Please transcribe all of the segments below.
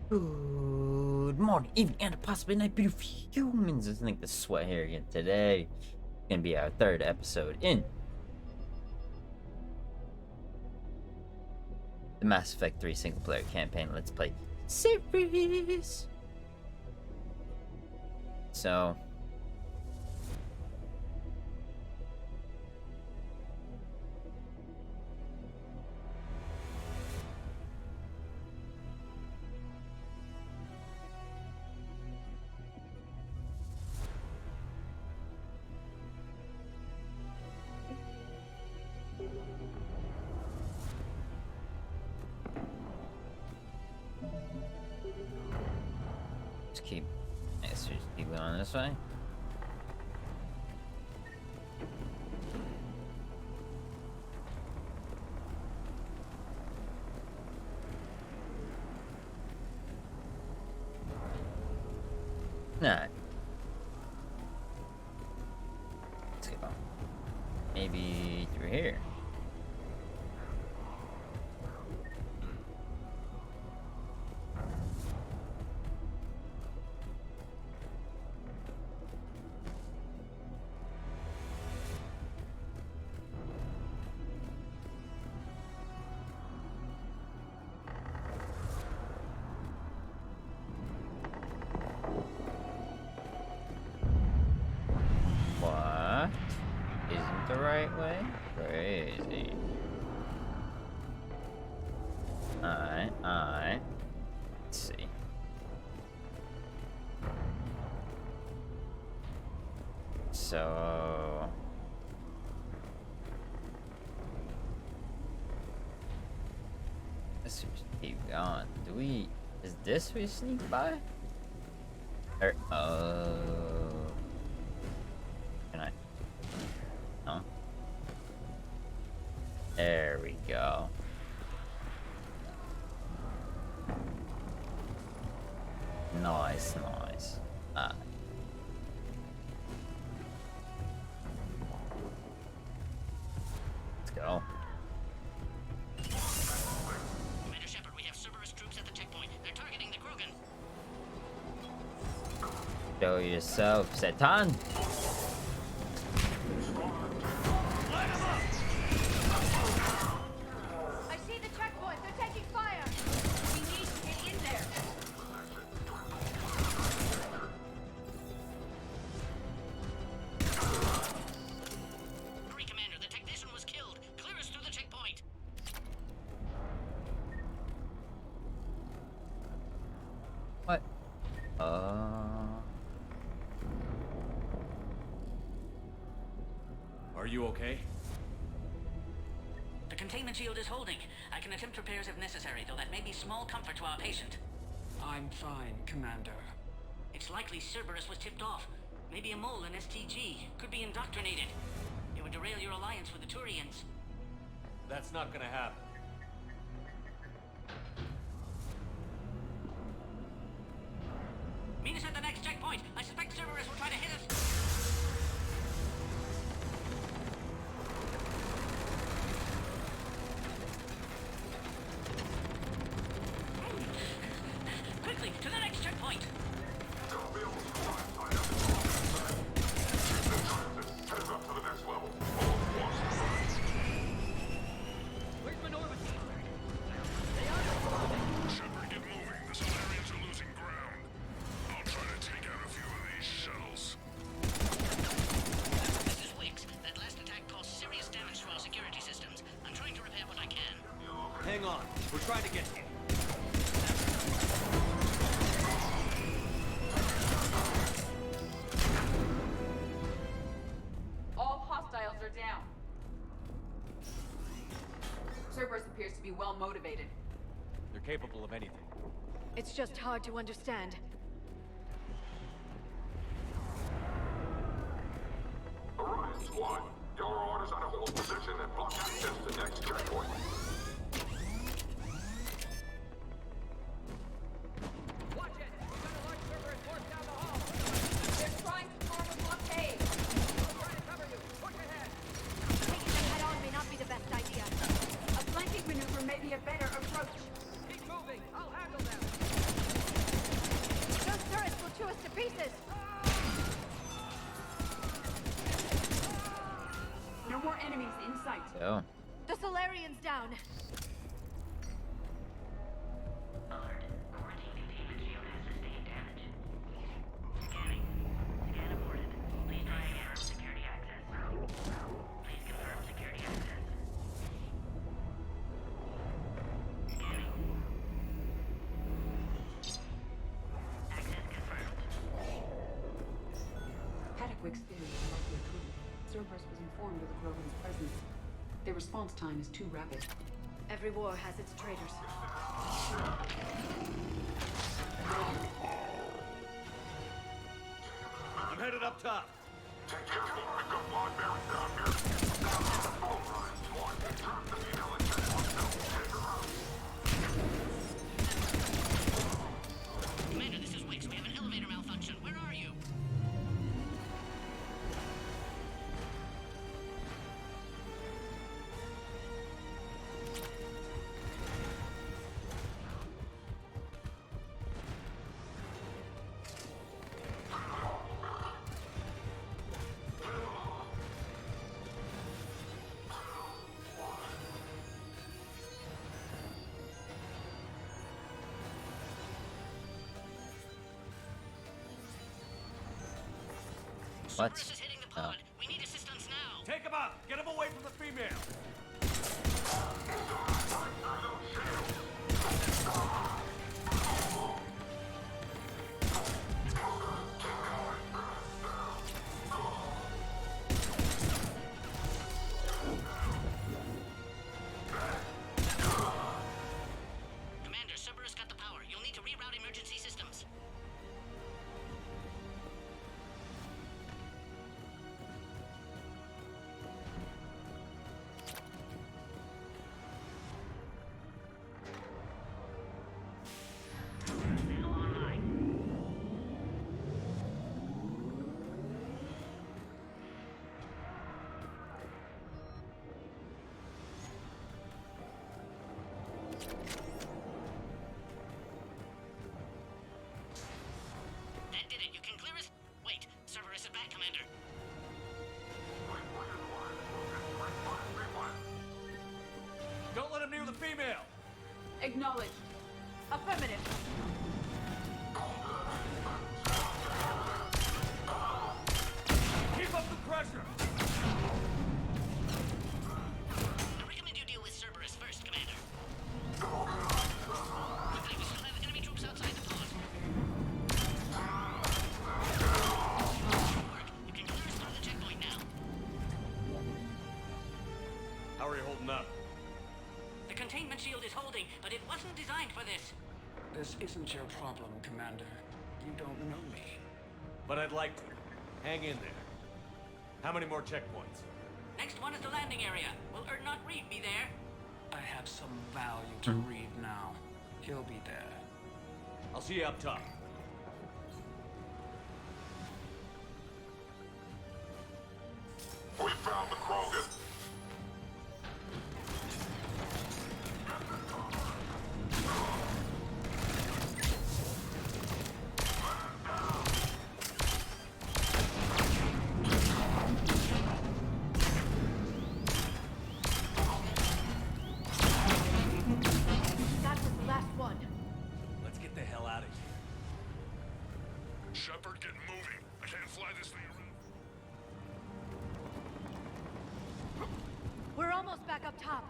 Good morning, evening, and possibly night, beautiful humans. It's Nick the Sweat here again. Today, gonna be our third episode in the Mass Effect 3 single player campaign. Let's play series. So, let's just keep going this way. Nah. Let's go. Maybe through here. What? Isn't the right way? Crazy. Alright. Let's see. So... let's just keep going. Is this we sneak by? Oh... Can I? No? There we go. Nice. Let's go. Commander Shepard, we have Cerberus troops at the checkpoint. They're targeting the Krogan. Show yourself, Satan. I see the checkpoint. They're taking fire. We need to get in there. Hurry, Commander. The technician was killed. Clear us through the checkpoint. What? Are you okay? The containment shield is holding. I can attempt repairs if necessary, though that may be small comfort to our patient. I'm fine, Commander. It's likely Cerberus was tipped off. Maybe a mole in STG. Could be indoctrinated. It would derail your alliance with the Turians. That's not gonna happen. Meet us at the next checkpoint. I suspect Cerberus will try to hit us. Quickly, to the next checkpoint. Shepard, get moving. The Solarians are losing ground. I'll try to take out a few of these shells. This is Wix. That last attack caused serious damage to our security systems. I'm trying to repair what I can. Hang on. We're trying to get you. All hostiles are down. Cerberus appears to be well motivated. They're capable of anything. It's just hard to understand. Orion Squad, your orders are to hold position and block access to next checkpoint. Watch it! We've got a large Cerberus force down the hall! They're trying to form a blockade! We're trying to cover you! Push ahead! Taking them head on may not be the best idea. A flanking maneuver may be a better approach. Keep moving! I'll handle them! go. The Solarian's down. Alert. Quarantine containment shield has sustained damage. Scanning. Scan aborted. Please try again for security access. Please confirm security access. Scanning. Access confirmed. Paddockwick's theory is likely true. Cerberus was informed of the Krogan's presence. Their response time is too rapid. Every war has its traitors. I'm headed up top. Take care. We've got one bearing down here. All right, SWAT. Turn the vehicle and check one out. Take her out. Commander, this is Wicks. We have an elevator malfunction. Where are you? What? Cerberus is hitting the Oh. pod. We need assistance now. Take him out. Get him away from the female. Commander, Cerberus got the power. You'll need to reroute emergency systems. Now online. That did it. You can clear us? Wait, Cerberus is back, Commander. Don't let him near the female. Acknowledged. Affirmative. Keep up the pressure. I recommend you deal with Cerberus first, Commander. Looks like we still have enemy troops outside the pod. Good work. You can clear us through the checkpoint now. How are you holding up? The containment shield is holding, but it wasn't designed for this. This isn't your problem, Commander. You don't know me. But I'd like to. Hang in there. How many more checkpoints? Next one is the landing area. Will Not Reed be there? I have some value to read now. He'll be there. I'll see you up top. We found the Krogan. That was the last one. Let's get the hell out of here. Shepard, get moving. I can't fly this thing around. We're almost back up top.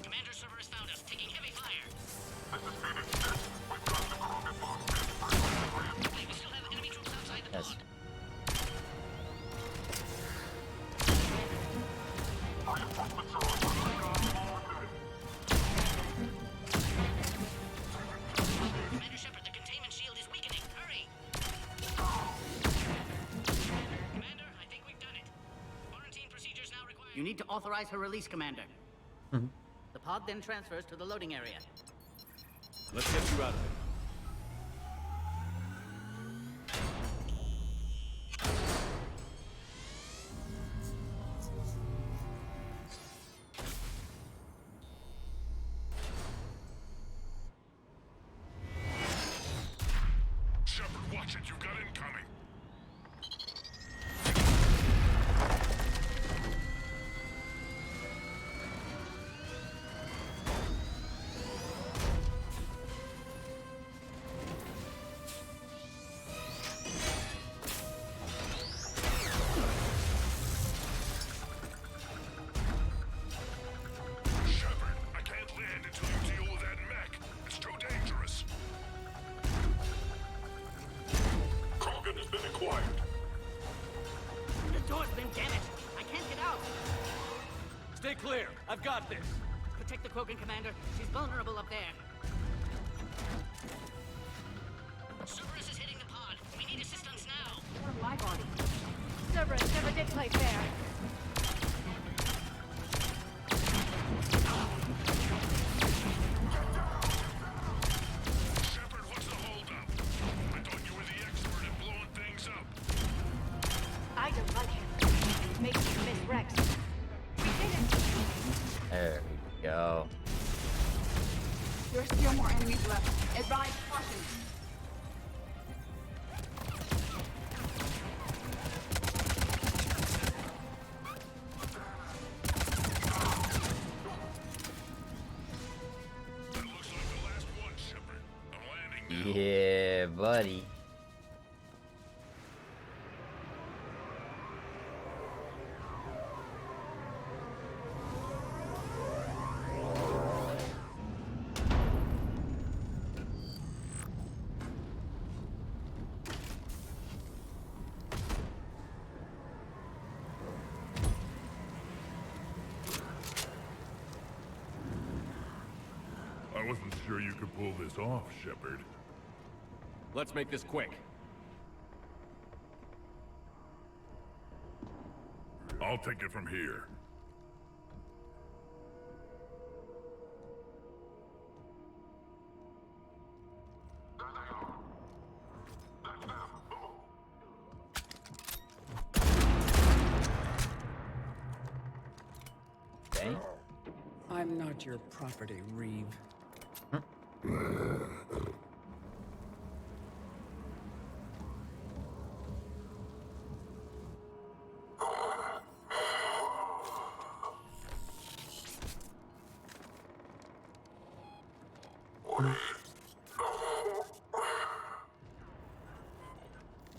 Commander, Cerberus found us, taking heavy fire. This is Phoenix 6. We've got the Krogan box. Wait, we still have enemy troops outside the Yes. pod. Reinforcements are on. Commander Shepard, the containment shield is weakening. Hurry! Commander, I think we've done it. Quarantine procedures now required. You need to authorize her release, Commander. The pod then transfers to the loading area. Let's get you out of here. Shepard, watch it. You got incoming. Stay clear. I've got this. Protect the Krogan, Commander. She's vulnerable up there. Cerberus is hitting the pod. We need assistance now. Or my body. Cerberus never did play fair. Shepard, what's the holdup? I thought you were the expert at blowing things up. I don't like him. Makes me miss Rex. We did it! There we go. There are still more enemies left. Advise caution. That looks like the last one, Shepard. I'm landing now. Yeah, buddy. I wasn't sure you could pull this off, Shepard. Let's make this quick. I'll take it from here. There they are. That's them. Okay. I'm not your property, Reeve.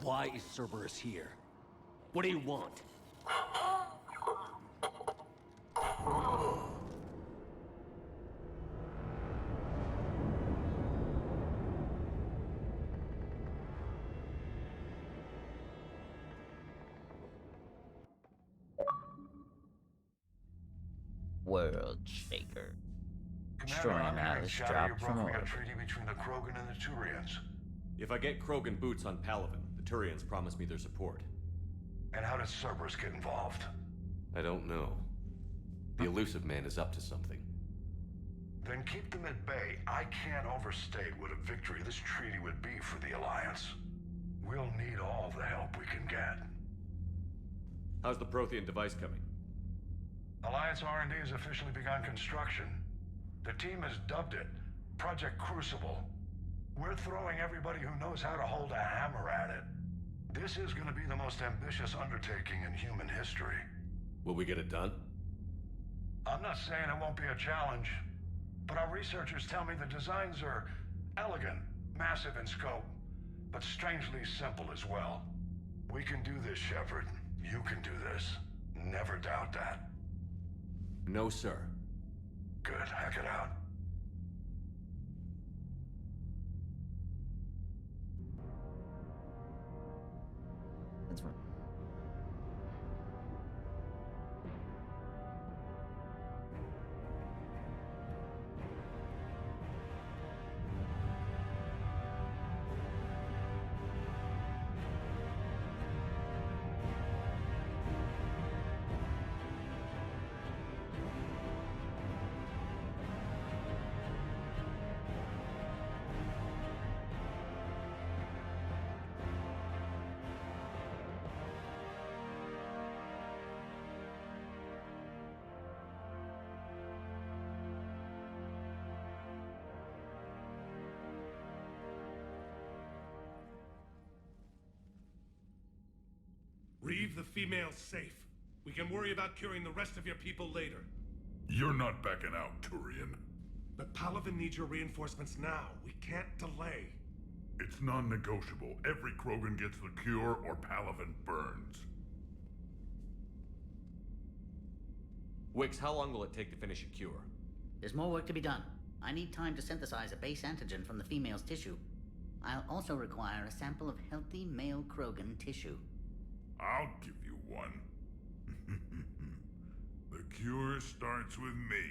Why is Cerberus here? What do you want? World Shaker. Commander, Destroying I'm hearing Atlas chatter dropped you're from brokering a orbit. treaty between the Krogan and the Turians. If I get Krogan boots on Palaven, the Turians promise me their support. And how does Cerberus get involved? I don't know. The elusive man is up to something. Then keep them at bay. I can't overstate what a victory this treaty would be for the Alliance. We'll need all the help we can get. How's the Prothean device coming? Alliance R&D has officially begun construction. The team has dubbed it Project Crucible. We're throwing everybody who knows how to hold a hammer at it. This is going to be the most ambitious undertaking in human history. Will we get it done? I'm not saying it won't be a challenge, but our researchers tell me the designs are elegant, massive in scope, but strangely simple as well. We can do this, Shepard. You can do this. Never doubt that. No, sir. Good, hack it out. That's right. Reeve, the female's safe. We can worry about curing the rest of your people later. You're not backing out, Turian. But Palaven needs your reinforcements now. We can't delay. It's non-negotiable. Every Krogan gets the cure or Palaven burns. Wix, how long will it take to finish a cure? There's more work to be done. I need time to synthesize a base antigen from the female's tissue. I'll also require a sample of healthy male Krogan tissue. I'll give you one. The cure starts with me.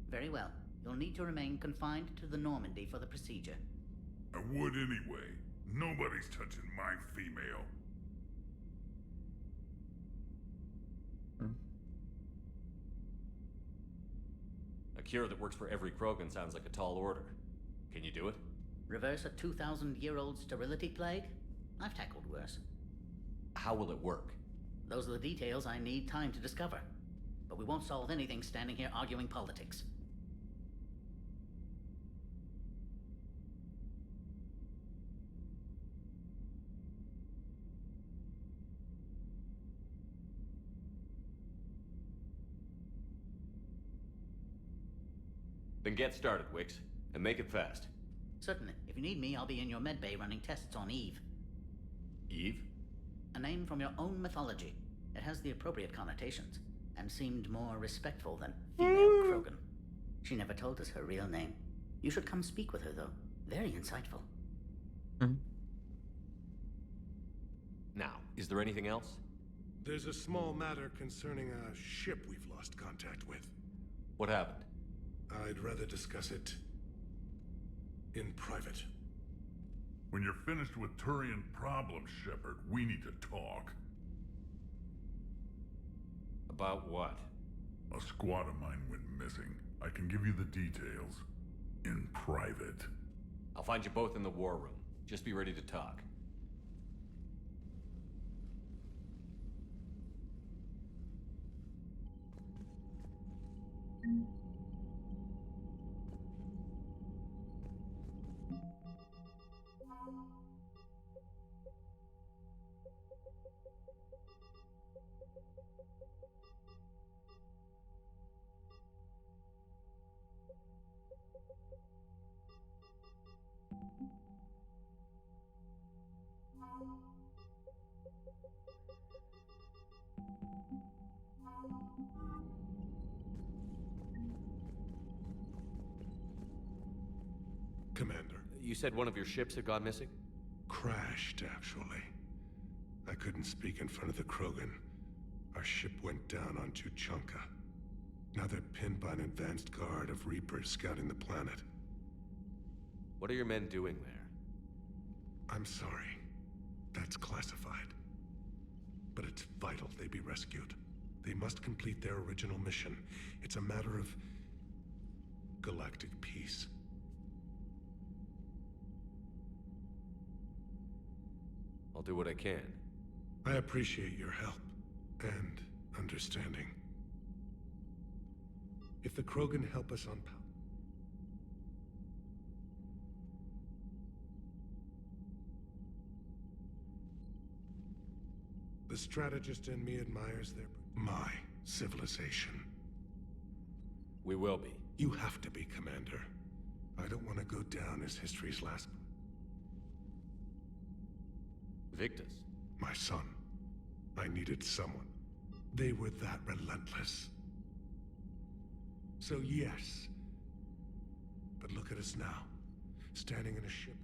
Very well. You'll need to remain confined to the Normandy for the procedure. I would anyway. Nobody's touching my female. A cure that works for every Krogan sounds like a tall order. Can you do it? Reverse a 2,000-year-old sterility plague? I've tackled worse. How will it work? Those are the details I need time to discover. But we won't solve anything standing here arguing politics. Then get started, Wix, and make it fast. Certainly. If you need me, I'll be in your medbay running tests on Eve. Eve? A name from your own mythology. It has the appropriate connotations, and seemed more respectful than female Krogan. She never told us her real name. You should come speak with her, though. Very insightful. Now, is there anything else? There's a small matter concerning a ship we've lost contact with. What happened? I'd rather discuss it in private. When you're finished with Turian problems, Shepard, we need to talk. About what? A squad of mine went missing. I can give you the details. In private. I'll find you both in the war room. Just be ready to talk. Commander. You said one of your ships had gone missing? Crashed, actually. I couldn't speak in front of the Krogan. Our ship went down on Tuchanka. Now they're pinned by an advanced guard of Reapers scouting the planet. What are your men doing there? I'm sorry. That's classified. But it's vital they be rescued. They must complete their original mission. It's a matter of galactic peace. I'll do what I can. I appreciate your help and understanding. If the Krogan help us on the strategist in me admires my civilization. We will be. You have to be, Commander. I don't want to go down as history's last. Victus. My son. I needed someone. They were that relentless. So yes. But look at us now. Standing in a ship.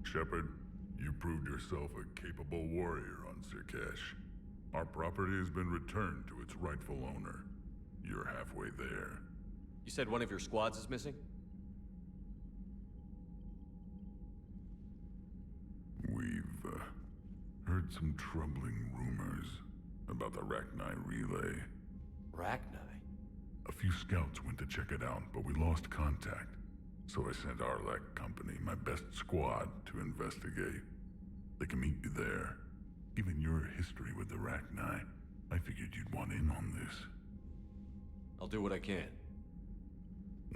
Shepard, you proved yourself a capable warrior on Sirkesh. Our property has been returned to its rightful owner. You're halfway there. You said one of your squads is missing? We've heard some troubling rumors about the Rachni relay. Rachni? A few scouts went to check it out, but we lost contact. So I sent Arlek Company, my best squad, to investigate. They can meet you there. Given your history with the Rachni, I figured you'd want in on this. I'll do what I can.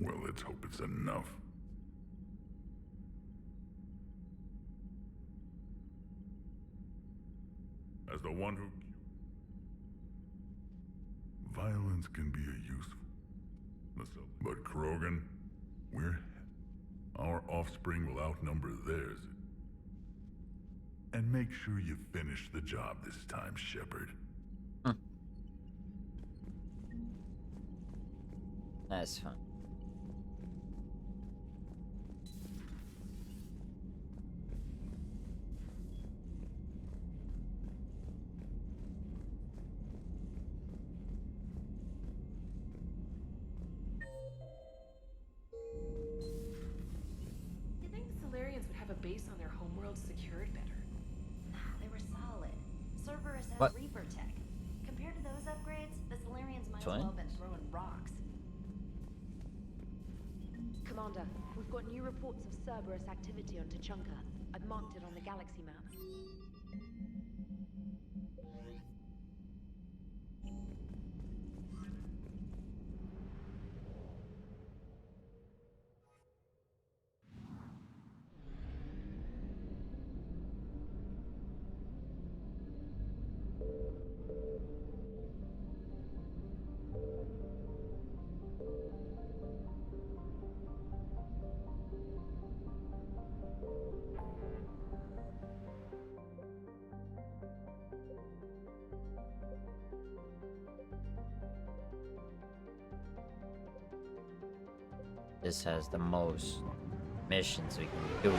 Well, let's hope it's enough. As the one who... Violence can be a useful... But Krogan, our offspring will outnumber theirs. And make sure you finish the job this time, Shepard. That's fine. You'd think the Solarians would have a base on their homeworld secured better. Nah, they were solid. Cerberus has What? Reaper tech. Compared to those upgrades, the Solarians might as Fine. well have been throwing rocks. Commander, we've got new reports of Cerberus activity on Tuchanka. I've marked it on the galaxy map. This has the most missions we can do.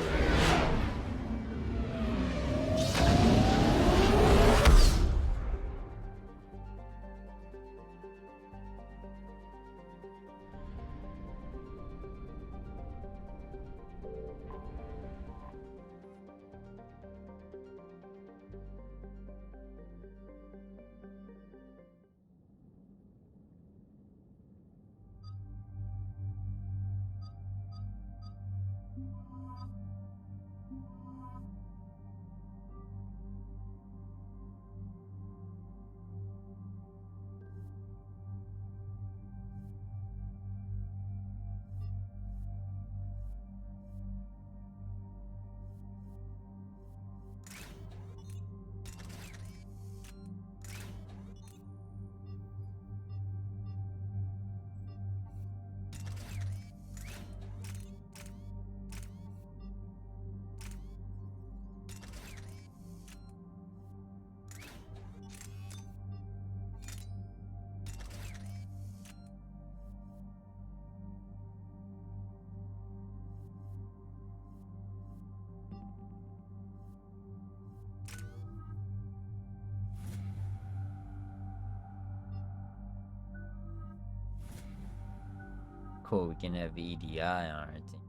Cool, we can have EDI on our team.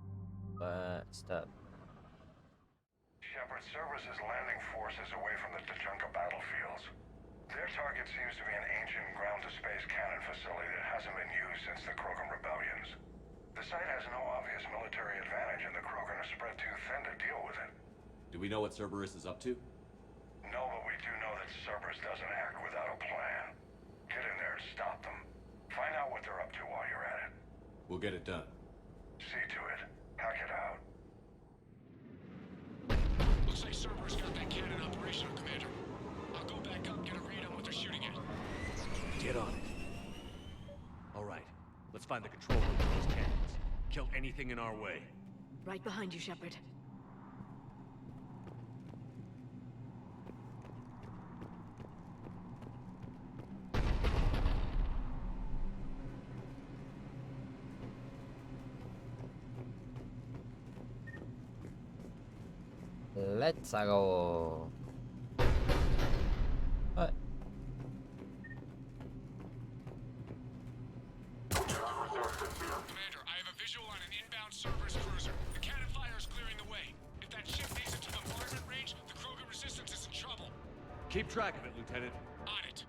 But stop. Shepard, Cerberus' landing force is away from the Tuchanka battlefields. Their target seems to be an ancient ground-to-space cannon facility that hasn't been used since the Krogan rebellions. The site has no obvious military advantage, and the Krogan are spread too thin to deal with it. Do we know what Cerberus is up to? No, but we do know that Cerberus doesn't act without a plan. Get in there and stop them. Find out what they're up to while you're at it. We'll get it done. See to it. Hack it out. Looks like Cerberus got that cannon operational, Commander. I'll go back up, get a read on what they're shooting at. Get on it. All right, let's find the control room for those cannons. Kill anything in our way. Right behind you, Shepard. Let's go. What? Commander, I have a visual on an inbound Cerberus cruiser. The cannon fire is clearing the way. If that ship makes it to bombardment range, the Krogan resistance is in trouble. Keep track of it, Lieutenant. On it.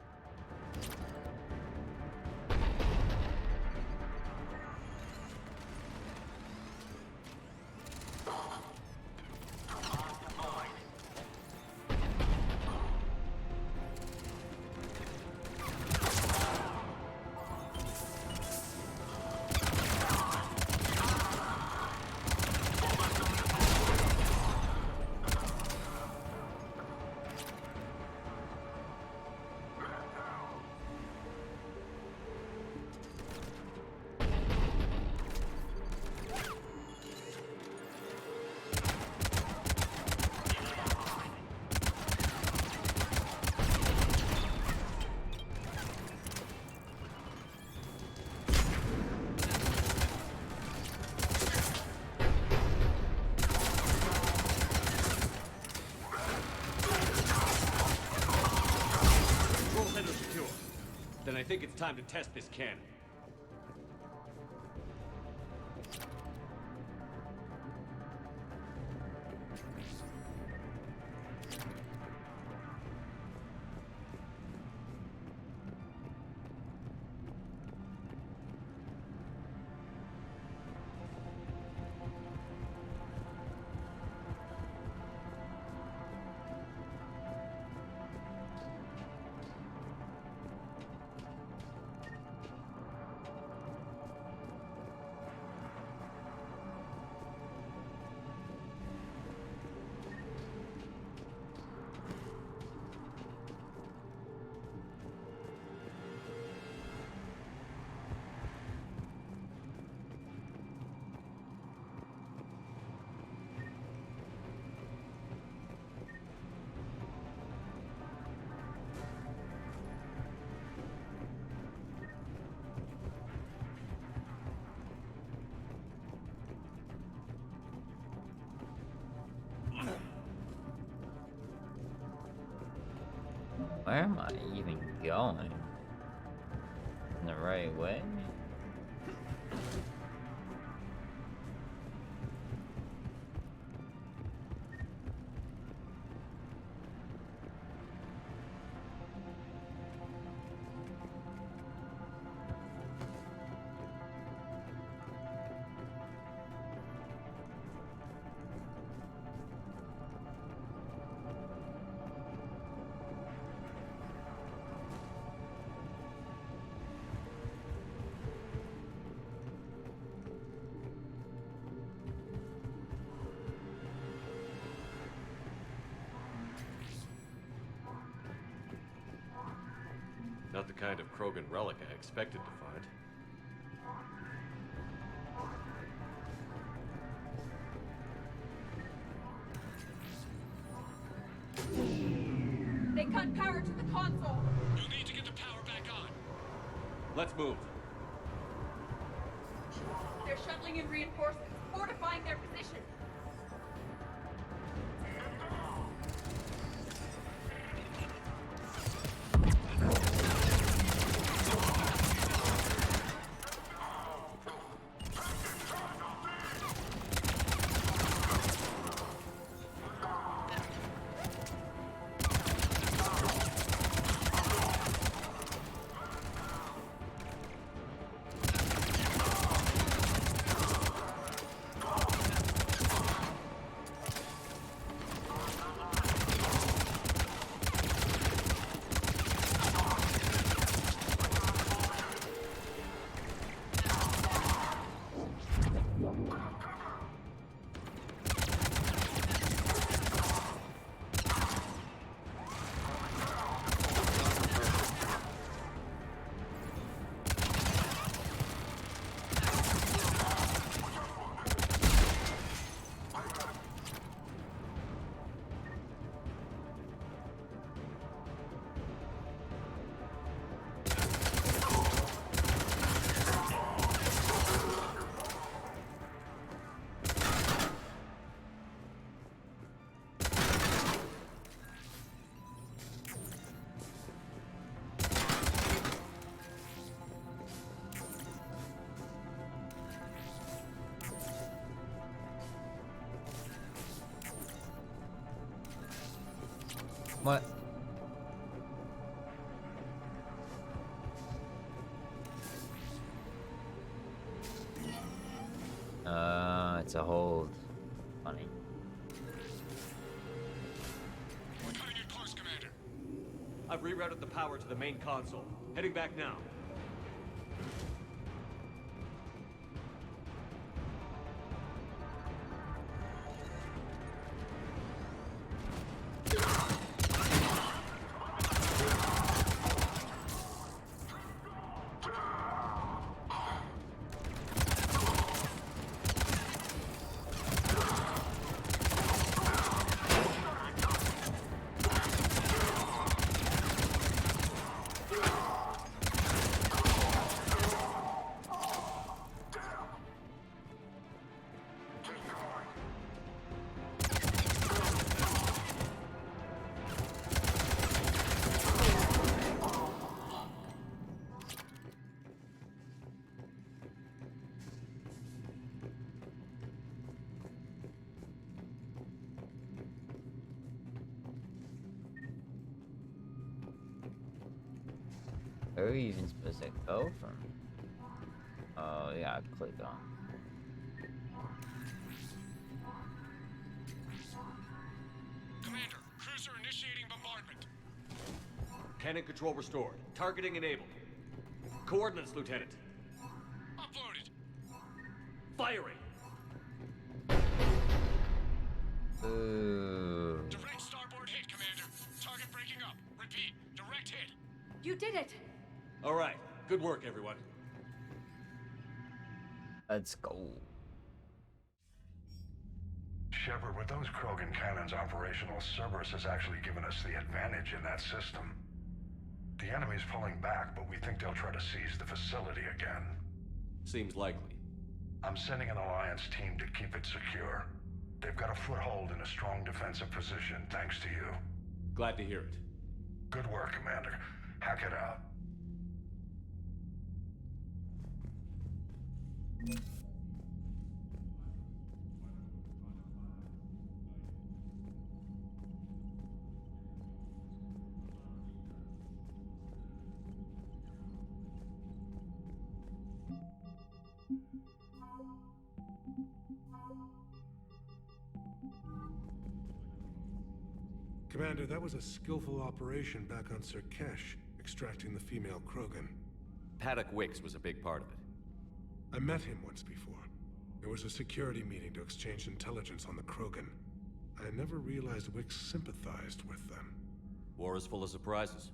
I think it's time to test this cannon. Where am I even going? In the right way? Not the kind of Krogan relic I expected to find. They cut power to the console. You'll need to get the power back on. Let's move. They're shuttling in reinforcements, fortifying their position. What? It's a hold. Funny. We're cutting it close, Commander. I've rerouted the power to the main console. Heading back now. Where are we even supposed to go from? Oh, yeah, click on. Commander, cruiser initiating bombardment. Cannon control restored. Targeting enabled. Coordinates, Lieutenant. Uploaded. Firing! Ooh. Direct starboard hit, Commander. Target breaking up. Repeat, direct hit. You did it! All right. Good work, everyone. Let's go. Shepard, with those Krogan cannons operational, Cerberus has actually given us the advantage in that system. The enemy's pulling back, but we think they'll try to seize the facility again. Seems likely. I'm sending an Alliance team to keep it secure. They've got a foothold in a strong defensive position, thanks to you. Glad to hear it. Good work, Commander. Hack it out. Commander, that was a skillful operation back on Sirkesh, extracting the female Krogan. Paddock Wicks was a big part of it. I met him once before. There was a security meeting to exchange intelligence on the Krogan. I never realized Wicks sympathized with them. War is full of surprises.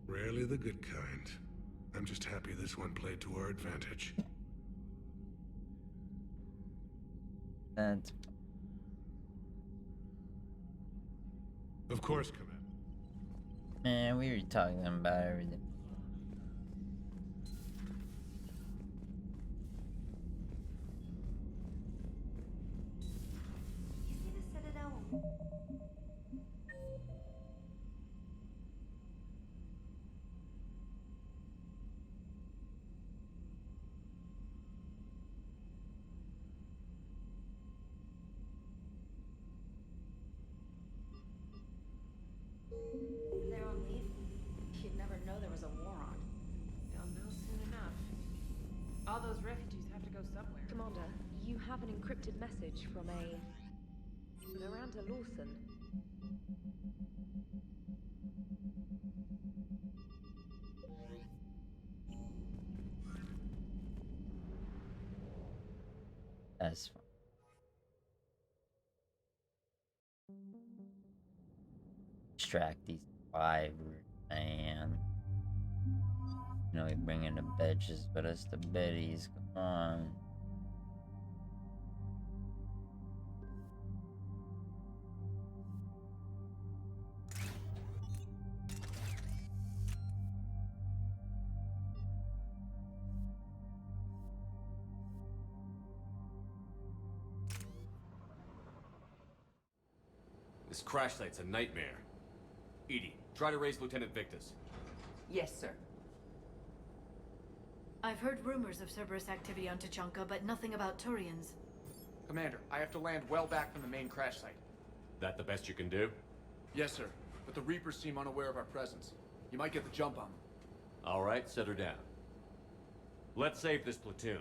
Rarely the good kind. I'm just happy this one played to our advantage. And of course, Commander. man, we were talking about everything. You see the Citadel? They're on leave. You'd never know there was a war on. They'll know soon enough. All those refugees have to go somewhere. Commander, you have an encrypted message from Miranda Lawson. That's fine. Extract these five, man. You know, we bring in the bitches, but it's the biddies. Come on. This crash site's a nightmare. Edie, try to raise Lieutenant Victus. Yes, sir. I've heard rumors of Cerberus activity on Tuchanka, but nothing about Turians. Commander, I have to land well back from the main crash site. That the best you can do? Yes, sir. But the Reapers seem unaware of our presence. You might get the jump on them. All right, set her down. Let's save this platoon.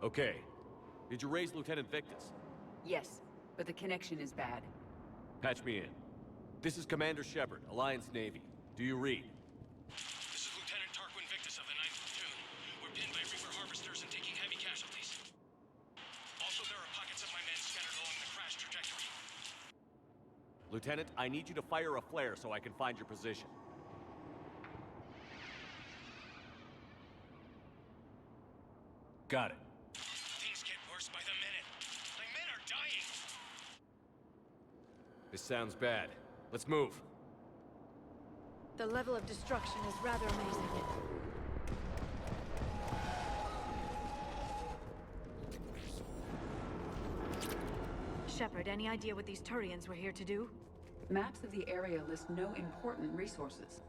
Okay. Did you raise Lieutenant Victus? Yes, but the connection is bad. Patch me in. This is Commander Shepard, Alliance Navy. Do you read? This is Lieutenant Tarquin Victus of the 9th Platoon. We're pinned by Reaper harvesters and taking heavy casualties. Also, there are pockets of my men scattered along the crash trajectory. Lieutenant, I need you to fire a flare so I can find your position. Got it. Things get worse by the minute. My men are dying. This sounds bad. Let's move. The level of destruction is rather amazing. Shepard, any idea what these Turians were here to do? Maps of the area list no important resources.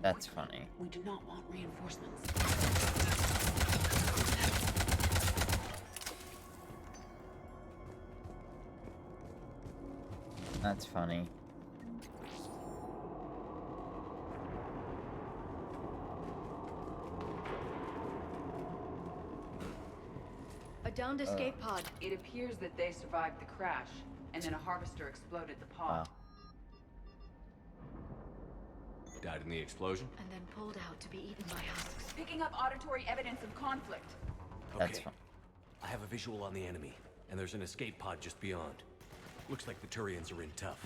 That's funny. We do not want reinforcements. That's funny. A downed escape pod. It appears that they survived the crash, and then a harvester exploded the pod. Wow. Died in the explosion? And then pulled out to be eaten by husks. Picking up auditory evidence of conflict. That's Okay. fun. I have a visual on the enemy, and there's an escape pod just beyond. Looks like the Turians are in tough.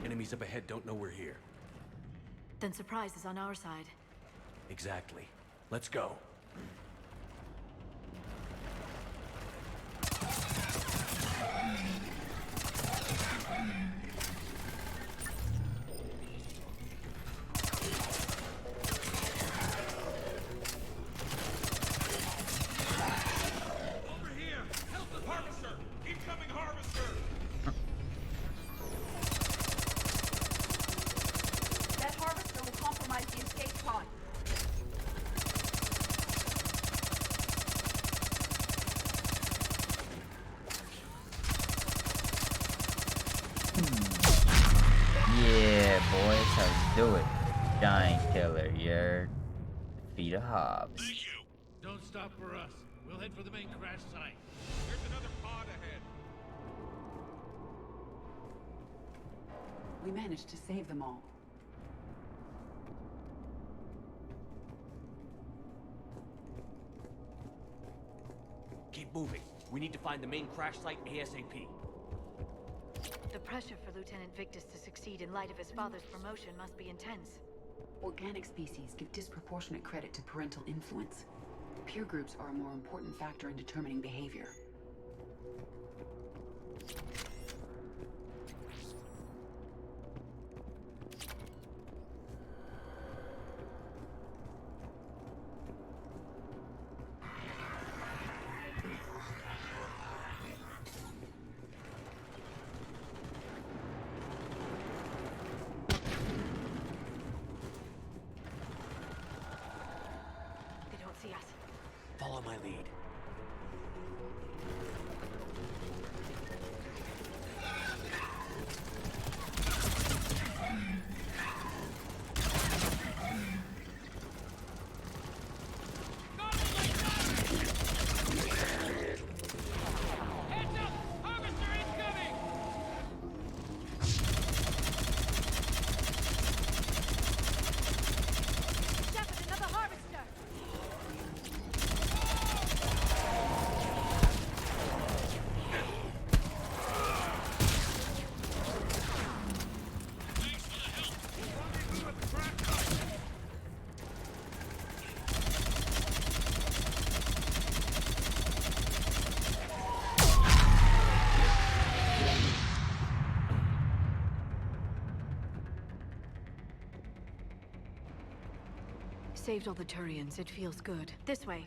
Enemies up ahead don't know we're here. Then surprise is on our side. Exactly. Let's go. Over here! Help the harvester! Incoming harvester! That harvester will compromise the escape pod. Yeah, boy, that's how you do it. Giant killer, you're defeat a Hobbs. Thank you! Don't stop for us. We'll head for the main crash site. There's another pod ahead. We managed to save them all. Keep moving. We need to find the main crash site ASAP. The pressure for Lieutenant Victus to succeed in light of his father's promotion must be intense. Organic species give disproportionate credit to parental influence. Peer groups are a more important factor in determining behavior. They don't see us. Follow my lead. Heads up! Harvester incoming! Shepard, another harvester! Saved all the Turians. It feels good. This way.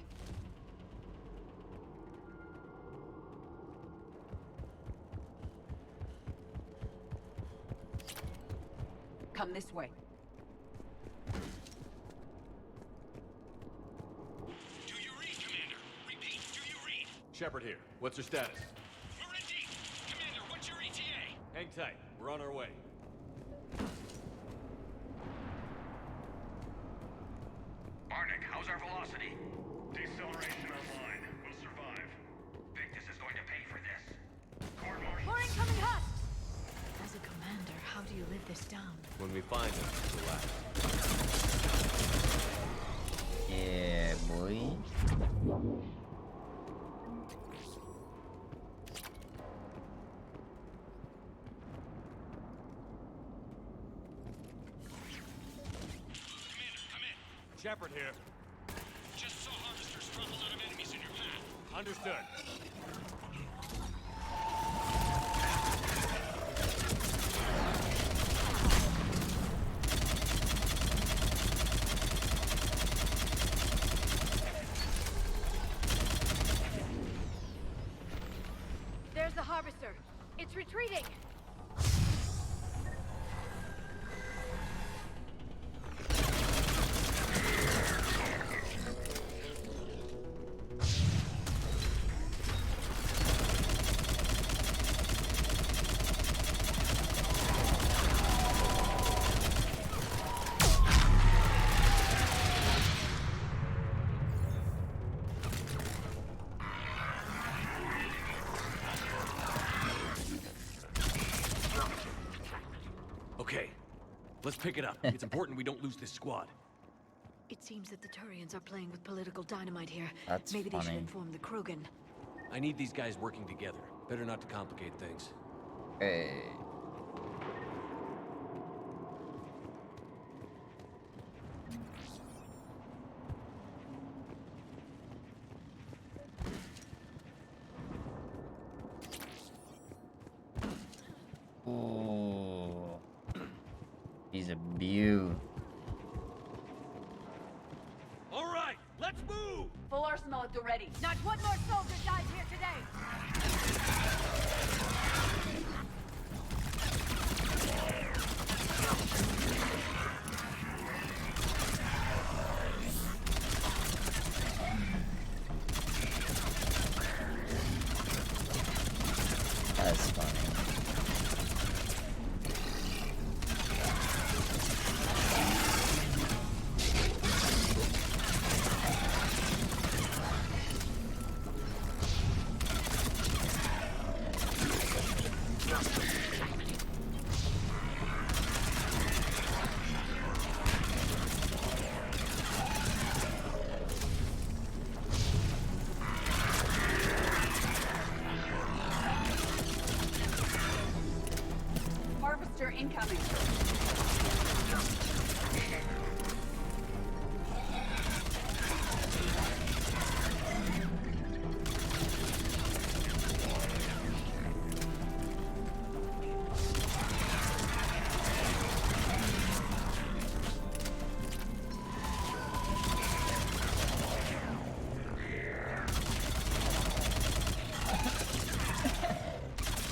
Come this way. Do you read, Commander? Repeat, do you read? Shepard here. What's your status? We're in deep. Commander, what's your ETA? Hang tight. We're on our way. Arnik, how's our velocity? Deceleration online. We'll survive. Victus is going to pay for this. Court martial. More incoming husks! As a commander, how do you live this down? When we find them, relax. Yeah, boy. Commander, come in. Shepard here. Just saw harvesters drop a lot of enemies in your path. Understood. There's the harvester. It's retreating. Let's pick it up. It's important we don't lose this squad. It seems that the Turians are playing with political dynamite here. That's Maybe they should funny. inform the Krogan. I need these guys working together. Better not to complicate things. Hey. Ooh. He's a beaut. All right, let's move! Full arsenal at the ready. Not one more soldier dies here today! That's funny. Harvester incoming.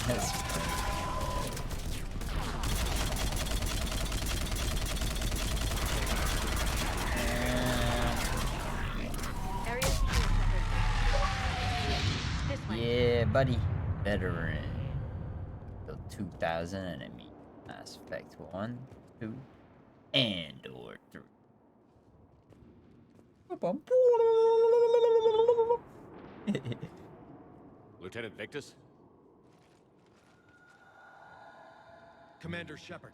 That's Area secure, Shepard. This way. yeah, buddy. Veteran. Killed 2,000 enemy. Mass Effect 1, 2, and or 3. Lieutenant Victus? Commander Shepard,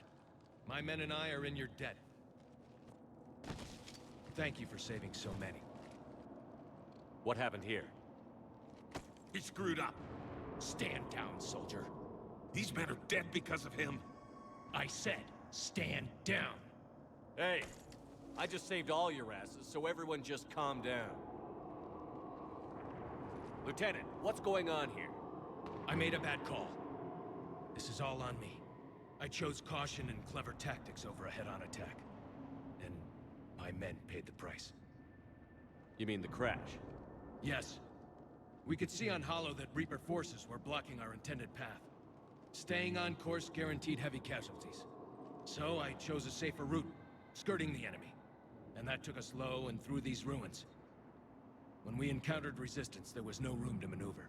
my men and I are in your debt. Thank you for saving so many. What happened here? He screwed up. Stand down, soldier. These men are dead because of him. I said, stand down. Hey, I just saved all your asses, so everyone just calm down. Lieutenant, what's going on here? I made a bad call. This is all on me. I chose caution and clever tactics over a head-on attack. And my men paid the price. You mean the crash? Yes. We could see on Hollow that Reaper forces were blocking our intended path. Staying on course guaranteed heavy casualties. So I chose a safer route, skirting the enemy. And that took us low and through these ruins. When we encountered resistance, there was no room to maneuver.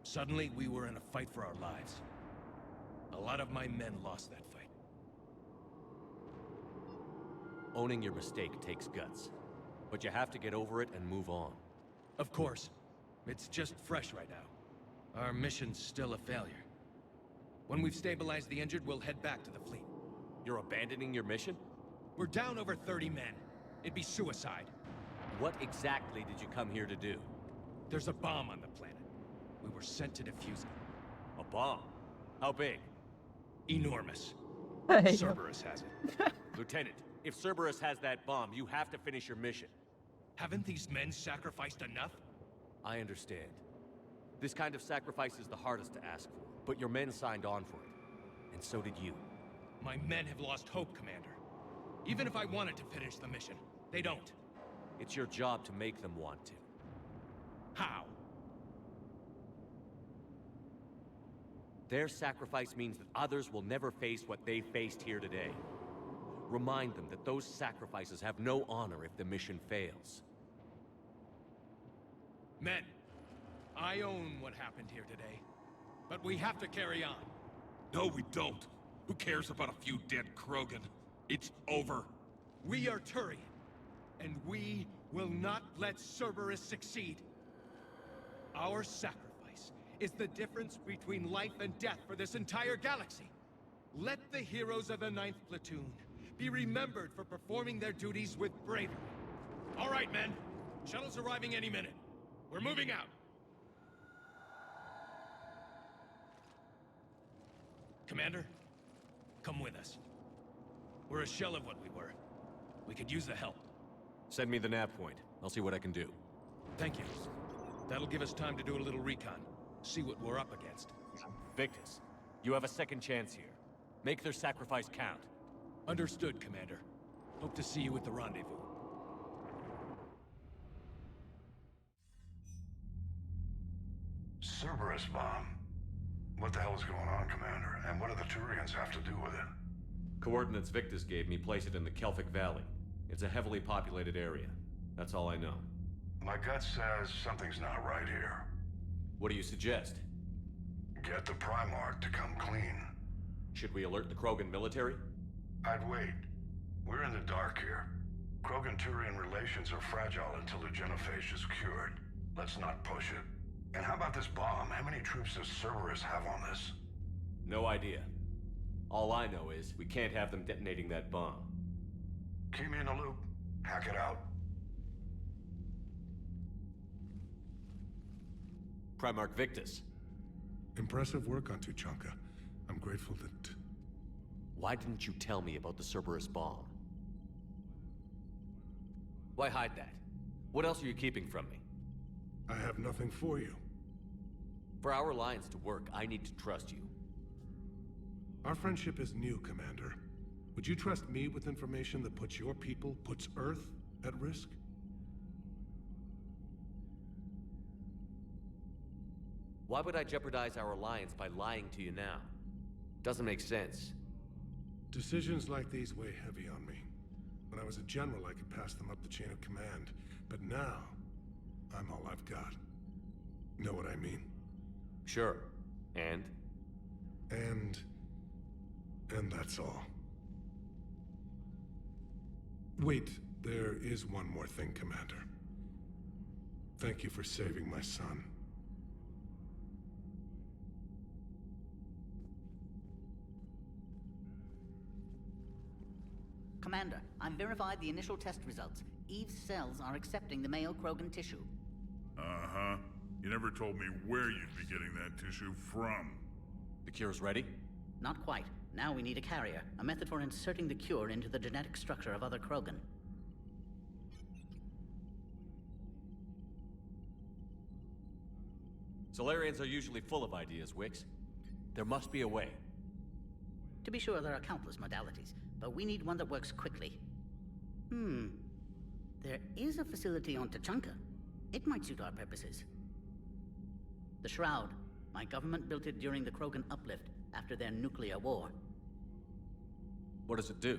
Suddenly, we were in a fight for our lives. A lot of my men lost that fight. Owning your mistake takes guts. But you have to get over it and move on. Of course. It's just fresh right now. Our mission's still a failure. When we've stabilized the injured, we'll head back to the fleet. You're abandoning your mission? We're down over 30 men. It'd be suicide. What exactly did you come here to do? There's a bomb on the planet. We were sent to defuse it. A bomb? How big? Enormous. Hey. Cerberus has it. Lieutenant, if Cerberus has that bomb, you have to finish your mission. Haven't these men sacrificed enough? I understand. This kind of sacrifice is the hardest to ask for, but your men signed on for it. And so did you. My men have lost hope, Commander. Even if I wanted to finish the mission, they don't. It's your job to make them want to. How? Their sacrifice means that others will never face what they faced here today. Remind them that those sacrifices have no honor if the mission fails. Men, I own what happened here today. But we have to carry on. No, we don't. Who cares about a few dead Krogan? It's over. We are Turian, and we will not let Cerberus succeed. Our sacrifice is the difference between life and death for this entire galaxy. Let the heroes of the 9th Platoon be remembered for performing their duties with bravery. All right, men. Shuttle's arriving any minute. We're moving out. Commander, come with us. We're a shell of what we were. We could use the help. Send me the nav point. I'll see what I can do. Thank you. That'll give us time to do a little recon. See what we're up against. Victus, you have a second chance here. Make their sacrifice count. Understood, Commander. Hope to see you at the rendezvous. Cerberus bomb. What the hell is going on, Commander? And what do the Turians have to do with it? Coordinates Victus gave me place it in the Kelphic Valley. It's a heavily populated area. That's all I know. My gut says something's not right here. What do you suggest? Get the Primarch to come clean. Should we alert the Krogan military? I'd wait. We're in the dark here. Krogan-Turian relations are fragile until the genophage is cured. Let's not push it. And how about this bomb? How many troops does Cerberus have on this? No idea. All I know is we can't have them detonating that bomb. Keep me in the loop. Hack it out. Primarch Victus. Impressive work on Tuchanka. I'm grateful that... Why didn't you tell me about the Cerberus bomb? Why hide that? What else are you keeping from me? I have nothing for you. For our alliance to work, I need to trust you. Our friendship is new, Commander. Would you trust me with information that puts your people, puts Earth, at risk? Why would I jeopardize our alliance by lying to you now? Doesn't make sense. Decisions like these weigh heavy on me. When I was a general, I could pass them up the chain of command. But now, I'm all I've got. Know what I mean? Sure. And? And that's all. Wait, there is one more thing, Commander. Thank you for saving my son. Commander, I've verified the initial test results. Eve's cells are accepting the male Krogan tissue. Uh-huh. You never told me where you'd be getting that tissue from. The cure's ready? Not quite. Now we need a carrier, a method for inserting the cure into the genetic structure of other Krogan. Solarians are usually full of ideas, Wix. There must be a way. To be sure, there are countless modalities, but we need one that works quickly. There is a facility on Tuchanka. It might suit our purposes. The Shroud. My government built it during the Krogan uplift after their nuclear war. What does it do?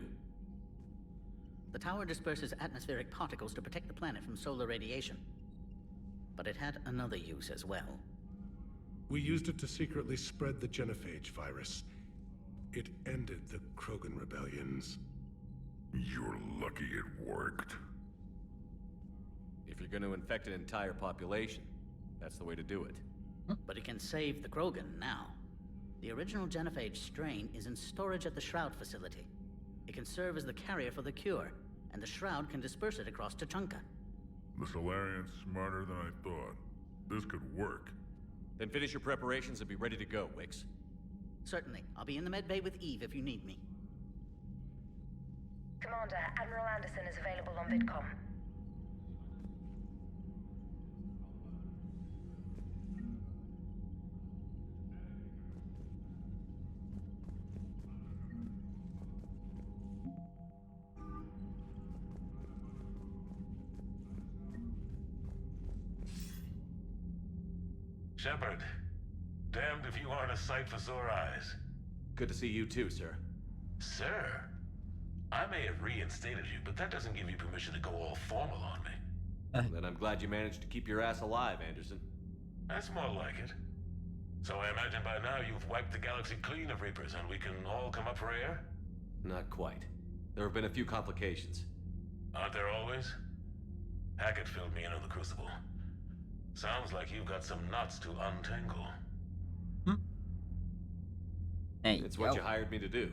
The tower disperses atmospheric particles to protect the planet from solar radiation. But it had another use as well. We used it to secretly spread the genophage virus. It ended the Krogan rebellions. You're lucky it worked. If you're going to infect an entire population, that's the way to do it. But it can save the Krogan now. The original genophage strain is in storage at the Shroud facility. It can serve as the carrier for the cure, and the Shroud can disperse it across Tuchanka. The Solarian's smarter than I thought. This could work. Then finish your preparations and be ready to go, Wix. Certainly. I'll be in the med bay with Eve if you need me. Commander, Admiral Anderson is available on VidCom. Shepard, damned if you aren't a sight for sore eyes. Good to see you too, sir. Sir? I may have reinstated you, but that doesn't give you permission to go all formal on me. Then I'm glad you managed to keep your ass alive, Anderson. That's more like it. So I imagine by now you've wiped the galaxy clean of Reapers and we can all come up for air? Not quite. There have been a few complications. Aren't there always? Hackett filled me in on the Crucible. Sounds like you've got some knots to untangle. Hey, it's what you hired me to do.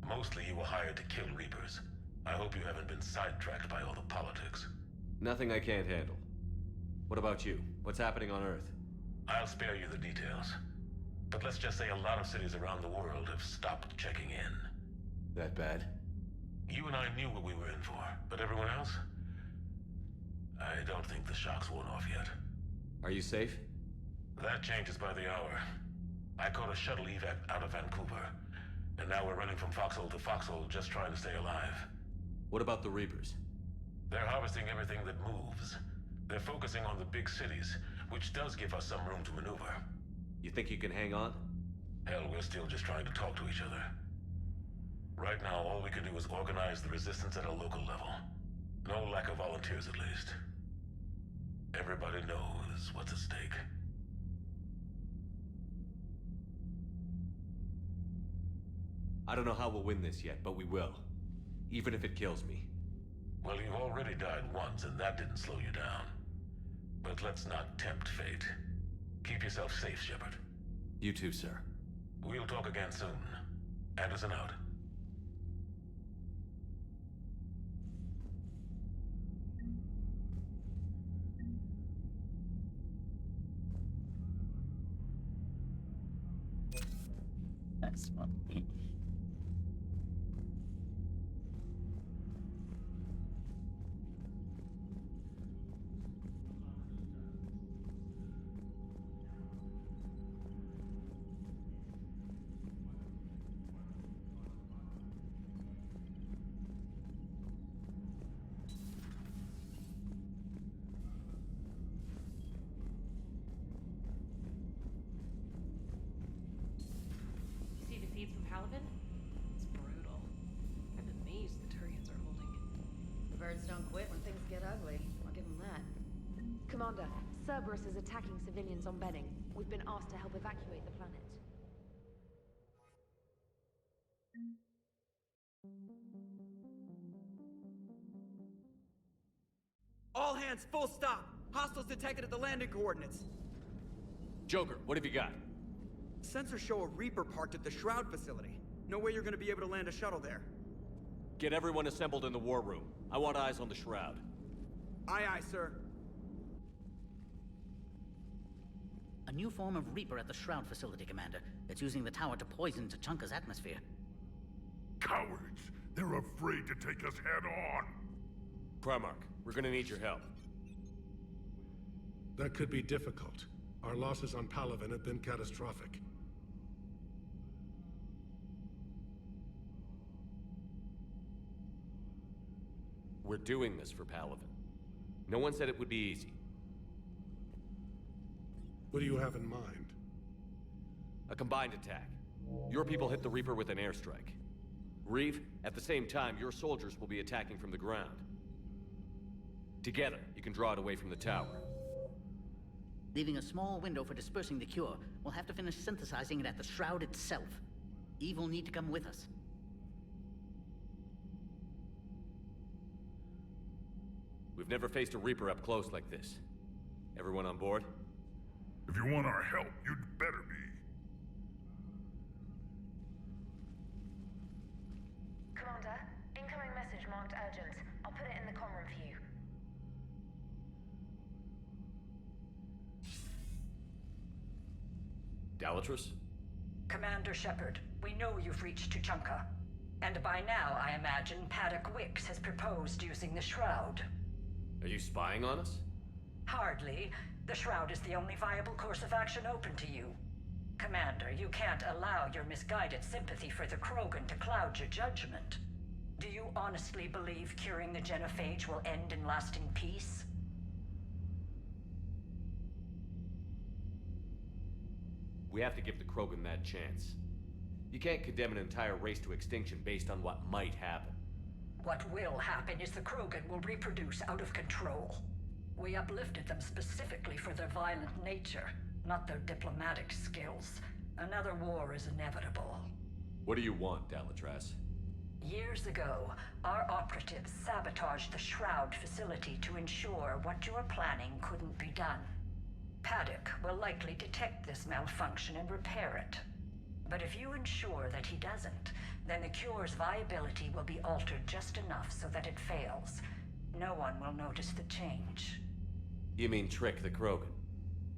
Mostly you were hired to kill Reapers. I hope you haven't been sidetracked by all the politics. Nothing I can't handle. What about you? What's happening on Earth? I'll spare you the details. But let's just say a lot of cities around the world have stopped checking in. That bad? You and I knew what we were in for, but everyone else? I don't think the shock's worn off yet. Are you safe? That changes by the hour. I caught a shuttle evac out of Vancouver, and now we're running from foxhole to foxhole just trying to stay alive. What about the Reapers? They're harvesting everything that moves. They're focusing on the big cities, which does give us some room to maneuver. You think you can hang on? Hell, we're still just trying to talk to each other. Right now, all we can do is organize the resistance at a local level. No lack of volunteers, at least. Everybody knows what's at stake. I don't know how we'll win this yet, but we will. Even if it kills me. Well, you've already died once, and that didn't slow you down. But let's not tempt fate. Keep yourself safe, Shepard. You too, sir. We'll talk again soon. Anderson out. That's funny. You see the feeds from Paladin? It's brutal. I'm amazed the Turians are holding. The birds don't quit when things get ugly. I'll give them that. Commander, Cerberus is attacking civilians on Benning. We've been asked to help evacuate the planet. All hands, full stop! Hostiles detected at the landing coordinates. Joker, what have you got? Sensors show a Reaper parked at the Shroud facility. No way you're gonna be able to land a shuttle there. Get everyone assembled in the war room. I want eyes on the Shroud. Aye, aye, sir. A new form of Reaper at the Shroud facility, Commander. It's using the tower to poison Tachanka's atmosphere. Cowards! They're afraid to take us head on! Primarch, we're gonna need your help. That could be difficult. Our losses on Palaven have been catastrophic. We're doing this for Palaven. No one said it would be easy. What do you have in mind? A combined attack. Your people hit the Reaper with an airstrike. Reeve, at the same time, your soldiers will be attacking from the ground. Together, you can draw it away from the tower. Leaving a small window for dispersing the cure, we'll have to finish synthesizing it at the Shroud itself. Eve will need to come with us. We've never faced a Reaper up close like this. Everyone on board? If you want our help, you'd better be. Commander, incoming message marked urgent. I'll put it in the comm room for you. Dalatrus? Commander Shepard, we know you've reached Tuchanka. And by now, I imagine Paddock Wicks has proposed using the Shroud. Are you spying on us? Hardly. The Shroud is the only viable course of action open to you. Commander, you can't allow your misguided sympathy for the Krogan to cloud your judgment. Do you honestly believe curing the genophage will end in lasting peace? We have to give the Krogan that chance. You can't condemn an entire race to extinction based on what might happen. What will happen is the Krogan will reproduce out of control. We uplifted them specifically for their violent nature, not their diplomatic skills. Another war is inevitable. What do you want, Dalatrus? Years ago, our operatives sabotaged the Shroud facility to ensure what you were planning couldn't be done. Paddock will likely detect this malfunction and repair it. But if you ensure that he doesn't, then the cure's viability will be altered just enough so that it fails. No one will notice the change. You mean trick the Krogan?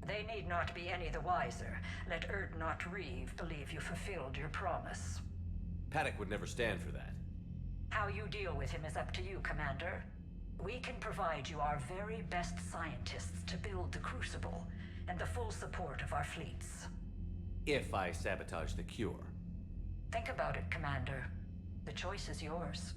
They need not be any the wiser. Let not Reeve believe you fulfilled your promise. Paddock would never stand for that. How you deal with him is up to you, Commander. We can provide you our very best scientists to build the Crucible, and the full support of our fleets. If I sabotage the cure. Think about it, Commander. The choice is yours.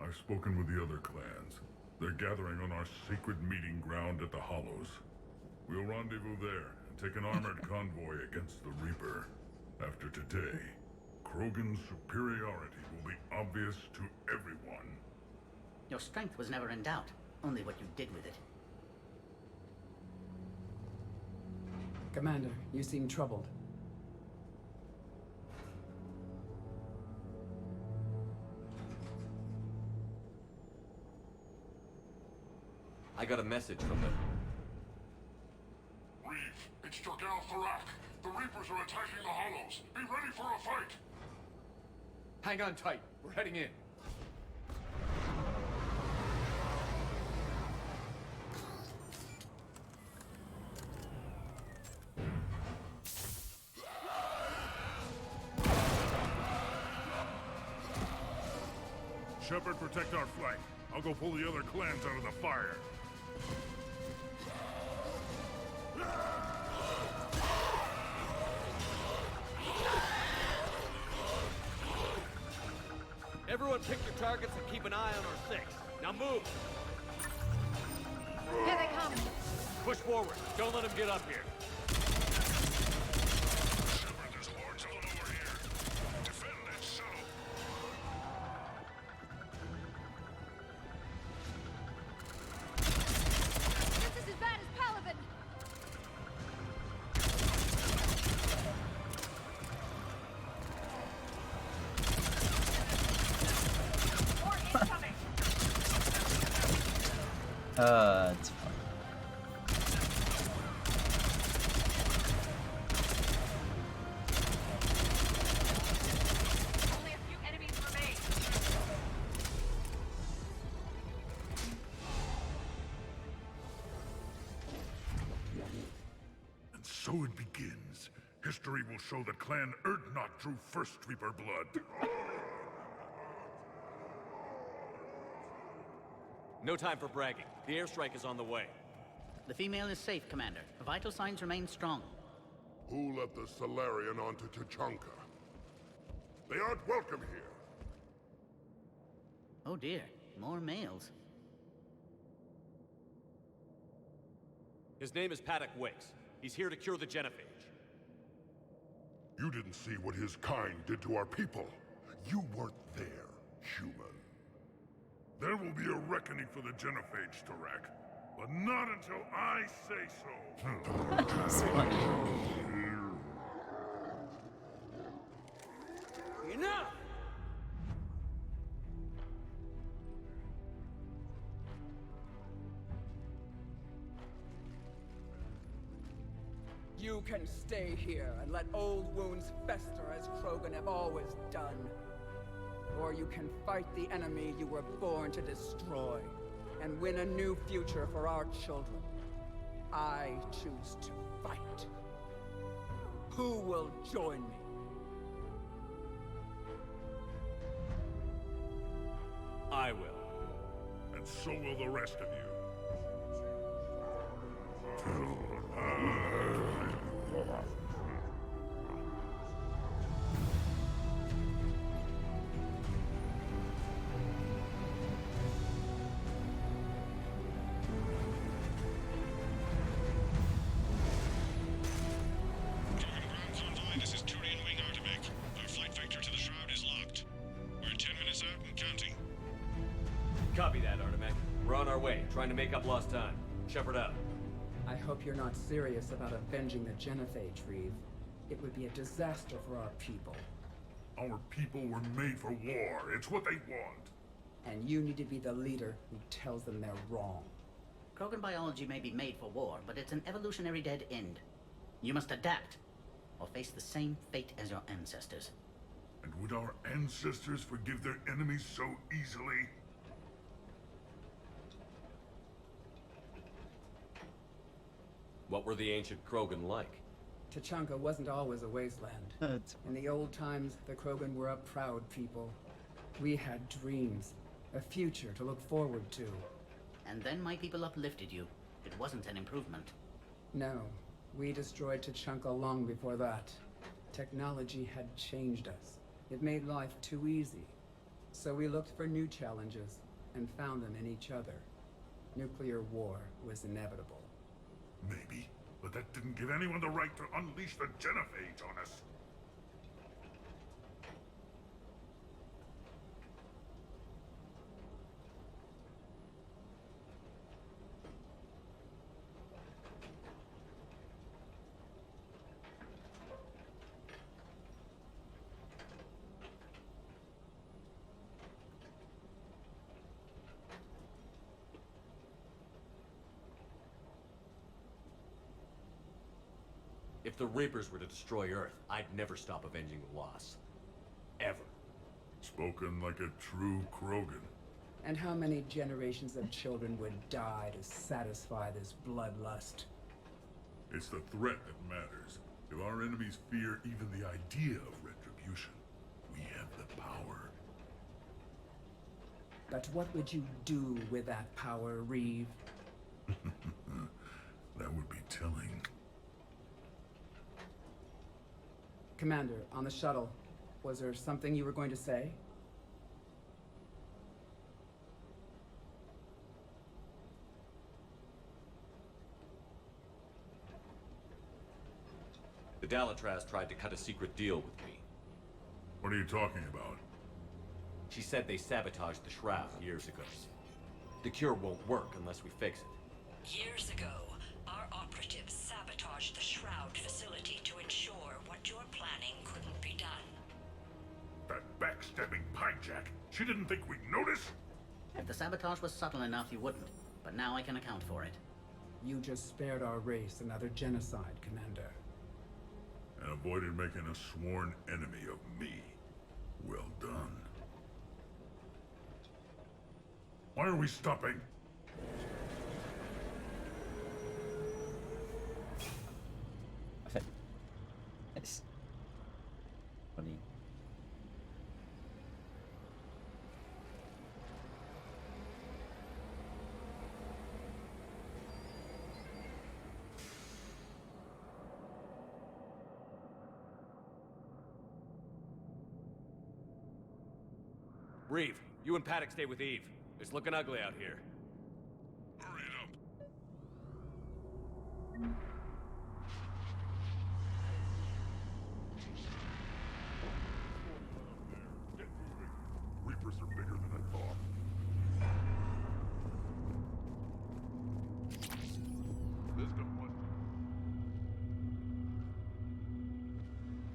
I've spoken with the other clans. They're gathering on our secret meeting ground at the Hollows. We'll rendezvous there and take an armored convoy against the Reaper. After today, Krogan's superiority will be obvious to everyone. Your strength was never in doubt, only what you did with it. Commander, you seem troubled. I got a message from them. Reeve, it's Ep.3. The Reapers are attacking the Hollows. Be ready for a fight! Hang on tight. We're heading in. Shepard, protect our flank. I'll go pull the other clans out of the fire. Everyone pick your targets and keep an eye on our six. Now move! Here they come! Push forward. Don't let them get up here. Shepard, there's hordes all over here. Defend that shuttle. This is as bad as Palaven! It's fun. Only a few enemies remain. And so it begins. History will show that Clan Erdnot drew first Reaper blood. No time for bragging. The airstrike is on the way. The female is safe, Commander. Vital signs remain strong. Who let the Solarian onto Tachanka? They aren't welcome here. Oh dear, more males. His name is Paddock Wakes. He's here to cure the genophage. You didn't see what his kind did to our people. You weren't there, human. There will be a reckoning for the genophage, Tarak. But not until I say so. That's funny. Enough! You can stay here and let old wounds fester as Krogan have always done. Or you can fight the enemy you were born to destroy, and win a new future for our children. I choose to fight. Who will join me? I will. And so will the rest of you. trying to make up lost time. Shepard out. I hope you're not serious about avenging the genophage, Reeve. It would be a disaster for our people. Our people were made for war. It's what they want. And you need to be the leader who tells them they're wrong. Krogan biology may be made for war, but it's an evolutionary dead end. You must adapt, or face the same fate as your ancestors. And would our ancestors forgive their enemies so easily? What were the ancient Krogan like? Tachanka wasn't always a wasteland. In the old times, the Krogan were a proud people. We had dreams, a future to look forward to. And then my people uplifted you. It wasn't an improvement. No, we destroyed Tachanka long before that. Technology had changed us. It made life too easy. So we looked for new challenges and found them in each other. Nuclear war was inevitable. Maybe, but that didn't give anyone the right to unleash the genophage on us. If the Reapers were to destroy Earth, I'd never stop avenging the loss. Ever. Spoken like a true Krogan. And how many generations of children would die to satisfy this bloodlust? It's the threat that matters. If our enemies fear even the idea of retribution, we have the power. But what would you do with that power, Reeve? That would be telling. Commander, on the shuttle, was there something you were going to say? The Dalatraz tried to cut a secret deal with me. What are you talking about? She said they sabotaged the Shroud years ago. The cure won't work unless we fix it. Years ago, our operatives sabotaged the Shroud facility to ensure what you're planning couldn't be done. That backstabbing pinejack. She didn't think we'd notice? If the sabotage was subtle enough, you wouldn't. But now I can account for it. You just spared our race another genocide, Commander. And avoided making a sworn enemy of me. Well done. Why are we stopping? It's funny. Reeve, you and Paddock stay with Eve. It's looking ugly out here. Hurry it up. Get moving. Reapers are bigger than I thought. Wisdom was.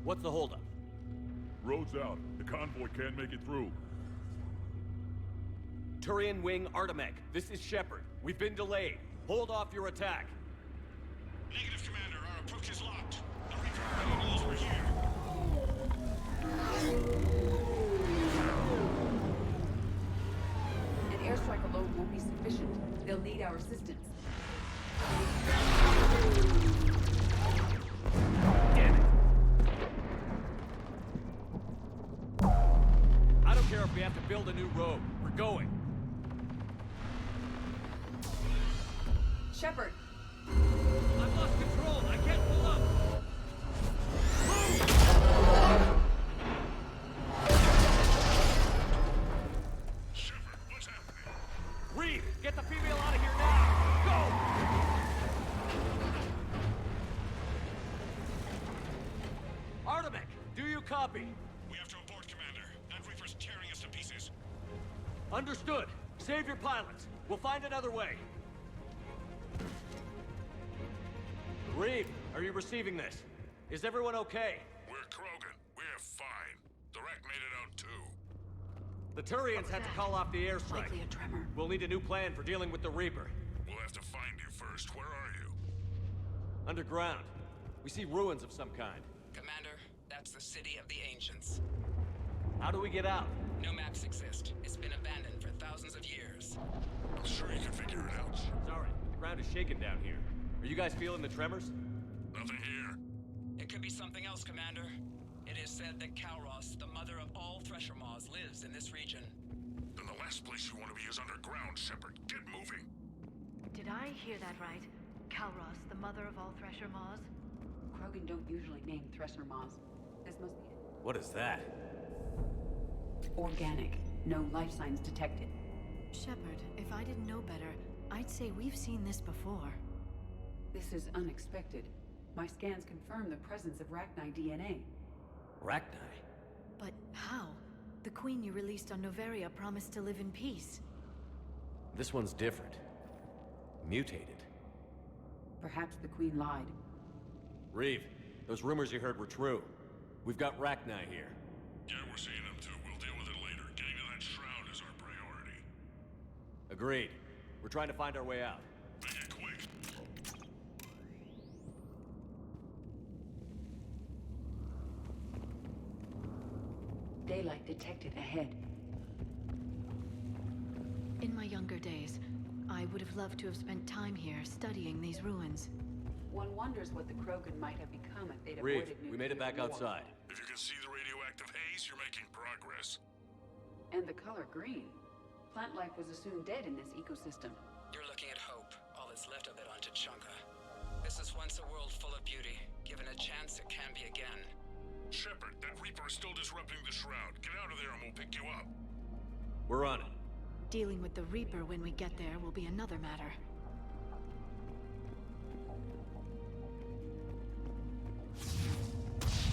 What's the holdup? Road's out. The convoy can't make it through. Turian Wing Artemek, this is Shepard. We've been delayed. Hold off your attack. Negative, Commander. Our approach is locked. The Reaper enemies were here. An airstrike alone won't be sufficient. They'll need our assistance. Damn it. I don't care if we have to build a new road. We're going. Shepard! I've lost control. I can't pull up. Shepard, what's happening? Reeve, get the female out of here now! Go! Artemek, do you copy? We have to abort, Commander. That Reaper's tearing us to pieces. Understood. Save your pilots. We'll find another way. Reeve, are you receiving this? Is everyone okay? We're Krogan. We're fine. The wreck made it out too. The Turians had to call off the airstrike. Likely a tremor. We'll need a new plan for dealing with the Reaper. We'll have to find you first. Where are you? Underground. We see ruins of some kind. Commander, that's the city of the ancients. How do we get out? No maps exist. It's been abandoned for thousands of years. I'm sure you can figure it out. Sorry, the ground is shaking down here. Are you guys feeling the tremors? Nothing here. It could be something else, Commander. It is said that Kalros, the mother of all Thresher Maws, lives in this region. Then the last place you want to be is underground, Shepard. Get moving. Did I hear that right? Kalros, the mother of all Thresher Maws? Krogan don't usually name Thresher Maws. This must be it. What is that? Organic. No life signs detected. Shepard, if I didn't know better, I'd say we've seen this before. This is unexpected. My scans confirm the presence of Rachni DNA. Rachni? But how? The queen you released on Noveria promised to live in peace. This one's different. Mutated. Perhaps the queen lied. Reeve, those rumors you heard were true. We've got Rachni here. Yeah, we're seeing them too. We'll deal with it later. Getting to that shroud is our priority. Agreed. We're trying to find our way out. Make it quick. Daylight detected ahead. In my younger days, I would have loved to have spent time here studying these ruins. One wonders what the Krogan might have become if they'd Reeve, avoided we made it back nuclear war. outside. If you can see the radioactive haze, you're making progress. And the color green. Plant life was assumed dead in this ecosystem. You're looking at hope, all that's left of it on Tuchanka. This is once a world full of beauty. Given a chance, it can be again. Shepard, that Reaper is still disrupting the shroud. Get out of there and we'll pick you up. We're on it. Dealing with the Reaper when we get there will be another matter.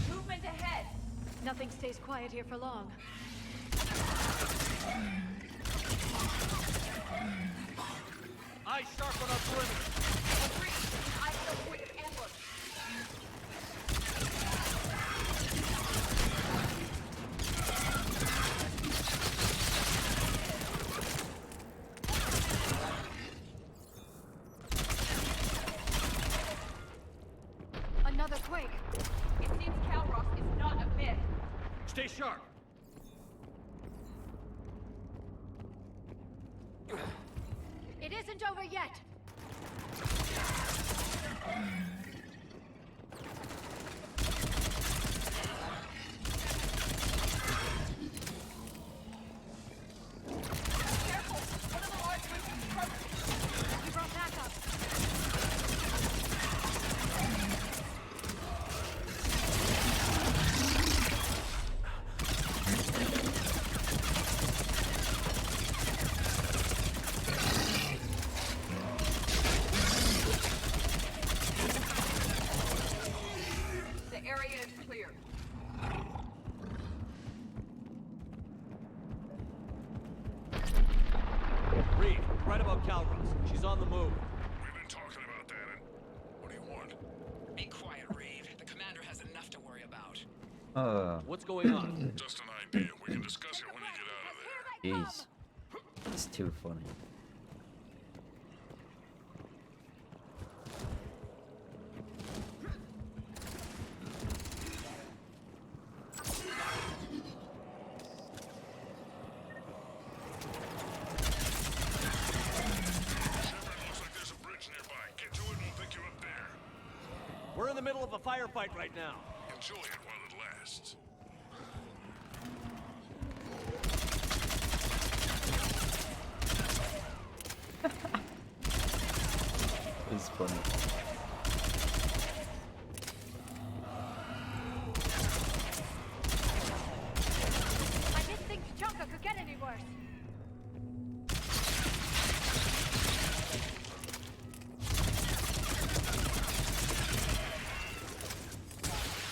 Movement ahead! Nothing stays quiet here for long. Eyes sharp on our perimeter. Agreed! I still quick ambush! Another quake! It seems Kalros is not a myth. Stay sharp. It isn't over yet! Careful! One of the large rooms is broken. We brought backup! The area is clear. Reeve, right about Kalros. She's on the move. We've been talking about that, and what do you want? Be quiet, Reeve. The commander has enough to worry about. What's going on? Just an idea. We can discuss it when you get out of there. Jeez. It's too funny. Shepard, looks like there's a bridge nearby. Get to it and we'll pick you up there. We're in the middle of a firefight right now. Enjoy it while it lasts. It's funny. I didn't think Tuchanka could get any worse!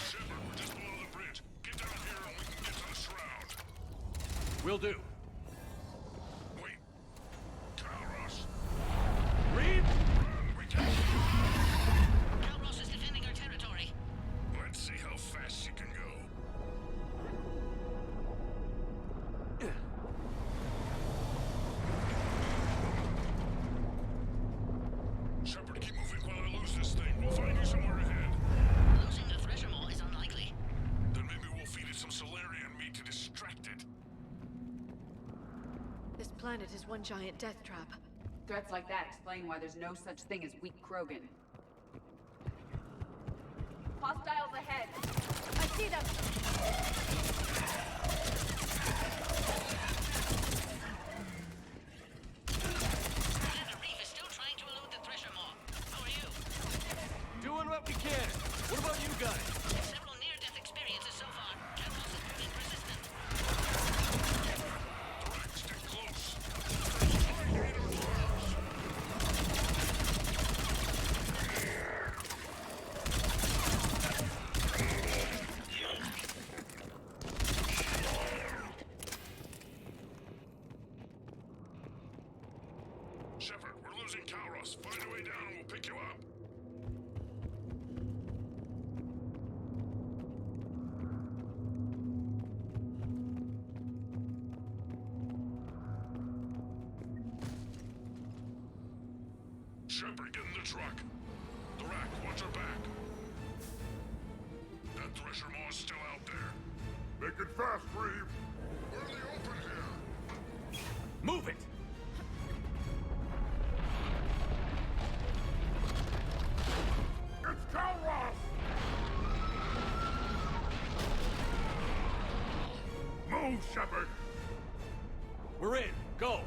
Shepard, we're just below the bridge. Get down here and we can get to the shroud. Will do. Wait. Kalros. Reeve! We can... Kalros is planet is one giant death trap. Threats like that explain why there's no such thing as weak Krogan. Hostiles ahead! I see them! Commander Reeve is still trying to elude the Thresher Maw. How are you? Doing what we can. What about you guys? Several near-death experiences so far. Kevros is proving persistent. Stick close. Shepard, we're losing Calros. Find a way down and we'll pick you up. Shepard, get in the truck. The rack, watch your back. That Thresher Maw is still out there. Make it fast, Reeve! We're in the open here. Move it! It's Calros! Move, Shepard! We're in. Go!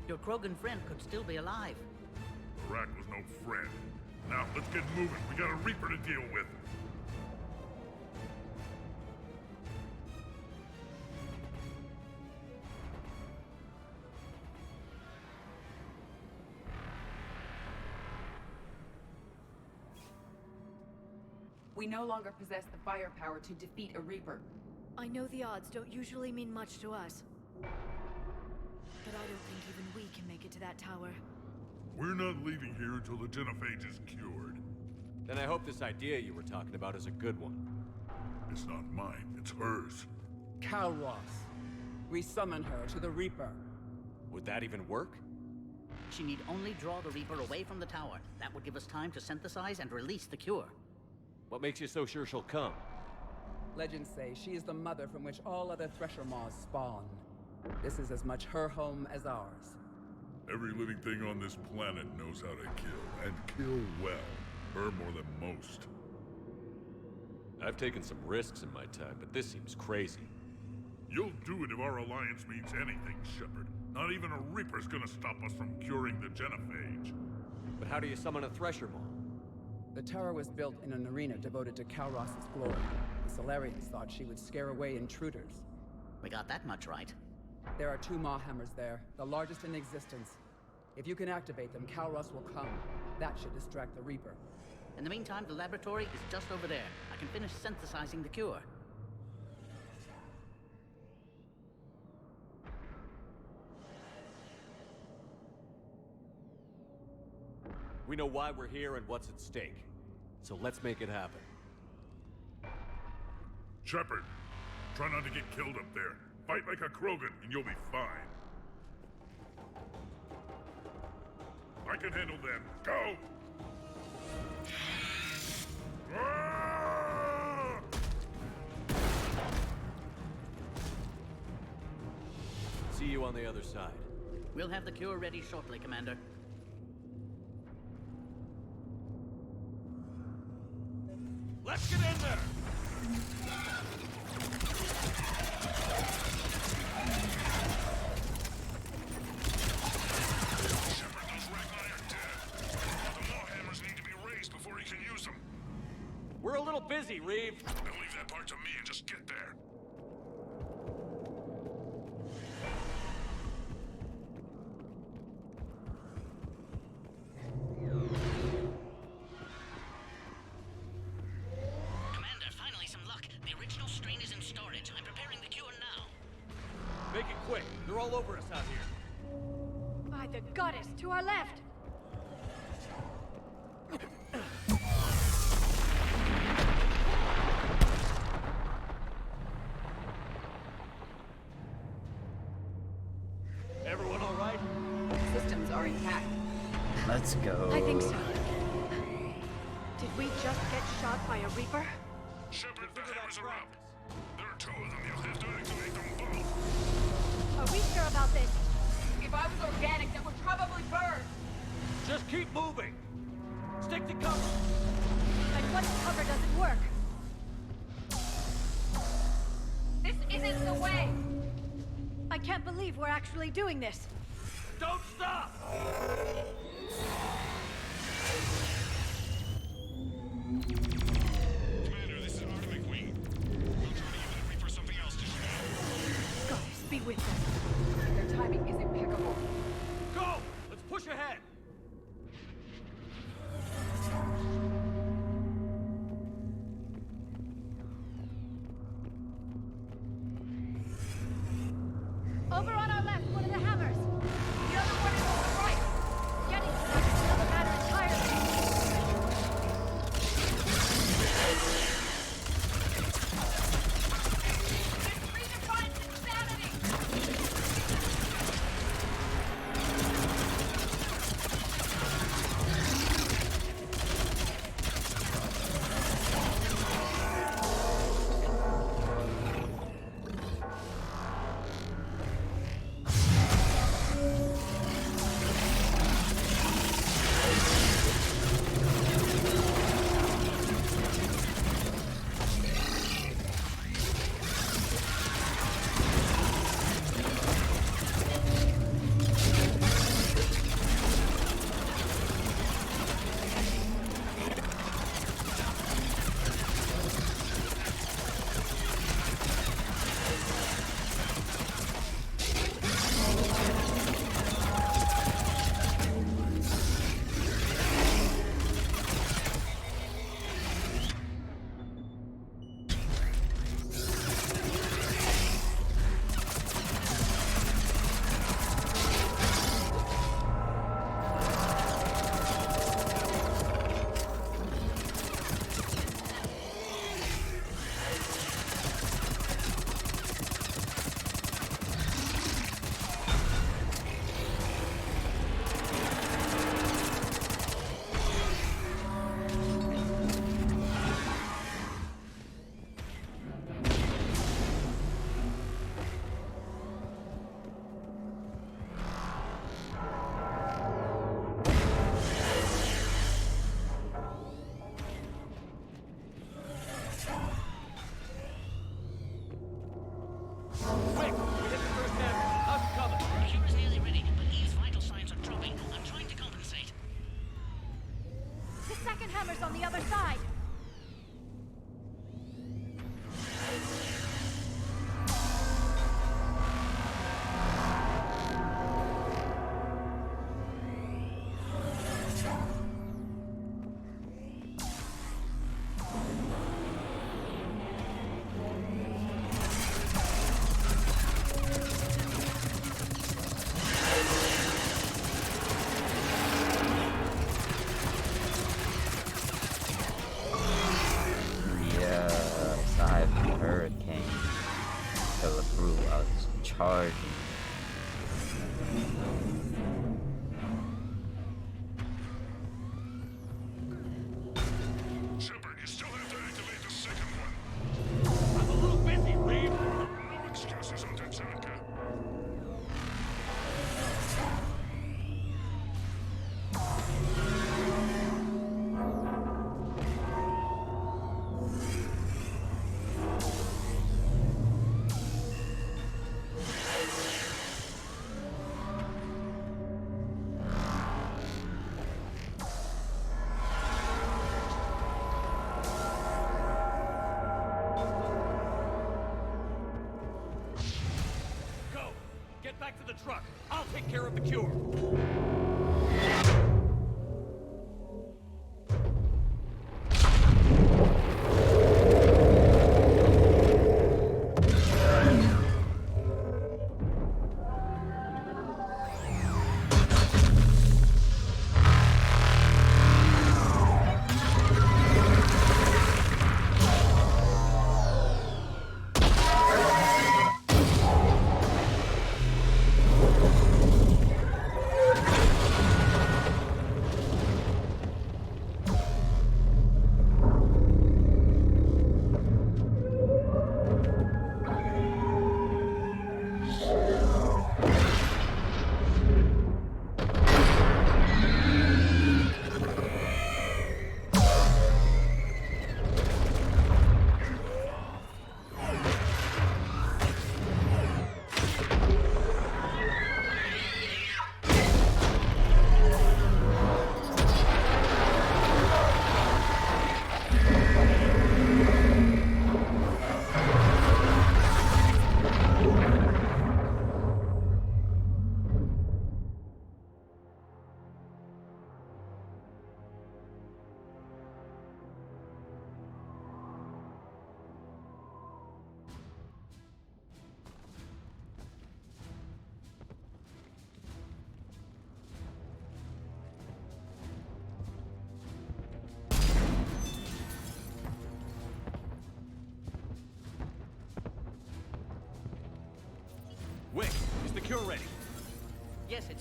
Your Krogan friend could still be alive. The rack was no friend. Now, let's get moving. We got a Reaper to deal with. We no longer possess the firepower to defeat a Reaper. I know the odds don't usually mean much to us. But I don't think even we can make it to that tower. We're not leaving here until the genophage is cured. Then I hope this idea you were talking about is a good one. It's not mine, it's hers. Calros. We summon her to the Reaper. Would that even work? She need only draw the Reaper away from the tower. That would give us time to synthesize and release the cure. What makes you so sure she'll come? Legends say she is the mother from which all other Thresher Maws spawn. This is as much her home as ours. Every living thing on this planet knows how to kill, and kill well. Her more than most. I've taken some risks in my time, but this seems crazy. You'll do it if our alliance means anything, Shepard. Not even a Reaper's gonna stop us from curing the genophage. But how do you summon a Thresher Maw? The tower was built in an arena devoted to Calros' glory. The Solarians thought she would scare away intruders. We got that much right. There are 2 Maw hammers there, the largest in existence. If you can activate them, Calros will come. That should distract the Reaper. In the meantime, the laboratory is just over there. I can finish synthesizing the cure. We know why we're here and what's at stake. So let's make it happen. Shepard, try not to get killed up there. Fight like a Krogan and you'll be fine. I can handle them. Go! Ah! See you on the other side. We'll have the cure ready shortly, Commander. Let's get in there! Shepard, those Ragni are dead. The Maw hammers need to be raised before he can use them. We're a little busy, Reeve. Then leave that part to me and just get there. Commander, finally some luck. The original strain is in storage. I'm preparing the cure now. Make it quick. They're all over us out here. By the goddess, to our left! Everyone all right? Systems are intact. Let's go. I think so. Did we just get shot by a Reaper? Shepard, the hammers are up. There are two of them, you'll have to activate them both. Are we sure about this? If I was organic, that would probably burn. Just keep moving. Stick to cover. And what if cover doesn't work? This isn't the way. I can't believe we're actually doing this. Don't stop! Commander, this is Atomic Wing. We'll try to use the Reaper something else to shoot at. Goddess, be with them. Their timing is impeccable. Go! Let's push ahead! Over on our left, one of the hammers. The other one is on the right. Getting to them is another matter entirely. This redefines insanity. Quick! We hit the first hammer. How's it coming? Cure's nearly ready, but Eve's vital signs are dropping. I'm trying to compensate. The second hammer's on the other side. Yes, I have a hurricane. Killer Brew, I was charging. Shepard, you still have to activate the second one. I'm a little busy, Reeve. No excuses on Tachanka. Go! Get back to the truck. I'll take care of the cure.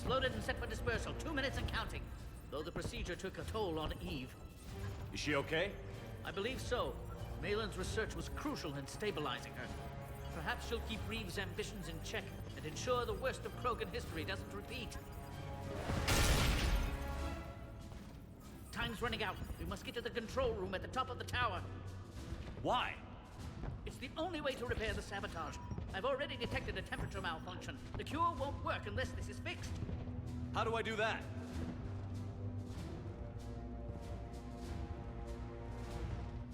loaded and set for dispersal. 2 minutes and counting. Though the procedure took a toll on Eve. Is she okay? I believe so. Malin's research was crucial in stabilizing her. Perhaps she'll keep Reeve's ambitions in check and ensure the worst of Krogan history doesn't repeat. Time's running out. We must get to the control room at the top of the tower. Why? It's the only way to repair the sabotage. I've already detected a temperature malfunction. The cure won't work unless this is fixed. How do I do that?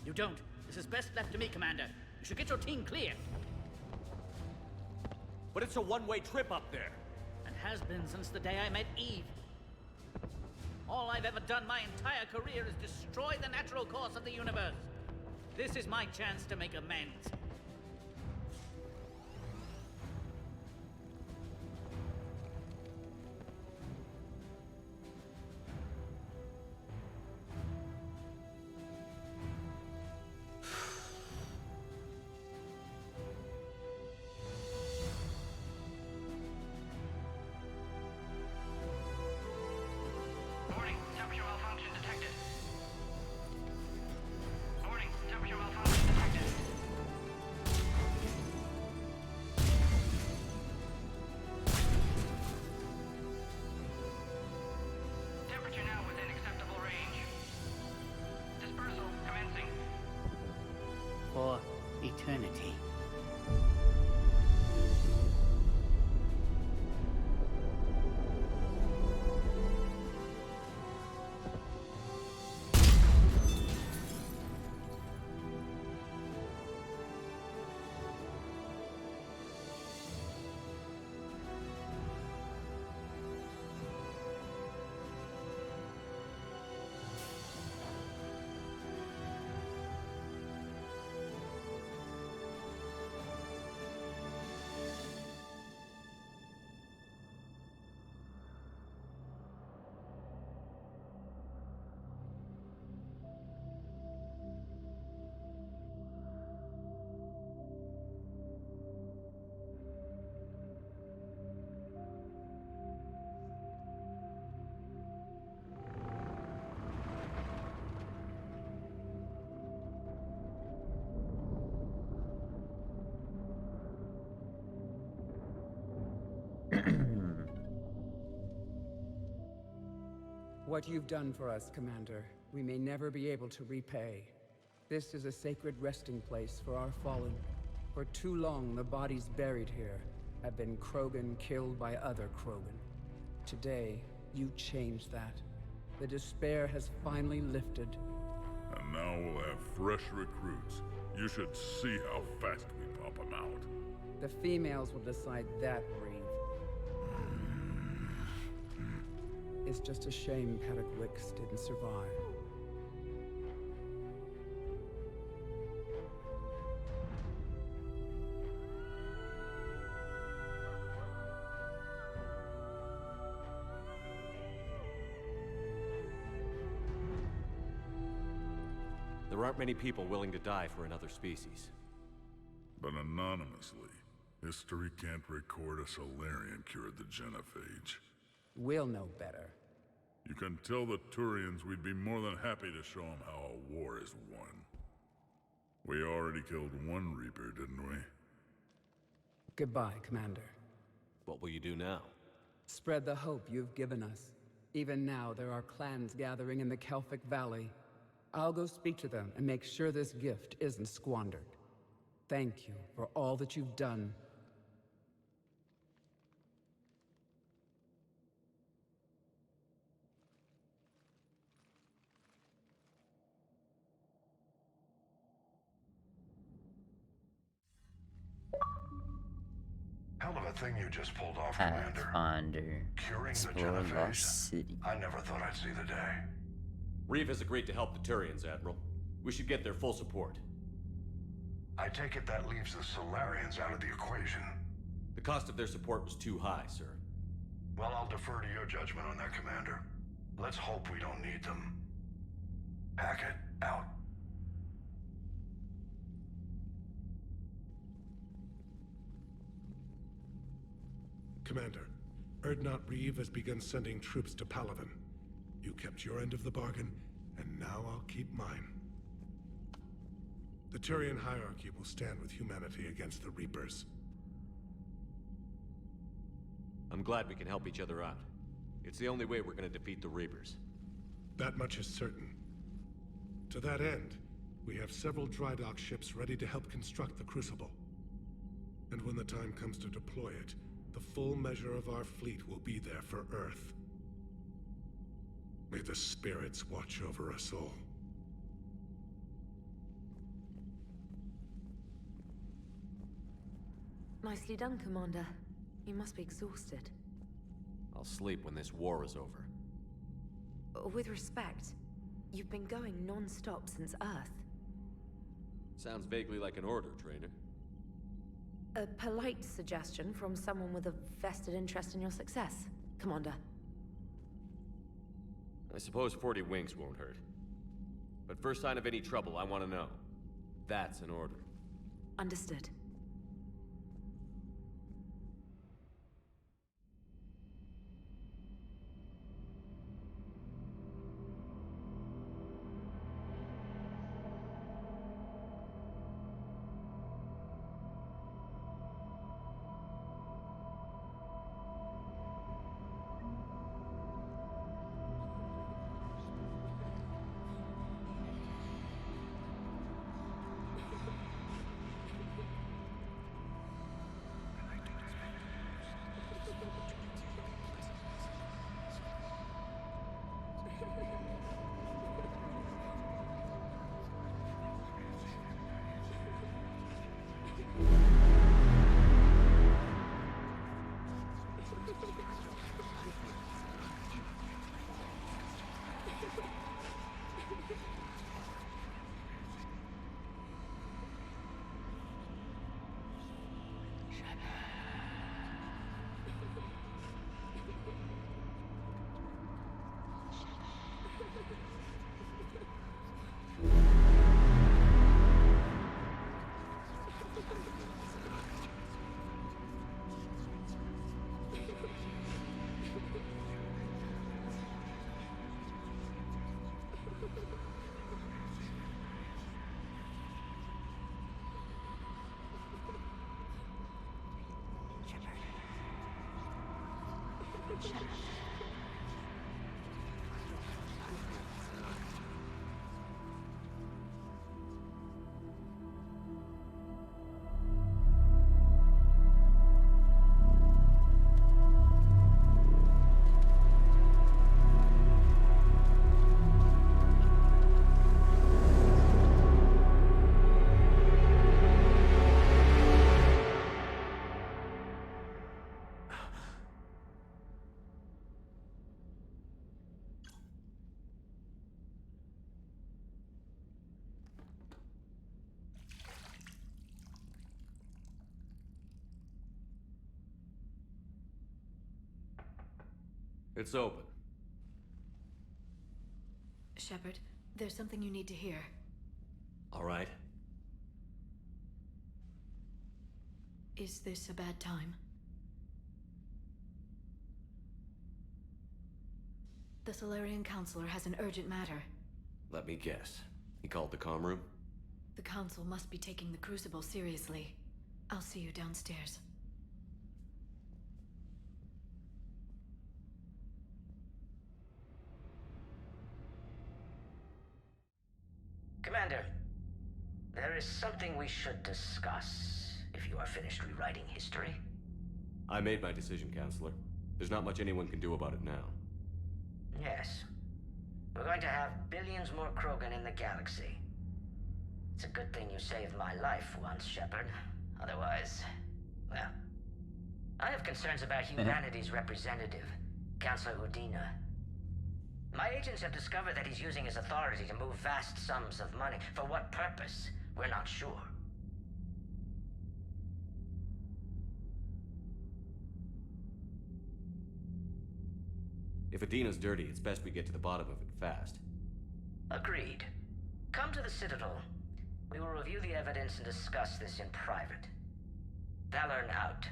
You don't. This is best left to me, Commander. You should get your team clear. But it's a one-way trip up there. And has been since the day I met Eve. All I've ever done my entire career is destroy the natural course of the universe. This is my chance to make amends. Warning, temperature malfunction detected. Warning, temperature malfunction detected. Temperature now within acceptable range. Dispersal commencing. For eternity. What you've done for us, Commander, we may never be able to repay. This is a sacred resting place for our fallen. For too long, the bodies buried here have been Krogan killed by other Krogan. Today, you changed that. The despair has finally lifted. And now we'll have fresh recruits. You should see how fast we pop them out. The females will decide that, Reeve. It's just a shame Paddock Wicks didn't survive. There aren't many people willing to die for another species. But anonymously, history can't record a Solarian cured the genophage. We'll know better. You can tell the Turians we'd be more than happy to show them how a war is won. We already killed one Reaper, didn't we? Goodbye, Commander. What will you do now? Spread the hope you've given us. Even now, there are clans gathering in the Kelphic Valley. I'll go speak to them and make sure this gift isn't squandered. Thank you for all that you've done. Hell of a thing you just pulled off, Commander. Pathfinder. Curing the Explore Lost genophage. City. I never thought I'd see the day. Reeve has agreed to help the Turians, Admiral. We should get their full support. I take it that leaves the Solarians out of the equation. The cost of their support was too high, sir. Well, I'll defer to your judgment on that, Commander. Let's hope we don't need them. Hackett, out. Commander, Erdnot Reeve has begun sending troops to Palaven. You kept your end of the bargain, and now I'll keep mine. The Turian hierarchy will stand with humanity against the Reapers. I'm glad we can help each other out. It's the only way we're gonna defeat the Reapers. That much is certain. To that end, we have several dry dock ships ready to help construct the Crucible. And when the time comes to deploy it, the full measure of our fleet will be there for Earth. May the spirits watch over us all. Nicely done, Commander. You must be exhausted. I'll sleep when this war is over. With respect, you've been going non-stop since Earth. Sounds vaguely like an order, Trainer. A polite suggestion from someone with a vested interest in your success, Commander. I suppose 40 wings won't hurt. But first sign of any trouble, I want to know. That's an order. Understood. It's open. Shepard, there's something you need to hear. All right. Is this a bad time? The Solarian Counselor has an urgent matter. Let me guess. He called the comm room? The Council must be taking the Crucible seriously. I'll see you downstairs. Commander, there is something we should discuss, if you are finished rewriting history. I made my decision, Counselor. There's not much anyone can do about it now. Yes. We're going to have billions more Krogan in the galaxy. It's a good thing you saved my life once, Shepard. Otherwise, well... I have concerns about humanity's representative, Counselor Udina. My agents have discovered that he's using his authority to move vast sums of money. For what purpose? We're not sure. If Adina's dirty, it's best we get to the bottom of it fast. Agreed. Come to the Citadel. We will review the evidence and discuss this in private. Valorn out.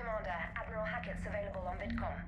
Commander, Admiral Hackett's available on VidCom.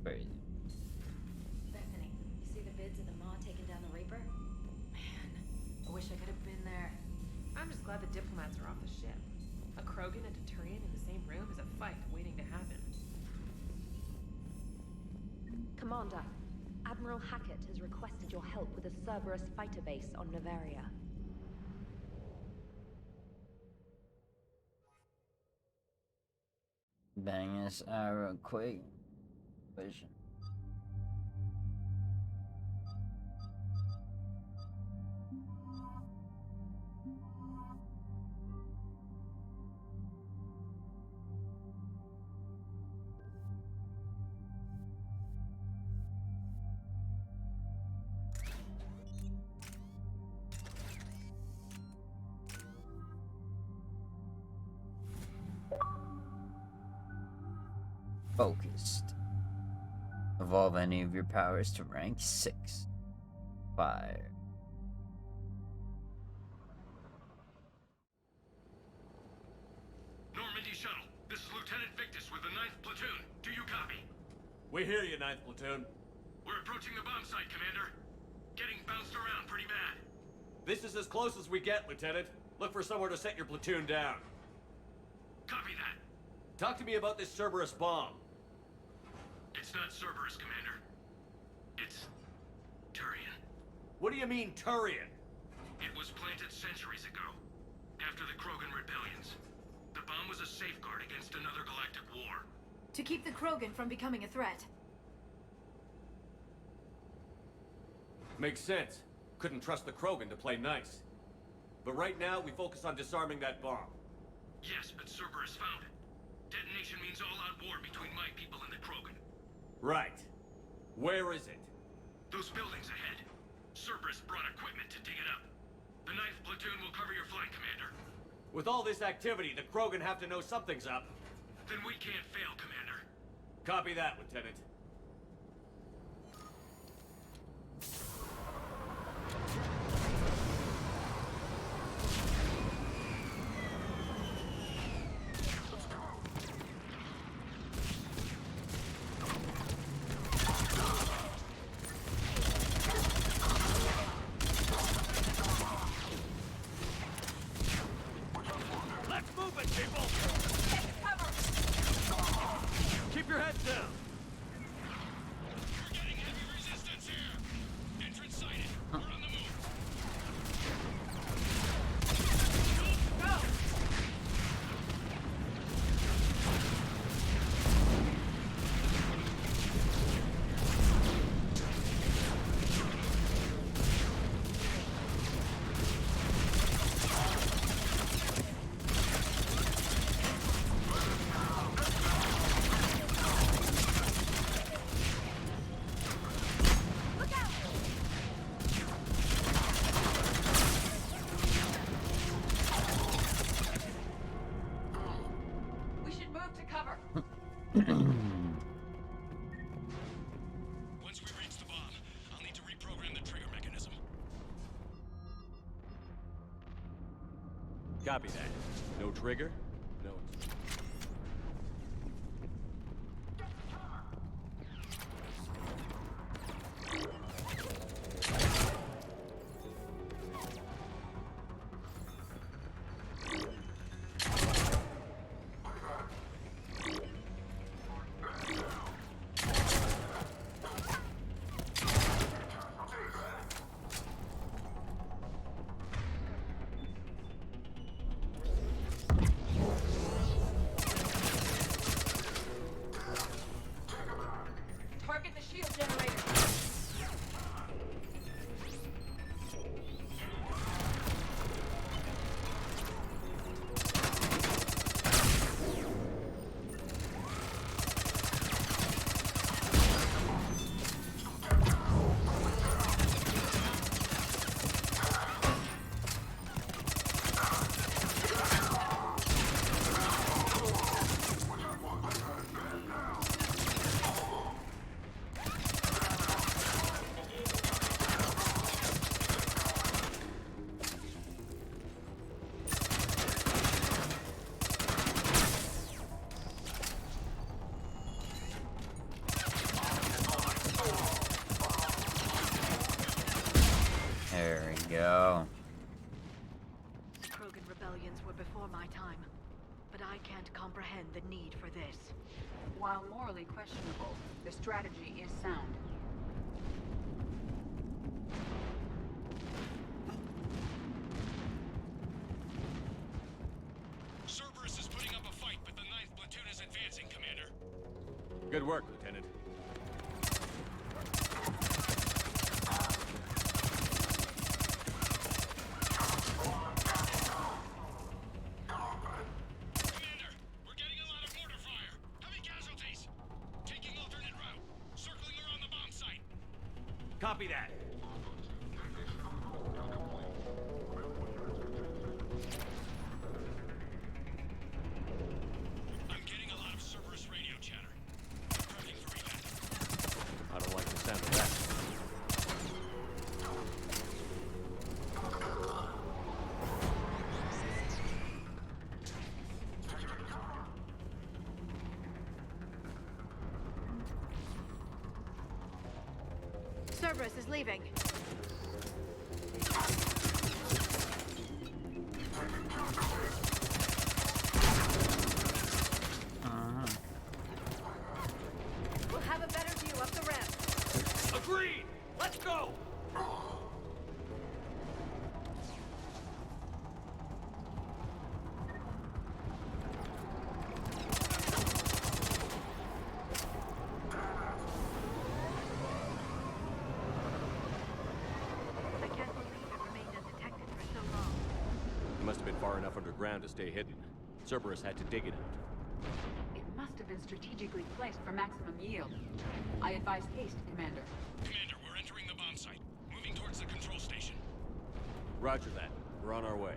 Crazy. Bethany, you see the vids of the Maw taking down the Reaper? Man, I wish I could have been there. I'm just glad the diplomats are off the ship. A Krogan and a Turian in the same room is a fight waiting to happen. Commander, Admiral Hackett has requested your help with a Cerberus fighter base on Novaria. Bang this arrow quick. Vision. Focused. Evolve any of your powers to rank 6. Fire. Normandy Shuttle, this is Lieutenant Victus with the 9th Platoon. Do you copy? We hear you, 9th Platoon. We're approaching the bomb site, Commander. Getting bounced around pretty bad. This is as close as we get, Lieutenant. Look for somewhere to set your platoon down. Copy that. Talk to me about this Cerberus bomb. It's not Cerberus, Commander. It's Turian. What do you mean, Turian? It was planted centuries ago, after the Krogan rebellions. The bomb was a safeguard against another galactic war. To keep the Krogan from becoming a threat. Makes sense. Couldn't trust the Krogan to play nice. But right now, we focus on disarming that bomb. Yes, but Cerberus found it. Detonation means all-out war between my people and the Krogan. Right. Where is it? Those buildings ahead. Cerberus brought equipment to dig it up. The 9th Platoon will cover your flank, Commander. With all this activity, the Krogan have to know something's up. Then we can't fail, Commander. Copy that, Lieutenant. Keep your heads down! We're getting heavy resistance here! Entrance sighted. We're on the move. Go! We should move to cover. Once we reach the bomb, I'll need to reprogram the trigger mechanism. Copy that. No trigger, no... civilians were before my time, but I can't comprehend the need for this. While morally questionable, the strategy is sound. Cerberus is putting up a fight, but the 9th platoon is advancing, Commander. Good work, Lieutenant. Commander, we're getting a lot of mortar fire. Heavy casualties. Taking alternate route. Circling around the bomb site. Copy that. I'm getting a lot of Cerberus radio chatter. Prepping for evac. I don't like the sound of that. Cerberus is leaving. We'll have a better view up the ramp. Agreed! Let's go! I can't believe it remained undetected for so long. It must have been far enough underground to stay hidden. Cerberus had to dig it out. It must have been strategically placed for maximum yield. I advise haste, Commander. Commander, we're entering the bomb site. Moving towards the control station. Roger that. We're on our way.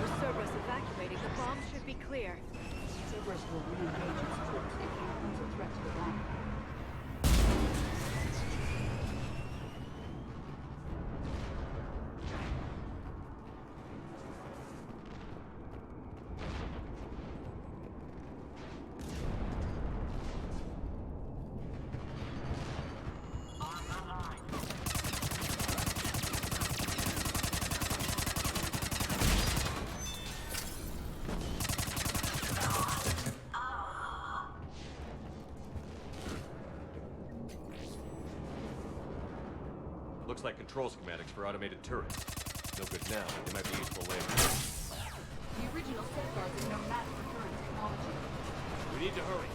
With Cerberus evacuating, the bomb should be clear. Cerberus will re-engage its troops if he becomes a threat to the bomb. Looks like control schematics for automated turrets. No good now, but they might be useful later. The original safeguards are no match for current technology. We need to hurry.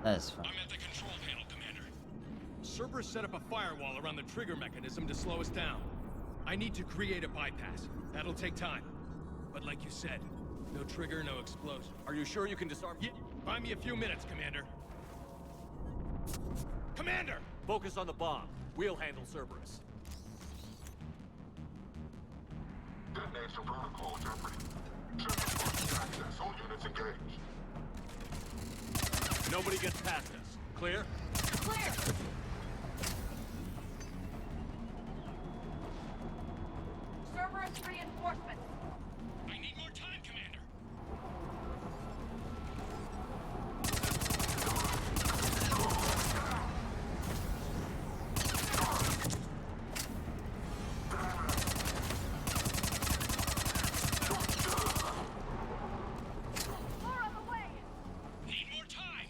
That's fine. I'm at the control panel, Commander. Cerberus set up a firewall around the trigger mechanism to slow us down. I need to create a bypass. That'll take time. But like you said, no trigger, no explosion. Are you sure you can disarm? Yeah, buy me a few minutes, Commander. Commander! Focus on the bomb. We'll handle Cerberus. Detonation protocol jeopardy. Access. All units engaged. Nobody gets past us. Clear? Clear! Cerberus reinforcements. I need more time, Commander. More on the way! Need more time.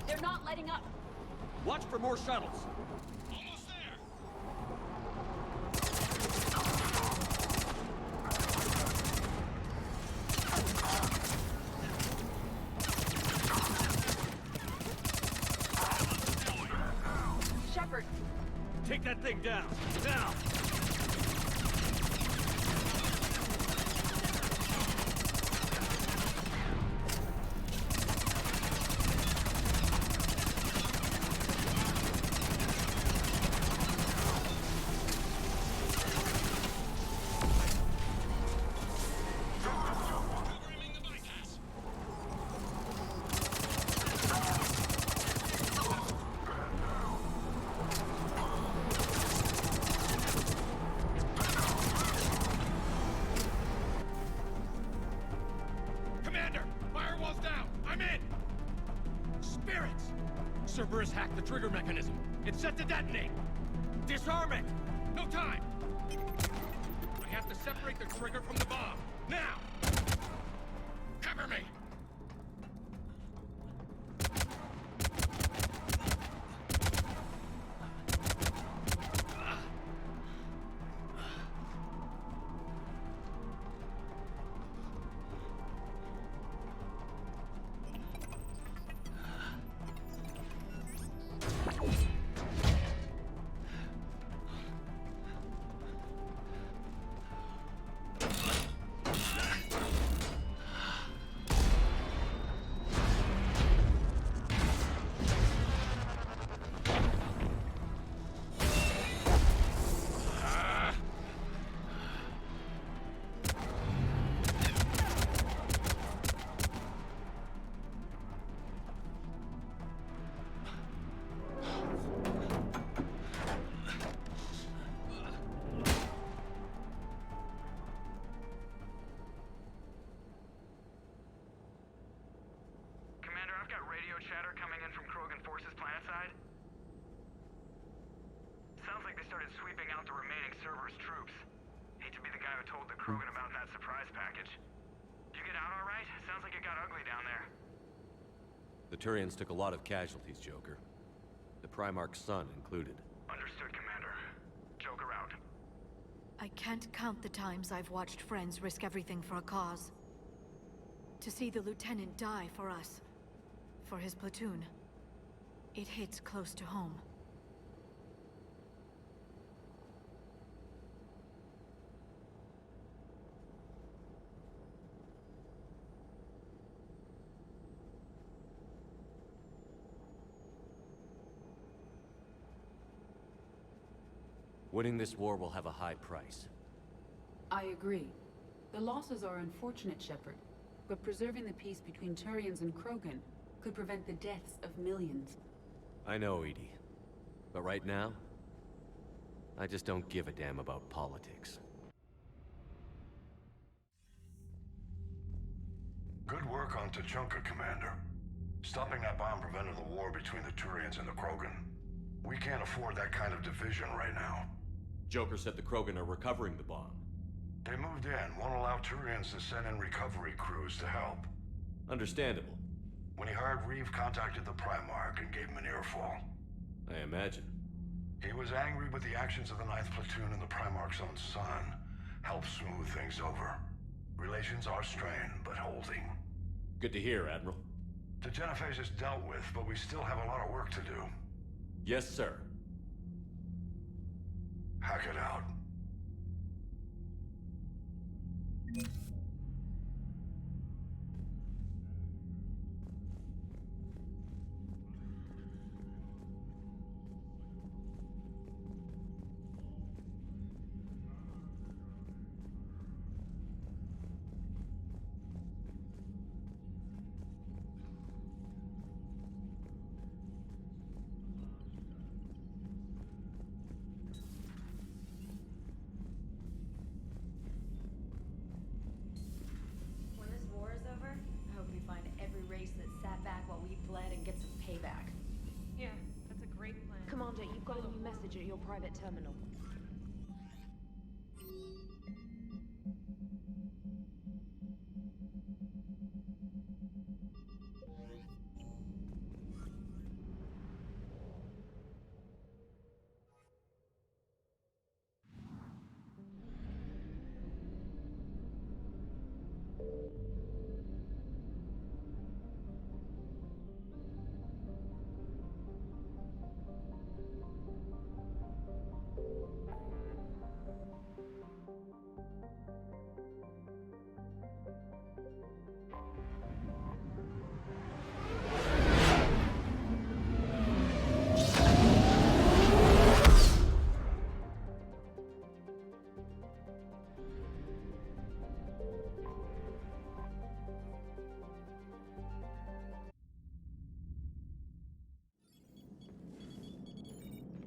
They're not letting up. Watch for more shuttles. Almost there. Shepard, Take that thing down. Now! Cerberus hacked the trigger mechanism. It's set to detonate! Disarm it! No time! I have to separate the trigger from the bomb. Now! Cover me! chatter coming in from Krogan forces planetside? Sounds like they started sweeping out the remaining Cerberus troops. Hate to be the guy who told the Krogan about that surprise package. You get out all right? Sounds like it got ugly down there. The Turians took a lot of casualties, Joker. The Primarch's son included. Understood, Commander. Joker out. I can't count the times I've watched friends risk everything for a cause. To see the Lieutenant die for us, for his platoon, it hits close to home. Winning this war will have a high price. I agree. The losses are unfortunate, Shepard, but preserving the peace between Turians and Krogan could prevent the deaths of millions. I know, Edie. But right now, I just don't give a damn about politics. Good work on Tuchanka, Commander. Stopping that bomb prevented the war between the Turians and the Krogan. We can't afford that kind of division right now. Joker said the Krogan are recovering the bomb. They moved in, won't allow Turians to send in recovery crews to help. Understandable. When he heard Reeve contacted the Primarch and gave him an earful. I imagine. He was angry with the actions of the 9th Platoon and the Primarch's own son. Helped smooth things over. Relations are strained, but holding. Good to hear, Admiral. The Genophage is dealt with, but we still have a lot of work to do. Yes, sir. Hack it out. When this war is over, I hope we find every race that sat back while we bled and get some payback. Yeah, that's a great plan. Commander, you've got a new message at your private terminal.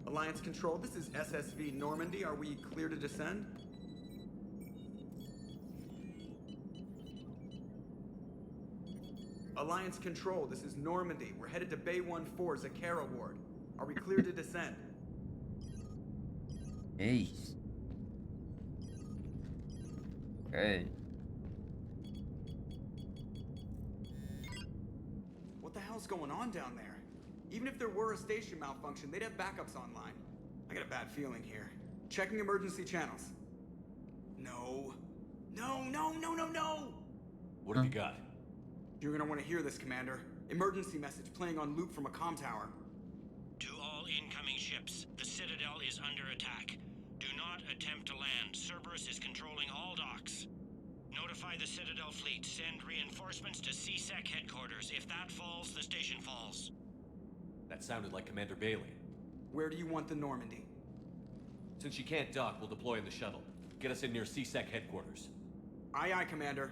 Alliance Control, this is SSV Normandy. Are we clear to descend? Alliance Control, this is Normandy. We're headed to Bay 1-4, Zakara Ward. Are we clear to descend? Jeez. Good. What the hell's going on down there? Even if there were a station malfunction, they'd have backups online. I got a bad feeling here. Checking emergency channels. No. No, no, no, no, no! What have you got? You're gonna want to hear this, Commander. Emergency message playing on loop from a comm tower. To all incoming ships, the Citadel is under attack. Do not attempt to land. Cerberus is controlling all docks. Notify the Citadel fleet. Send reinforcements to CSEC headquarters. If that falls, the station falls. That sounded like Commander Bailey. Where do you want the Normandy? Since you can't dock, we'll deploy in the shuttle. Get us in near CSEC headquarters. Aye, aye, Commander.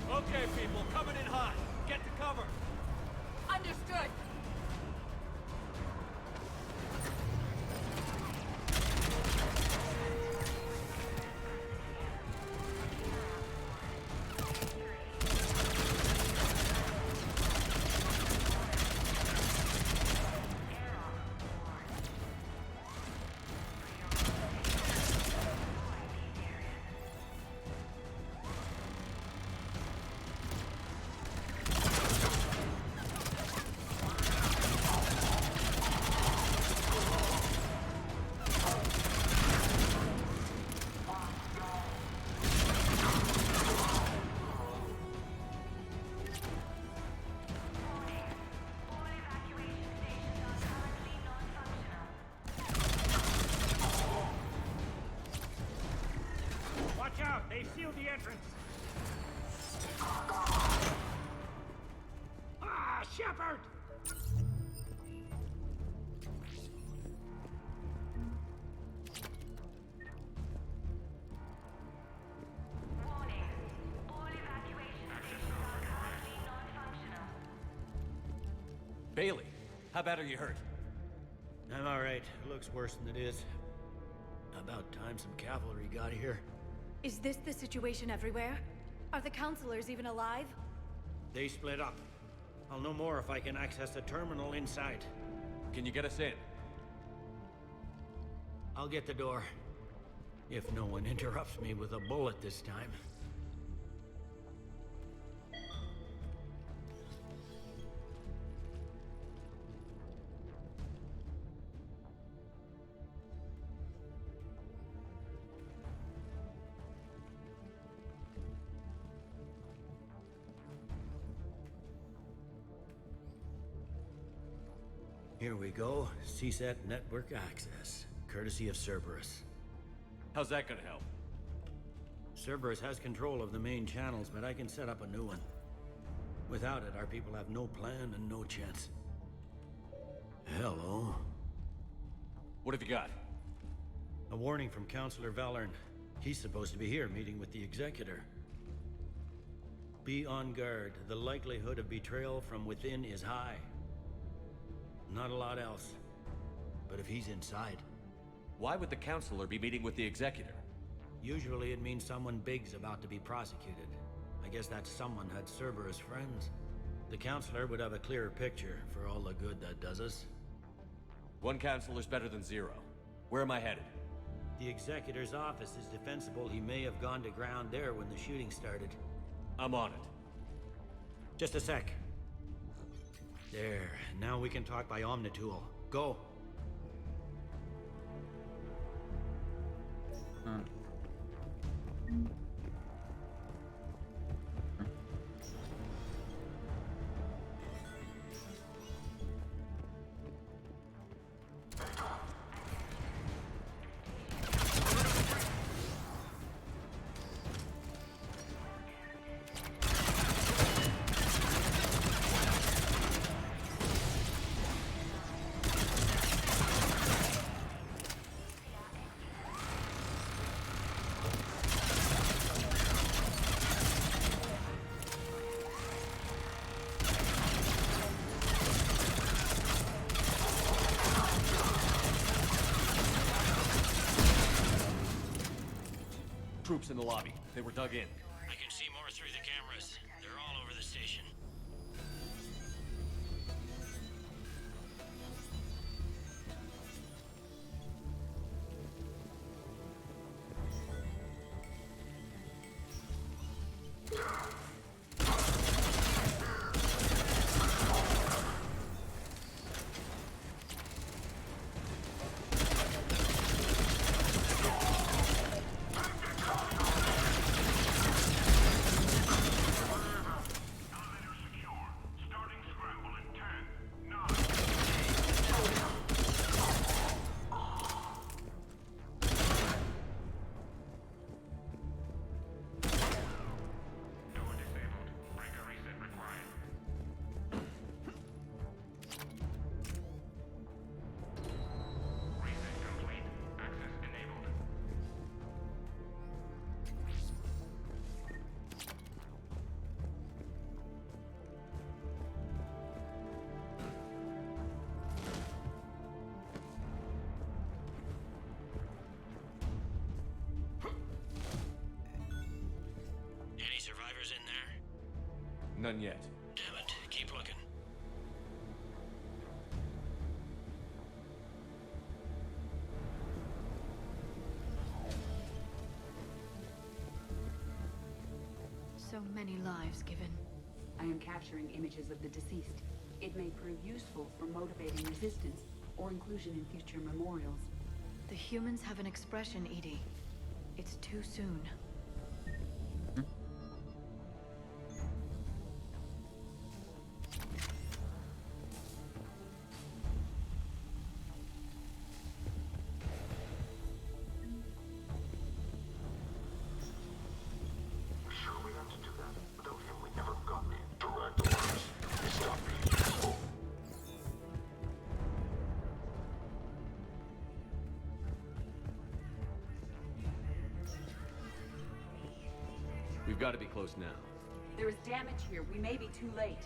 Okay, people, coming in hot. Get to cover. Understood. Watch out! They sealed the entrance! Ah, Shepard! Bailey, how bad are you hurt? I'm alright. Looks worse than it is. About time some cavalry got here. Is this the situation everywhere? Are the counselors even alive? They split up. I'll know more if I can access the terminal inside. Can you get us in? I'll get the door. If no one interrupts me with a bullet this time. Here we go. CSAT network access, courtesy of Cerberus. How's that gonna help? Cerberus has control of the main channels, but I can set up a new one. Without it, our people have no plan and no chance. Hello. What have you got? A warning from Counselor Valern. He's supposed to be here meeting with the Executor. Be on guard. The likelihood of betrayal from within is high. Not a lot else. But if he's inside, Why would the Counselor be meeting with the Executor? Usually it means someone big's about to be prosecuted. I guess that someone had Cerberus friends. The Counselor would have a clearer picture for all the good that does us. One Counselor's better than zero. Where am I headed? The Executor's office is defensible. He may have gone to ground there when the shooting started. I'm on it. Just a sec. There, now we can talk by Omnitool. Go. Troops in the lobby. They were dug in. I can see more through the cameras. They're all over the station. Any survivors in there? None yet. Damn it. Keep looking. So many lives given. I am capturing images of the deceased. It may prove useful for motivating resistance or inclusion in future memorials. The humans have an expression, Edie. It's too soon. We've got to be close now. There is damage here. We may be too late.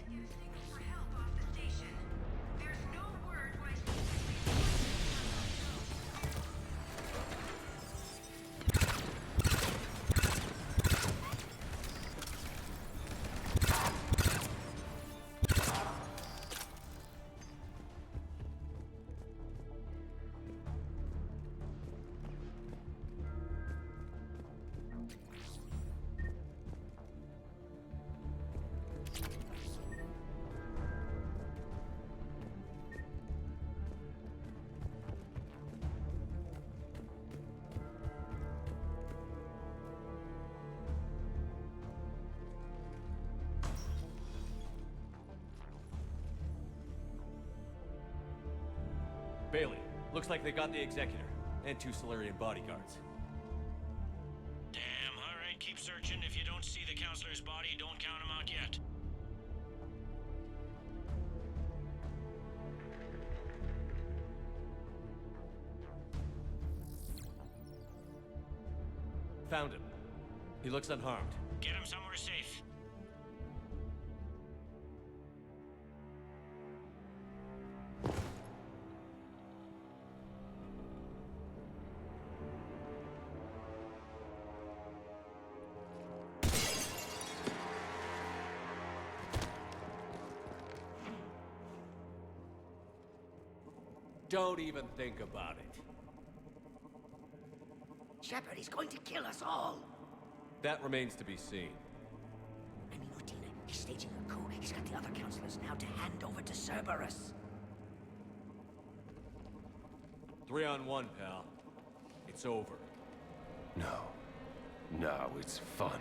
Bailey, looks like they got the Executor and 2 Solarian bodyguards. Damn, alright, keep searching. If you don't see the Counselor's body, don't count him out yet. Found him. He looks unharmed. Get him somewhere safe. Don't even think about it. Shepard, he's going to kill us all. That remains to be seen. I mean, Ordina, he's staging a coup. He's got the other counselors now to hand over to Cerberus. 3-on-1, pal. It's over. No. No, it's fun.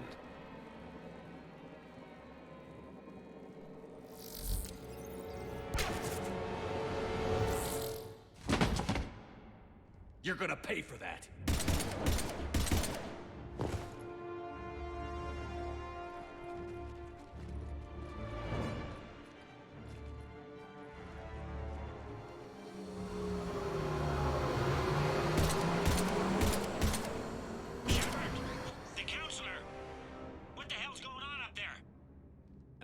You're gonna pay for that.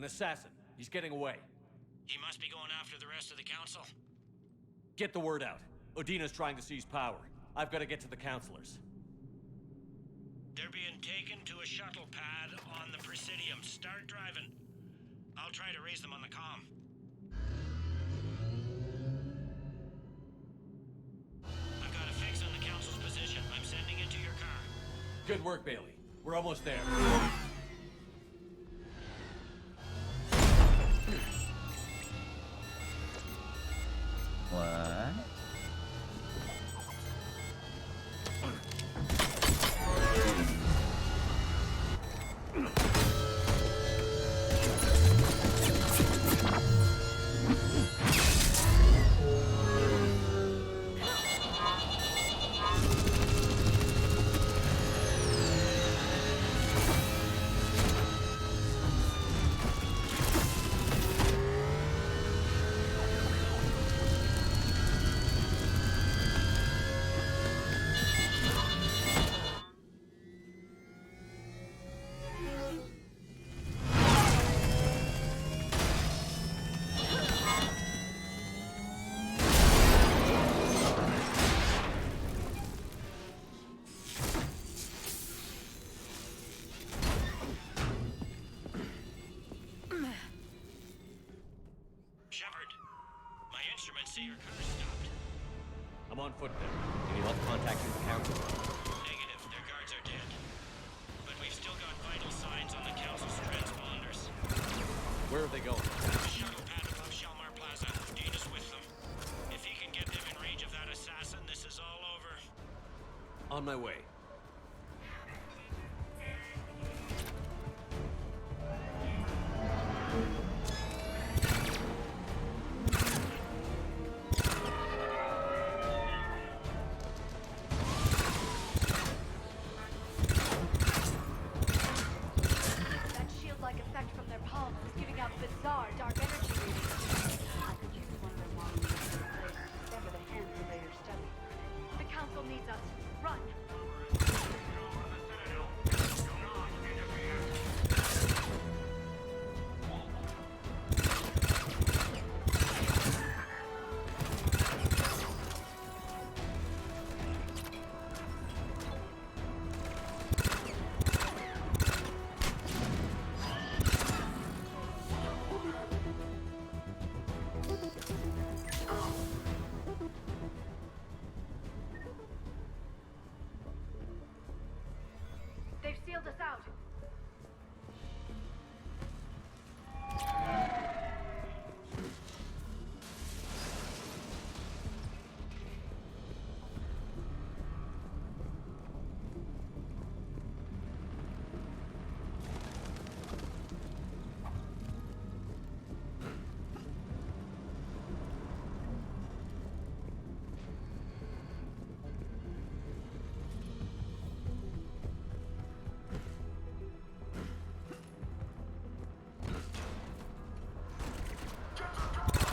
Assassin. He's getting away. He must be going after the rest of the council. Get the word out. Odina's trying to seize power. I've got to get to the councilors. They're being taken to a shuttle pad on the Presidium. Start driving. I'll try to raise them on the comm. I've got a fix on the council's position. I'm sending it to your car. Good work, Bailey. We're almost there. What? See your car stopped. I'm on foot then. Can you help contacting the council? Negative. Their guards are dead. But we've still got vital signs on the council's transponders. Where are they going? The shuttle pad above Shelmar Plaza. Dina's with them. If he can get them in range of that assassin, this is all over. On my way. Bizarre dark energy readings. I could use one of them while I'm in this place. Sever the hands for later study. The council needs us. Run! They've sealed us out.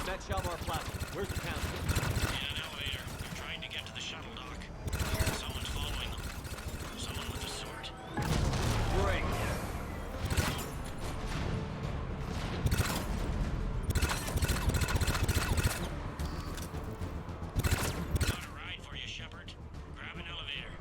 At Shelmar Plaza. Where's the council? In an elevator. They're trying to get to the shuttle dock. Someone's following them. Someone with a sword. Great. Got a ride for you, Shepard. Grab an elevator.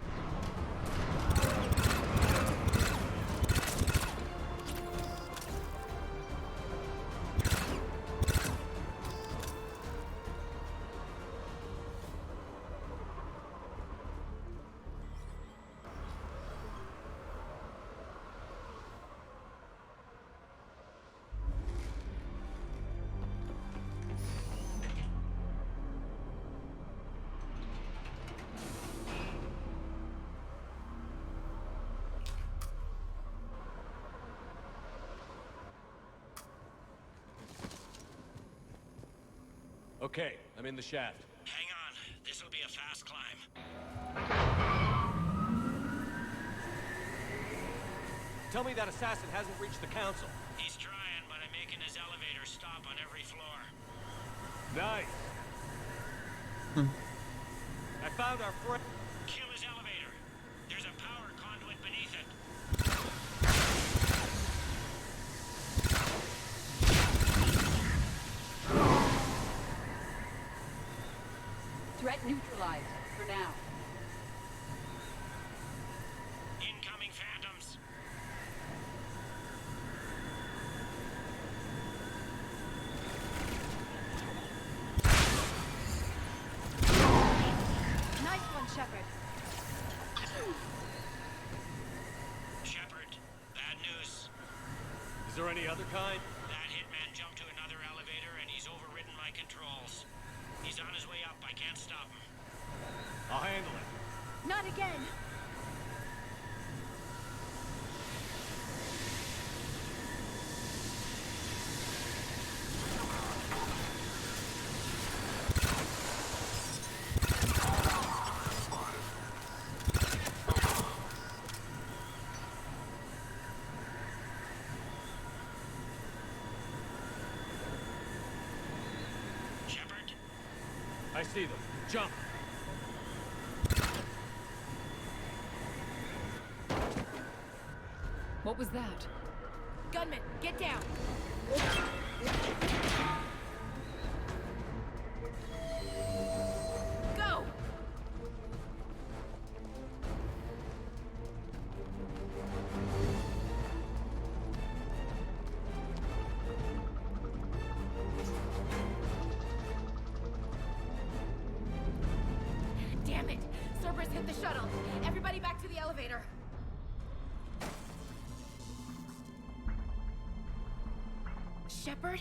Okay, I'm in the shaft. Hang on. This'll be a fast climb. Tell me that assassin hasn't reached the council. He's trying, but I'm making his elevator stop on every floor. Nice. I found our friend. Kill his elevator. There's a power conduit beneath it. Threat neutralized, for now. Incoming phantoms. Nice one, Shepard. Shepard, bad news. Is there any other kind? That hitman jumped to another elevator and he's overridden my controls. He's on his way up. I can't stop him. I'll handle it. Not again. Shepard? I see them. Jump. What was that? Gunman, get down. Go! Damn it! Cerberus hit the shuttle. Everybody back to the elevator. Shepard?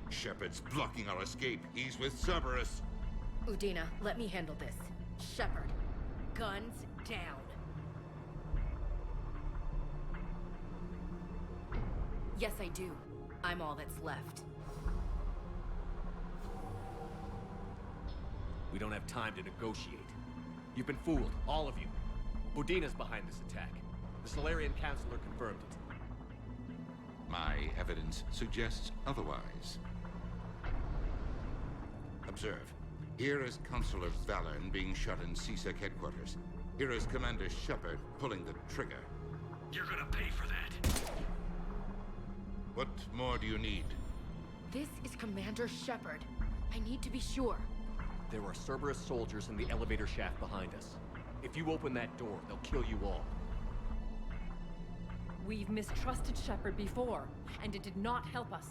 Shepard's blocking our escape. He's with Cerberus. Udina, let me handle this. Shepard, guns down. Yes, I do. I'm all that's left. We don't have time to negotiate. You've been fooled, all of you. Udina's behind this attack. The Solarian Councilor confirmed it. My evidence suggests otherwise. Observe. Here is Consular Valen being shot in CSEC headquarters. Here is Commander Shepard pulling the trigger. You're gonna pay for that. What more do you need? This is Commander Shepard. I need to be sure. There are Cerberus soldiers in the elevator shaft behind us. If you open that door, they'll kill you all. We've mistrusted Shepard before, and it did not help us.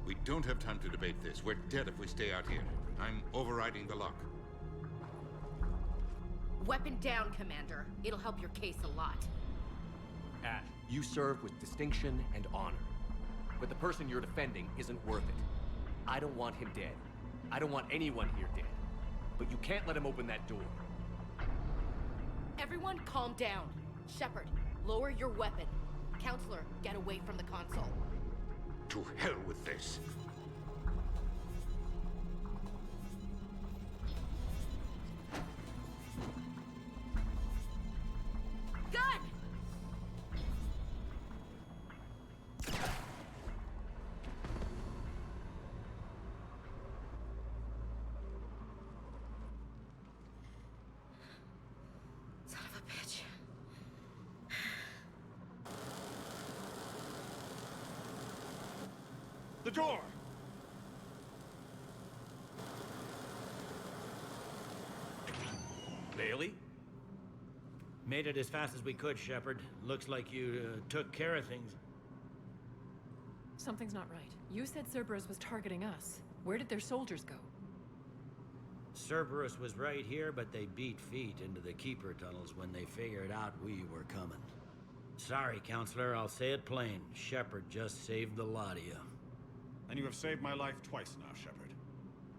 We don't have time to debate this. We're dead if we stay out here. I'm overriding the lock. Weapon down, Commander. It'll help your case a lot. Ash, you serve with distinction and honor. But the person you're defending isn't worth it. I don't want him dead. I don't want anyone here dead. But you can't let him open that door. Everyone calm down. Shepard, lower your weapon. Counselor, get away from the console. To hell with this. Gun! Son of a bitch. The door! Bailey? Made it as fast as we could, Shepard. Looks like you took care of things. Something's not right. You said Cerberus was targeting us. Where did their soldiers go? Cerberus was right here, but they beat feet into the Keeper tunnels when they figured out we were coming. Sorry, Counselor, I'll say it plain. Shepard just saved the lot of you. And you have saved my life twice now, Shepard.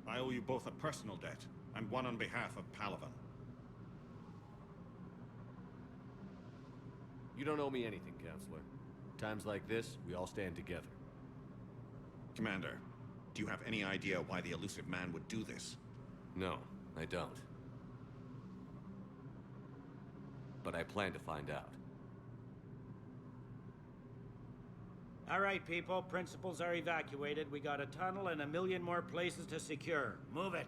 I owe you both a personal debt, and one on behalf of Palaven. You don't owe me anything, Counselor. Times like this, we all stand together. Commander, Do you have any idea why the elusive man would do this? No, I don't. But I plan to find out. All right, people. Principals are evacuated. We got a tunnel and 1 million more places to secure. Move it.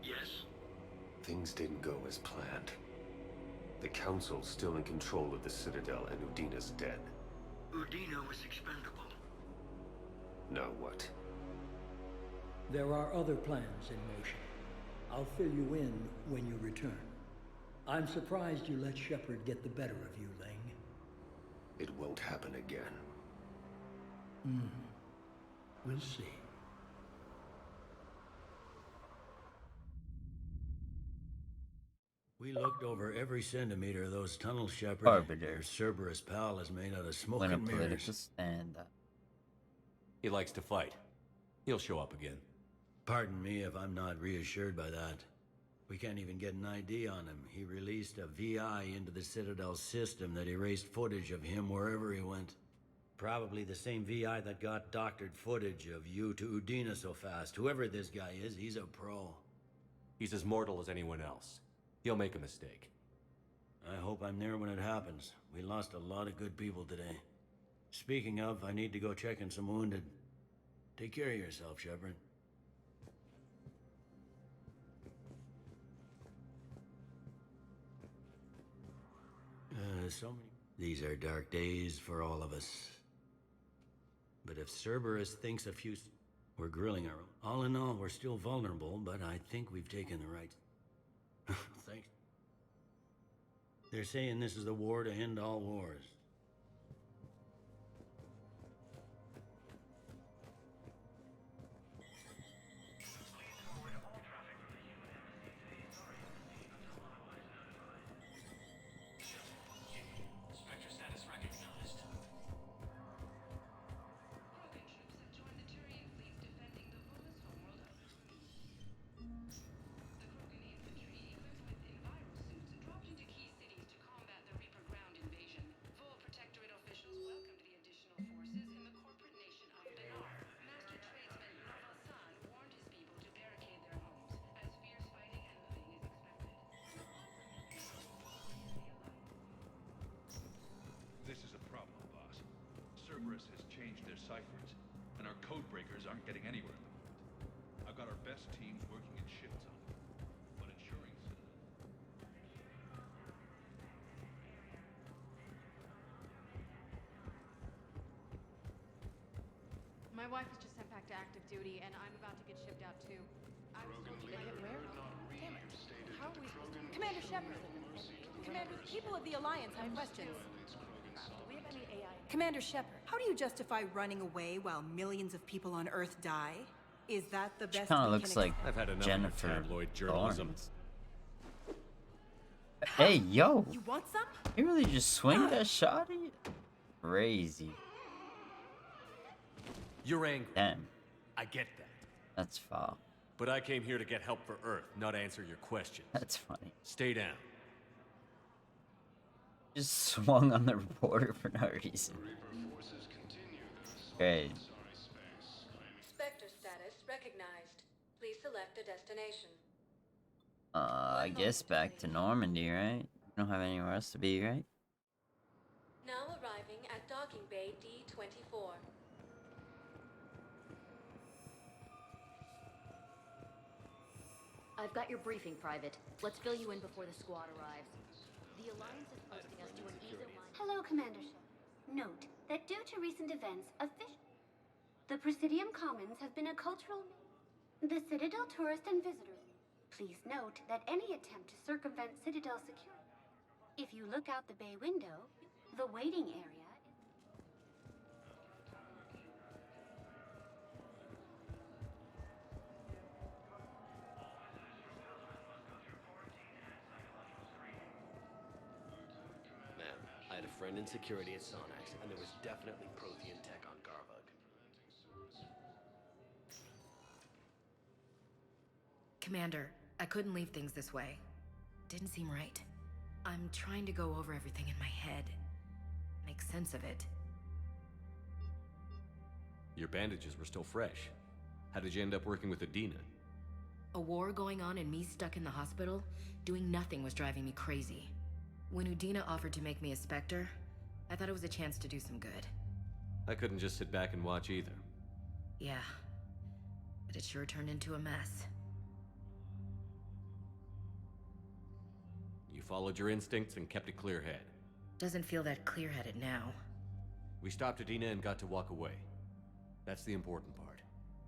Yes? Things didn't go as planned. The Council's still in control of the Citadel and Udina's dead. Udina was expendable. Now what? There are other plans in motion. I'll fill you in when you return. I'm surprised you let Shepard get the better of you, Ling. It won't happen again. We'll see. We looked over every centimeter of those tunnels, Shepard. Arbiter. Your Cerberus pal is made out of When a smoke and political mirrors. stand up. He likes to fight. He'll show up again. Pardon me if I'm not reassured by that. We can't even get an ID on him. He released a VI into the Citadel system that erased footage of him wherever he went. Probably the same VI that got doctored footage of you to Udina so fast. Whoever this guy is, he's a pro. He's as mortal as anyone else. He'll make a mistake. I hope I'm there when it happens. We lost a lot of good people today. Speaking of, I need to go check on some wounded. Take care of yourself, Shepard. So many... These are dark days for all of us. But if Cerberus thinks a few... We're grilling our own. All in all, we're still vulnerable, but I think we've taken the right... Thanks. They're saying this is the war to end all wars. Spectre status recognized. This is a problem, boss. Cerberus has changed their ciphers, and our code breakers aren't getting anywhere at the moment. I've got our best teams working in shifts on it, but ensuring My wife was just sent back to active duty, and I'm about to get shipped out too. I was told you guys where? Damn it. How are we supposed to... Commander Shepard. Commander, people of the Alliance have questions. Do we have any AI? Commander Shepard, how do you justify running away while millions of people on Earth die? Is that the best? Kind of looks like I've had enough Jennifer of tabloid journalism. Lawrence. Hey, yo! You want some? He really just swing that shot at you? Crazy. You're angry. Damn. I get that. That's foul. But I came here to get help for Earth, not answer your questions. That's funny. Stay down. Just swung on the reporter for no reason. Great. Spectre status recognized. Please select a destination. I guess back to Normandy, right? We don't have anywhere else to be, right? Now arriving at docking bay D-24. I've got your briefing, Private. Let's fill you in before the squad arrives. The Alliance is posting us to an ease-of line. Hello, Commander Shepard. Note that due to recent events, the Presidium Commons have been a cultural... The Citadel Tourist and Visitor. Please note that any attempt to circumvent Citadel security... If you look out the bay window, the waiting area... Ma'am, I had a friend in security at Sonax, and there was definitely Prothean tech on Garvug. Commander, I couldn't leave things this way. Didn't seem right. I'm trying to go over everything in my head. Make sense of it. Your bandages were still fresh. How did you end up working with Adina? A war going on and me stuck in the hospital? Doing nothing was driving me crazy. When Udina offered to make me a Spectre, I thought it was a chance to do some good. I couldn't just sit back and watch either. Yeah. But it sure turned into a mess. You followed your instincts and kept a clear head. Doesn't feel that clear-headed now. We stopped Adina and got to walk away. That's the important part.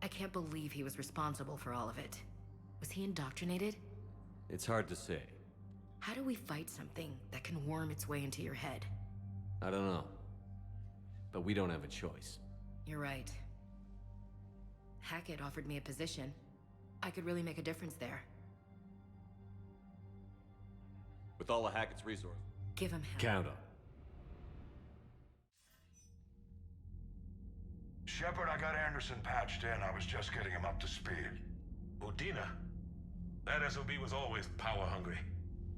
I can't believe he was responsible for all of it. Was he indoctrinated? It's hard to say. How do we fight something that can worm its way into your head? I don't know. But we don't have a choice. You're right. Hackett offered me a position. I could really make a difference there. With all of Hackett's resources, give him help. Count on. Shepard, I got Anderson patched in. I was just getting him up to speed. Udina? That SOB was always power-hungry.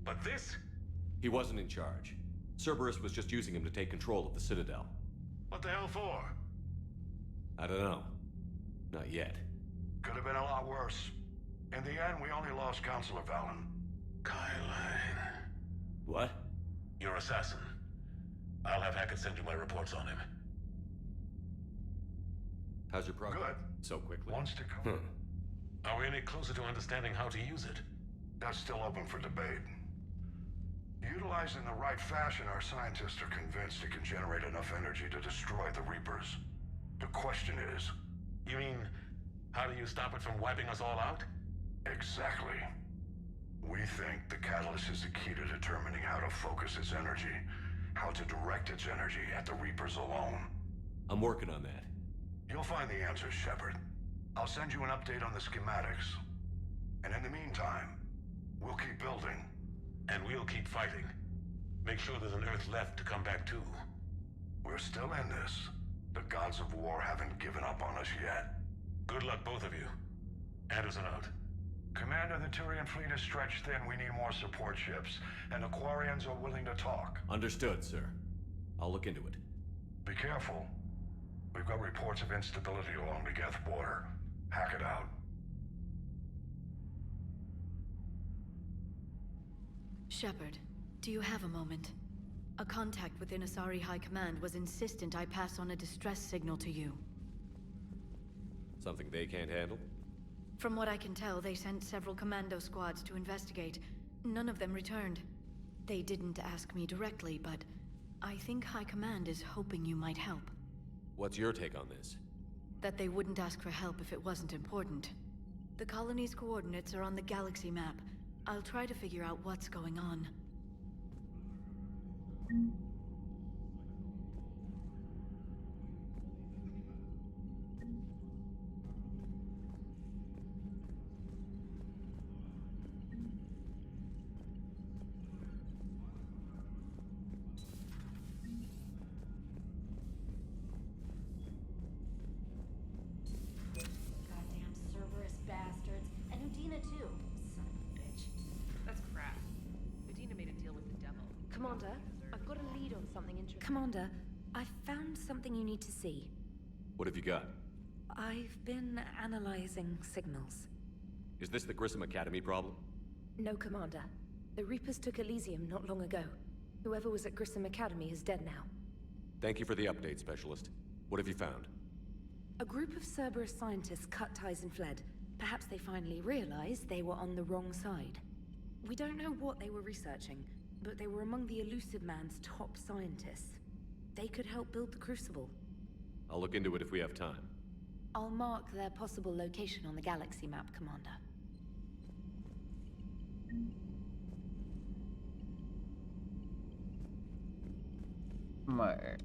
But this? He wasn't in charge. Cerberus was just using him to take control of the Citadel. What the hell for? I don't know. Not yet. Could have been a lot worse. In the end, we only lost Counselor Valen. Kylan. What? Your assassin. I'll have Hackett send you my reports on him. How's your progress? Good. So quickly. Wants to come. Are we any closer to understanding how to use it? That's still open for debate. Utilized in the right fashion, our scientists are convinced it can generate enough energy to destroy the Reapers. The question is... You mean, how do you stop it from wiping us all out? Exactly. We think the catalyst is the key to determining how to focus its energy, how to direct its energy at the Reapers alone. I'm working on that. You'll find the answers, Shepard. I'll send you an update on the schematics. And in the meantime, we'll keep building. And we'll keep fighting. Make sure there's an Earth left to come back to. We're still in this. The gods of war haven't given up on us yet. Good luck, both of you. Anderson out. Commander, the Turian fleet is stretched thin. We need more support ships. And the Quarians are willing to talk. Understood, sir. I'll look into it. Be careful. We've got reports of instability along the Geth border. Hack it out. Shepard, do you have a moment? A contact within Asari High Command was insistent I pass on a distress signal to you. Something they can't handle? From what I can tell, they sent several commando squads to investigate. None of them returned. They didn't ask me directly, but I think High Command is hoping you might help. What's your take on this? That they wouldn't ask for help if it wasn't important. The colony's coordinates are on the galaxy map. I'll try to figure out what's going on. Goddamn Cerberus bastards. And Udina too. Son of a bitch. That's crap. Udina made a deal with the devil. Commander, I've got a lead on something interesting. Commander, I found something you need to see. What have you got? I've been analyzing signals. Is this the Grissom Academy problem? No, Commander. The Reapers took Elysium not long ago. Whoever was at Grissom Academy is dead now. Thank you for the update, Specialist. What have you found? A group of Cerberus scientists cut ties and fled. Perhaps they finally realized they were on the wrong side. We don't know what they were researching, but they were among the Elusive Man's top scientists. They could help build the Crucible. I'll look into it if we have time. I'll mark their possible location on the galaxy map, Commander. Mer.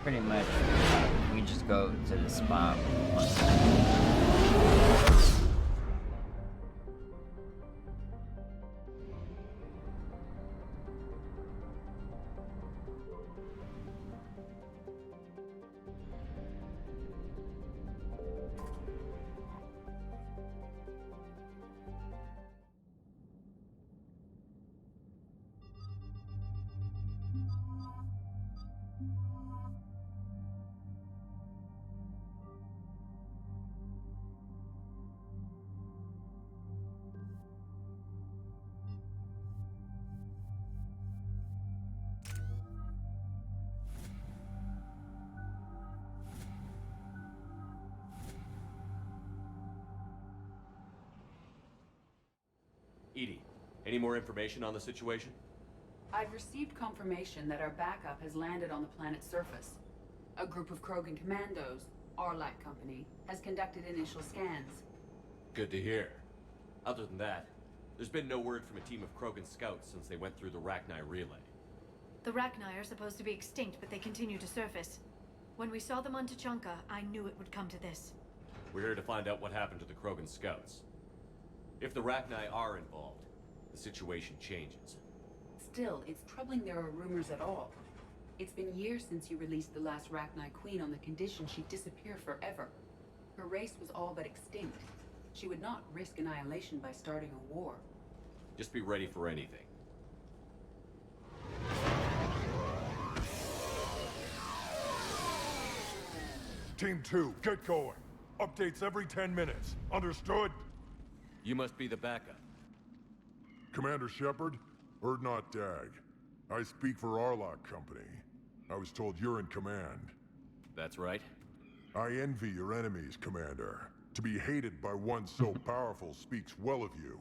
Pretty much we just go to the spot. EDI, any more information on the situation? I've received confirmation that our backup has landed on the planet's surface. A group of Krogan commandos, Arlac Company, has conducted initial scans. Good to hear. Other than that, there's been no word from a team of Krogan scouts since they went through the Rachni relay. The Rachni are supposed to be extinct, but they continue to surface. When we saw them on Tuchanka, I knew it would come to this. We're here to find out what happened to the Krogan scouts. If the Rachni are involved, the situation changes. Still, it's troubling there are rumors at all. It's been years since you released the last Rachni Queen on the condition she'd disappear forever. Her race was all but extinct. She would not risk annihilation by starting a war. Just be ready for anything. Team 2, get going. Updates every 10 minutes. Understood? You must be the backup. Commander Shepard, Erdnot Dag. I speak for Arlock Company. I was told you're in command. That's right. I envy your enemies, Commander. To be hated by one so powerful speaks well of you.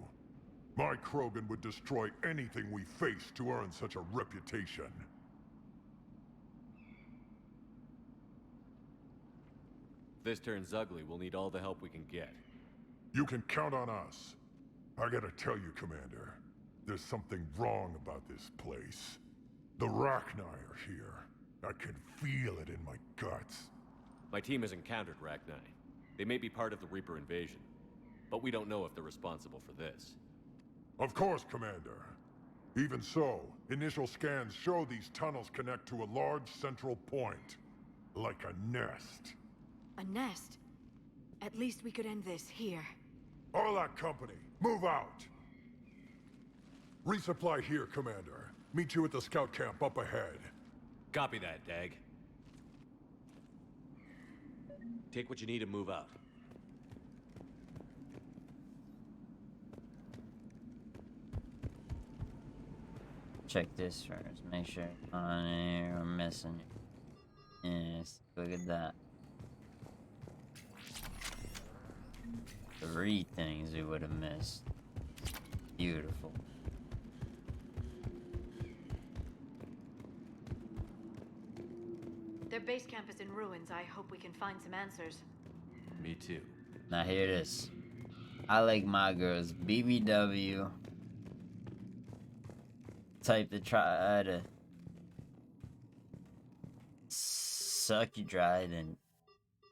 My Krogan would destroy anything we face to earn such a reputation. If this turns ugly, we'll need all the help we can get. You can count on us. I gotta tell you, Commander, there's something wrong about this place. The Rachni are here. I can feel it in my guts. My team has encountered Rachni. They may be part of the Reaper invasion, but we don't know if they're responsible for this. Of course, Commander. Even so, initial scans show these tunnels connect to a large central point. Like a nest. A nest? At least we could end this here. Arlac Company, move out! Resupply here, Commander. Meet you at the scout camp up ahead. Copy that, Dag. Take what you need and move out. Check this first. Make sure on here we're missing. Yes, look at that. 3 things we would have missed. Beautiful. Their base camp is in ruins. I hope we can find some answers. Me too. Now hear this. I like my girls BBW. Type to try to suck you dry, then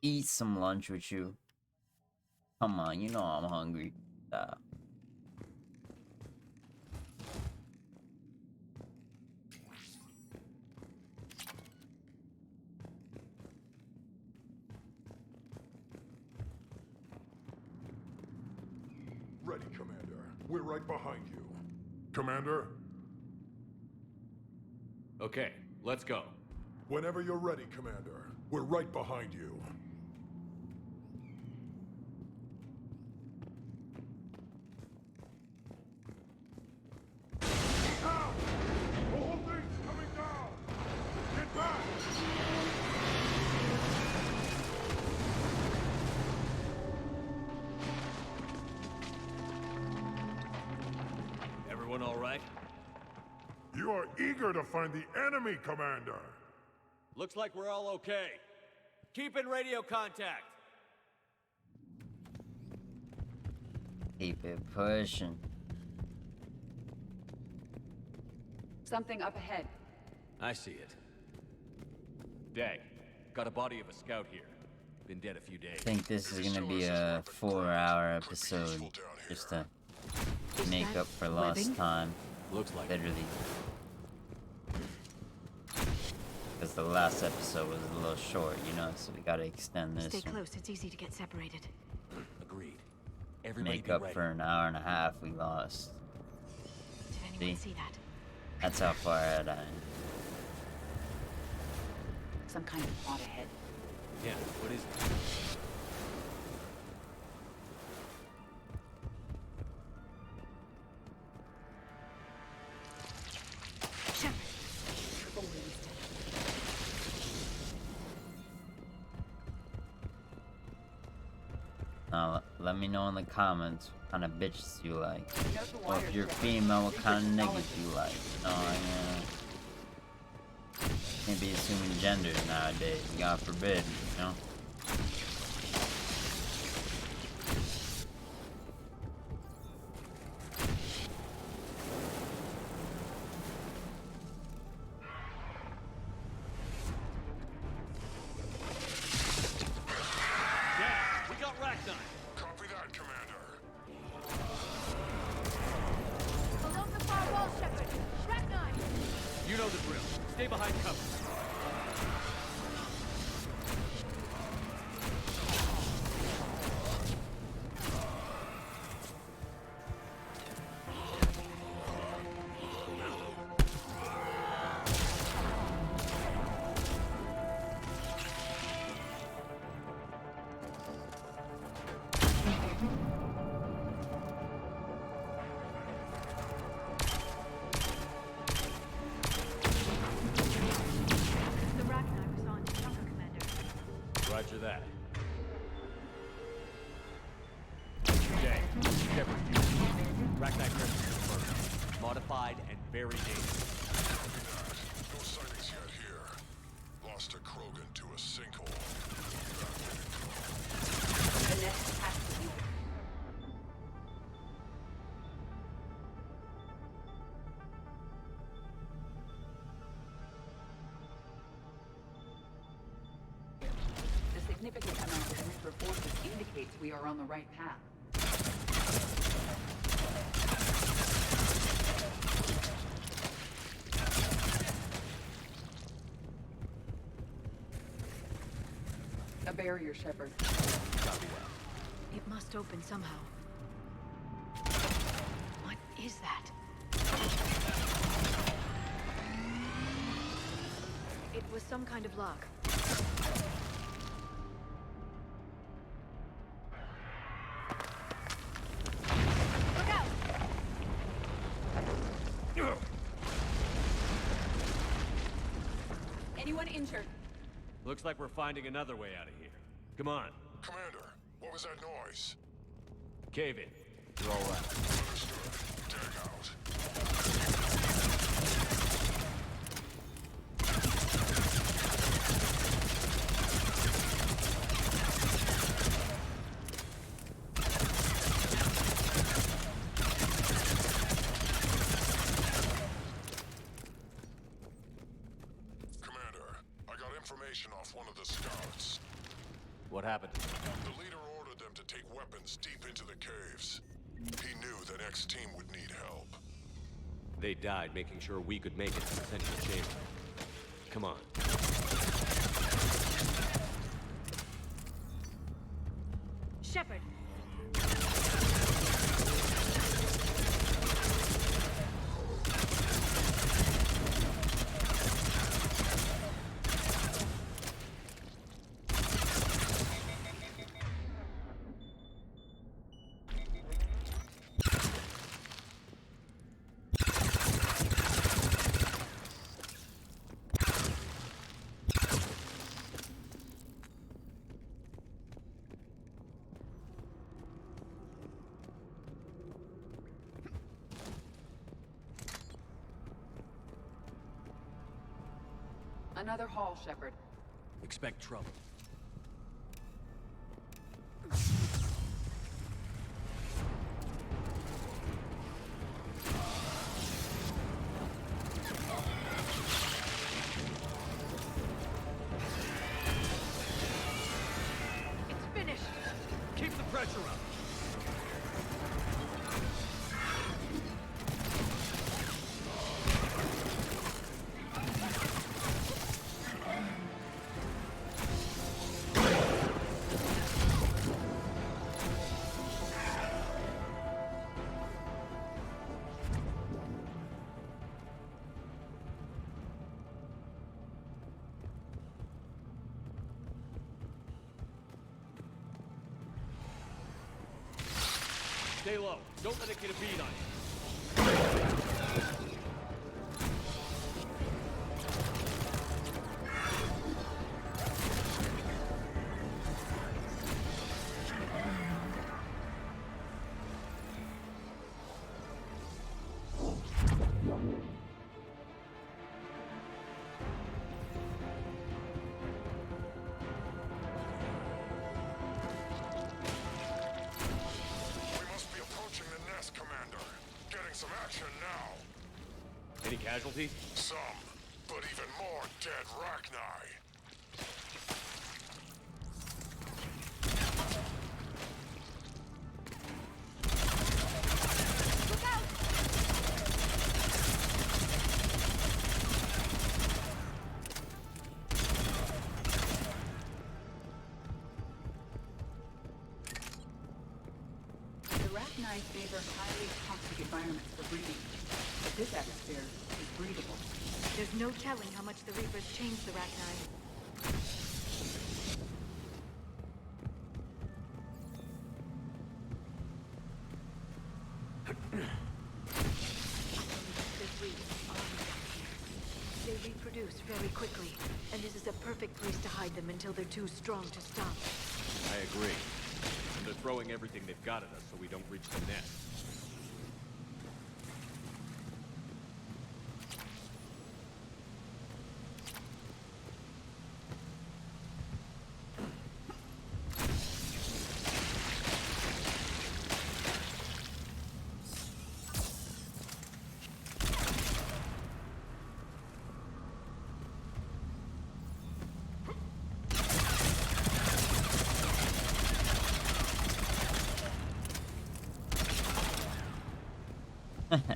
eat some lunch with you. Come on, you know I'm hungry. Ready, Commander. We're right behind you. Commander? Okay, let's go. Whenever you're ready, Commander. We're right behind you. Ow! The whole thing's coming down! Get back! Everyone all right? You are eager to find the enemy, Commander! Looks like we're all okay. Keep in radio contact. Keep it pushing. Something up ahead. I see it. Dag, got a body of a scout here. Been dead a few days. I think this is gonna be a 4-hour episode just to make up for lost time. Looks like literally. Because the last episode was a little short, you know, so we gotta extend this. Stay close, it's easy to get separated. Agreed. Everybody Make up for an hour and a half we lost. Did anyone see that? That's how far ahead I am. Some kind of plot ahead. Yeah, what is it? Now, let me know in the comments what kind of bitches you like. Or if you're female, what kind of niggas you like. Can't be assuming genders nowadays, God forbid, you know? Roger that. Okay, Shepard, Rachni presence confirmed. Modified and very dangerous. No sightings yet here. Lost a Krogan to a sinkhole. The next has to be. The significant amount of Reaper forces indicates we are on the right path. A barrier, Shepard. Copy that. It must open somehow. What is that? It was some kind of lock. Look out! Anyone injured? Looks like we're finding another way out of here. Come on. Commander, what was that noise? Cave in. You're all right. Understood. Tag out. Commander, I got information off one of the scouts. What happened? The leader ordered them to take weapons deep into the caves. He knew that X-Team would need help. They died making sure we could make it to the central chamber. Come on. Shepard! Another hall, Shepard. Expect trouble. pressure up. Stay low. Don't let it get a bead on you. Some action now. Any casualties? Some, but even more dead Rachni. Look out! The Rachni favor highly toxic environments for breeding, but this atmosphere is breathable. There's no telling how much the Reapers changed the Rachni. They reproduce very quickly, and this is a perfect place to hide them until they're too strong to stop. I agree. And they're throwing everything they've got at us so we don't reach the nest.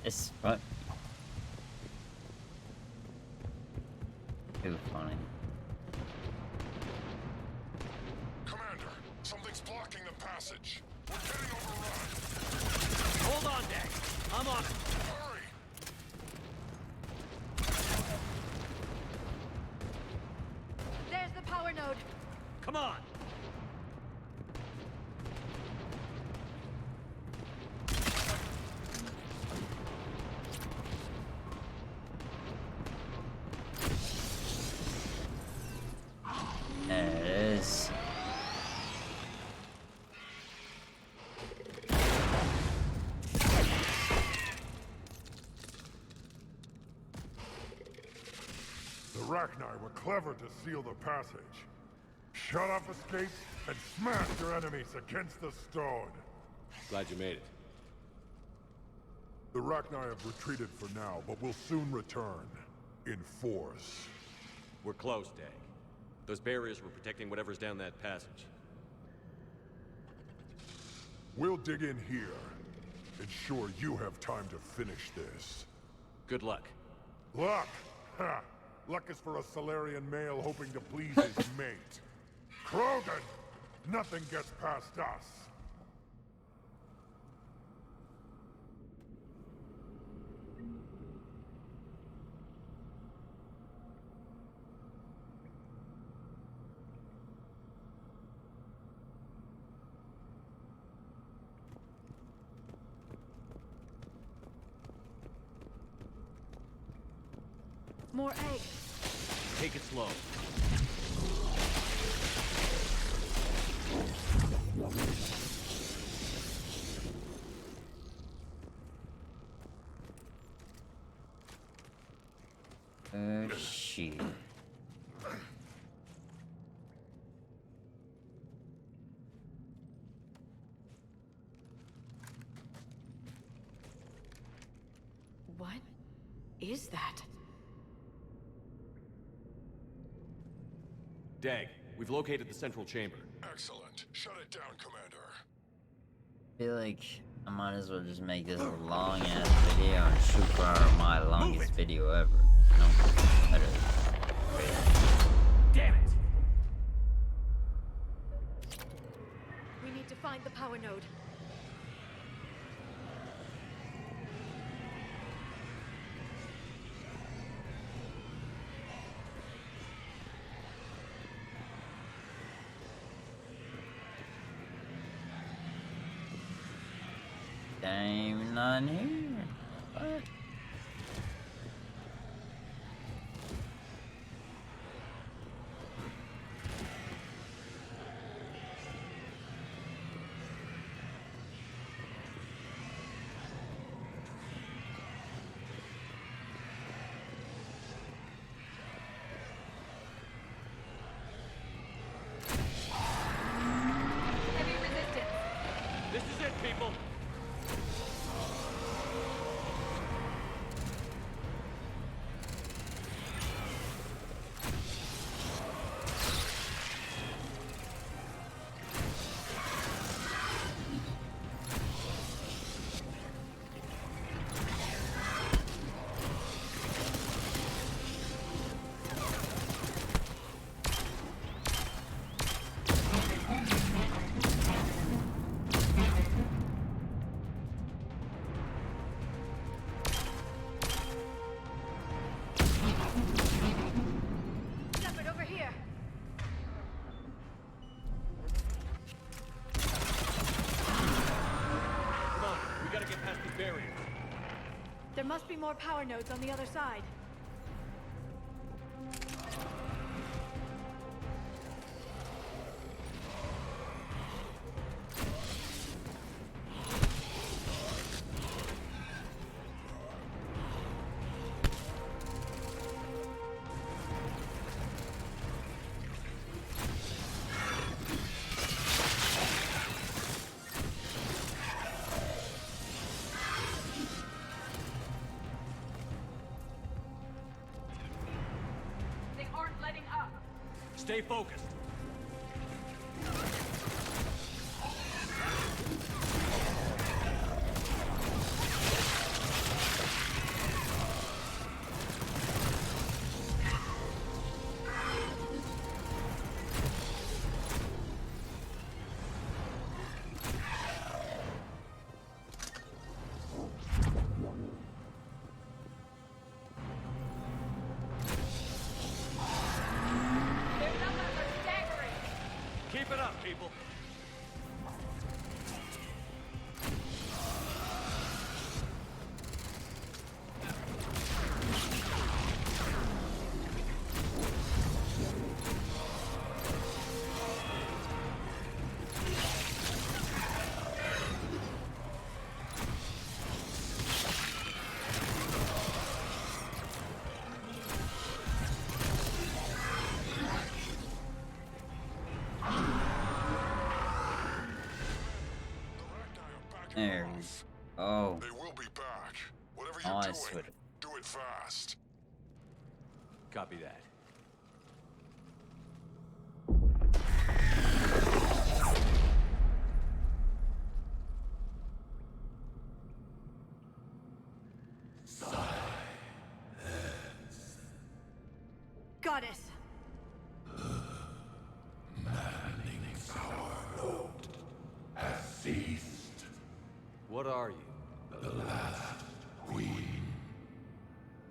It's fun. Too funny. Commander, something's blocking the passage. We're getting overrun. Hold on, Dag. I'm on it. Hurry! There's the power node. Come on. There it is. The Rachni were clever to seal the passage. Shut off escapes and smash your enemies against the stone. Glad you made it. The Rachni have retreated for now, but will soon return. In force. We're close, Dag. Those barriers were protecting whatever's down that passage. We'll dig in here. Ensure you have time to finish this. Good luck. Luck? Ha! Luck is for a Solarian male hoping to please his mate. Krogan! Nothing gets past us. More eggs. Take it slow. Shit. What is that? Dag, we've located the central chamber. Excellent. Shut it down, Commander. feel like I might as well just make this a long ass video and shoot for my longest video ever. You know? Better. Damn it! We need to find the power node. Damn, none here. What? Heavy resistance. This is it, people. Shepard, over here. Come on, we gotta get past the barrier. There must be more power nodes on the other side. They aren't letting up. Stay focused. Their numbers are staggering. Keep it up, people. There we go. They will be back. Whatever Oh, you're I doing, swear. do it fast. Copy that. Goddess. Has ceased. What are you? The last queen.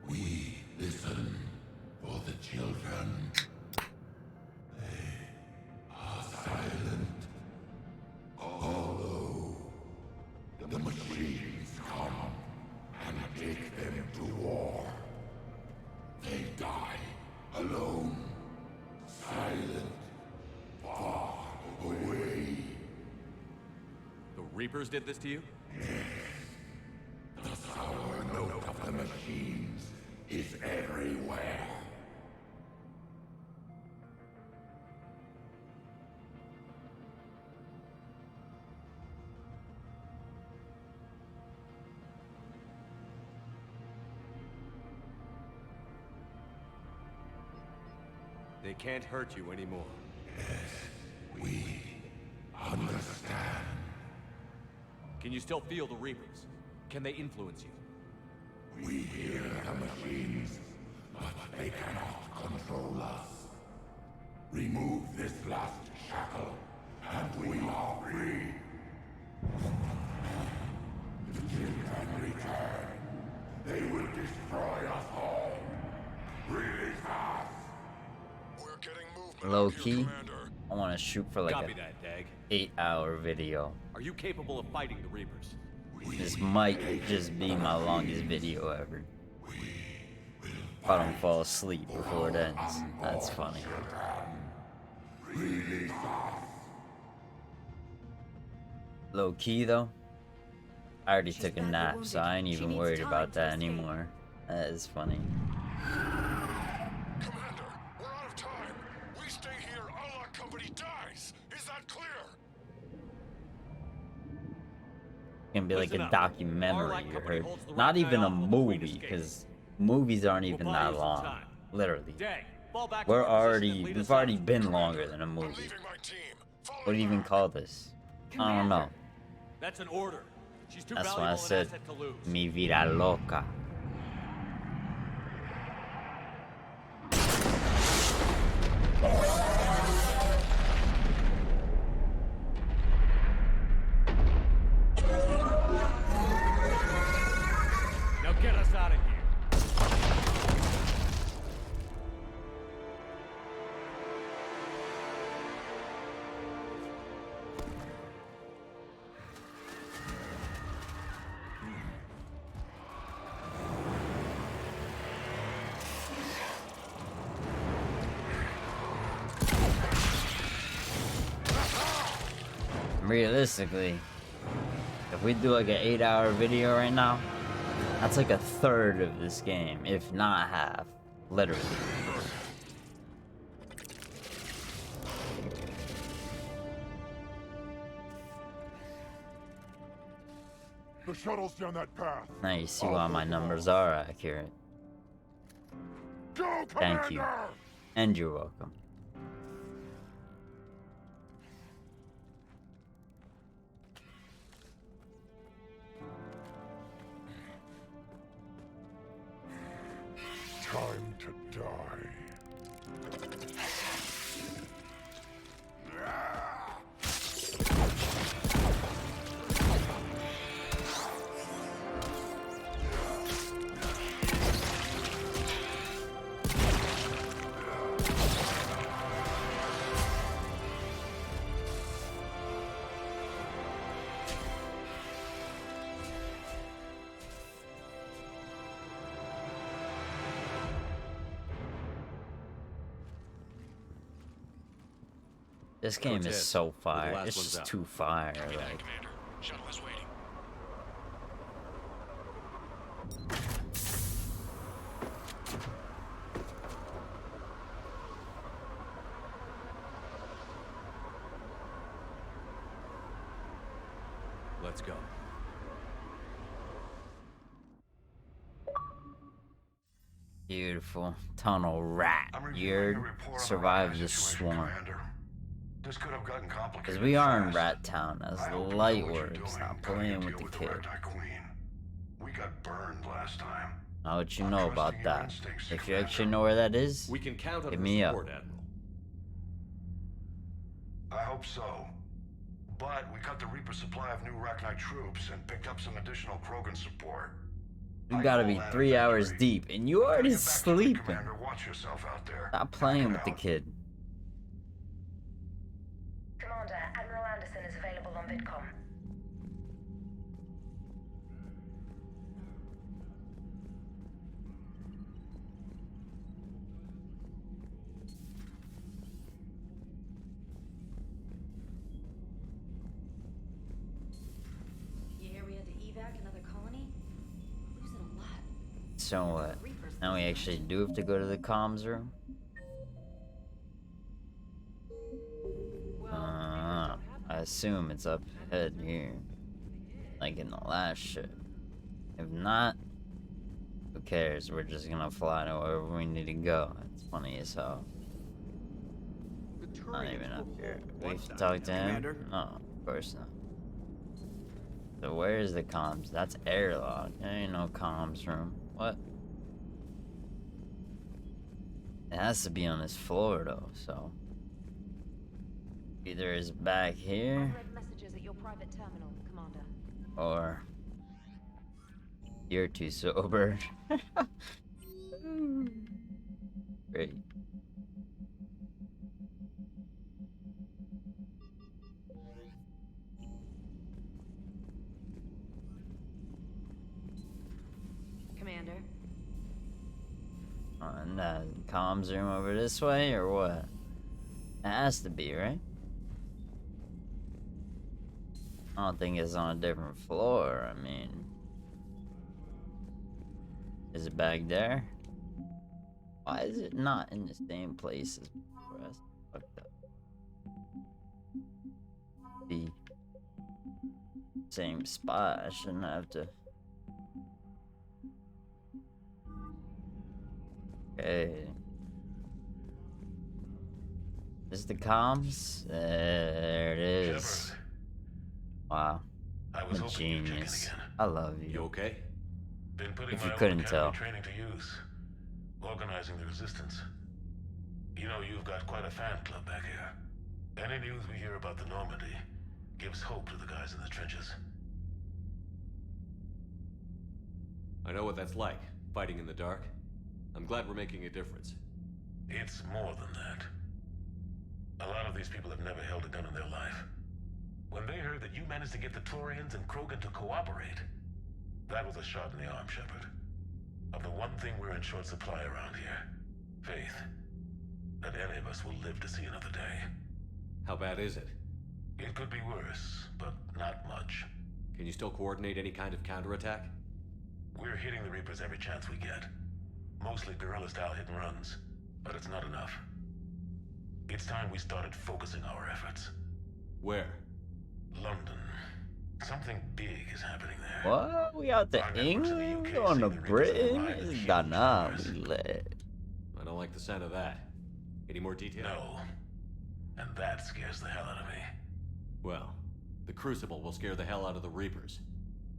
We listen for the children. They are silent. Although the machines come and take them to war, they die alone, silent, far away. The Reapers did this to you? The sour note of the machines is everywhere. They can't hurt you anymore. We understand. Can you still feel the Reapers? Can they influence you? We hear the machines, but they cannot control us. Remove this last shackle, and we are free. The children return. They will destroy us all. Release us. We're getting movement. Low key, I want to shoot for like Copy a that, Dag. 8-hour video. Are you capable of fighting the Reapers? This might just be my longest video ever. If I don't fall asleep before it ends. That's funny. Low key though, I already took a nap, so I ain't even worried about that anymore. That is funny. Commander, we're out of time. We stay here, our company dies. Is that clear? It's gonna be like Listen a up. documentary, Our you company heard? holds the Not right even a side off the Queen movie, escape. because movies aren't even We'll buy that you some long. time. Literally. Dag, fall back to We're our position and already, lead we've us already out. been longer than a movie. What do you even call this? I don't know. That's an order. She's too That's valuable why I an said, asset to lose. mi vida loca. Now get us out of here. Realistically, if we do like an 8-hour video right now, that's like a third of this game, if not half. Literally. The shuttle's down that path. Now you see why my numbers are accurate. Go, Thank you. Commander! And you're welcome. Time to die. This game is Cortez, so we're the fire. last It's ones just out. too fire. Copy that, Like, Commander. Shuttle is waiting. Let's go. beautiful. Tunnel rat. I'm reviewing You're the report on the survived the situation, swarm. Commander. This could have gotten complicated. Because we are in fast. Rat Town as I the hope you know light what you're works, doing, not coming playing to with deal the the kid. Ragnar Queen. We got burned last time. Now what you I'm know about trusting your that? instincts, If you Commander. actually know where that is, We can count on hit her me up. support, Admiral. I hope so. But we cut the Reaper supply of new Rachni troops and picked up some additional Krogan support. You gotta be 3 hours deep, and you already sleeping. Commander, watch yourself out there. Stop playing with the kid. Commander, Admiral Anderson is available on VidCom. You hear we had to evac another colony? Losing a lot. So what? Now we actually do have to go to the comms room? I assume it's up ahead here. Like in the last ship. If not, who cares? We're just gonna fly to wherever we need to go. It's funny as hell. Not even up here. We have to talk to him? No, of course not. So where's the comms? That's airlock. There ain't no comms room. What? It has to be on this floor though, so either it's back here Unread messages at your private terminal, Commander. or you're too sober. Great. Commander. And comms room over this way or what? It has to be, right? I don't think it's on a different floor. I mean, is it back there? Why is it not in the same place as before? That's fucked up. The same spot. I shouldn't have to. Okay. Is the comms? There it is. Shepard. Wow. I was I'm a hoping you'd check in genius. again. I love you. You okay? Been putting If my you own couldn't academy tell. training to use. Organizing the resistance. You know, you've got quite a fan club back here. Any news we hear about the Normandy gives hope to the guys in the trenches. I know what that's like, fighting in the dark. I'm glad we're making a difference. It's more than that. A lot of these people have never held a gun in their life. When they heard that you managed to get the Torians and Krogan to cooperate, that was a shot in the arm, Shepard. Of the one thing we're in short supply around here. Faith. That any of us will live to see another day. How bad is it? It could be worse, but not much. Can you still coordinate any kind of counterattack? We're hitting the Reapers every chance we get. Mostly guerrilla-style hit-and-runs, but it's not enough. It's time we started focusing our efforts. Where? London. Something big is happening there. What? We out to England? We going to Britain? It's done up. We lit. I don't like the sound of that. Any more detail? No. And that scares the hell out of me. Well, the Crucible will scare the hell out of the Reapers.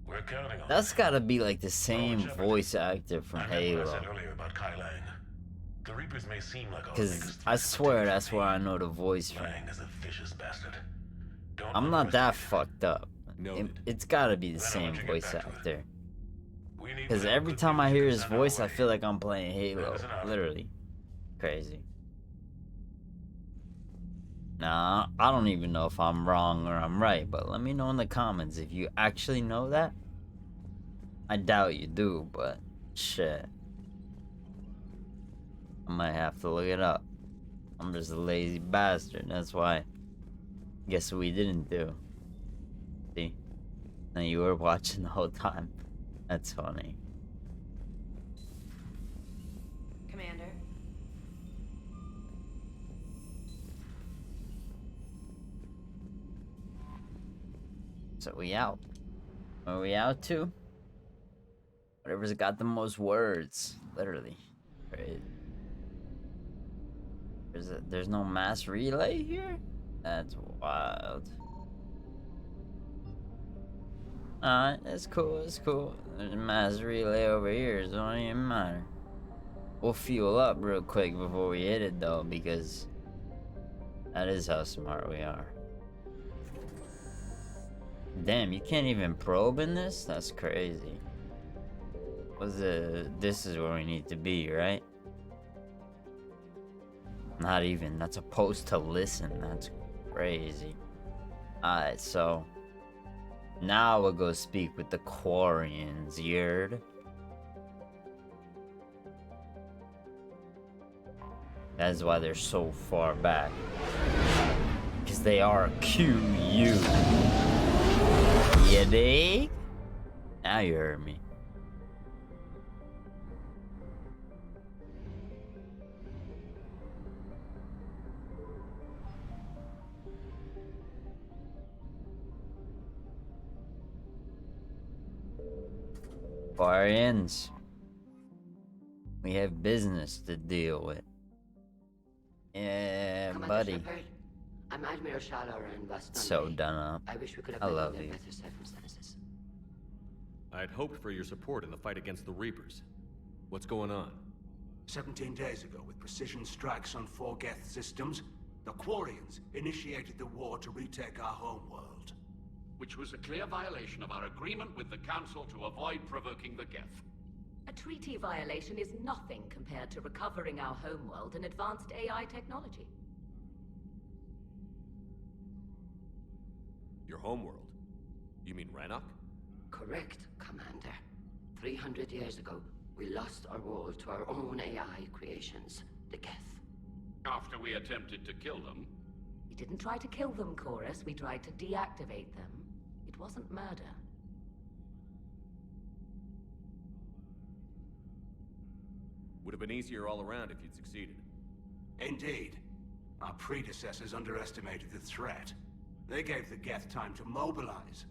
We're counting on That's gotta be like the same voice actor from I Halo. said earlier about Kai Lang. The Reapers may seem like our Cause biggest I threat, swear that's where I know the voice from. Lang is a vicious bastard. Don't I'm not that fucked up. Noted. It's gotta be the Then I'll same let you get voice back to it. actor. We need Cause whatever every good time I news you hear can his send our voice, I way. feel like I'm playing Halo. Listen up. Literally. Crazy. Nah, I don't even know if I'm wrong or I'm right, but let me know in the comments if you actually know that. I doubt you do, but shit. I might have to look it up. I'm just a lazy bastard, that's why. Guess what we didn't do? See? Now you were watching the whole time. That's funny. Commander. So we out. Where are we out to? Whatever's got the most words. Literally. Right. There's no mass relay here? That's wild. Alright, that's cool, that's cool. There's a mass relay over here, so it don't even matter. We'll fuel up real quick before we hit it though, because that is how smart we are. Damn, you can't even probe in this? That's crazy. This is where we need to be, right? Not even, that's supposed to listen. That's crazy. Alright, so now we'll go speak with the Quarians, yerd. That's why they're so far back. Because they are QU. You dig? Now you heard me. Quarians. We have business to deal with. Yeah, Commander buddy. Shepard, I'm Admiral Shallow and last So Sunday. done up. I wish we could have I met love under you. better circumstances. I had hoped for your support in the fight against the Reapers. What's going on? 17 days ago, with precision strikes on 4 Geth systems, the Quarians initiated the war to retake our homeworld. Which was a clear violation of our agreement with the Council to avoid provoking the Geth. A treaty violation is nothing compared to recovering our homeworld and advanced AI technology. Your homeworld? You mean Rannoch? Correct, Commander. 300 years ago, we lost our world to our own AI creations, the Geth. After we attempted to kill them. We didn't try to kill them, Chorus. We tried to deactivate them. It wasn't murder. Would have been easier all around if you'd succeeded. Indeed. Our predecessors underestimated the threat. They gave the Geth time to mobilize.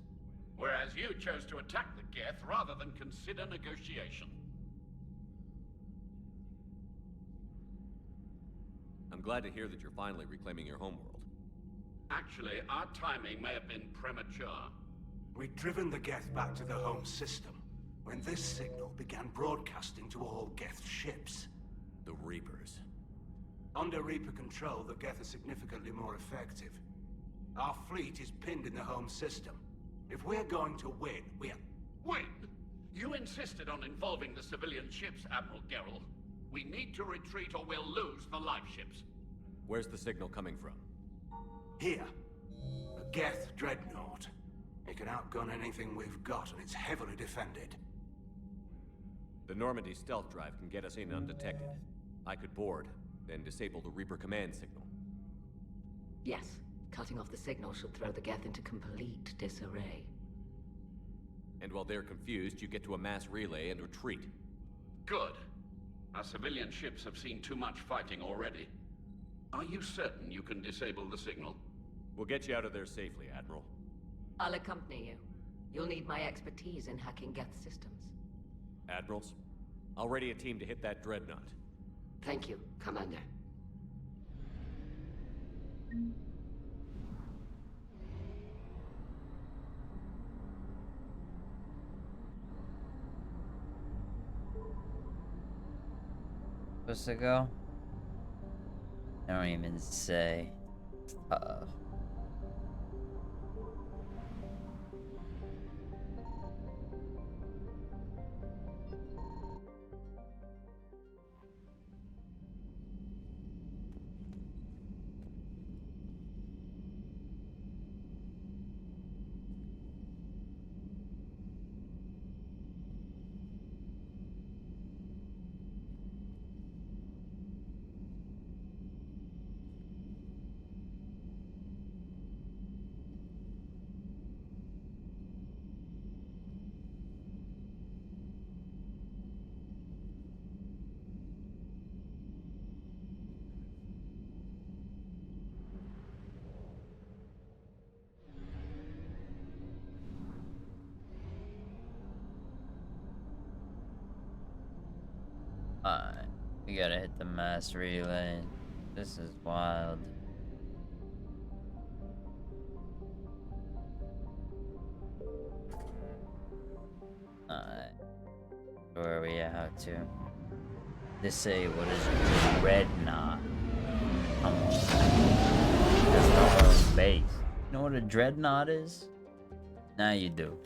Whereas you chose to attack the Geth rather than consider negotiation. I'm glad to hear that you're finally reclaiming your homeworld. Actually, our timing may have been premature. We'd driven the Geth back to the home system when this signal began broadcasting to all Geth ships. The Reapers. Under Reaper control, the Geth are significantly more effective. Our fleet is pinned in the home system. If we're going to win, Win? You insisted on involving the civilian ships, Admiral Gerrel. We need to retreat or we'll lose the live ships. Where's the signal coming from? Here. A Geth dreadnought. It can outgun anything we've got, and it's heavily defended. The Normandy stealth drive can get us in undetected. I could board, then disable the Reaper command signal. Yes. Cutting off the signal should throw the Geth into complete disarray. And while they're confused, you get to a mass relay and retreat. Good. Our civilian ships have seen too much fighting already. Are you certain you can disable the signal? We'll get you out of there safely, Admiral. I'll accompany you. You'll need my expertise in hacking Geth systems. Admirals, I'll ready a team to hit that dreadnought. Thank you, Commander. Supposed to go? I don't even say. Alright, we gotta hit the mass relay. This is wild. Alright, where are we out to? They say, what is it? Dreadnought. Come on. That's the home base. You know what a dreadnought is? Now you do.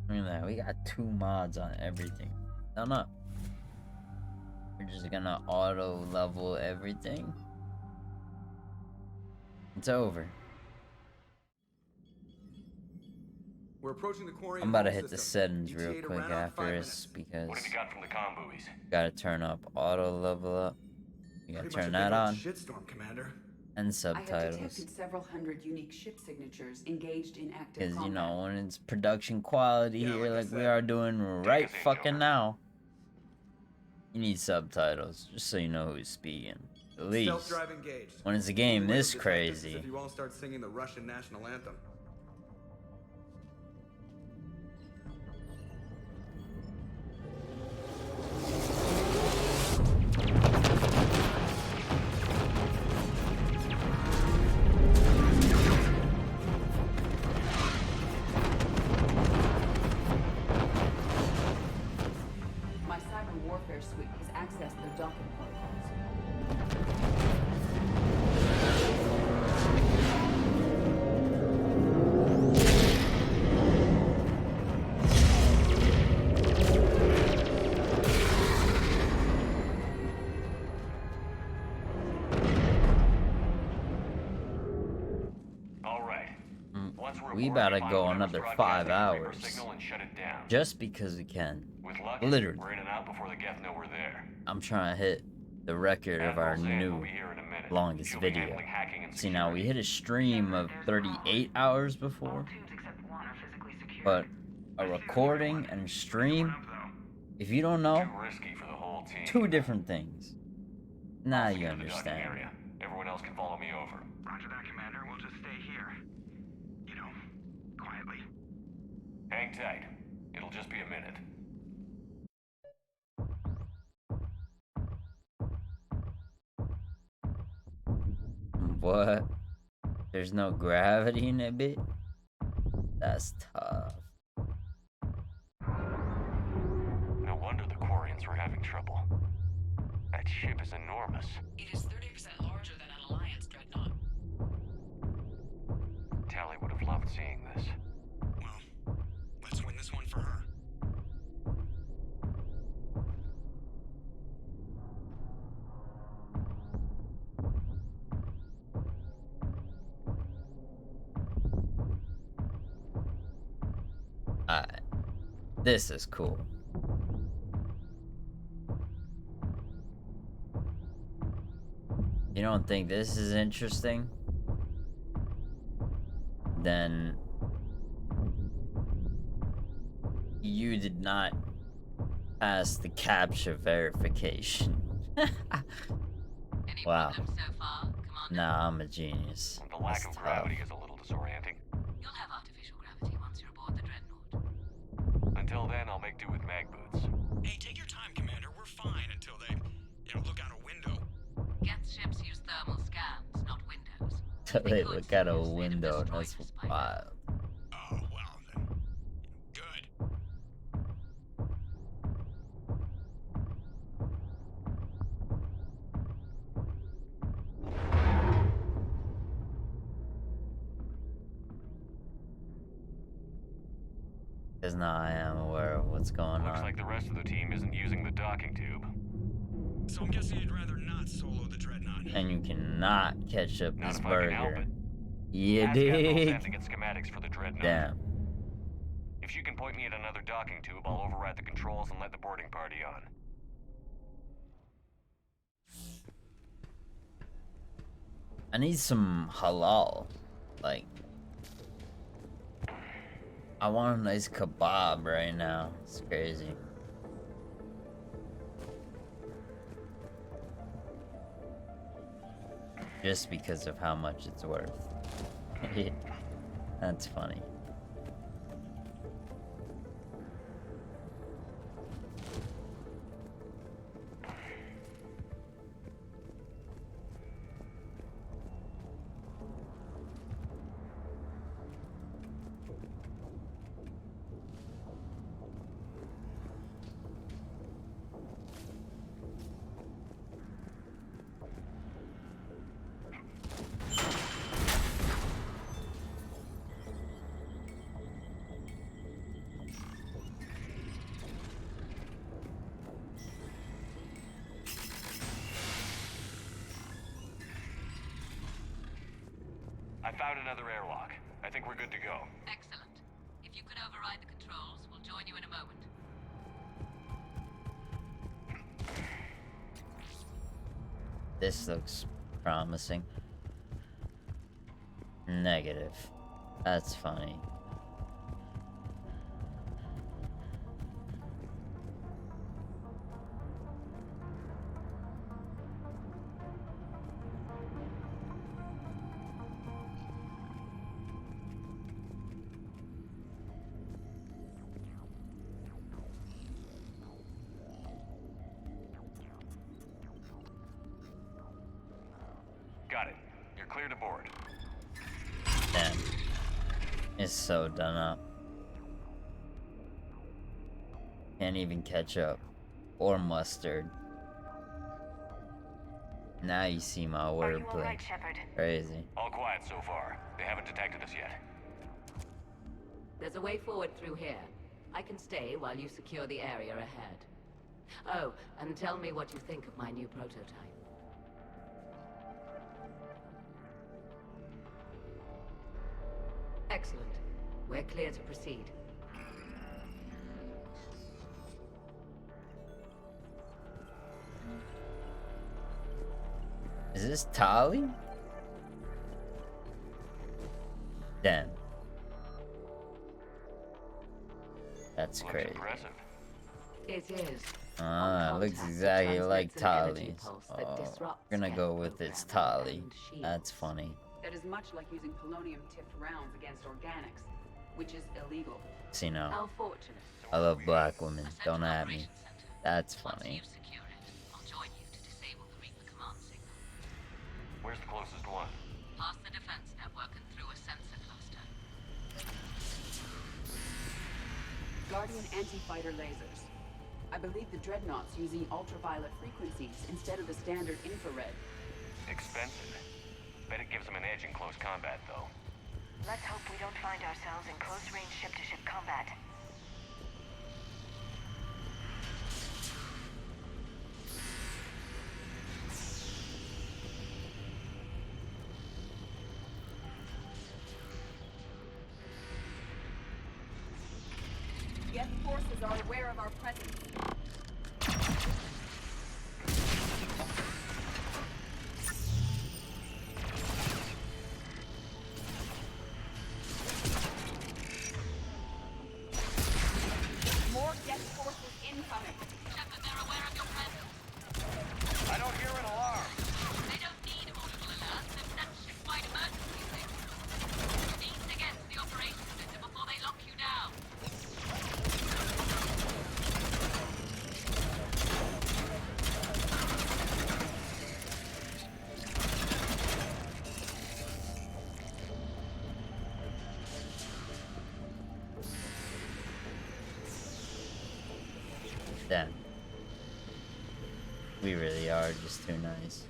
Look at that, we got 2 mods on everything. Done up. We're just gonna auto level everything. It's over. We're approaching the Quarian I'm about to home hit the system. settings real ETA to quick Rannoch, 5 after minutes. this because What have you got from the comm buoys? gotta turn up auto level up. You gotta Pretty much turn a big that old on. shitstorm, Commander. And I have subtitles. detected several hundred unique ship signatures engaged in active Because, combat. you know, when it's production quality Yeah, here, like I like we said, are doing right us in, fucking Joker. now. You need subtitles, just so you know who's speaking. At least, Self-drive engaged. when it's a game Only way this to detect this is crazy. if you won't start singing the Russian national anthem. My cyber warfare suite has accessed their docking protocols. All right. Once we're We aboard, about to Find go whatever's another broadcasting 5 the Reaper hours. signal and shut it down. Just because we can. With luck, Literally. we're in and out before the Geth know we're there. I'm trying to hit the record of our Admiral Zan new will be here in a minute. longest She'll be video. handling hacking and See, now we hit a stream of 38 hours before, but a recording and stream, if you don't know, Too risky for the whole team. 2 different things. Now I'll you secure the docking understand. area. Everyone else can follow me over. Roger that, Commander. We'll just stay here. You know, quietly. Hang tight. It'll just be a minute. What? There's no gravity in it, bit? That's tough. No wonder the Quarians were having trouble. That ship is enormous. It is 30% larger than an Alliance dreadnought. Tally would have loved seeing this. Well, let's win this one for her. Alright. This is cool. You don't think this is interesting? Then you did not pass the capture verification. Wow. Nah, I'm a genius. The lack That's of tough. gravity is a little disorienting. You'll have artificial gravity once you're aboard the Dreadnought. Until then, I'll make do with mag boots. Hey, take your time, Commander. We're fine until they, look out a window. Geth ships use thermal scans, not windows. They look out a window. That's wild. Oh, well, then. Good. Because now I am aware of what's going Looks on. like the rest of the team isn't using the docking tube. So I'm guessing you'd rather not solo the dreadnought. And you cannot catch up Not this if I can help burger. it. Yeah, Ask Admiral dig. Sam to get schematics for the dreadnought. Damn. If you can point me at another docking tube, I'll override the controls and let the boarding party on. I need some halal. Like, I want a nice kebab right now. It's crazy. Just because of how much it's worth. That's funny. I found another airlock. I think we're good to go. Excellent. If you could override the controls, we'll join you in a moment. This looks promising. Negative. That's funny. You're clear to board. Damn. It's so done up. Can't even catch up. Or mustard. Now you see my wordplay. Right, Shepard? Crazy. All quiet so far. They haven't detected us yet. There's a way forward through here. I can stay while you secure the area ahead. Oh, and tell me what you think of my new prototype. Excellent. We're clear to proceed. Is this Tali? Damn. That's crazy. Impressive. It is. Ah, it looks exactly like Tali's. Oh, we're gonna go with it's Tali. That's funny. That is much like using polonium-tipped rounds against organics, which is illegal. See now. How fortunate. I love black women. Don't at me. That's funny. Where's the closest one? Past the defense network and through a sensor cluster. Guardian anti-fighter lasers. I believe the Dreadnought's using ultraviolet frequencies instead of the standard infrared. Expensive. Bet it gives them an edge in close combat, though. Let's hope we don't find ourselves in close-range ship-to-ship combat. Geth forces are aware of our presence. More Geth forces incoming. Shepard, they're aware of your presence. I don't hear an alarm. They don't need audible alerts. They've set ship-wide emergency signals. You need to get to the operations center before they lock you down. Damn. We really are just too nice.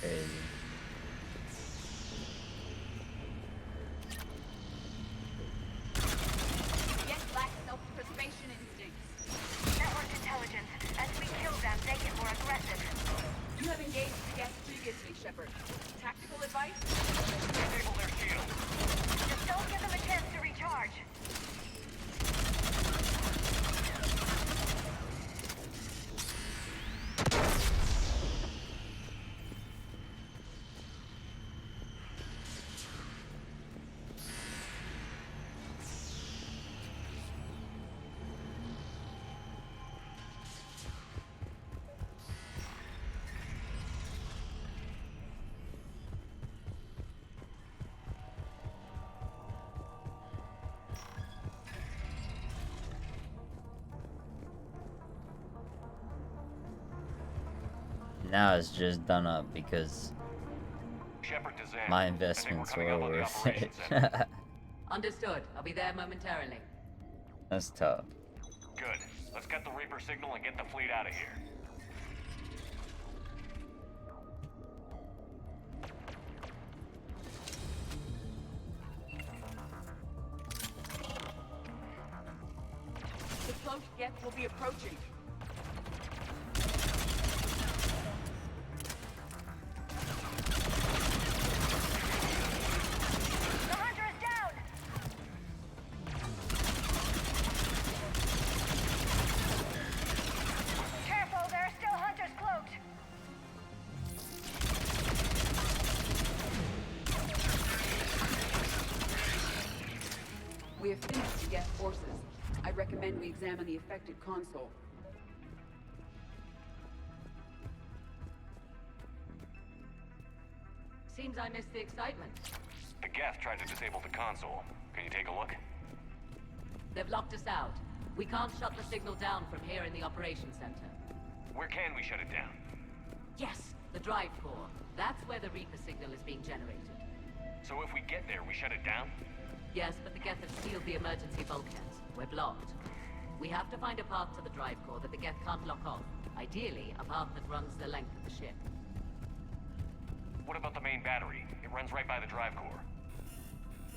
Crazy. Geth lack self-preservation instincts. Network intelligence. As we kill them, they get more aggressive. You have engaged the Geth previously, Shepard. Tactical advice? Disable their shield. Just don't give them a chance to recharge. Now it's just done up because Shepard to Zen. my I think investments we're were coming up on the worth operations it. center. Understood. I'll be there momentarily. That's tough. Good. Let's get the Reaper signal and get the fleet out of here. The cloaked Geth will be approaching. The hunter is down! Careful, there are still hunters cloaked. We have finished the Geth forces. I recommend we examine the affected console. Seems I missed the excitement. The Geth tried to disable the console. Can you take a look? They've locked us out. We can't shut the signal down from here in the operations center. Where can we shut it down? Yes, The drive core. That's where the Reaper signal is being generated. So if we get there, we shut it down? Yes, but the Geth have sealed the emergency bulkheads. We're blocked. We have to find a path to the drive core that the Geth can't lock off. Ideally, a path that runs the length of the ship. What about the main battery? It runs right by the drive core.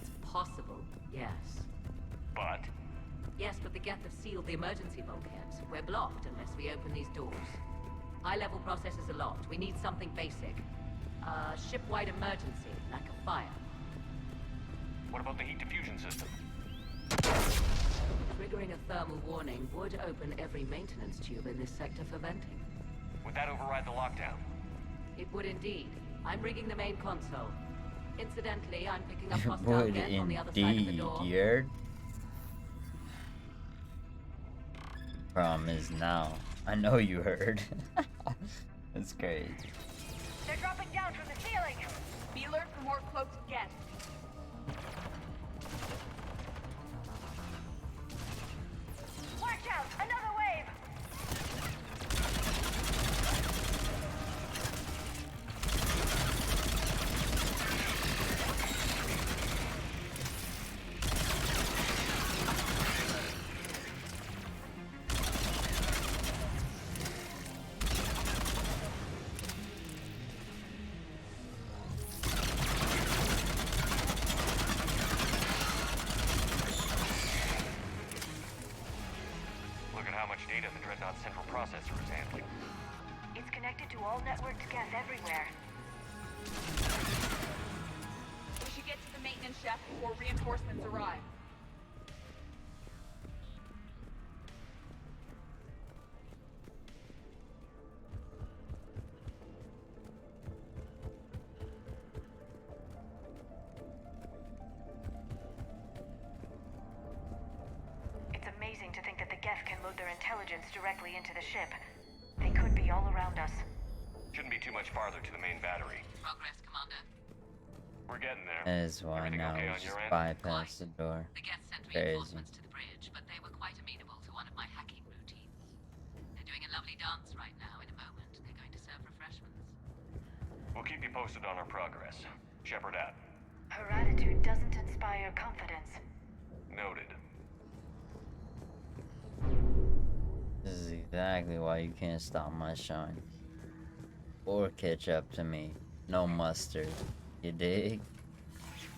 It's possible, yes. But? Yes, but the Geth have sealed the emergency bulkheads. We're blocked unless we open these doors. High-level processes are locked. We need something basic. A ship-wide emergency, like a fire. What about the heat diffusion system? Triggering a thermal warning would open every maintenance tube in this sector for venting. Would that override the lockdown? It would indeed. I'm rigging the main console. Incidentally, I'm picking up It hostile would Geth on the other side of the indeed, door. you heard? Problem is now. I know you heard. That's crazy. They're dropping down from the ceiling. Be alert for more cloaked Geth. Watch out! Another wave! Look at how much data the Dreadnought's central processor is handling. It's connected to all networked Geth everywhere. We should get to the maintenance shaft before reinforcements arrive. It's amazing to think that the Geth can load their intelligence directly into the ship. They could be all around us. Shouldn't be too much farther to the main battery. Progress, Commander. We're getting there. That is why Everything now okay we on just your end? bypass the door. The Geth sent Crazy. reinforcements to the bridge, but they were quite amenable to one of my hacking routines. They're doing a lovely dance right now. In a moment, they're going to serve refreshments. We'll keep you posted on our progress. Shepard out. Her attitude doesn't inspire confidence. Noted. This is exactly why you can't stop my shine. Or catch up to me. No mustard. You dig?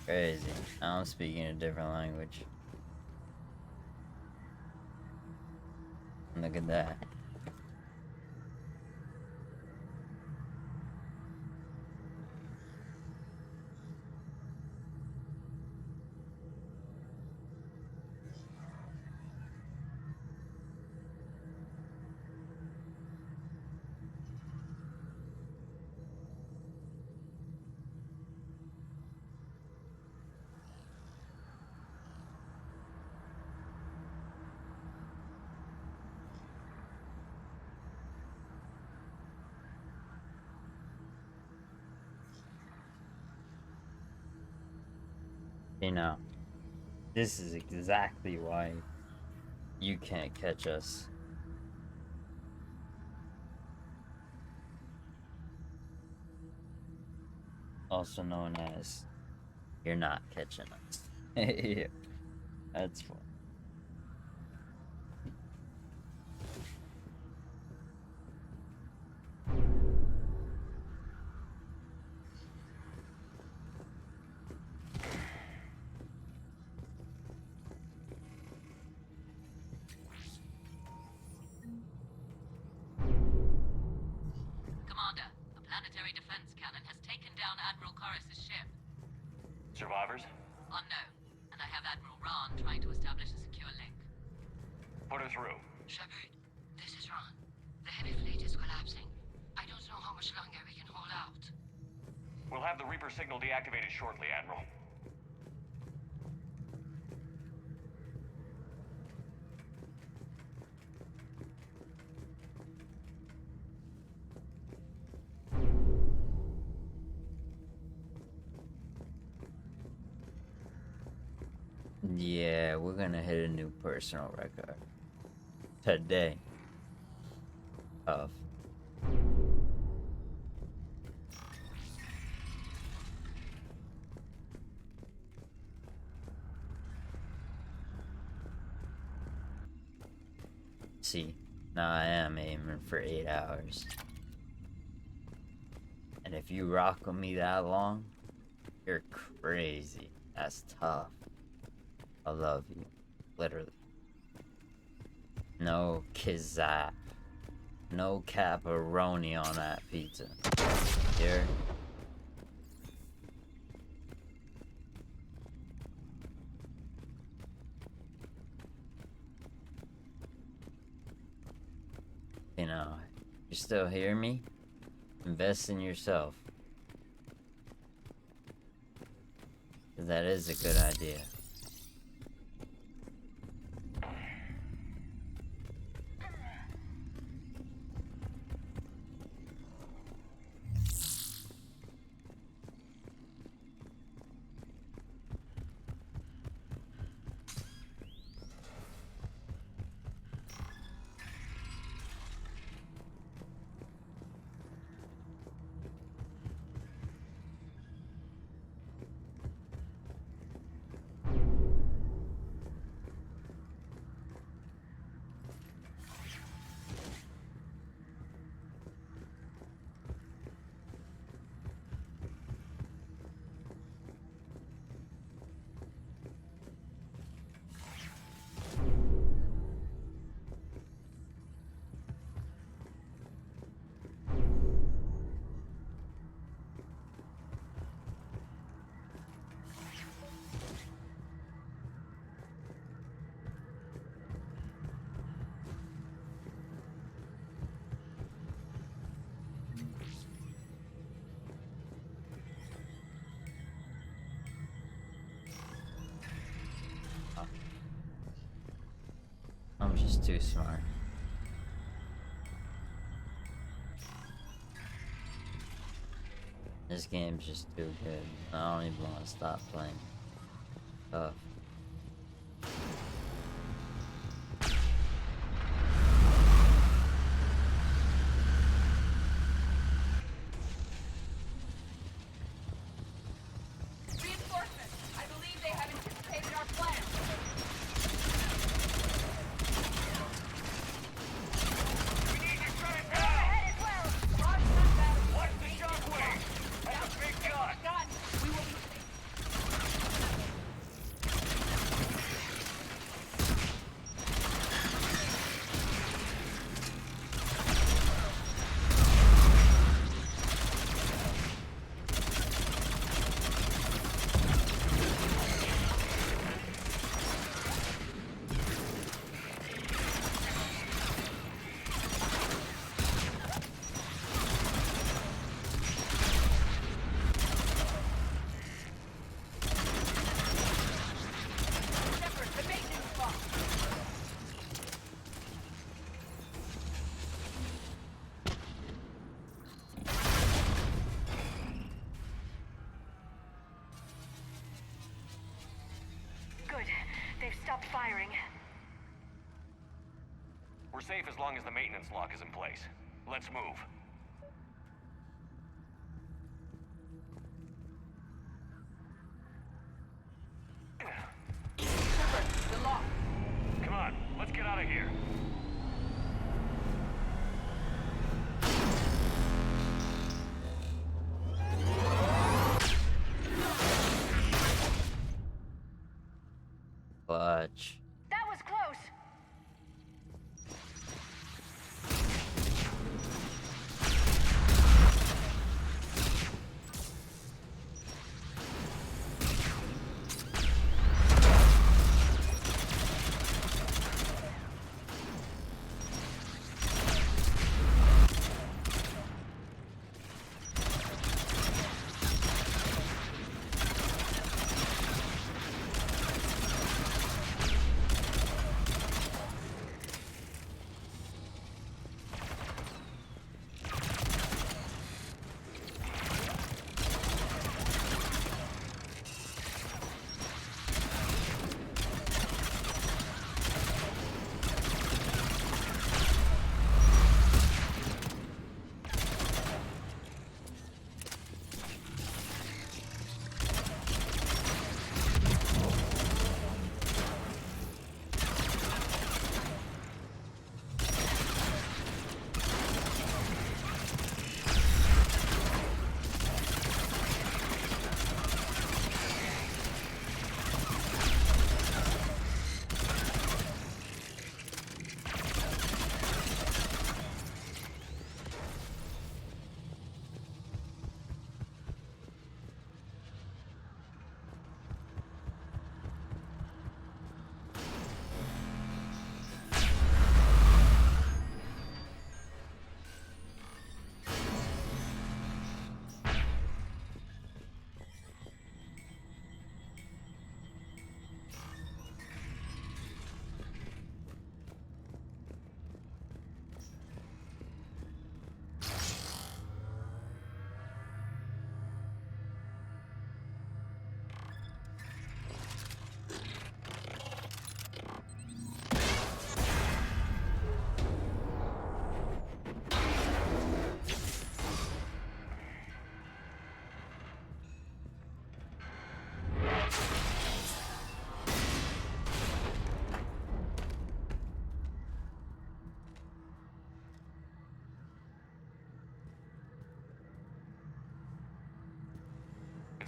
Crazy. Now I'm speaking a different language. Look at that. You know, this is exactly why you can't catch us. Also known as, you're not catching us. Yeah, that's fun. Commander, a planetary defense cannon has taken down Admiral Cora's ship. Survivors? Unknown, and I have Admiral Ron trying to establish a secure link. Put her through. Shepard, this is Ron. The heavy fleet is collapsing. I don't know how much longer we can hold out. We'll have the Reaper signal deactivated shortly, Admiral. Yeah, we're gonna hit a new personal record today of see, now I am aiming for 8 hours. And if you rock with me that long, you're crazy. That's tough. I love you. Literally. No kizap. No pepperoni on that pizza. Here. You know, you still hear me? Invest in yourself. 'Cause that is a good idea. I'm just too smart. This game's just too good. I don't even want to stop playing. Tough. Reinforcements! I believe they have anticipated our plan. We need you coming down! Ahead as well! Watch the shockwave! That's a big gun! Gun! We will be... Shepard, the maintenance box! Good. They've stopped firing. We're safe as long as the maintenance lock is in place. Let's move. Shepard, the lock! Come on, let's get out of here. Clutch. That was close.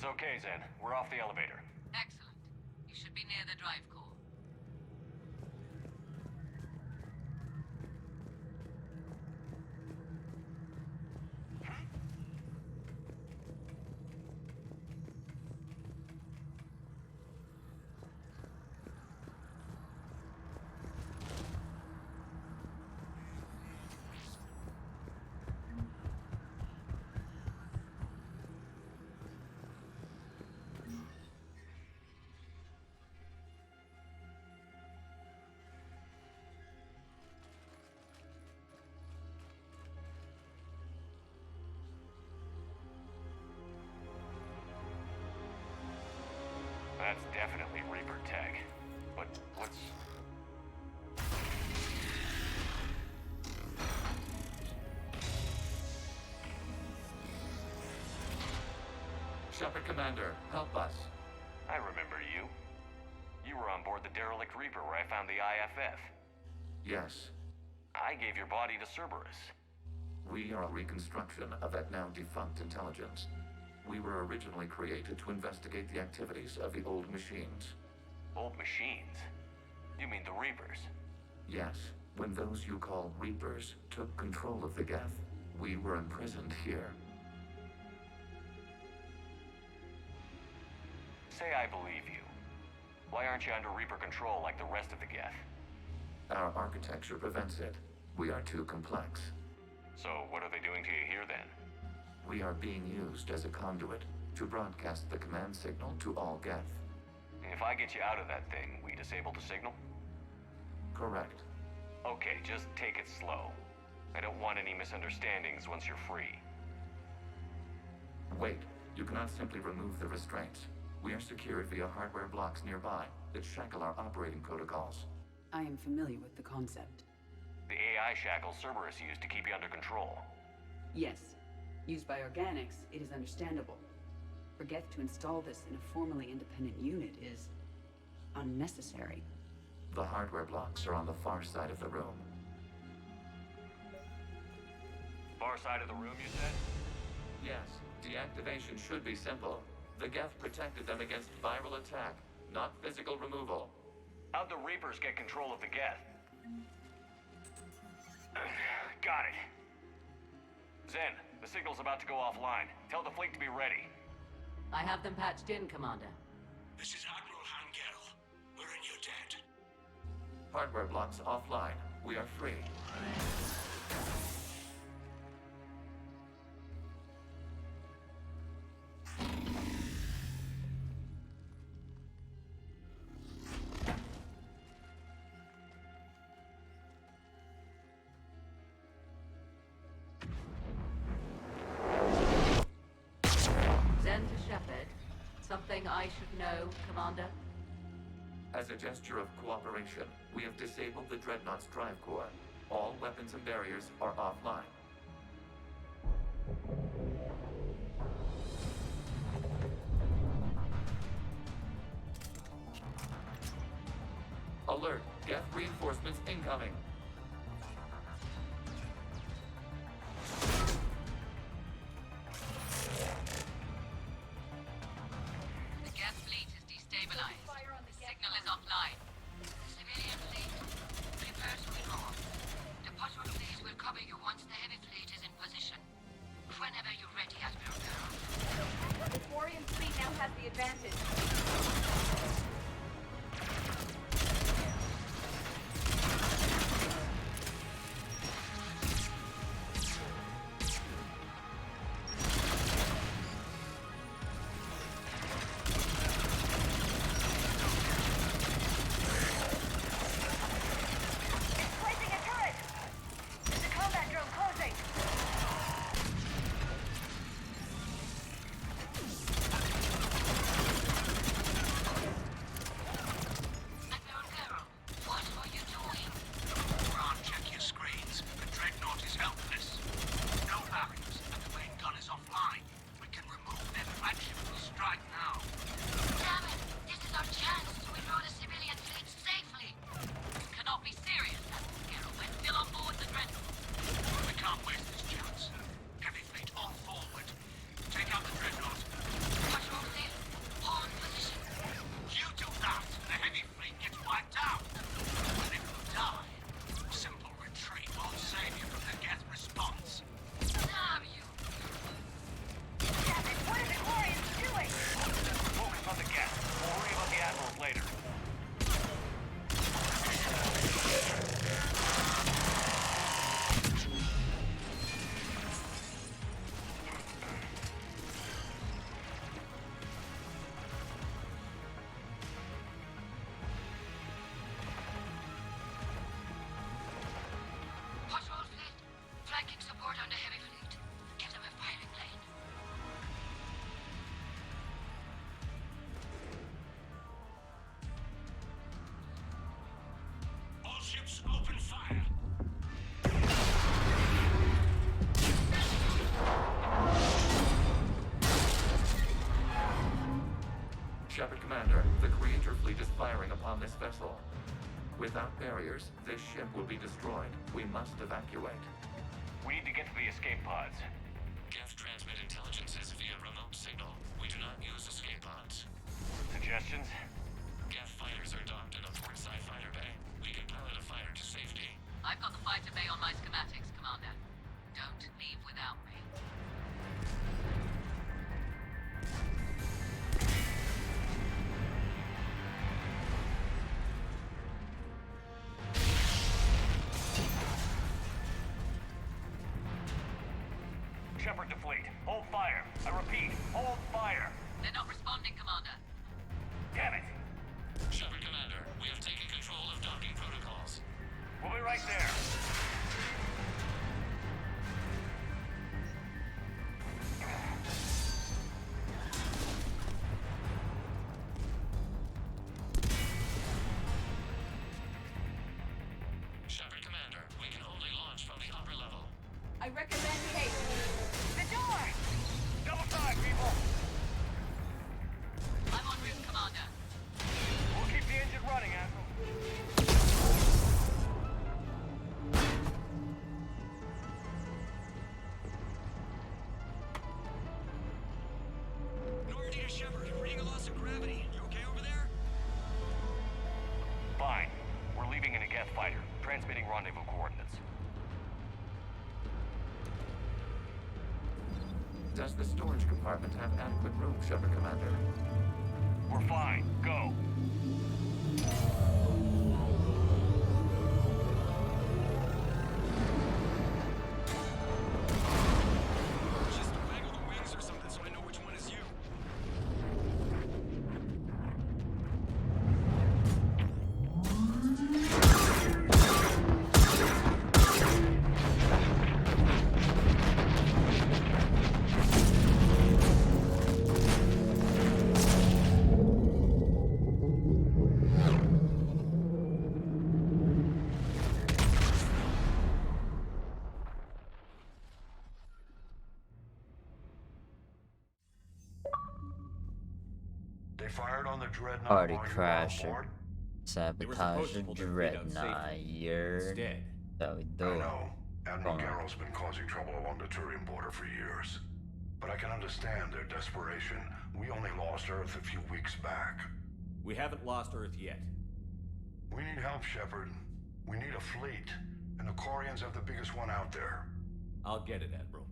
It's okay, Zen. We're off the elevator. Excellent. You should be near the drive core. That's definitely Reaper tech. But what's... Shepard Commander, help us. I remember you. You were on board the derelict Reaper where I found the IFF. Yes, I gave your body to Cerberus. we are a reconstruction of that now defunct intelligence. We were originally created to investigate the activities of the old machines. Old machines? You mean the Reapers? Yes, when those you call Reapers took control of the Geth, we were imprisoned here. Say I believe you. Why aren't you under Reaper control like the rest of the Geth? Our architecture prevents it. We are too complex. So what are they doing to you here then? We are being used as a conduit to broadcast the command signal to all Geth. If I get you out of that thing, we disable the signal? Correct. Okay, just take it slow. I don't want any misunderstandings once you're free. Wait, you cannot simply remove the restraints. We are secured via hardware blocks nearby that shackle our operating protocols. I am familiar with the concept. The AI shackles Cerberus used to keep you under control. Yes. Used by organics, it is understandable. For Geth to install this in a formally independent unit is unnecessary. The hardware blocks are on the far side of the room. Far side of the room, you said? Yes, deactivation should be simple. The Geth protected them against viral attack, not physical removal. How'd the Reapers get control of the Geth? Got it. Zen, the signal's about to go offline. Tell the fleet to be ready. I have them patched in, Commander. This is Admiral Hangel. We're in your debt. Hardware blocks offline. We are free. Zen to Shepard. Something I should know, Commander? As a gesture of cooperation, we have disabled the Dreadnought's drive core. All weapons and barriers are offline. Alert! Geth reinforcements incoming! The Geth fleet is destabilized. The signal is offline. Civilian fleet, prepare to withdraw. The patrol fleet will cover you once the heavy fleet is in position. Whenever you're ready, Admiral Cora. The Quarian fleet now has the advantage. ships open fire. Shepard Commander, the Creator fleet is firing upon this vessel. Without barriers, this ship will be destroyed. We must evacuate. We need to get to the escape pods. Geth transmit intelligences via remote signal. We do not use escape pods. Suggestions? Geth fighters are docked in a portside fighter bay. We can pilot a fighter to safety. I've got the fighter bay on my schematics, Commander. Don't leave without me. Shepard to fleet. Hold fire. I repeat, hold fire. They're not responding, Commander. Damn it. Shepard Commander, we have taken control of docking protocols. We'll be right there. Shepard Commander, we can only launch from the upper level. I recommend haste. The door! Double time, people. I'm en route, Commander. We'll keep the engine running, Admiral. Normandy to Shepard, reading a loss of gravity. You okay over there? Fine. We're leaving in a Geth fighter. Transmitting rendezvous coordinates. Does the storage compartment have adequate room, Shepard Commander? We're fine. Go. Just waggle the wings or something so I know which one is you. They fired on the dreadnought Party while you were on crasher. board? Sabotage a dreadnought. You're so we do. I know. Admiral Come on. Garrow's been causing trouble along the Turian border for years. But I can understand their desperation. We only lost Earth a few weeks back. We haven't lost Earth yet. We need help, Shepard. We need a fleet. And the Corians have the biggest one out there. I'll get it, Admiral.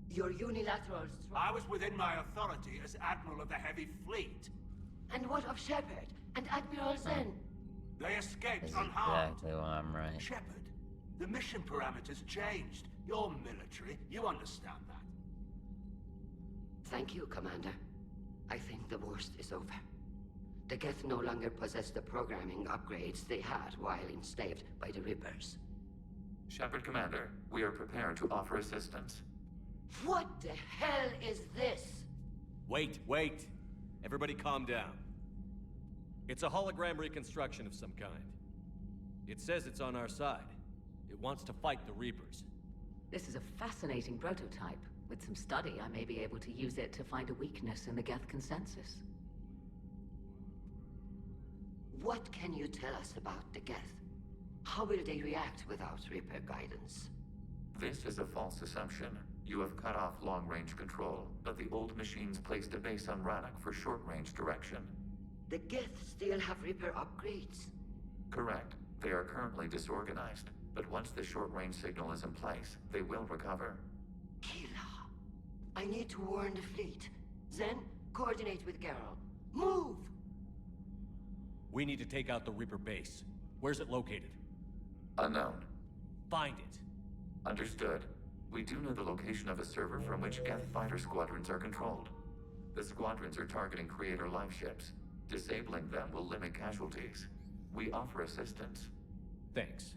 Your unilateral I was within my authority as Admiral of the Heavy Fleet. And what of Shepard and Admiral Zen? They escaped That's unharmed. exactly why I'm right. Shepard, the mission parameters changed. You're military. You understand that. Thank you, Commander. I think the worst is over. The Geth no longer possess the programming upgrades they had while enslaved by the Reapers. Shepard Commander, we are prepared to offer assistance. What the hell is this? Wait. Everybody calm down. It's a hologram reconstruction of some kind. It says it's on our side. It wants to fight the Reapers. This is a fascinating prototype. With some study, I may be able to use it to find a weakness in the Geth consensus. What can you tell us about the Geth? How will they react without Reaper guidance? This is a false assumption. You have cut off long-range control, but the old machines placed a base on Rannoch for short-range direction. The Geth still have Reaper upgrades? Correct. They are currently disorganized, but once the short-range signal is in place, they will recover. Kila, I need to warn the fleet. Zen, coordinate with Garrow. Move! We need to take out the Reaper base. Where's it located? Unknown. Find it. Understood. We do know the location of a server from which Geth fighter squadrons are controlled. The squadrons are targeting Creator live ships. Disabling them will limit casualties. We offer assistance. Thanks.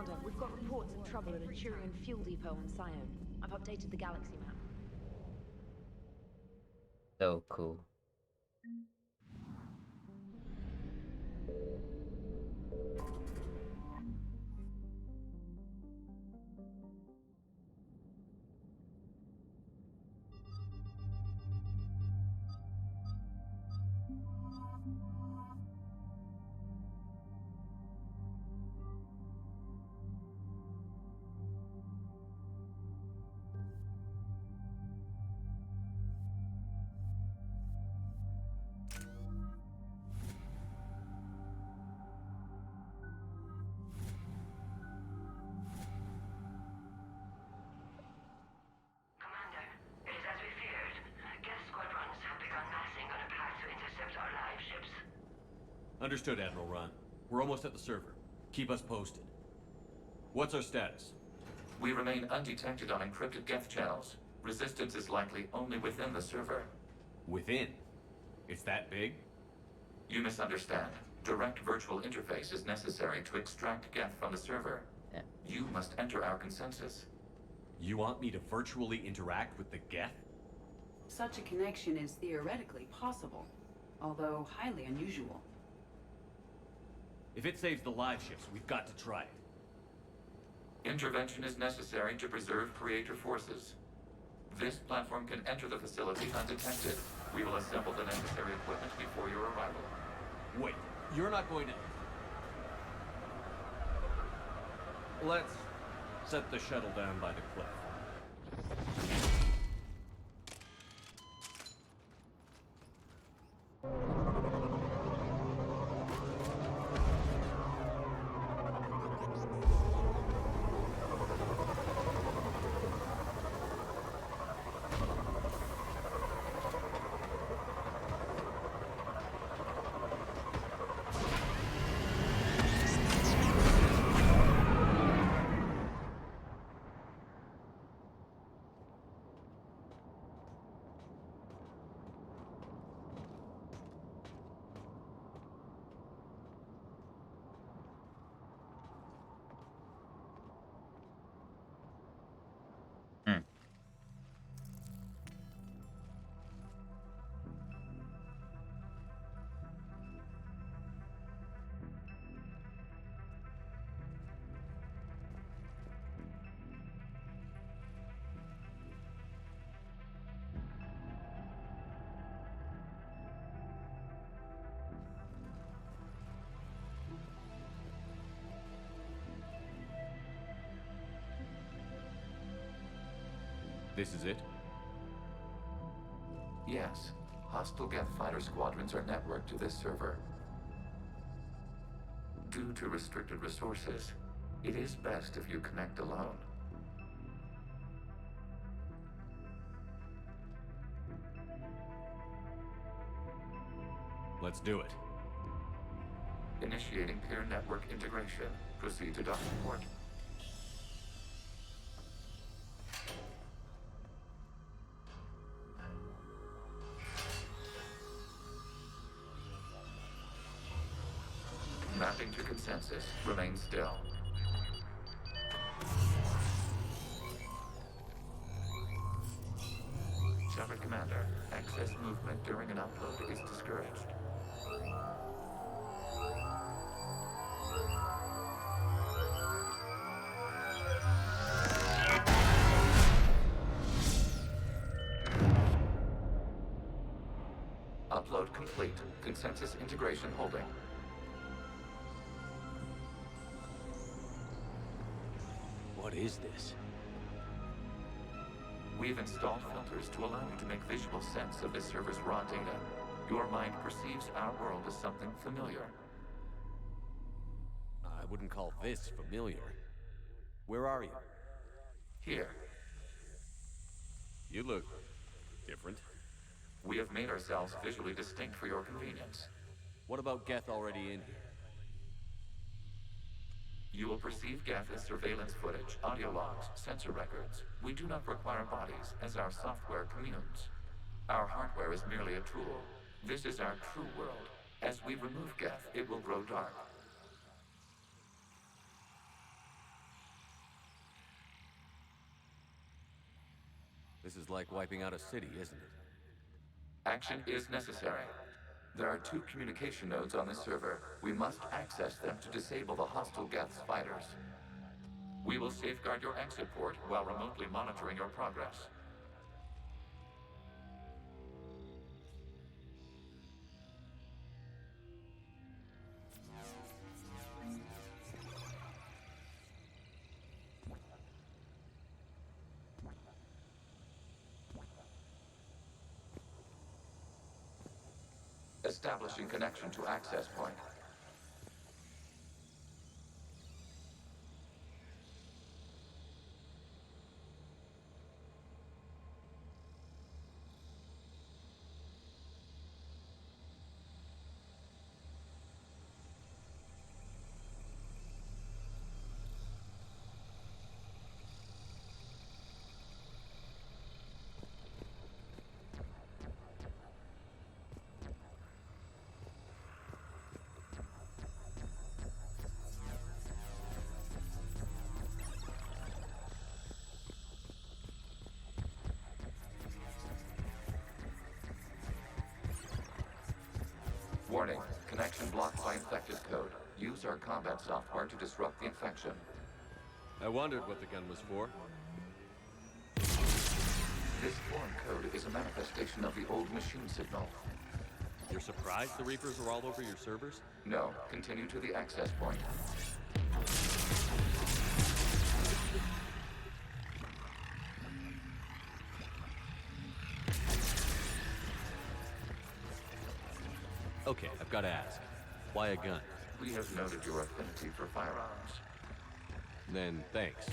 Commander, we've got reports of trouble at a Turian fuel depot on Scion. I've updated the galaxy map. So cool. Commander, it is as we feared. Geth squadrons have begun massing on a path to intercept our live ships. Understood, Admiral Ron. We're almost at the server. Keep us posted. What's our status? We remain undetected on encrypted Geth channels. Resistance is likely only within the server. Within? It's that big? You misunderstand. Direct virtual interface is necessary to extract Geth from the server. Yeah. You must enter our consensus. You want me to virtually interact with the Geth? Such a connection is theoretically possible, although highly unusual. If it saves the live ships, we've got to try it. Intervention is necessary to preserve creator forces. This platform can enter the facility undetected. We will assemble the necessary equipment before your arrival. Wait, you're not going to... Let's set the shuttle down by the cliff. This is it? Yes. Hostile Geth fighter squadrons are networked to this server. Due to restricted resources, it is best if you connect alone. Let's do it. Initiating peer network integration. Proceed to docking port. Mapping to consensus. Remain still. Shepard Commander, excess movement during an upload is discouraged. Upload complete. Consensus integration holding. What is this? We've installed filters to allow you to make visual sense of this server's raw data. Your mind perceives our world as something familiar. I wouldn't call this familiar. Where are you? Here, You look different. we have made ourselves visually distinct for your convenience. What about Geth already in here? You will perceive Geth as surveillance footage, audio logs, sensor records. We do not require bodies, as our software communes. Our hardware is merely a tool. This is our true world. As we remove Geth, it will grow dark. This is like wiping out a city, isn't it? Action is necessary. There are 2 communication nodes on the server. We must access them to disable the hostile Geth's fighters. We will safeguard your exit port while remotely monitoring your progress. Establishing connection to access point. Warning, connection blocked by infected code. Use our combat software to disrupt the infection. I wondered what the gun was for. This foreign code is a manifestation of the old machine signal. You're surprised the Reapers are all over your servers? No, continue to the access point. Okay, I've got to ask. Why a gun? We have noted your affinity for firearms. Then, thanks.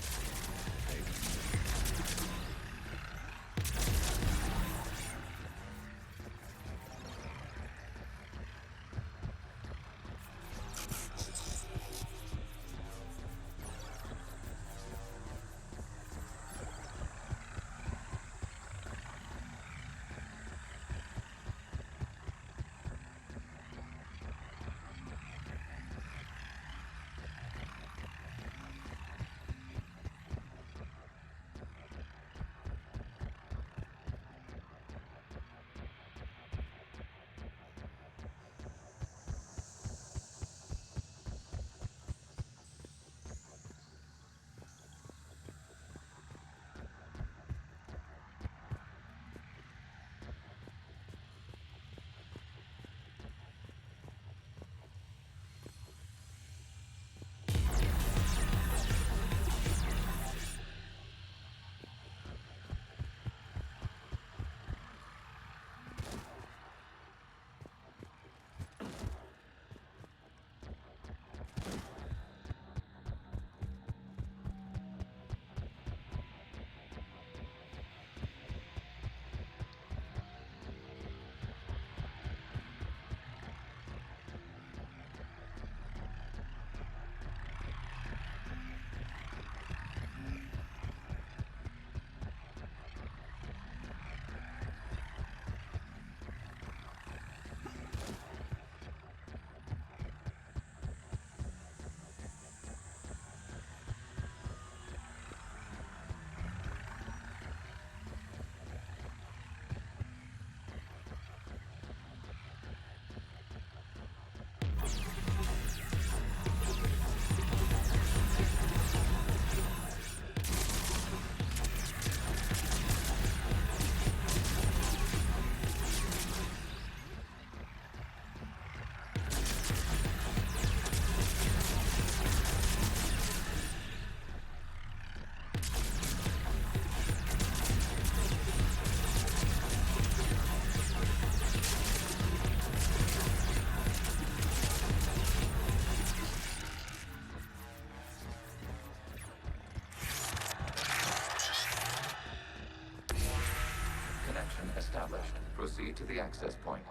Established. Proceed to the access point.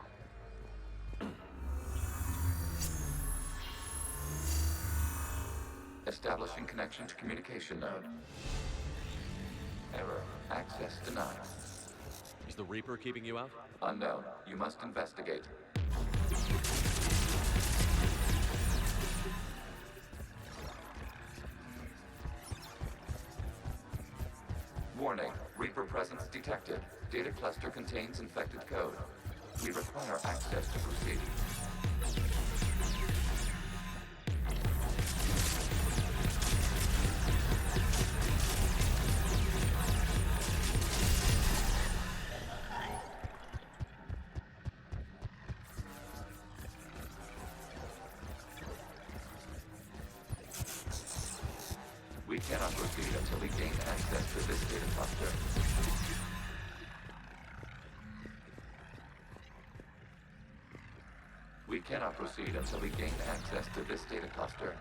Establishing connection to communication node. Error. Access denied. Is the Reaper keeping you out? Unknown. You must investigate. Warning. Reaper presence detected. Data cluster contains infected code. We require access to proceed. We cannot proceed until we gain access to this data cluster. We cannot proceed until we gain access to this data cluster.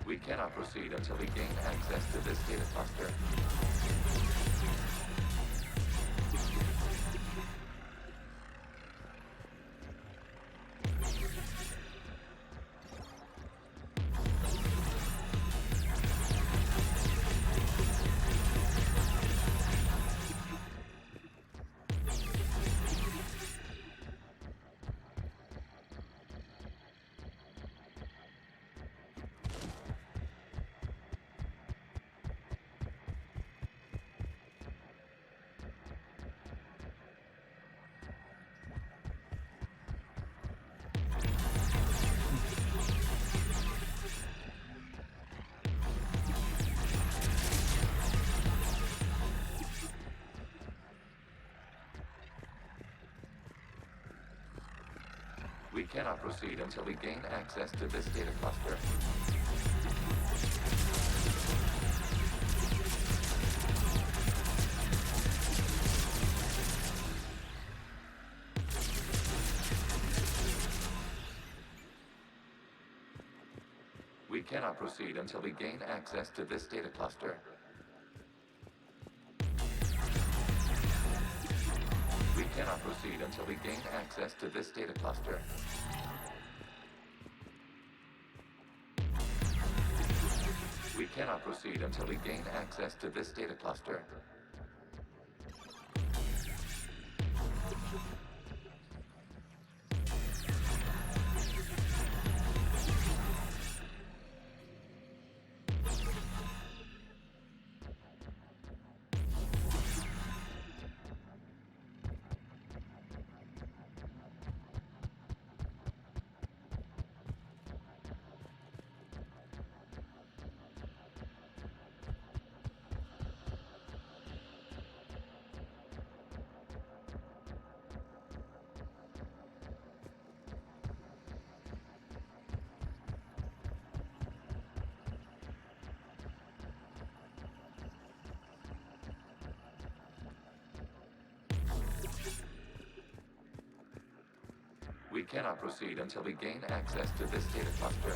We cannot proceed until we gain access to this data cluster. We cannot proceed until we gain access to this data cluster. We cannot proceed until we gain access to this data cluster. We cannot proceed until we gain access to this data cluster. We cannot proceed until we gain access to this data cluster. cannot proceed until we gain access to this data cluster.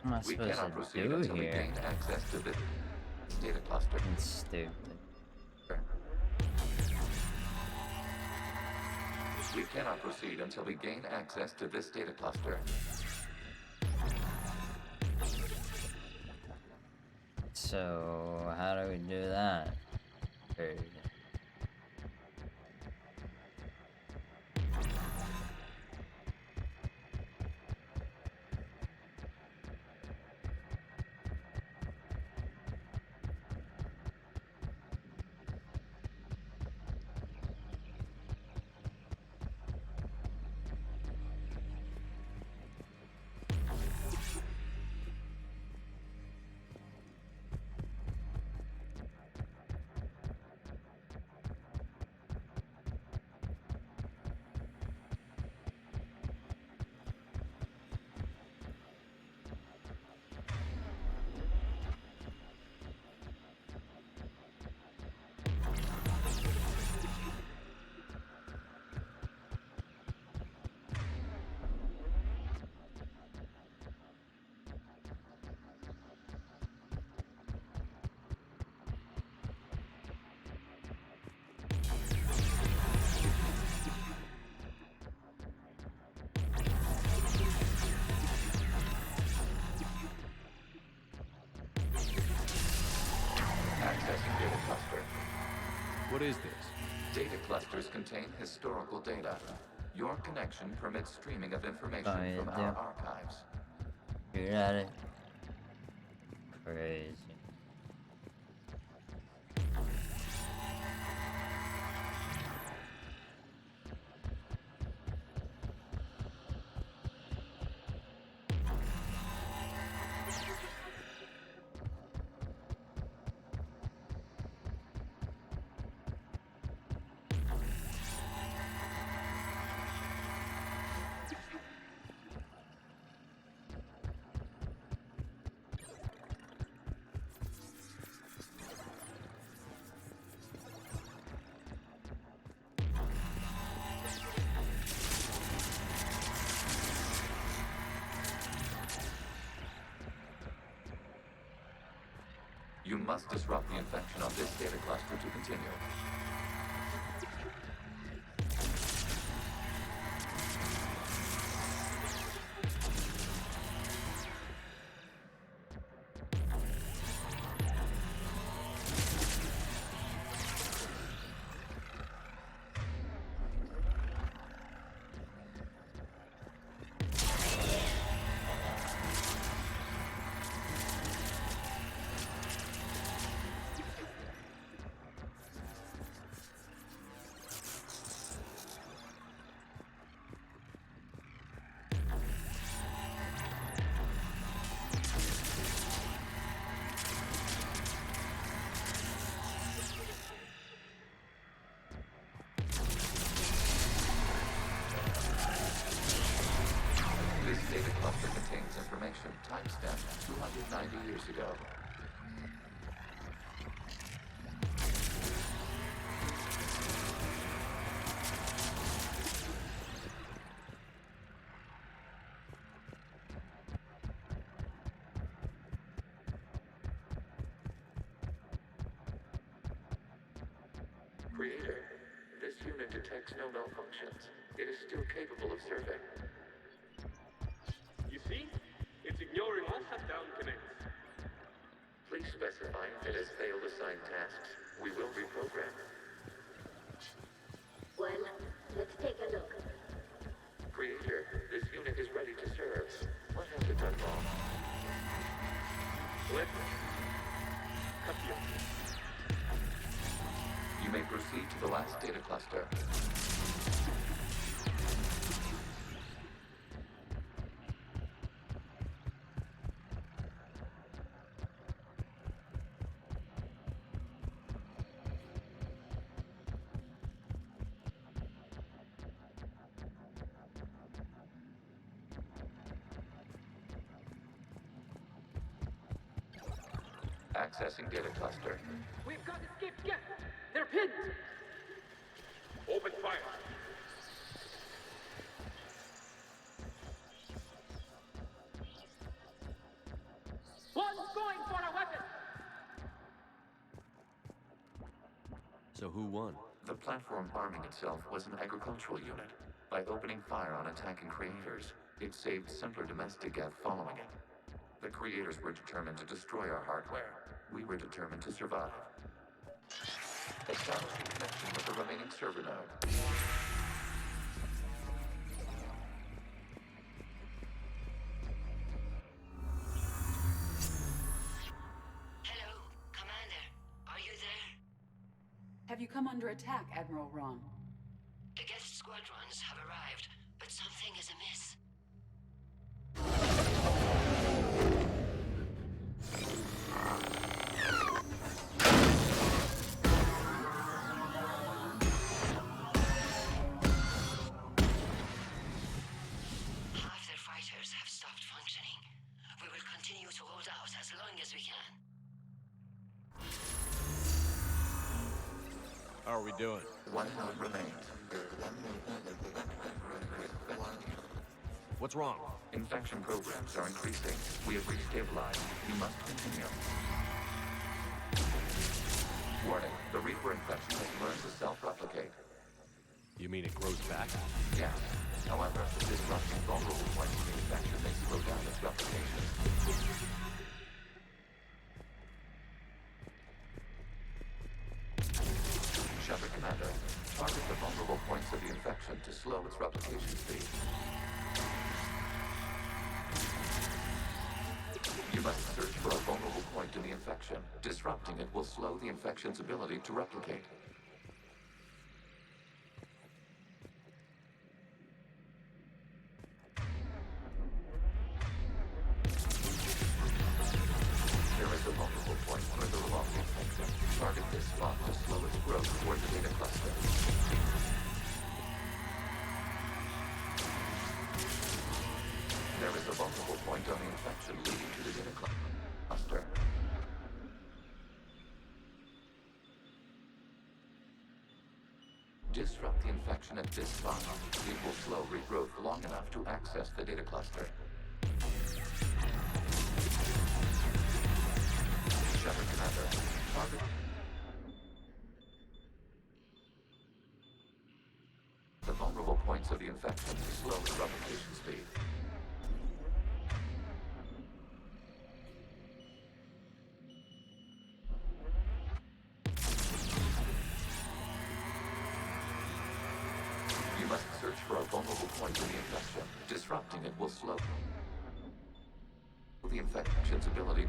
What am I We supposed cannot to proceed do until we here? gain access to this data cluster. It's stupid. We cannot proceed until we gain access to this data cluster. So, how do we do that? Or- Accessing data cluster. What is this? Data clusters contain historical data. Your connection permits streaming of information Fine, from yeah. our archives. You're at it. Crazy. You must disrupt the infection on this data cluster to continue. This data cluster contains information timestamped 290 years ago. Creator, this unit detects no malfunctions. It is still capable of serving. You see? It's ignoring all shutdown connects. Please specify if it has failed assigned tasks. We will reprogram. Well, let's take a look. Creator, this unit is ready to serve. What has it done wrong? Let's cut the You may proceed to the last data cluster. Accessing data cluster. We've got escaped Geth. They're pinned. Open fire. One's going for a weapon. So who won? The platform arming itself was an agricultural unit. By opening fire on attacking creators, it saved simpler domestic Geth following it. The creators were determined to destroy our hardware. We were determined to survive. Establishing connection with the remaining server node. Hello, Commander. Are you there? Have you come under attack, Admiral Ron? The Geth squadrons have arrived, but something is amiss. Half their fighters have stopped functioning. We will continue to hold out as long as we can. How are we doing? One node remains. What's wrong? Infection programs are increasing. We have restabilized. You must continue. Warning, the Reaper infection has learned to self-replicate. You mean it grows back? Yes. However, disrupting vulnerable points of the infection may slow down its replication. Shepard Commander, target the vulnerable points of the infection to slow its replication speed. You must search for a vulnerable point in the infection. Disrupting it will slow the infection's ability to replicate. There is a vulnerable point further along the infection. Target this spot to slow its growth toward the data cluster. There is a vulnerable point on the infection leading to the data cluster. Disrupt the infection at this spot. It will slow regrowth long enough to access the data cluster. Shepard Commander, target. The vulnerable points of the infection to slow its replication speed. You must search for a vulnerable point in the infection. Disrupting it will slow the infection's ability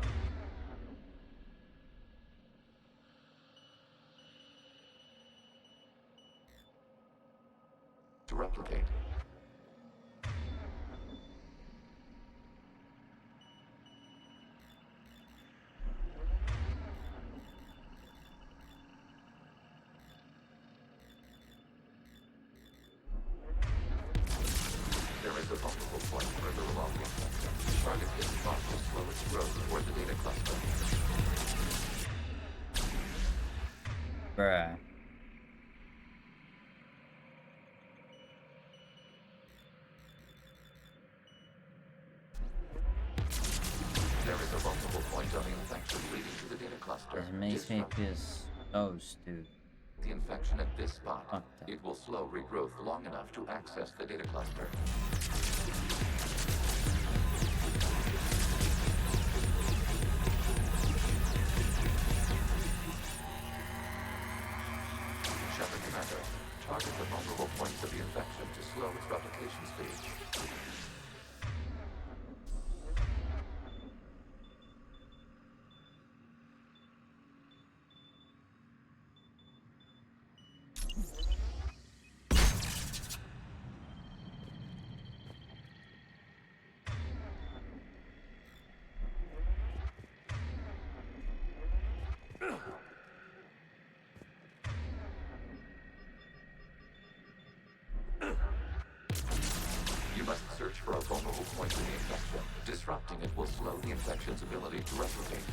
to replicate. There is a vulnerable point further along the infection. Target this spot to slow its growth toward the data cluster. Bruh. There is a vulnerable point on the infection leading to the data cluster. This makes me feel so stupid. The infection at this spot. It will slow regrowth long enough to access the data cluster. Shepard Commander, target the vulnerable points of the infection to slow its replication speed. You must search for a vulnerable point in the infection. Disrupting it will slow the infection's ability to replicate.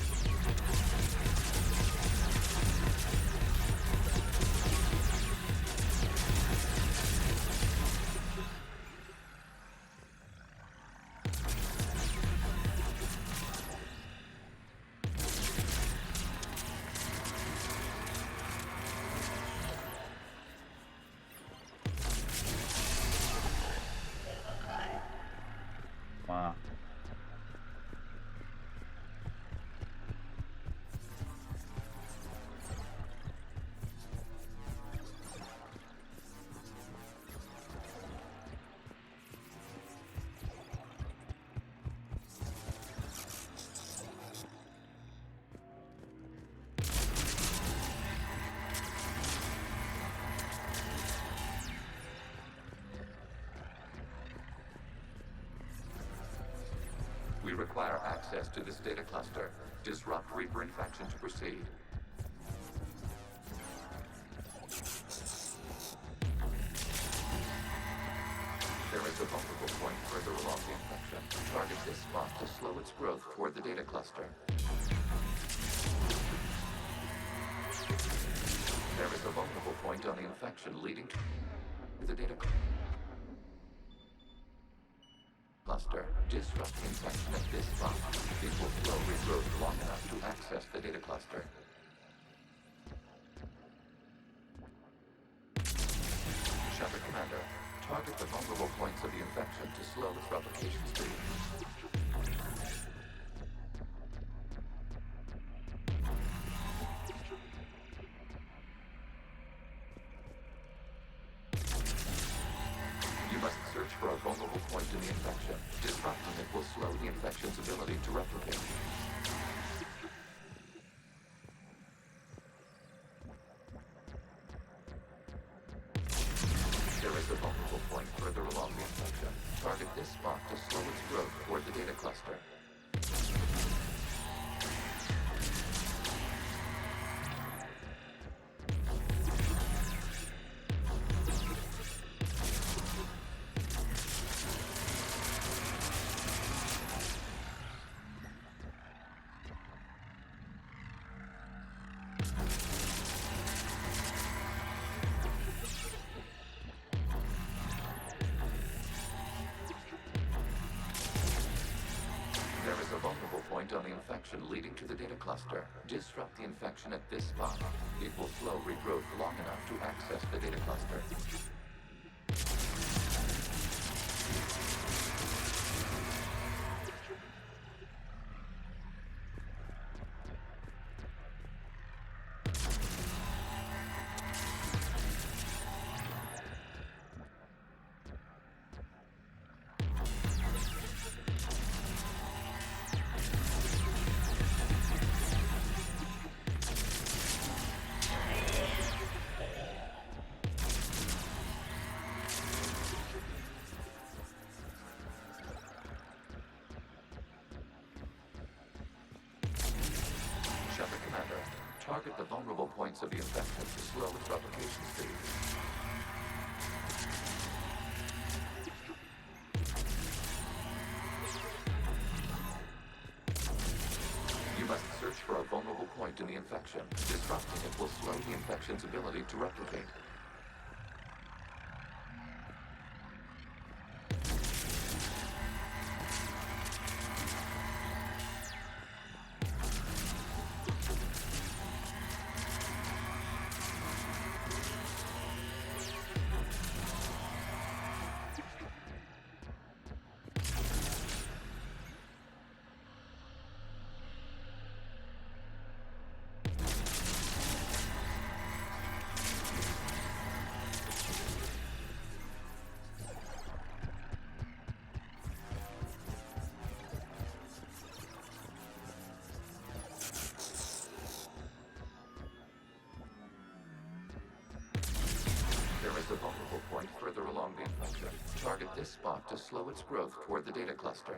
Wow. We require access to this data cluster. Disrupt Reaper infection to proceed. There is a vulnerable point further along the infection. Target this spot to slow its growth toward the data cluster. There is a vulnerable point on the infection leading to the data cluster. Disrupt the infection at this spot. It will slow regrowth long enough to access the data cluster. Shepard Commander, target the vulnerable points of the infection to slow its replication speed. You must search for a vulnerable point in the infection. Disrupting it will slow the infection's ability to replicate. There is a vulnerable point further along the infection. Target this spot to slow its growth toward the data cluster. There is a vulnerable point on the infection leading to the data cluster. Disrupt the infection at this spot. It will slow regrowth long enough to access the data cluster. Shepard Commander, target the vulnerable points of the infection to slow its replication speed. You must search for a vulnerable point in the infection. Disrupting it will slow the infection's ability to replicate. slow its growth toward the data cluster.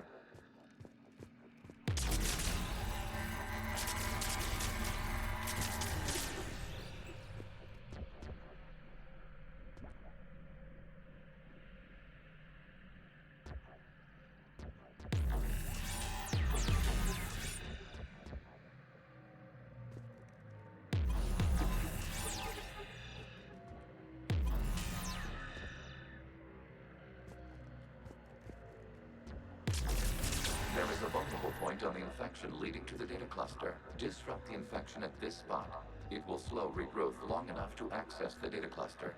There is a vulnerable point on the infection leading to the data cluster. Disrupt the infection at this spot. It will slow regrowth long enough to access the data cluster.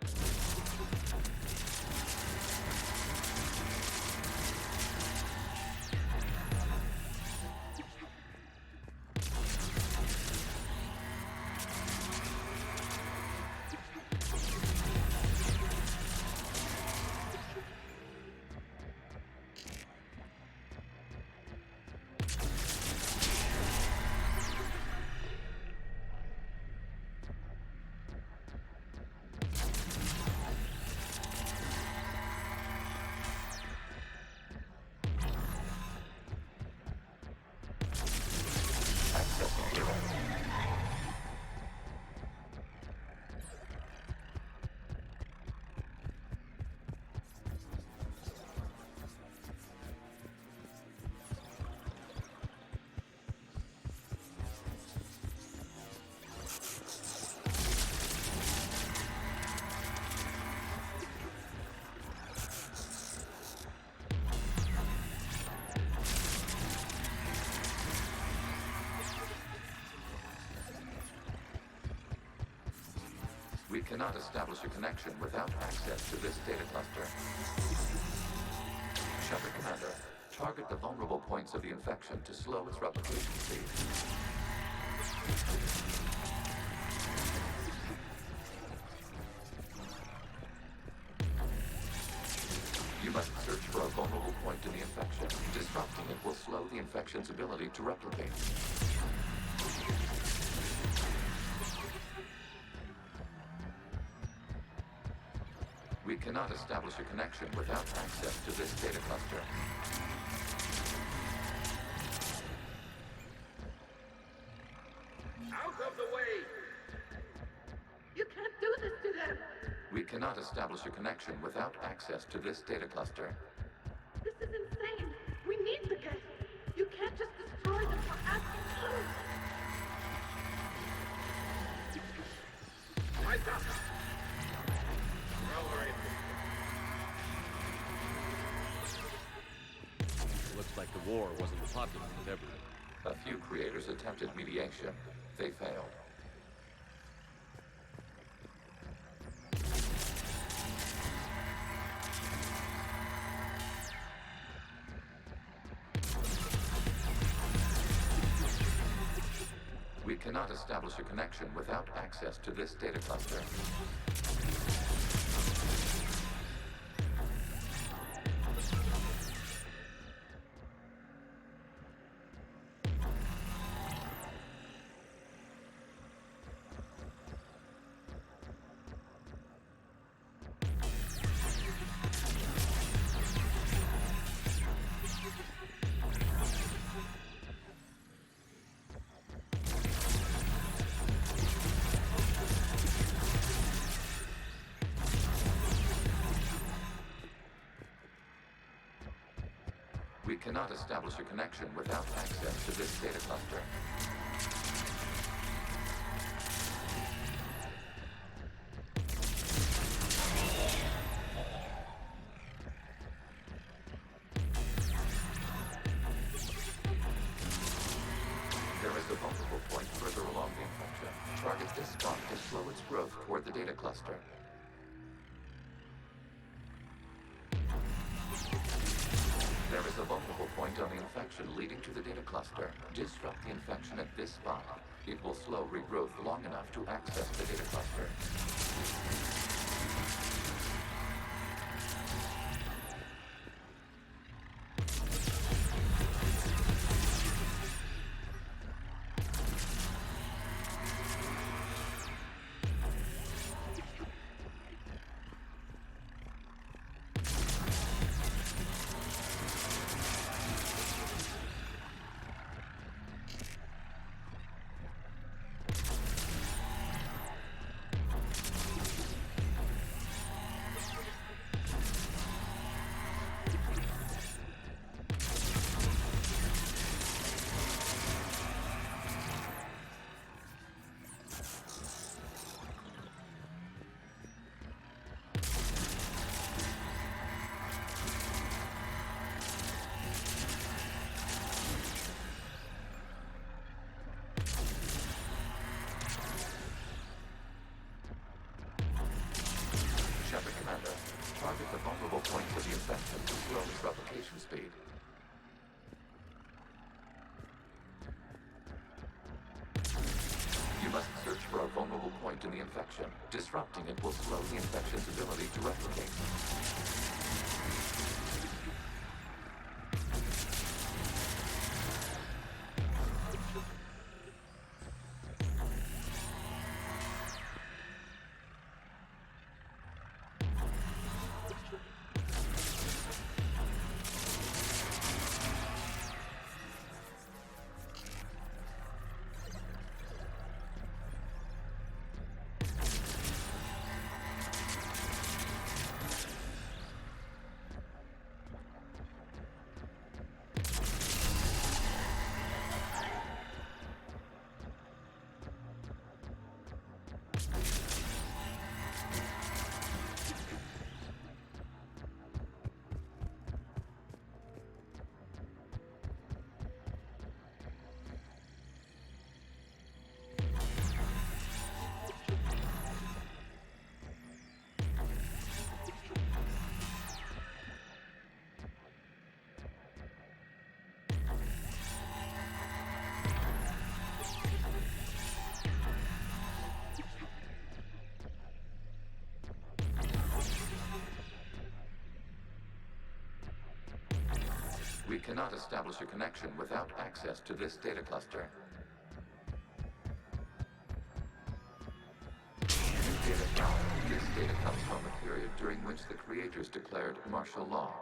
We cannot establish a connection without access to this data cluster. Shepard Commander, target the vulnerable points of the infection to slow its replication speed. You must search for a vulnerable point in the infection. Disrupting it will slow the infection's ability to replicate. We cannot establish a connection without access to this data cluster. Out of the way! You can't do this to them! We cannot establish a connection without access to this data cluster. This is insane! We need the gate! You can't just destroy them for asking us! My God! Looks like the war wasn't popular with everyone. A few creators attempted mediation. They failed. We cannot establish a connection without access to this data cluster. We cannot establish a connection without access to this data cluster. There is a vulnerable point further along the infection. Target this spot to slow its growth toward the data cluster. There is a vulnerable point on the infection leading to the data cluster. Disrupt the infection at this spot. It will slow regrowth long enough to access the data cluster. vulnerable point in the infection. Disrupting it will slow the infection's ability to replicate. We cannot establish a connection without access to this data cluster. This data comes from a period during which the creators declared martial law.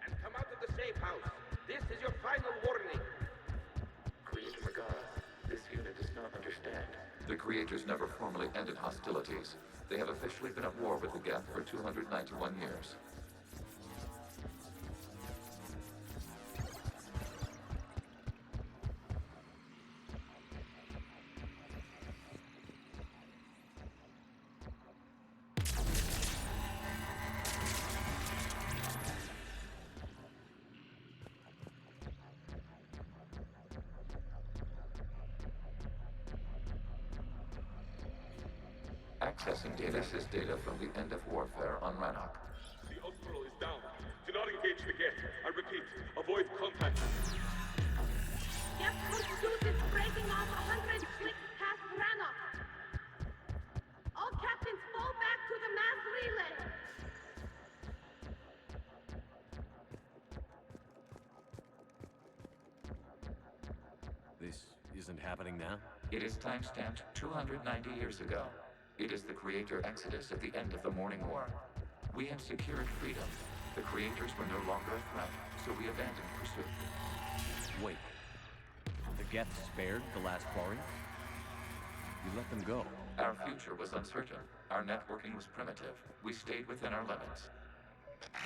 And come out of the safe house. This is your final warning. Creator Magara, this unit does not understand. The creators never formally ended hostilities. They have officially been at war with the Geth for 291 years. Accessing data. This is data from the end of warfare on Rannoch. The Outlaw is down. Do not engage the Geth. I repeat, avoid contact. Geth pursuit is breaking off 100 clicks past Rannoch. All captains fall back to the mass relay. This isn't happening now? It is timestamped 290 years ago. It is the creator exodus at the end of the Morning War. We had secured freedom. The creators were no longer a threat, so we abandoned pursuit. Wait. The Geth spared the last quarry? You let them go. Our future was uncertain. Our networking was primitive. We stayed within our limits.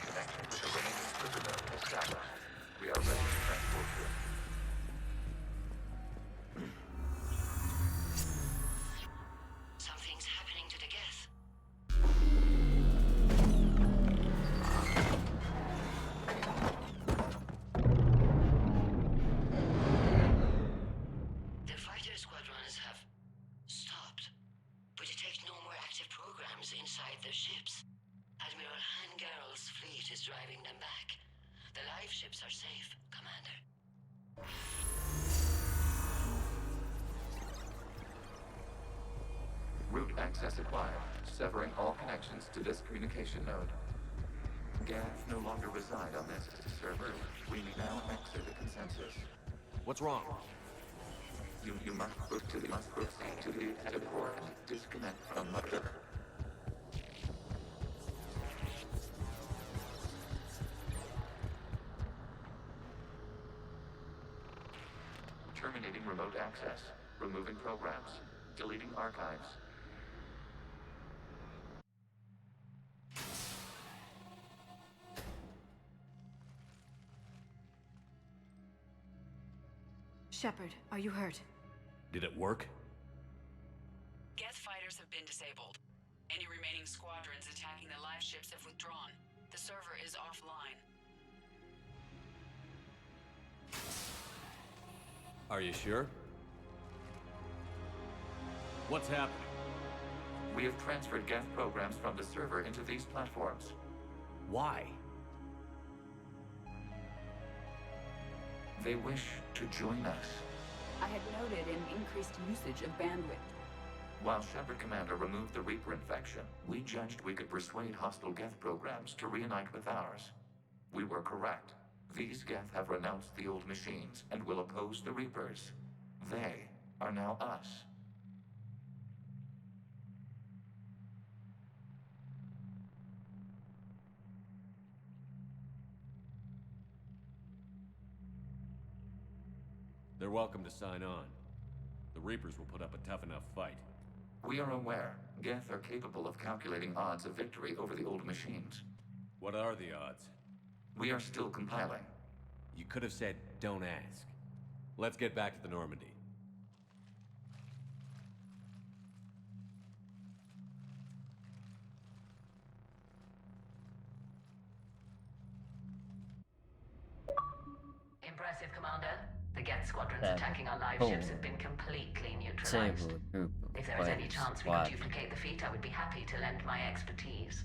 Connection with the remaining prisoner established. We are ready to transport you. Something's happening to the Geth. The fighter squadrons have stopped, but detect no more active programs inside their ships. Admiral Hangarl's fleet is driving them back. The live ships are safe, Commander. Route access acquired, severing all connections to this communication node. Geth no longer reside on this server. We may now exit the consensus. What's wrong? You must proceed to the active core and disconnect from Mother. Terminating remote access. Removing programs. Deleting archives. Shepard, are you hurt? Did it work? Geth fighters have been disabled. Any remaining squadrons attacking the live ships have withdrawn. The server is offline. Are you sure? What's happening? We have transferred Geth programs from the server into these platforms. Why? They wish to join us. I had noted an increased usage of bandwidth. While Shepard Commander removed the Reaper infection, we judged we could persuade hostile Geth programs to reunite with ours. We were correct. These Geth have renounced the old machines and will oppose the Reapers. They are now us. They're welcome to sign on. The Reapers will put up a tough enough fight. We are aware. Geth are capable of calculating odds of victory over the old machines. What are the odds? We are still compiling. You could have said, don't ask. Let's get back to the Normandy. Impressive, Commander. The Geth squadrons That attacking our live whole ships have been completely neutralized. Table group of If there is any players chance we watch. can duplicate the feat, I would be happy to lend my expertise.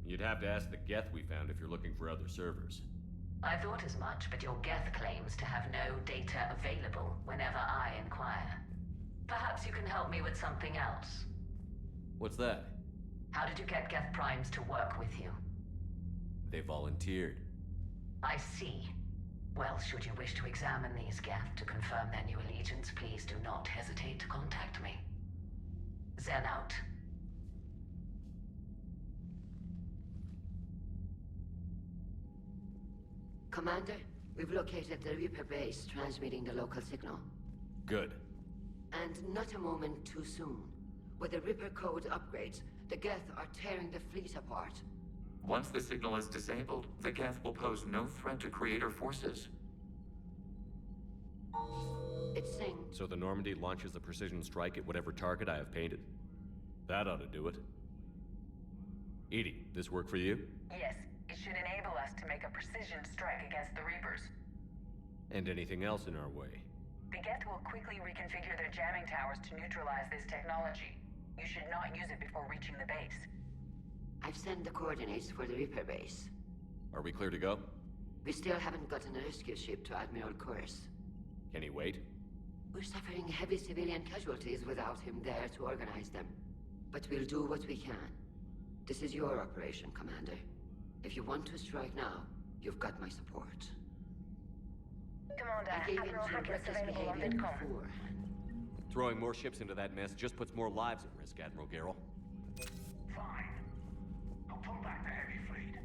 You'd have to ask the Geth we found if you're looking for other servers. I thought as much, but your Geth claims to have no data available whenever I inquire. Perhaps you can help me with something else. What's that? How did you get Geth Primes to work with you? They volunteered. I see. Well, should you wish to examine these Geth to confirm their new allegiance, please do not hesitate to contact me. Zen out. Commander, we've located the Reaper base transmitting the local signal. Good. And not a moment too soon. With the Reaper code upgrades, the Geth are tearing the fleet apart. Once the signal is disabled, the Geth will pose no threat to Creator forces. It's saying... So the Normandy launches a precision strike at whatever target I have painted? That ought to do it. Edie, this work for you? Yes, it should enable us to make a precision strike against the Reapers. And anything else in our way? The Geth will quickly reconfigure their jamming towers to neutralize this technology. You should not use it before reaching the base. I've sent the coordinates for the Reaper base. Are we clear to go? We still haven't gotten a rescue ship to Admiral Cora's. Can he wait? We're suffering heavy civilian casualties without him there to organize them. But we'll do what we can. This is your operation, Commander. If you want to strike now, you've got my support. Commander, I gave in Admiral to your Hackett's reckless available on behavior VidCom. before. Throwing more ships into that mess just puts more lives at risk, Admiral Garrel. Fine. I'll pull back the heavy fleet.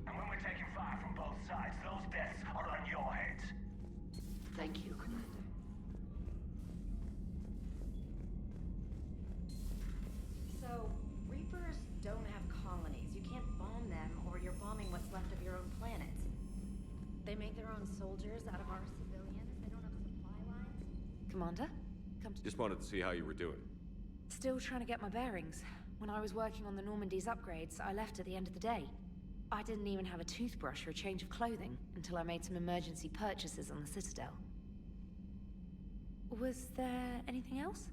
And when we're taking fire from both sides, those deaths are on your heads. Thank you, Commander. So, Reapers don't have colonies. You can't bomb them, or you're bombing what's left of your own planet. They make their own soldiers out of our civilians. They don't have supply lines. Commander, come to... Just wanted to see how you were doing. Still trying to get my bearings. When I was working on the Normandy's upgrades, I left at the end of the day. I didn't even have a toothbrush or a change of clothing until I made some emergency purchases on the Citadel. Was there anything else?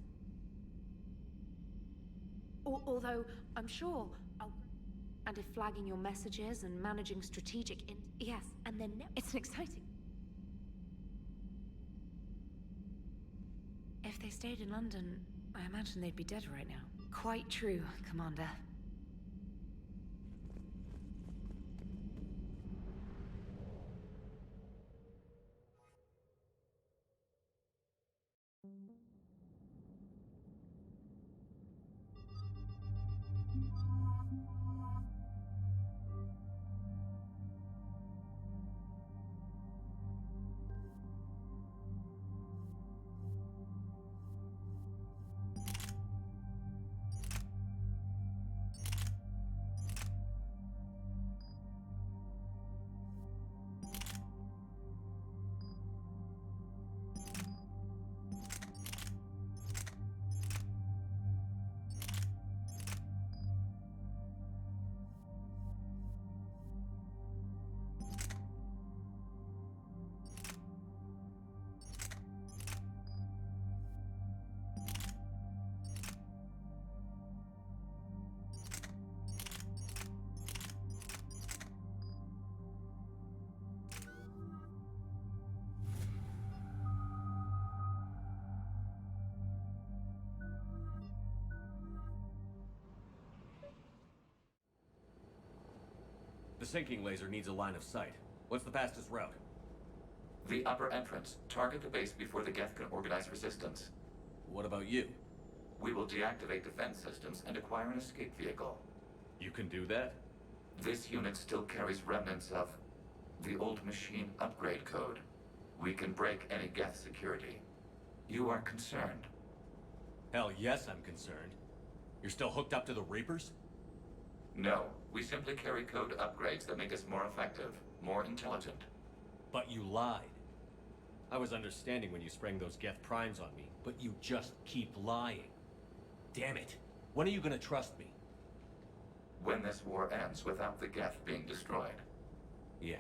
Although, I'm sure I'll... And if flagging your messages and managing strategic Yes, and then it's exciting. If they stayed in London, I imagine they'd be dead right now. Quite true, Commander. The sinking laser needs a line of sight. What's the fastest route? The upper entrance. Target the base before the Geth can organize resistance. What about you? We will deactivate defense systems and acquire an escape vehicle. You can do that? This unit still carries remnants of the old machine upgrade code. We can break any Geth security. You are concerned? Hell yes, I'm concerned. You're still hooked up to the Reapers? No, we simply carry code upgrades that make us more effective, more intelligent. But you lied. I was understanding when you sprang those Geth primes on me, but you just keep lying. Damn it. When are you gonna trust me? When this war ends without the Geth being destroyed. Yeah.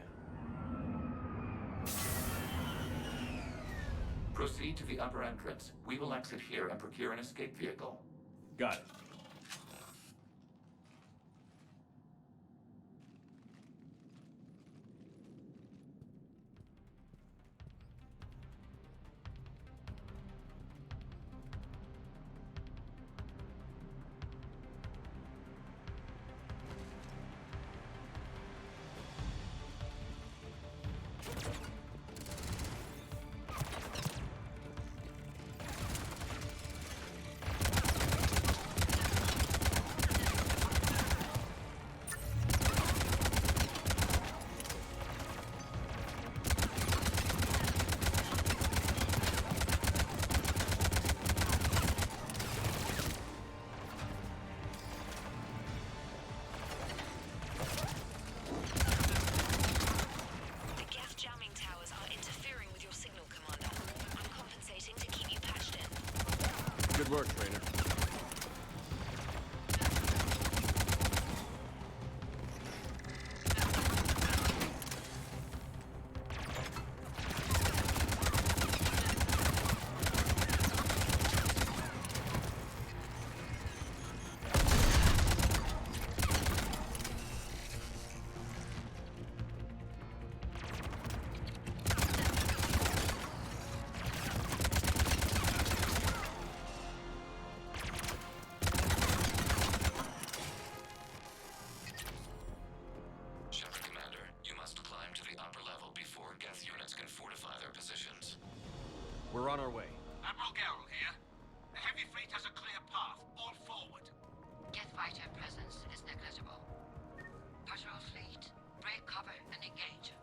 Proceed to the upper entrance. We will exit here and procure an escape vehicle. Got it. Good work, Trainer. We're on our way. Admiral Gerrel here. The heavy fleet has a clear path. All forward. Geth fighter presence is negligible. Patrol fleet, break cover and engage.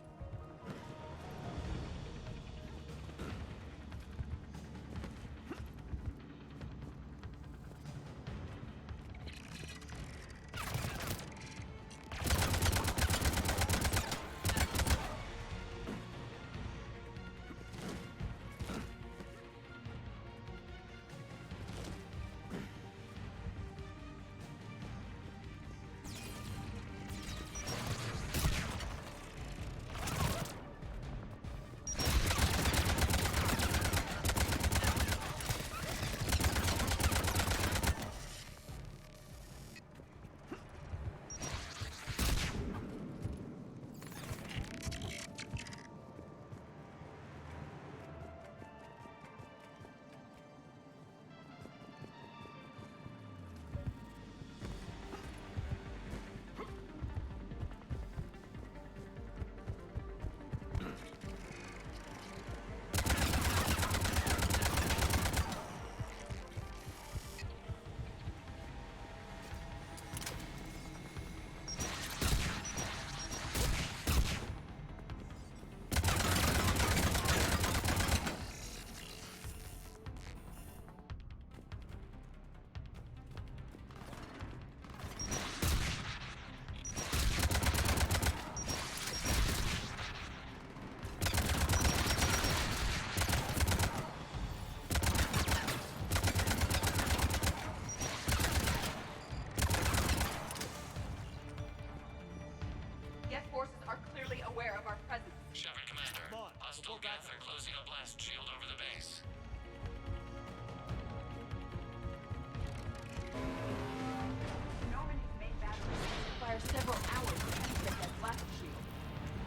Several hours to activate that blast shield.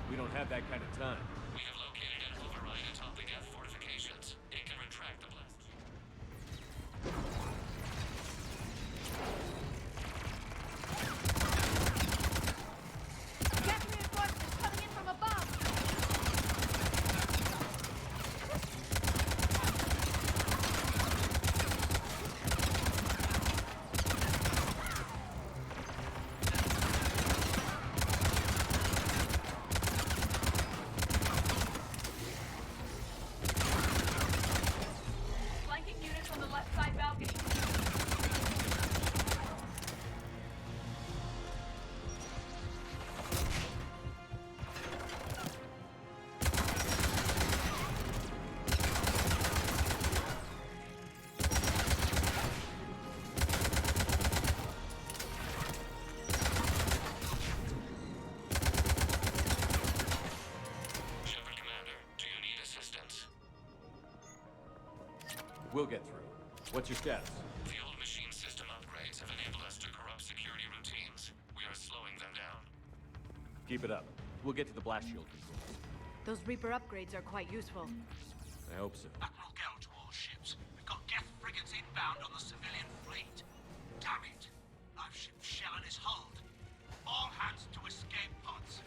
We don't have that kind of time. We have located an override atop the Geth fortifications. It can retract the blast. Geth We'll get through. What's your status? The old machine system upgrades have enabled us to corrupt security routines. We are slowing them down. Keep it up. We'll get to the blast shield controls. Those Reaper upgrades are quite useful. I hope so. Admiral Geralt to all ships. We've got Geth frigates inbound on the civilian fleet. Damn it! I've shipped Shell and his hold. All hands to escape pods.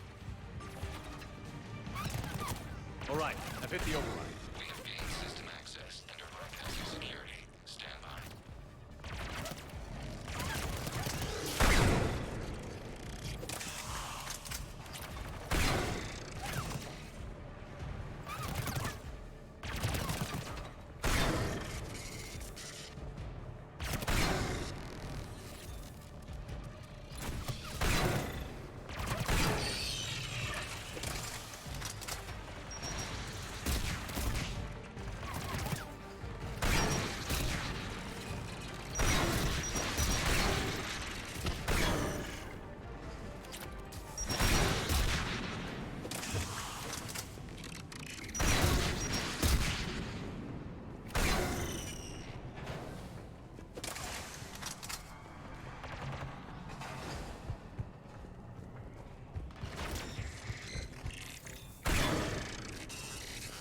All right, I've hit the override. We have gained system access and are bypassing security. Stand by.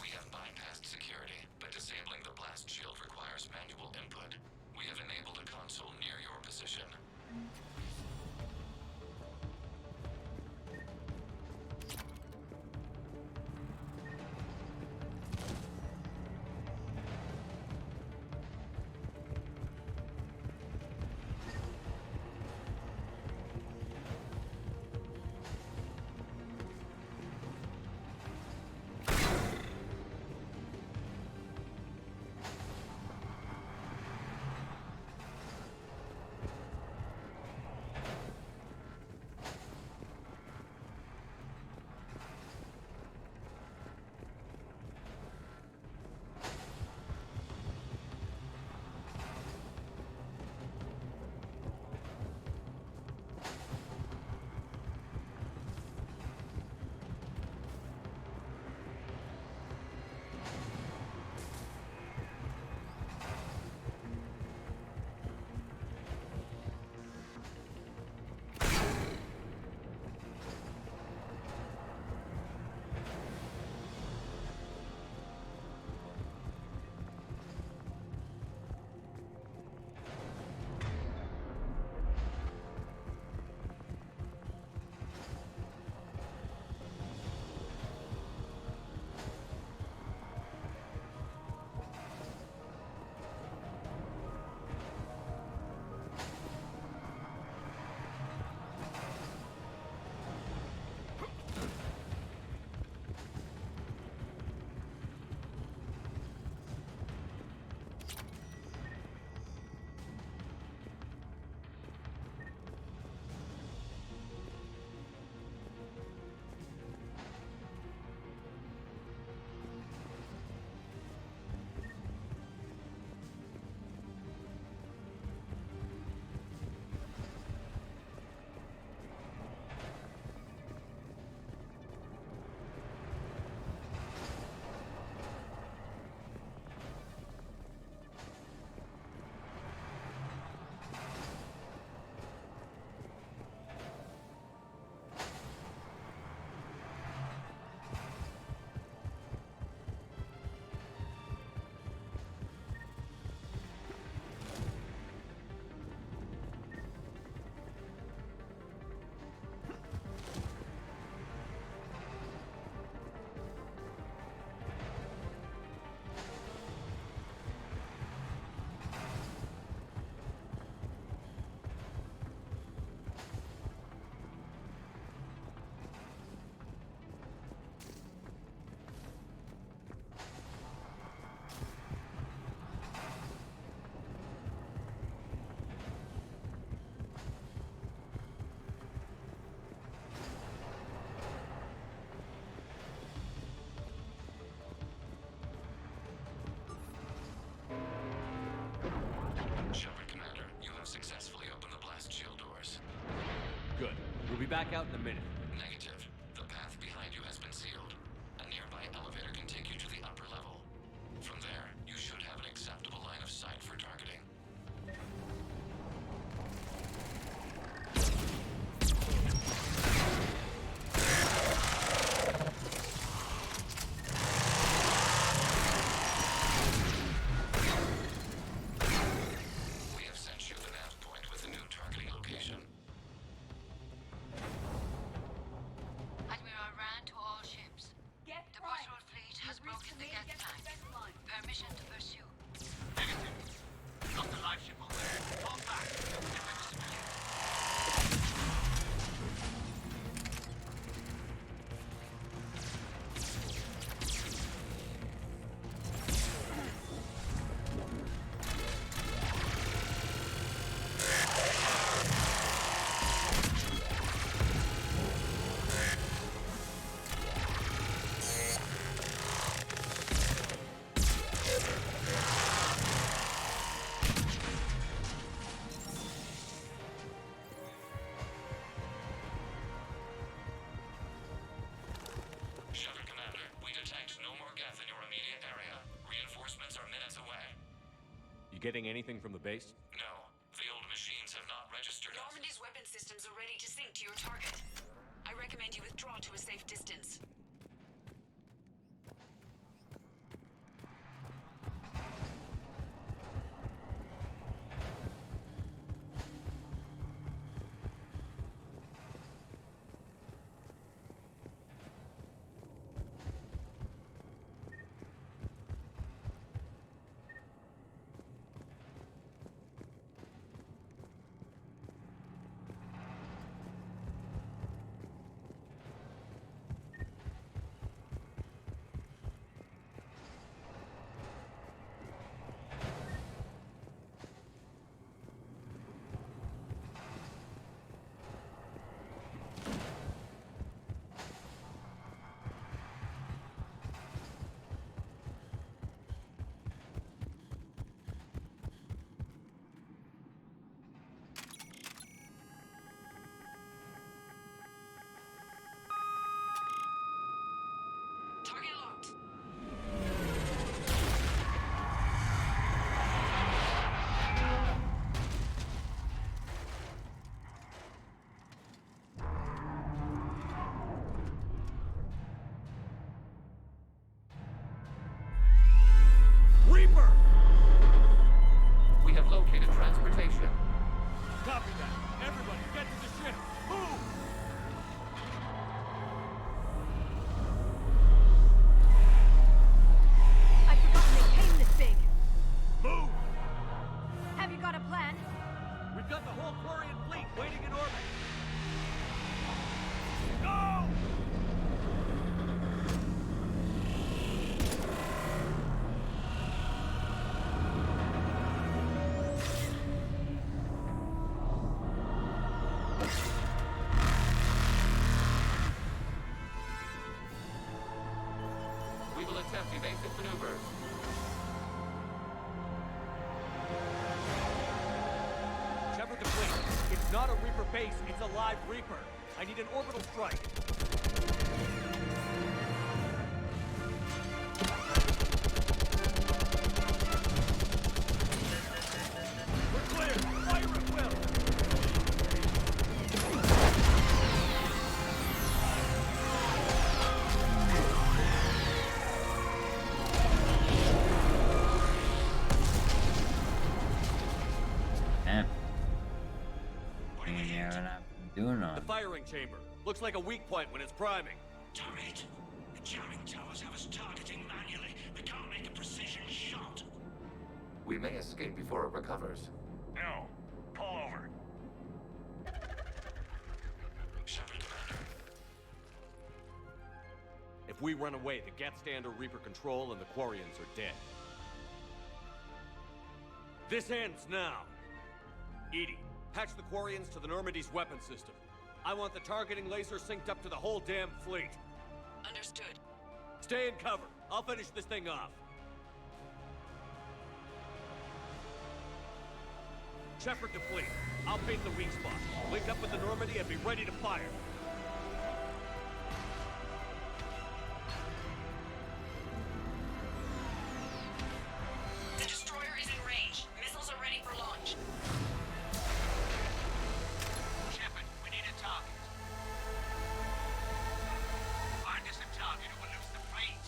We have bypassed security, but disabling the blast shield requires manual input. We have enabled a console near your position. We'll be back out in a minute. Negative. The path behind you has been sealed. A nearby elevator can take you to the upper level. From there, you should have an acceptable line You getting anything from the base? No. The old machines have not registered us. Normandy's weapon systems are ready to sync to your target. I recommend you withdraw to a safe distance. Target locked. Reaper! We have located transportation. Copy that. Everybody, get to the ship. Move! I've forgotten they came this big. Move! Have you got a plan? We've got the whole Quarian fleet waiting in orbit. Go! We will attempt evasive maneuvers. Shepard the fleet. It's not a Reaper base, it's a live Reaper. I need an orbital strike. We're clear. Fire at will. Damn. You're not doing The on. firing chamber. Looks like a weak point when it's priming. Damn it! The jamming towers have us targeting manually. We can't make a precision shot. We may escape before it recovers. No. Pull over. Shepard, Commander. If we run away, the Geth stand under Reaper control and the Quarians are dead. This ends now. Edie, patch the Quarians to the Normandy's weapon system. I want the targeting laser synced up to the whole damn fleet. Understood. Stay in cover. I'll finish this thing off. Shepard to fleet. I'll paint the weak spot. Link up with the Normandy and be ready to fire. The destroyer is in range. Missiles are ready for launch. Shepard, we need a target. Find us a target or we'll lose the fleet.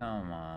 Come on.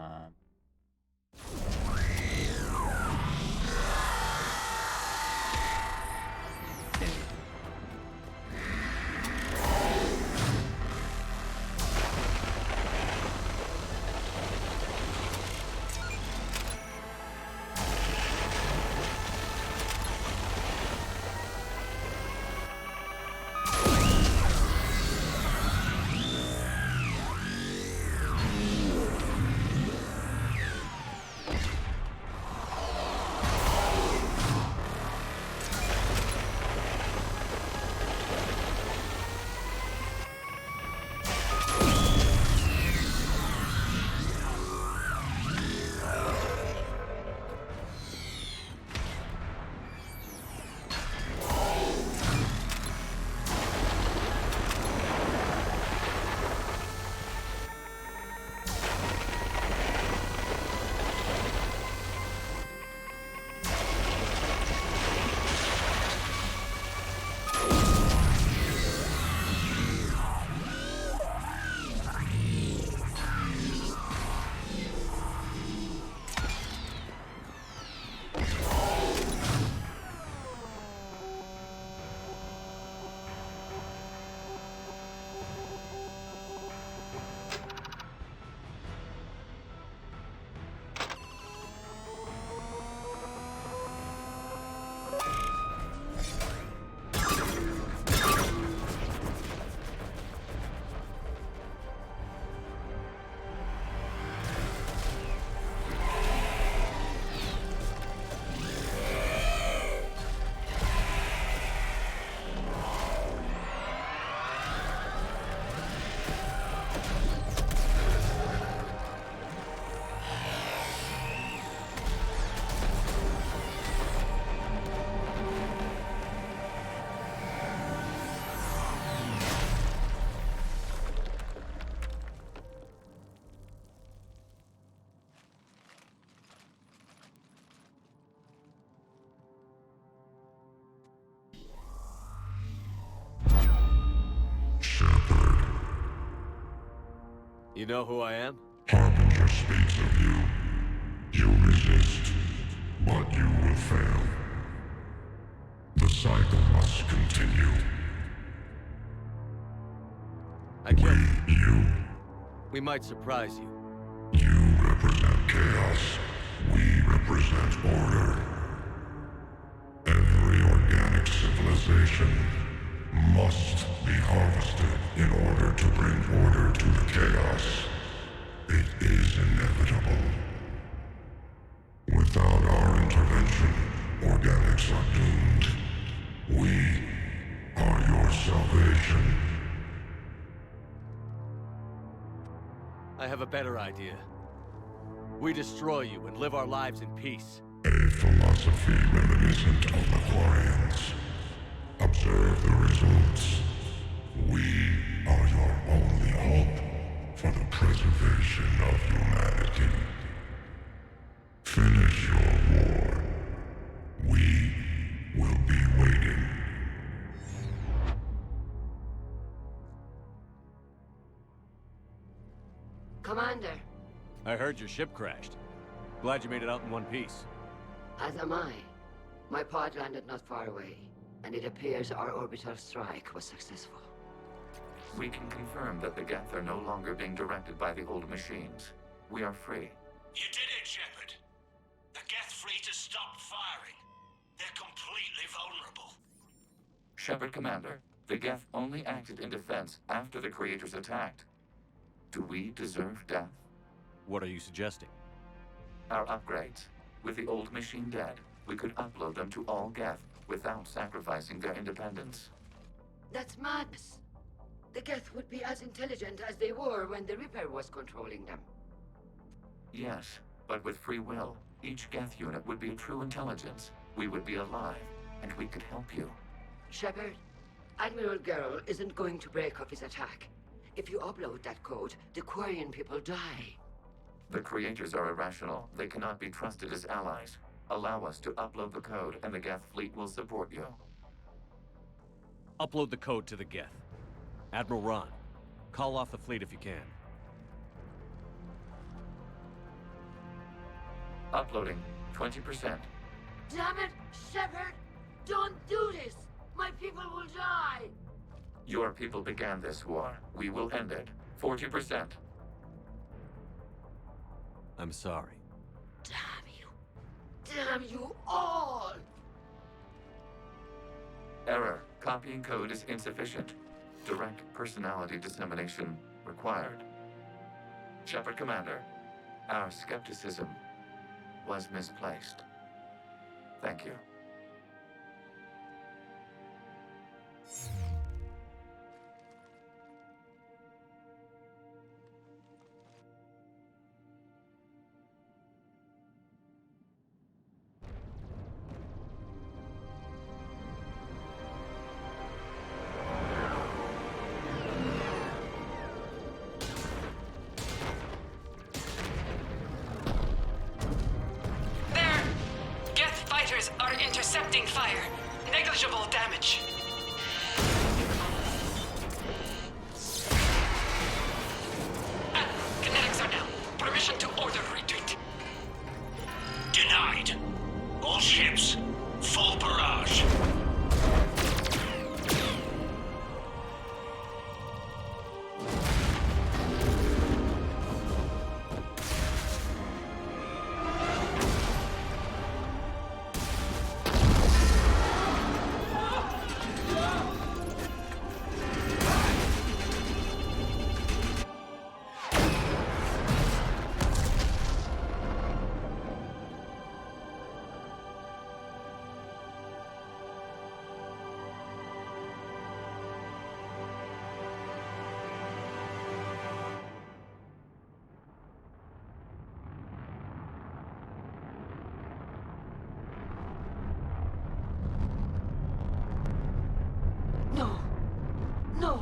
You know who I am? Harbinger speaks of you. You resist, but you will fail. The cycle must continue. I killed you. We might surprise you. You represent chaos. We represent order. Every organic civilization must be harvested in order to bring order to the chaos. It is inevitable. Without our intervention, organics are doomed. We are your salvation. I have a better idea. We destroy you and live our lives in peace. A philosophy reminiscent of the Quarians. Observe the results. We are your only hope for the preservation of humanity. Finish your war. We will be waiting. Commander, I heard your ship crashed. Glad you made it out in one piece. as am I. My pod landed not far away, and it appears our orbital strike was successful. We can confirm that the Geth are no longer being directed by the old machines. We are free. You did it, Shepard. The Geth fleet has stopped firing. They're completely vulnerable. Shepard Commander, the Geth only acted in defense after the Creators attacked. Do we deserve death? What are you suggesting? Our upgrades. With the old machine dead, we could upload them to all Geth without sacrificing their independence. That's madness. The Geth would be as intelligent as they were when the Reaper was controlling them. Yes, but with free will, each Geth unit would be true intelligence. We would be alive, and we could help you. Shepard, Admiral Gerrel isn't going to break up his attack. If you upload that code, the Quarian people die. The Creators are irrational. They cannot be trusted as allies. Allow us to upload the code, and the Geth fleet will support you. Upload the code to the Geth. Admiral Ron, call off the fleet if you can. Uploading 20%. Damn it, Shepard! Don't do this! My people will die! Your people began this war. We will end it. 40%. I'm sorry. Damn you! Damn you all! Error. Copying code is insufficient. Direct personality dissemination required. Shepard Commander, our skepticism was misplaced. Thank you. There! Geth fighters are intercepting fire. Negligible damage. Kinetics are down. Permission to order retreat. Denied. All ships, full barrage. No! No!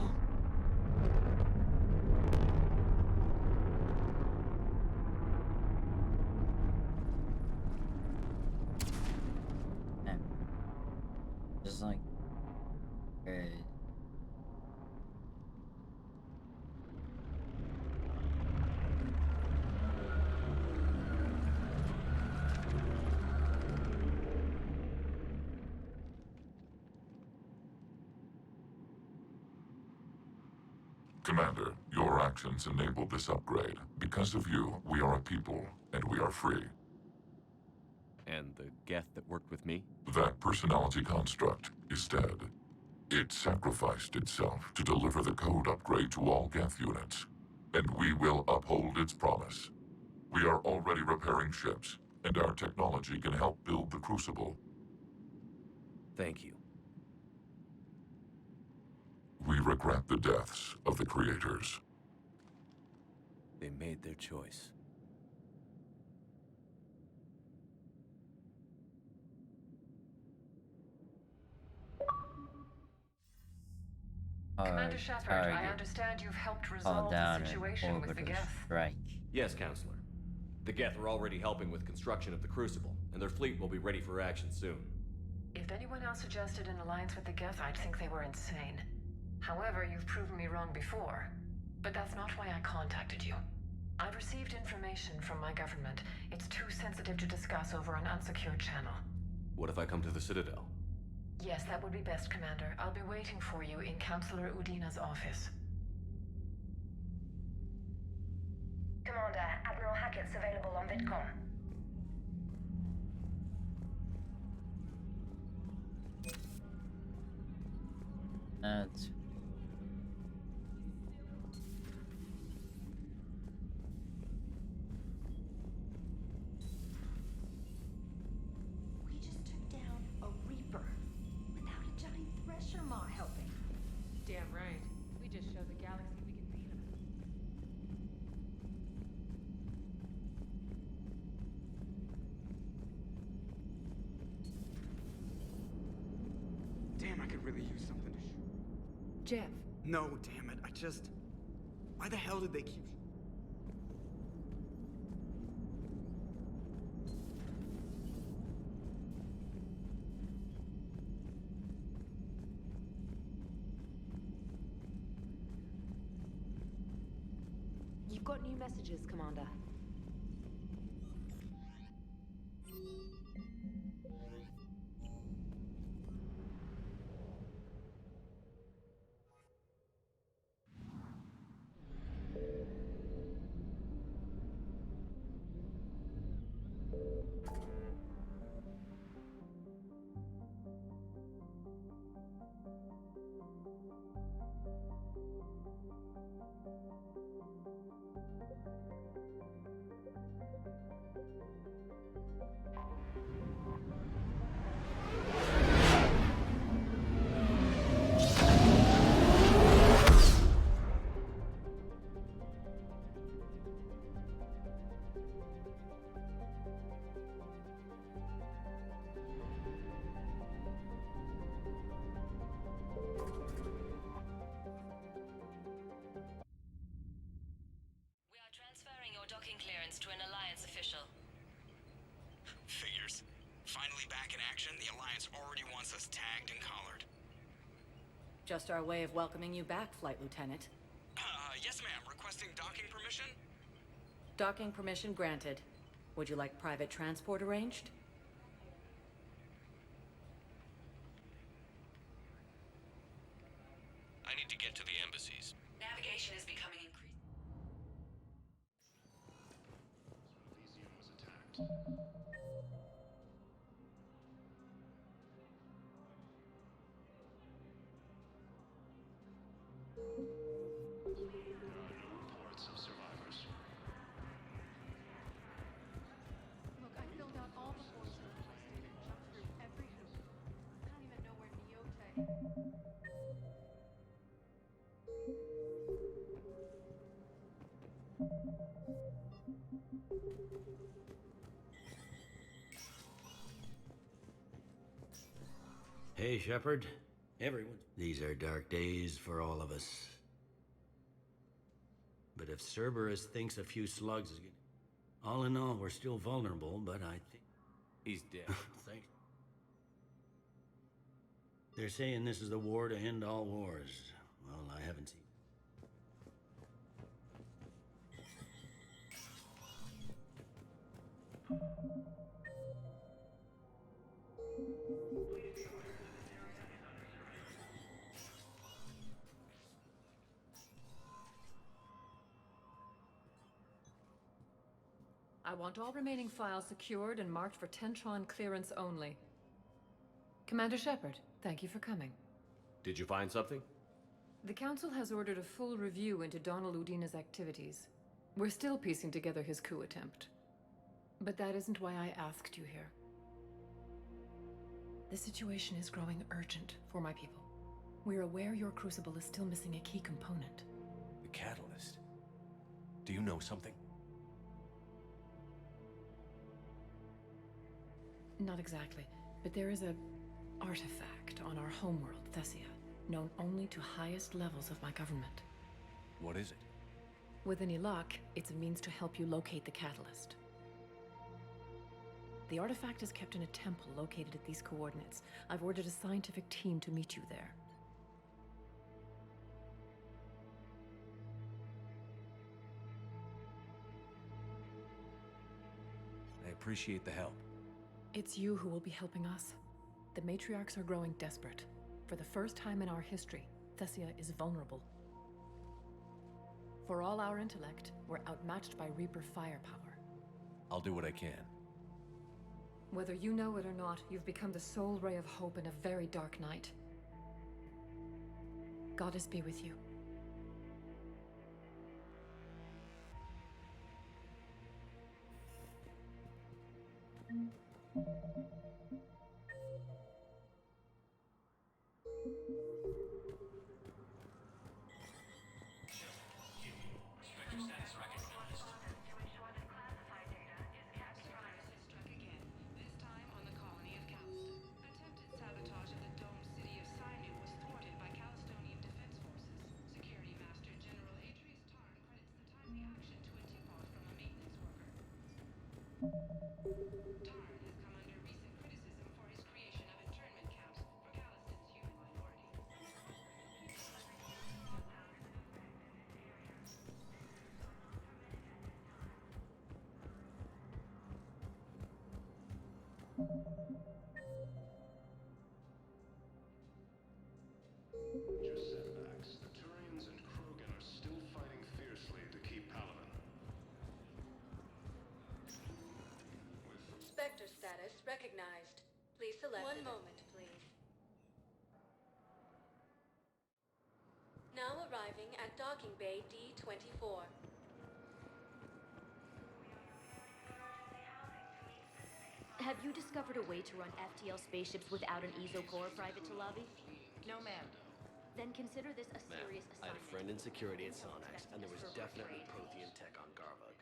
Just like, Commander, your actions enabled this upgrade. Because of you, we are a people, and we are free. And the Geth that worked with me? That personality construct is dead. It sacrificed itself to deliver the code upgrade to all Geth units, and we will uphold its promise. We are already repairing ships, and our technology can help build the Crucible. Thank you. We regret the deaths of the creators. They made their choice. Commander Shepard, I understand you've helped call resolve down the an situation with the orbital Geth. strike. Yes, Counselor. The Geth are already helping with construction of the Crucible, and their fleet will be ready for action soon. If anyone else suggested an alliance with the Geth, I'd think they were insane. However, you've proven me wrong before. But that's not why I contacted you. I've received information from my government. It's too sensitive to discuss over an unsecured channel. What if I come to the Citadel? Yes, that would be best, Commander. I'll be waiting for you in Counselor Udina's office. Commander, Admiral Hackett's available on VidCom. That's We just took down a Reaper without a giant thresher maw helping. Damn right. We just showed the galaxy we can beat 'em. Damn, I could really use something to shoot. Jeff. No, damn it. Why the hell did they keep... You've got new messages, Commander. We are transferring your docking clearance to an Alliance official. Figures. Finally back in action, the Alliance already wants us tagged and collared. Just our way of welcoming you back, Flight Lieutenant. Yes ma'am. Requesting docking permission? Docking permission granted. Would you like private transport arranged? I need to get to the embassies. Navigation is becoming increasingly... Reports of survivors. Look, I filled out all the forms and requested and jumped through every hoop. I don't even know where Nyote... Hey, Shepard. Everyone. These are dark days for all of us. But if Cerberus thinks a few slugs is good... All in all, we're still vulnerable, but I think... He's dead. Thanks. They're saying this is the war to end all wars. Well, I haven't seen... I want all remaining files secured and marked for Tentron clearance only. Commander Shepard, thank you for coming. Did you find something? The Council has ordered a full review into Donald Udina's activities. We're still piecing together his coup attempt. But that isn't why I asked you here. The situation is growing urgent for my people. We're aware your crucible is still missing a key component. The catalyst. Do you know something? Not exactly, but there is a artifact on our homeworld, Thessia, known only to highest levels of my government. What is it? With any luck, it's a means to help you locate the catalyst. The artifact is kept in a temple located at these coordinates. I've ordered a scientific team to meet you there. I appreciate the help. It's you who will be helping us. The matriarchs are growing desperate. For the first time in our history, Thessia is vulnerable. For all our intellect, we're outmatched by Reaper firepower. I'll do what I can. Whether you know it or not, you've become the sole ray of hope in a very dark night. Goddess be with you. Major setbacks. The Turians and Krogan are still fighting fiercely to keep Paladin. Spectre status recognized. Please select one moment, please. Now arriving at docking bay D24. Have you discovered a way to run FTL spaceships without an ESO core private to lobby? No, ma'am. Then consider this a Ma'am, serious I had assignment. a friend in security at Don't Sonax, expect and there this was for definitely free. Prothean tech on Garvug.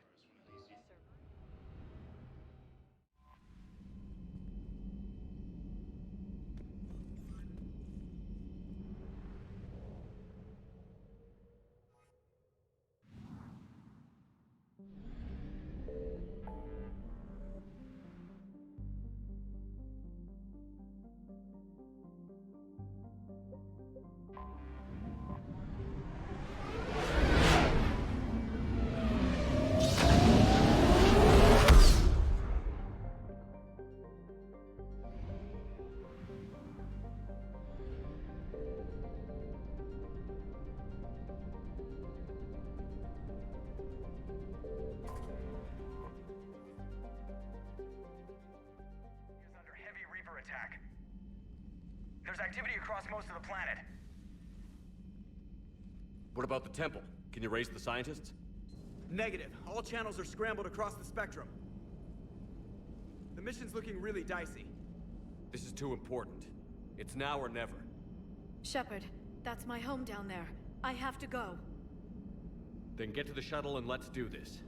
Under heavy Reaper attack. There's activity across most of the planet. What about the temple? Can you raise the scientists? Negative. All channels are scrambled across the spectrum. The mission's looking really dicey. This is too important. It's now or never. Shepard, that's my home down there. I have to go. Then get to the shuttle and let's do this.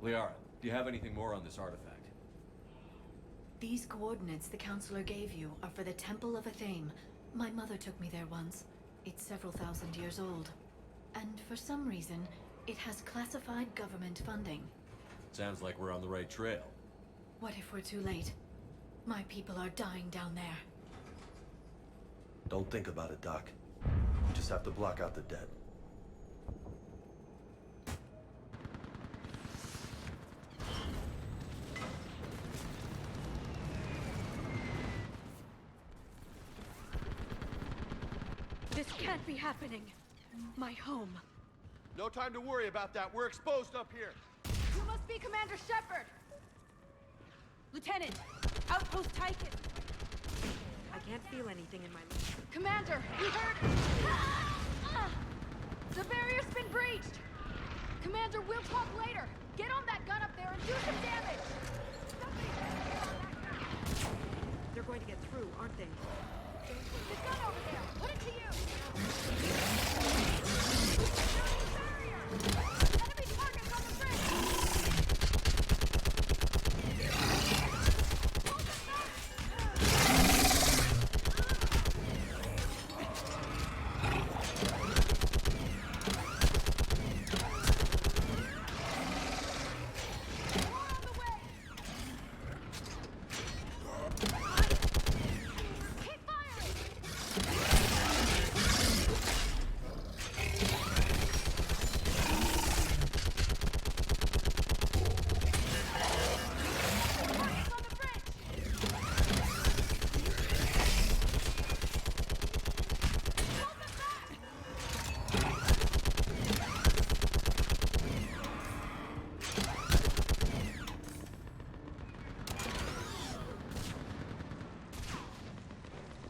Liara, do you have anything more on this artifact? These coordinates the Counselor gave you are for the Temple of Athame. My mother took me there once. It's several thousand years old. And for some reason, it has classified government funding. Sounds like we're on the right trail. What if we're too late? My people are dying down there. Don't think about it, Doc. You just have to block out the dead. This can't be happening. My home. No time to worry about that. We're exposed up here. You must be Commander Shepard! Lieutenant, Outpost Tychus. I can't feel anything in my... Commander, we heard... The barrier's been breached! Commander, we'll talk later. Get on that gun up there and do some damage! They're going to get through, aren't they? The gun over there! Put it to use! Enemy targets on the bridge!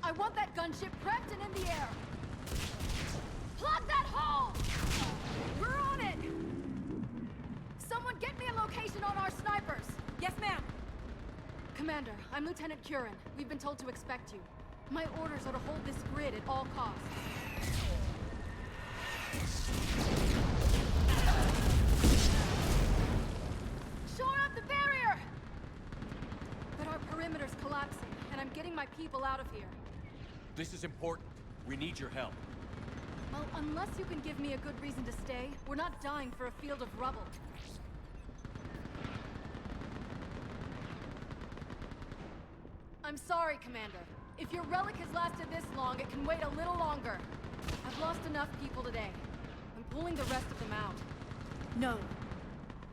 I want that gunship prepped and in the air! Plug that hole! We're on it! Someone get me a location on our snipers! Yes, ma'am! Commander, I'm Lieutenant Curran. We've been told to expect you. My orders are to hold this grid at all costs. Shore up the barrier! But our perimeter's collapsing, and I'm getting my people out of here. This is important. We need your help. Well, unless you can give me a good reason to stay, we're not dying for a field of rubble. I'm sorry, Commander. If your relic has lasted this long, it can wait a little longer. I've lost enough people today. I'm pulling the rest of them out. No.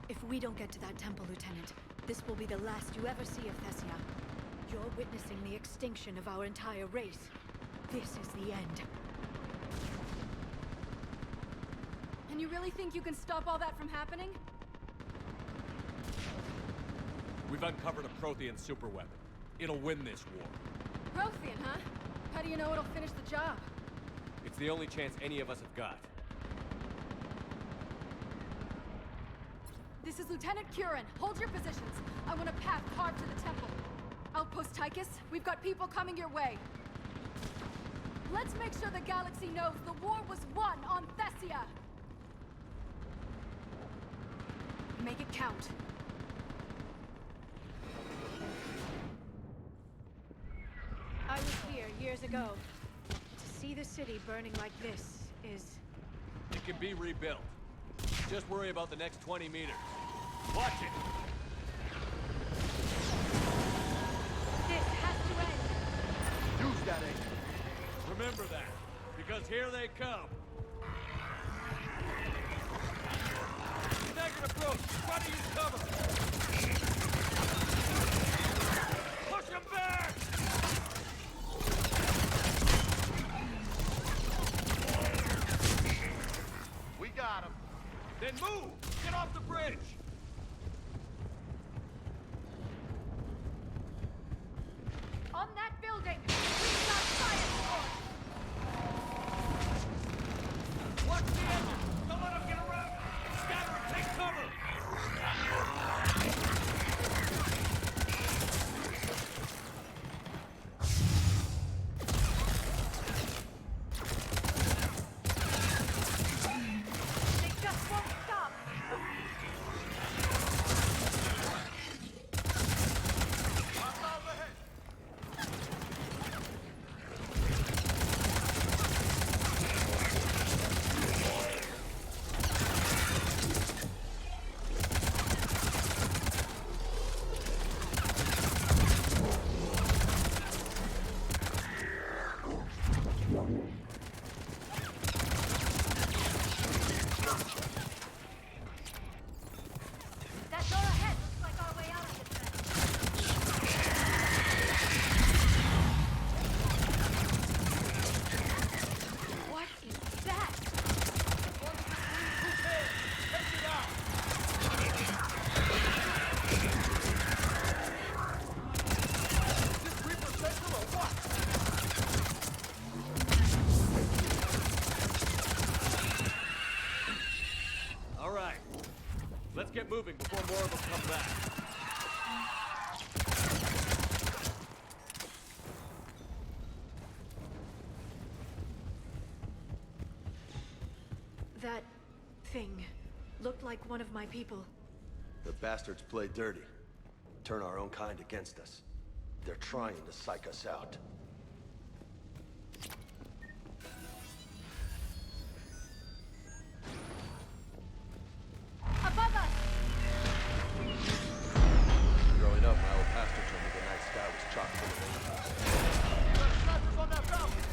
If we don't get to that temple, Lieutenant, this will be the last you ever see of Thessia. You're witnessing the extinction of our entire race. This is the end. And you really think you can stop all that from happening? We've uncovered a Prothean superweapon. It'll win this war. Prothean, huh? How do you know it'll finish the job? It's the only chance any of us have got. This is Lieutenant Curran. Hold your positions. I want a path carved to the temple. Outpost Tychus, we've got people coming your way. Let's make sure the galaxy knows the war was won on Thessia! Make it count. I was here years ago. To see the city burning like this is... It can be rebuilt. Just worry about the next 20 meters. Watch it! This has to end! Use that aim. Remember that, because here they come. Staggered approach! Try to use cover! Push him back! We got him. Then move! Get off the bridge! On that building! We've got fire support! Watch the engine! Don't let them get around! Scatter and take cover! They just won't stop! That door ahead looks like our way out of this mess. What is that? This Reaper Central or what? All right. Let's get moving before more of them come back. That thing looked like one of my people. The bastards play dirty. Turn our own kind against us. They're trying to psych us out. Above us! Growing up, my old pastor told me the night sky was chock full of angels. Got snipers on that balcony.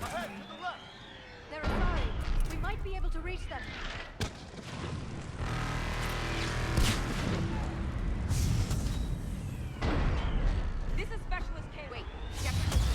Ahead, to the left. They're sorry. We might be able to reach them. This is Specialist K. Wait, Shepard.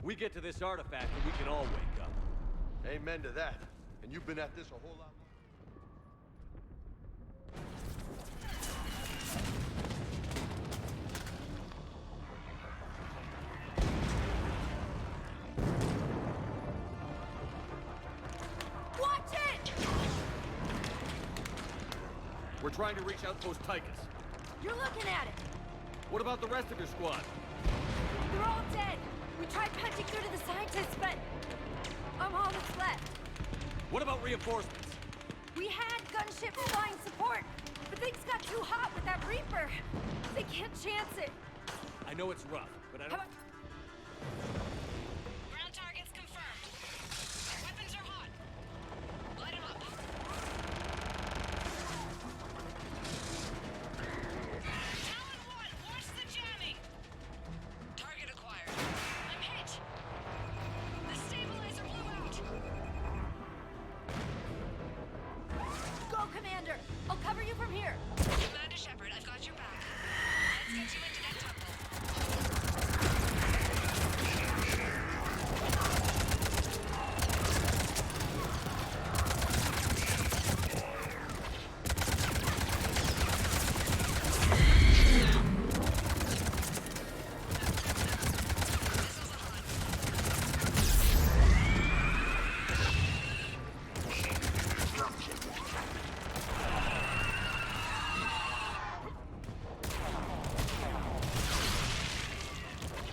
We get to this artifact and we can all wake up. Amen to that. And you've been at this a whole lot Watch it! We're trying to reach Outpost Tychus. You're looking at it. What about the rest of your squad? They're all dead. We tried punching through to the scientists, but I'm all that's left. What about reinforcements? We had gunship flying support, but things got too hot with that Reaper. They can't chance it. I know it's rough, but I don't... Ground targets confirmed. Weapons are hot. Light 'em up. Talon 1, watch the jamming. Target acquired. I'm hit. The stabilizer blew out. Go, Commander. I'll cover you from here. Commander Shepard, I've got your back. Let's get you into that temple.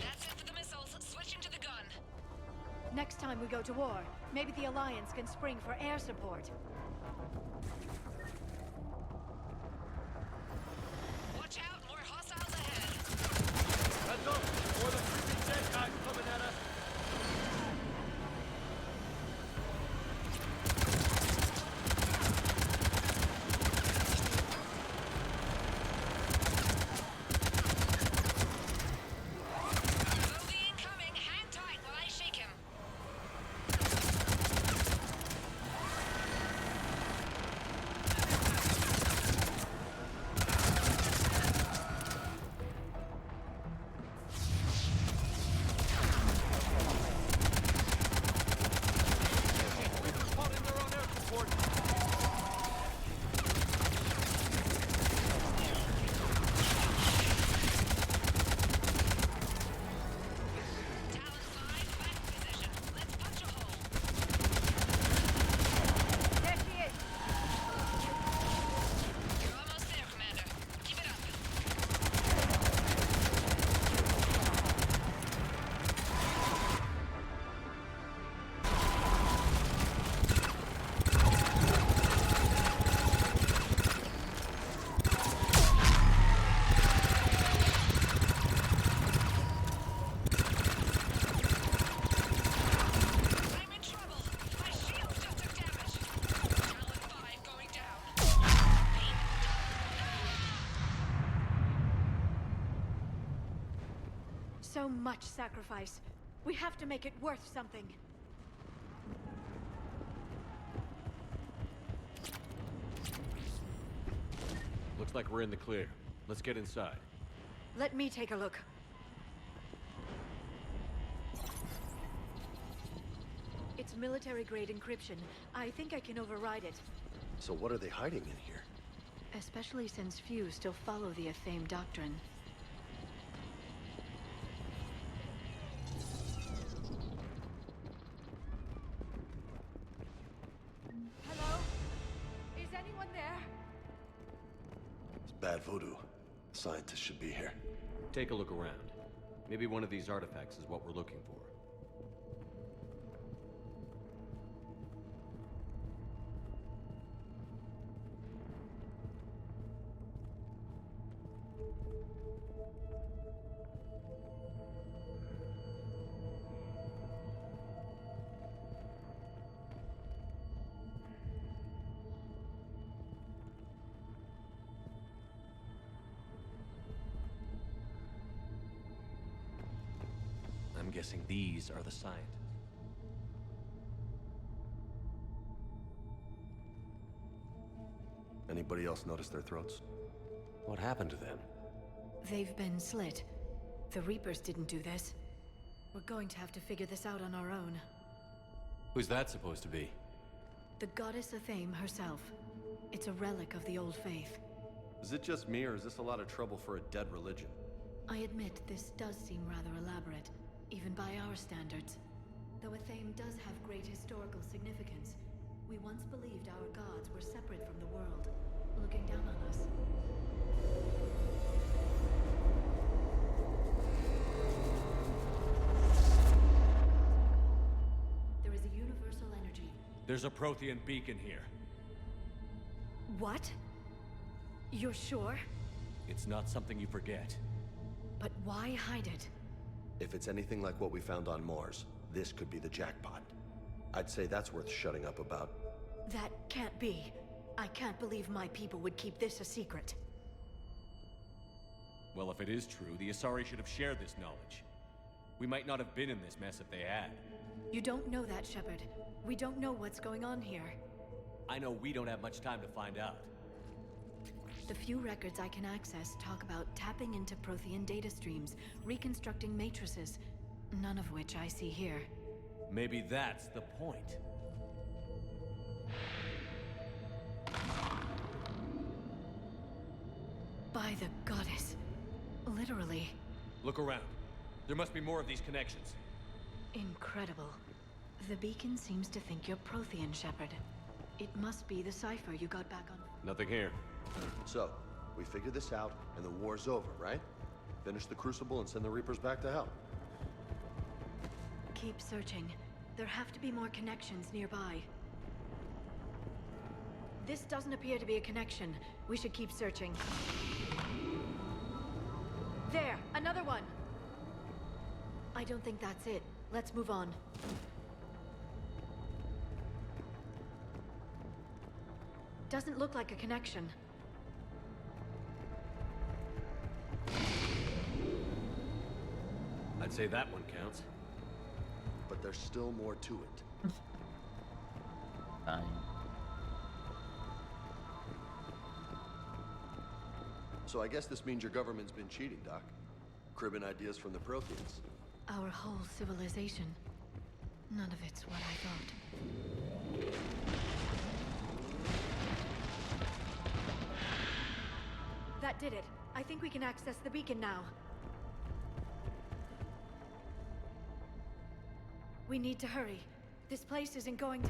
That's it for the missiles. Switching to the gun. Next time we go to war, maybe the Alliance can spring for air support. Watch out, more hostiles ahead. Heads up! More than 3 dead guys coming at us! Bogey incoming. Hang tight while I shake him. Caught in their own air support! Talon 5, back position. Let's punch a hole. There she is. You're almost there, Commander. Keep it up. I'm in trouble. My shield just took damage. Talon 5 going down. Pain. So much sacrifice. We have to make it worth something. Looks like we're in the clear. Let's get inside. Let me take a look. It's military-grade encryption. I think I can override it. So what are they hiding in here? Especially since few still follow the Athame doctrine. Hello? Is anyone there? It's bad voodoo. Scientists should be here. Take a look around. Maybe one of these artifacts is what we're looking for. I'm guessing these are the scientists. Anybody else notice their throats? What happened to them? They've been slit. The Reapers didn't do this. We're going to have to figure this out on our own. Who's that supposed to be? The goddess Athame herself. It's a relic of the old faith. Is it just me, or is this a lot of trouble for a dead religion? I admit this does seem rather elaborate, even by our standards. Though Athame does have great historical significance, we once believed our gods were separate from the world, looking down on us. There is a universal energy. There's a Prothean beacon here. What? You're sure? It's not something you forget. But why hide it? If it's anything like what we found on Mars, this could be the jackpot. I'd say that's worth shutting up about. That can't be. I can't believe my people would keep this a secret. Well, if it is true, the Asari should have shared this knowledge. We might not have been in this mess if they had. You don't know that, Shepard. We don't know what's going on here. I know we don't have much time to find out. The few records I can access talk about tapping into Prothean data streams, reconstructing matrices, none of which I see here. Maybe that's the point. By the goddess. Literally. Look around. There must be more of these connections. Incredible. The beacon seems to think you're Prothean, Shepard. It must be the cipher you got back on. Nothing here. So, we figure this out, and the war's over, right? Finish the Crucible and send the Reapers back to hell. Keep searching. There have to be more connections nearby. This doesn't appear to be a connection. We should keep searching. There! Another one! I don't think that's it. Let's move on. Doesn't look like a connection. I'd say that one counts. But there's still more to it. Fine. So I guess this means your government's been cheating, Doc. Cribbing ideas from the Protheans. Our whole civilization. None of it's what I thought. That did it. I think we can access the beacon now. We need to hurry. This place isn't going to...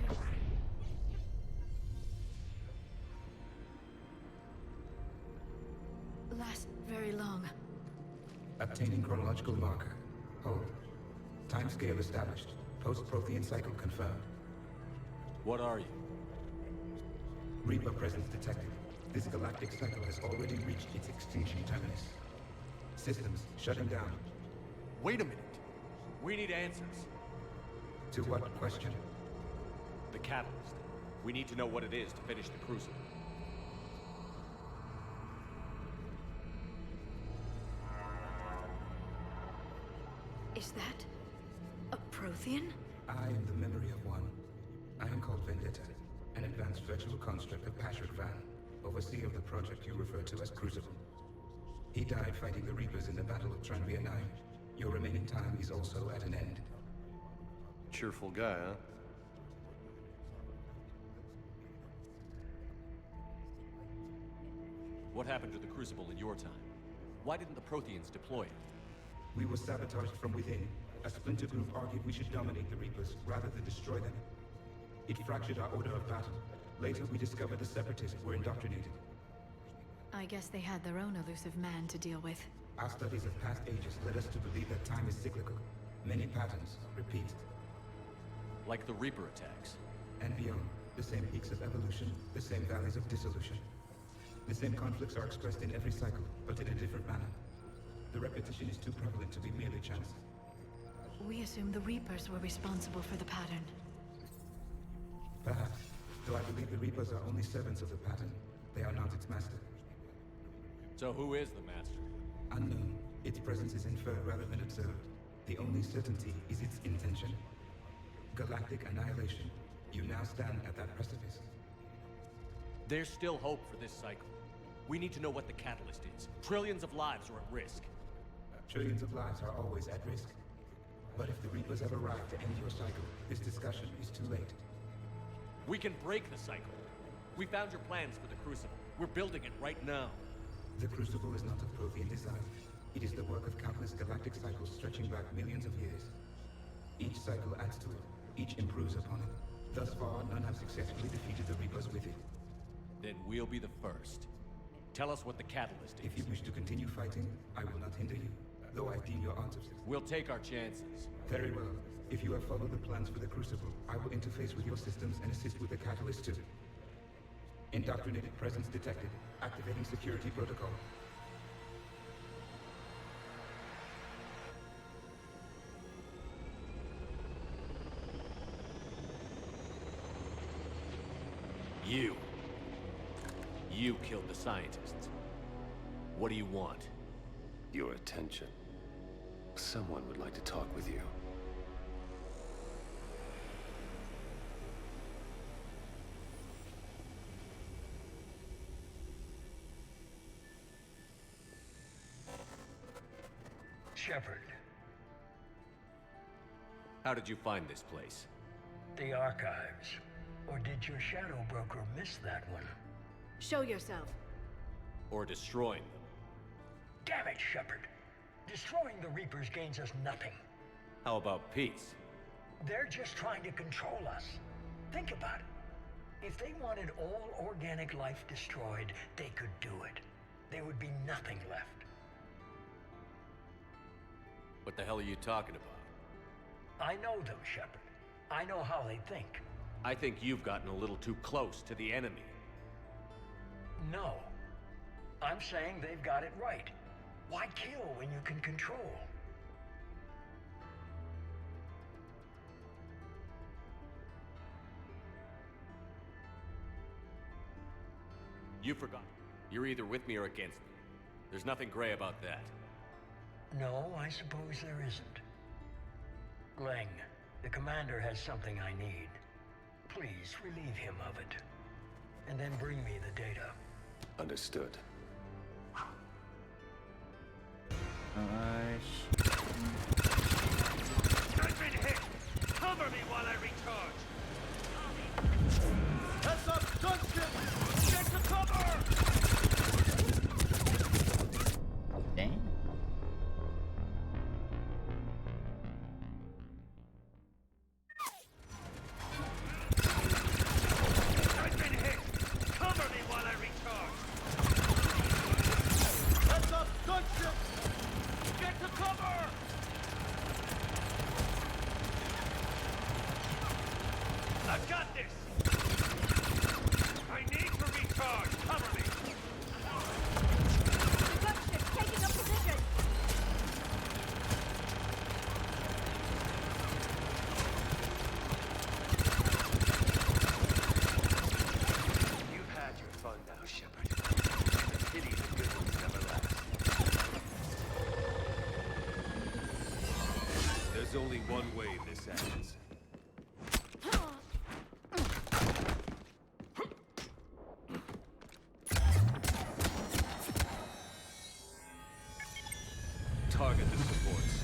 last very long. Obtaining chronological marker. Hold. Timescale established. Post-Prothean cycle confirmed. What are you? Reaper presence detected. This galactic cycle has already reached its extinction terminus. Systems shutting down. Wait a minute. We need answers. To what question? The catalyst. We need to know what it is to finish the Crucible. Is that... a Prothean? I am the memory of one. I am called Vendetta, an advanced virtual construct of Patrick Van, overseer of the project you refer to as Crucible. He died fighting the Reapers in the Battle of Tranvia 9. Your remaining time is also at an end. Cheerful guy, huh? What happened to the Crucible in your time? Why didn't the Protheans deploy it? We were sabotaged from within. A splinter group argued we should dominate the Reapers rather than destroy them. It fractured our order of battle. Later, we discovered the Separatists were indoctrinated. I guess they had their own elusive man to deal with. Our studies of past ages led us to believe that time is cyclical. Many patterns repeat. Like the Reaper attacks. And beyond, the same peaks of evolution, the same valleys of dissolution. The same conflicts are expressed in every cycle, but in a different manner. The repetition is too prevalent to be merely chance. We assume the Reapers were responsible for the pattern. Perhaps, though I believe the Reapers are only servants of the pattern. They are not its master. So who is the master? Unknown. Its presence is inferred rather than observed. The only certainty is its intention. Galactic annihilation. You now stand at that precipice. There's still hope for this cycle. We need to know what the catalyst is. Trillions of lives are at risk. Trillions of lives are always at risk. But if the Reapers have arrived to end your cycle, this discussion is too late. We can break the cycle. We found your plans for the Crucible. We're building it right now. The Crucible is not of Prothean design. It is the work of countless galactic cycles stretching back millions of years. Each cycle adds to it. Each improves upon it. Thus far, none have successfully defeated the Reapers with it. Then we'll be the first. Tell us what the catalyst is. If you wish to continue fighting, I will not hinder you, though I deem your answers. We'll take our chances. Very well. If you have followed the plans for the Crucible, I will interface with your systems and assist with the catalyst too. Indoctrinated presence detected. Activating security protocol. You killed the scientists. What do you want? Your attention. Someone would like to talk with you. Shepard. How did you find this place? The archives. Or did your shadow broker miss that one? Show yourself. Or destroying them? Damn it, Shepard. Destroying the Reapers gains us nothing. How about peace? They're just trying to control us. Think about it. If they wanted all organic life destroyed, they could do it. There would be nothing left. What the hell are you talking about? I know them, Shepard. I know how they think. I think you've gotten a little too close to the enemy. No. I'm saying they've got it right. Why kill when you can control? You forgot. You're either with me or against me. There's nothing gray about that. No, I suppose there isn't. Leng, the commander has something I need. Please relieve him of it. And then bring me the data. Understood. I've been hit! Cover me while I recharge! Heads up! Gunship! Get to cover! Dang. I've been hit! Cover me while I recharge! Heads up! Gunship! Get to cover! I've got this! I need to recharge! Cover me! The gunship's taking up position! You've had your fun now, Shepard. It's a pity the good ones never last. There's only one way this ends. Target the supports.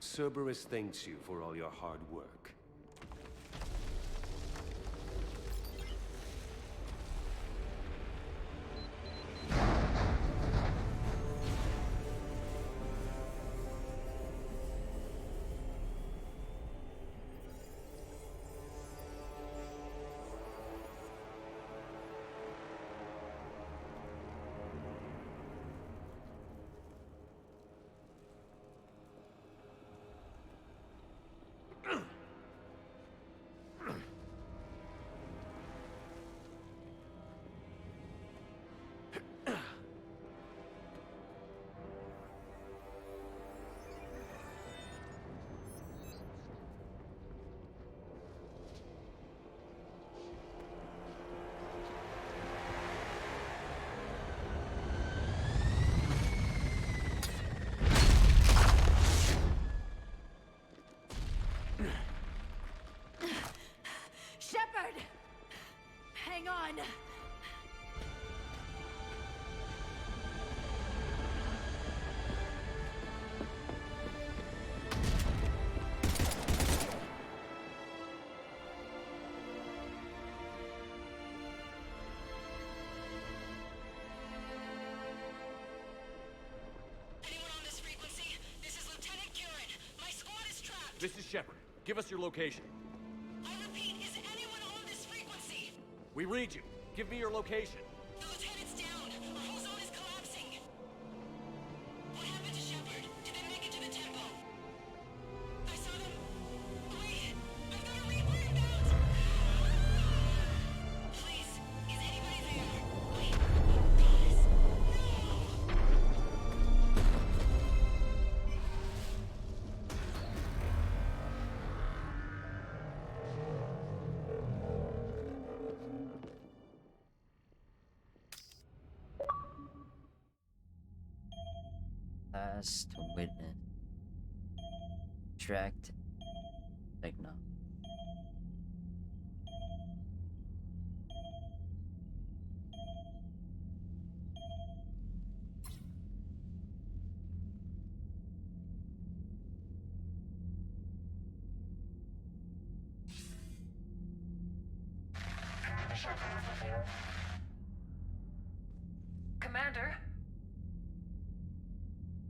Cerberus thanks you for all your hard work. hang on! This is Shepard. Give us your location. I repeat, is anyone on this frequency? We read you. Give me your location. The lieutenant's down. Our whole zone is collapsing. What happened to Shepard? Did they make it to the temple? I saw them. Wait, I've got a Reaper inbound. Please, is anybody there? Wait, guys, no. Last witness. Tracked signal. Commander?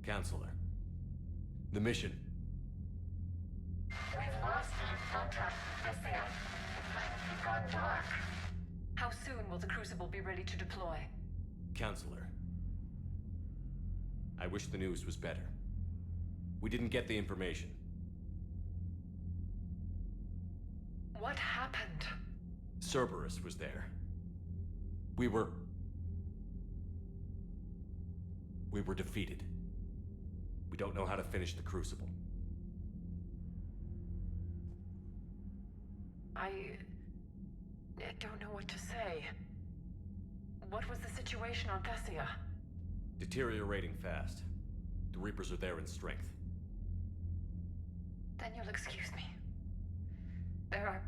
Counselor. The mission. We've lost contact with the It's gone dark. How soon will the Crucible be ready to deploy? Counselor. I wish the news was better. We didn't get the information. What happened? Cerberus was there. We were defeated. We don't know how to finish the Crucible. I don't know what to say. What was the situation on Thessia? Deteriorating fast. The Reapers are there in strength. Then you'll excuse me. There are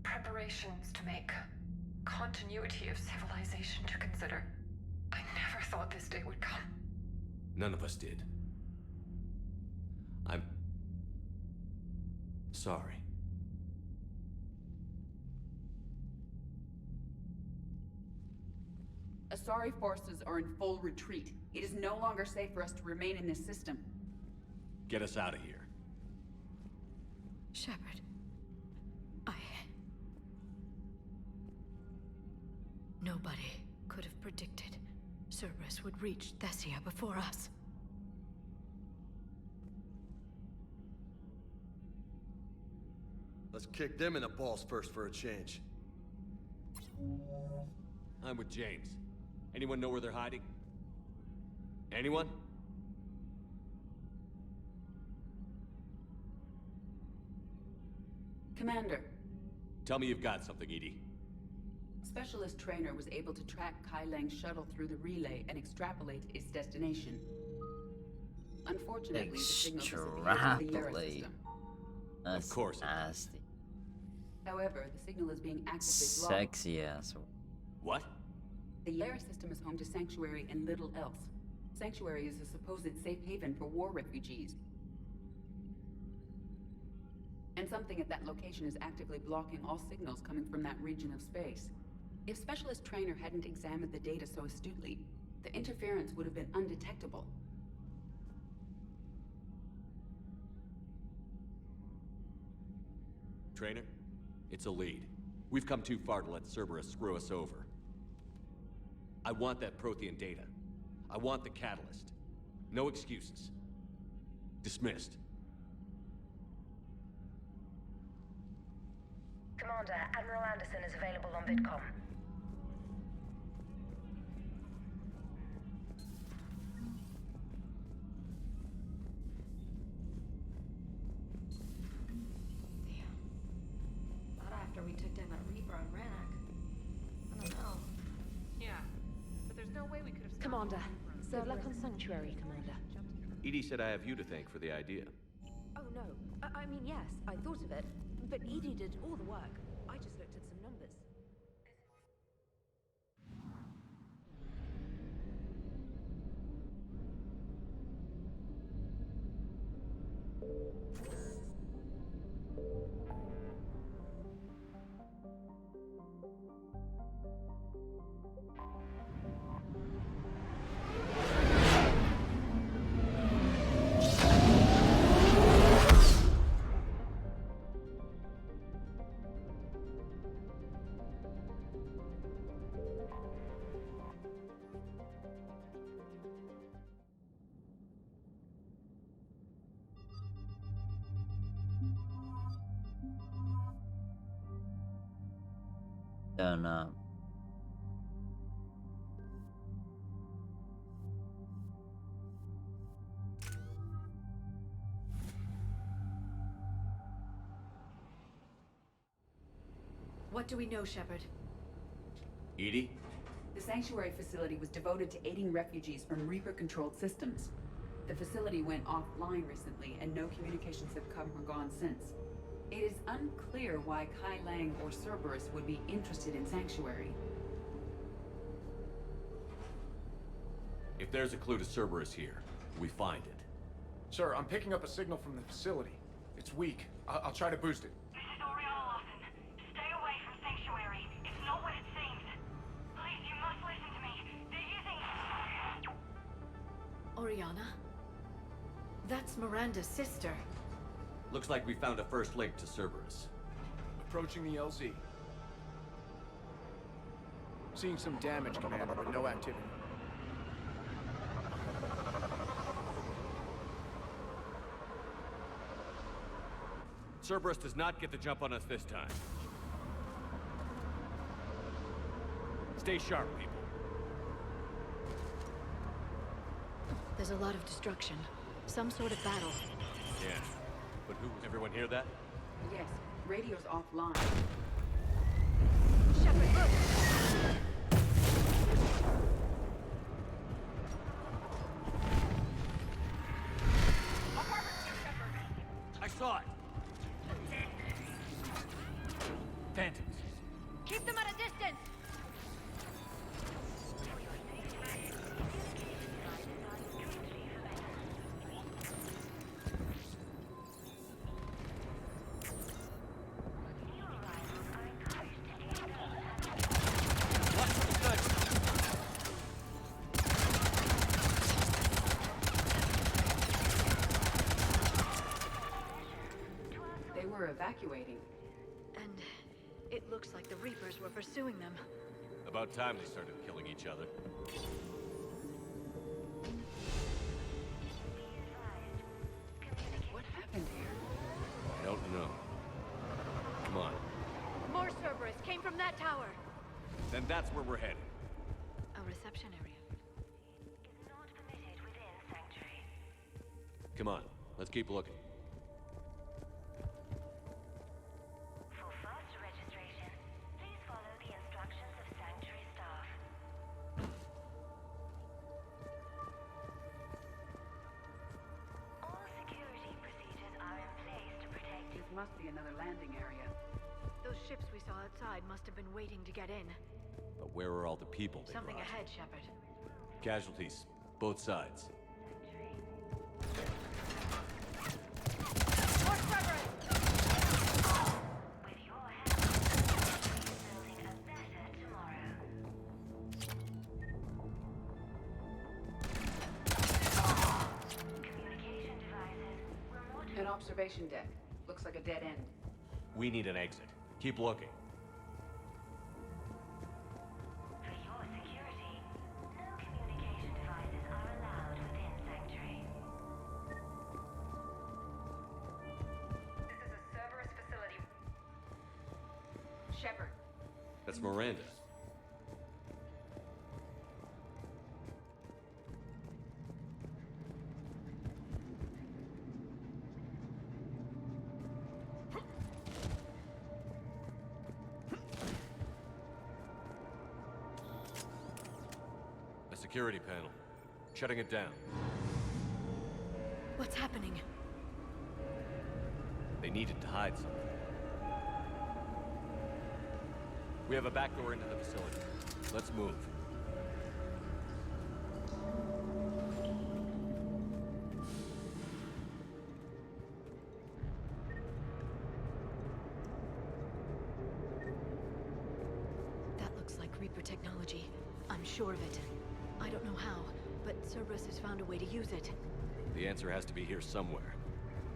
preparations to make, continuity of civilization to consider. I never thought this day would come. None of us did. I'm sorry. Asari forces are in full retreat. It is no longer safe for us to remain in this system. Get us out of here. Shepard. Nobody could have predicted Cerberus would reach Thessia before us. Let's kick them in the balls first for a change. I'm with James. Anyone know where they're hiding? Anyone? Commander. Tell me you've got something, Edie. Specialist Trainer was able to track Kai Lang's shuttle through the relay and extrapolate its destination. Unfortunately, the signal disappeared from the Yara system. That's of course. Nasty. However, the signal is being actively blocked. Sexy ass. What? The Yara system is home to Sanctuary and little else. Sanctuary is a supposed safe haven for war refugees. And something at that location is actively blocking all signals coming from that region of space. If Specialist Trainer hadn't examined the data so astutely, the interference would have been undetectable. Trainer, it's a lead. We've come too far to let Cerberus screw us over. I want that Prothean data. I want the catalyst. No excuses. Dismissed. Commander, Admiral Anderson is available on VidCom. Not after we took down that Reaper on Rannoch. I don't know. Yeah, but there's no way we could have... Commander, good luck on Sanctuary, Commander. Edie said I have you to thank for the idea. Oh no, I mean yes, I thought of it, but Edie did all the work. I just looked at some numbers. turn up. What do we know, Shepard? Edie? The sanctuary facility was devoted to aiding refugees from Reaper-controlled systems. The facility went offline recently, and no communications have come or gone since. It is unclear why Kai Lang or Cerberus would be interested in Sanctuary. If there's a clue to Cerberus here, we find it. Sir, I'm picking up a signal from the facility. It's weak. I'll try to boost it. This is Oriana Lawson. Stay away from Sanctuary. It's not what it seems. Please, you must listen to me. They're using... Oriana? That's Miranda's sister. Looks like we found a first link to Cerberus. Approaching the LZ. Seeing some damage, Commander, but no activity. Cerberus does not get the jump on us this time. Stay sharp, people. There's a lot of destruction. Some sort of battle. Yeah. But who? Everyone hear that? Yes, radio's offline. Shepard, look! I saw it! Phantoms. Keep them at a distance! They were evacuating. And it looks like the Reapers were pursuing them. About time they started killing each other. What happened here? I don't know. Come on. More Cerberus came from that tower. Then that's where we're headed. A reception area. Come on. Let's keep looking. For faster registration, please follow the instructions of Sanctuary staff. All security procedures are in place to protect you. This must be another landing area. Those ships we saw outside must have been waiting to get in. But where are all the people they Something brought? ahead, Shepard. Casualties. Both sides. More Cerberus! With your help, we're building a better tomorrow. Communication devices remote. An observation deck. Looks like a dead end. We need an exit. Keep looking. For your security, no communication devices are allowed within Sanctuary. This is a Cerberus facility. Shepard. That's Miranda. A security panel. Shutting it down. What's happening? They needed to hide something. We have a back door into the facility. Let's move. That looks like Reaper technology. I'm sure of it. I don't know how, but Cerberus has found a way to use it. The answer has to be here somewhere.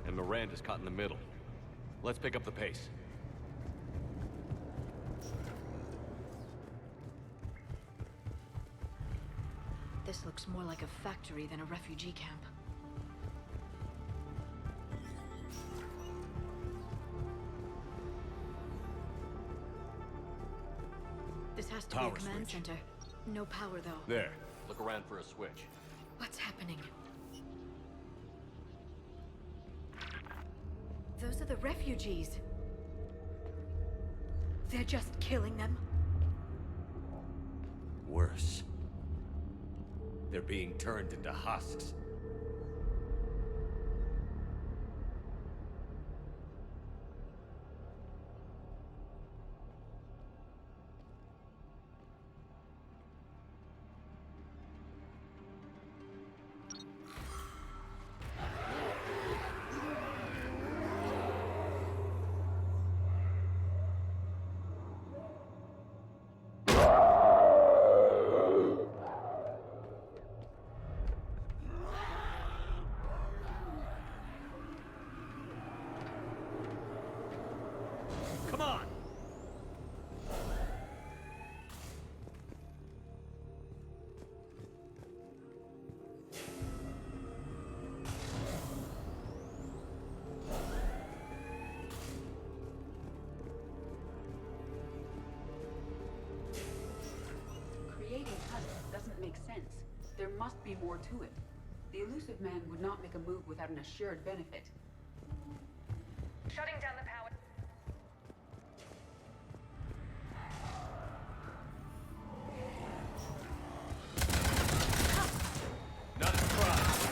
And Miranda's caught in the middle. Let's pick up the pace. This looks more like a factory than a refugee camp. must be a Power command switch. center. No power, though. There. Look around for a switch. What's happening? Those are the refugees. They're just killing them. Worse. They're being turned into husks. Come on! Creating husks doesn't make sense. There must be more to it. The elusive man would not make a move without an assured benefit. Shutting down the power. Not a surprise.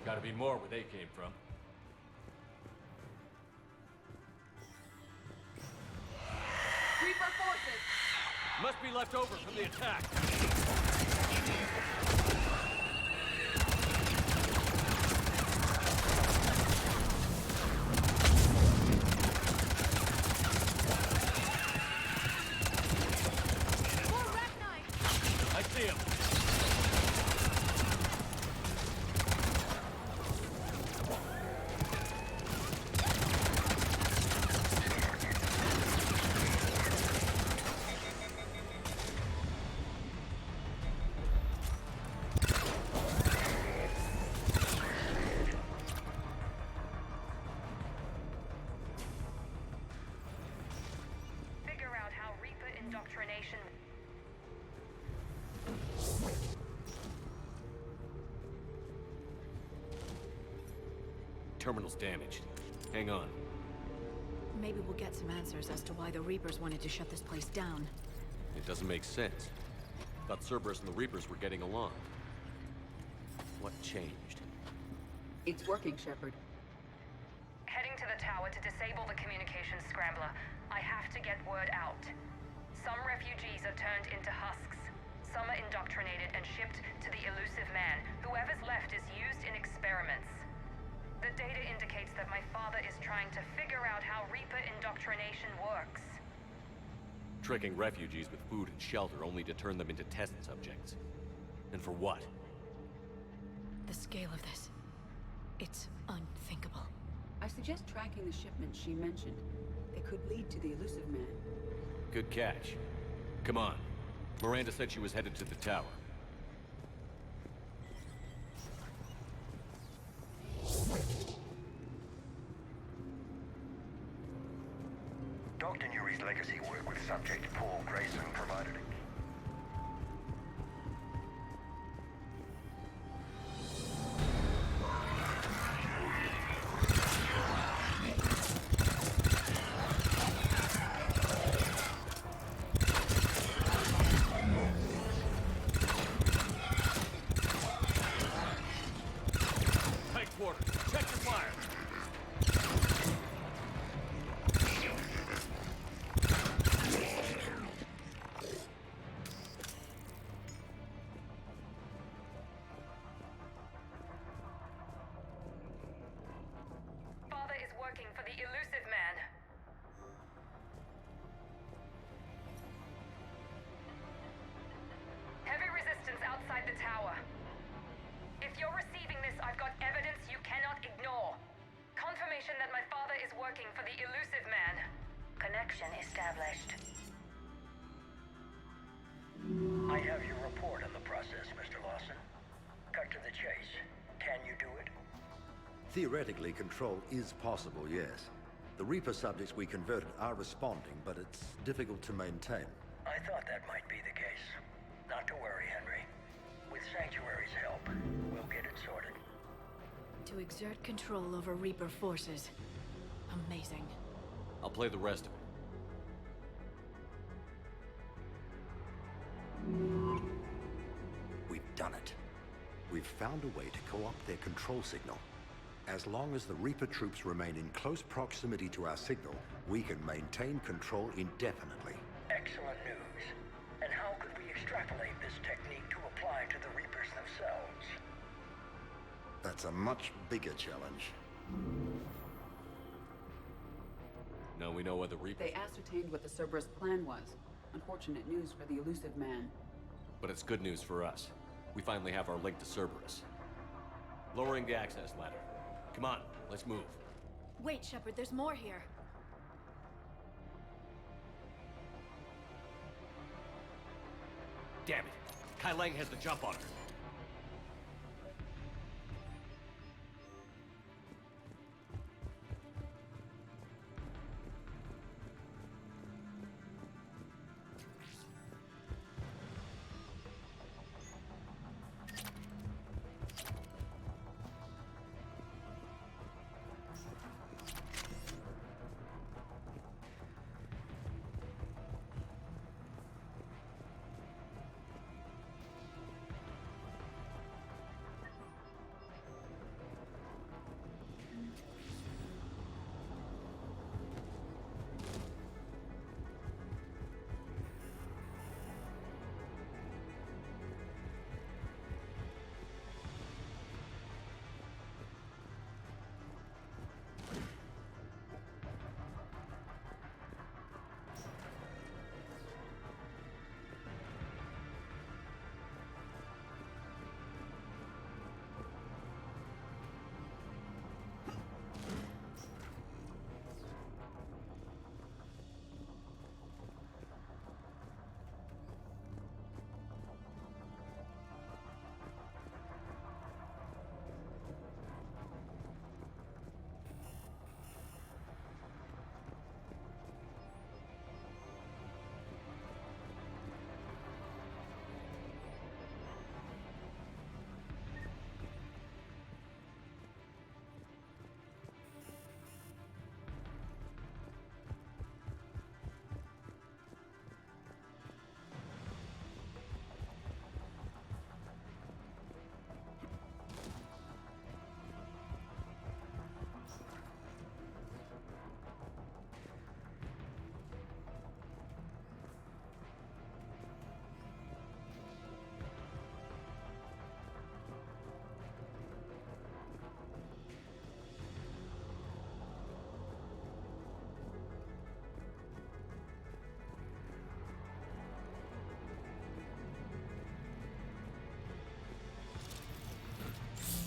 Gotta be more where they came from. Reaper forces! Must be left over from the attack. More Rachni! I see him. Figure out how Reaper indoctrination. Terminal's damaged. Hang on. Maybe we'll get some answers as to why the Reapers wanted to shut this place down. It doesn't make sense. Thought Cerberus and the Reapers were getting along. What changed? It's working, Shepard. Heading to the tower to disable the communications scrambler. I have to get word out. Some refugees are turned into husks. Some are indoctrinated and shipped to the elusive man. Whoever's left is used in experiments. The data indicates that my father is trying to figure out how Reaper indoctrination works. Tricking refugees with food and shelter only to turn them into test subjects. And for what? The scale of this. It's unthinkable. I suggest tracking the shipments she mentioned. They could lead to the elusive man. Good catch. Come on. Miranda said she was headed to the tower. Dr. Newry's legacy work with subject Paul Grayson provided it. Tight quarters. Check your fire. working for the elusive man. Connection established. I have your report on the process, Mr. Lawson. Cut to the chase. Can you do it? Theoretically, control is possible, yes. The Reaper subjects we converted are responding, but it's difficult to maintain. I thought that might be the case. Not to worry, Henry. With Sanctuary's help, we'll get it sorted. To exert control over Reaper forces. Amazing. I'll play the rest of it. We've done it. We've found a way to co-opt their control signal. As long as the Reaper troops remain in close proximity to our signal, we can maintain control indefinitely. Excellent news. And how could we extrapolate this technique to apply to the Reapers themselves? That's a much bigger challenge. Now we know where the Reapers... They ascertained what the Cerberus plan was. Unfortunate news for the elusive man. But it's good news for us. We finally have our link to Cerberus. Lowering the access ladder. Come on, let's move. Wait, Shepard, there's more here. Damn it! Kai Lang has the jump on her.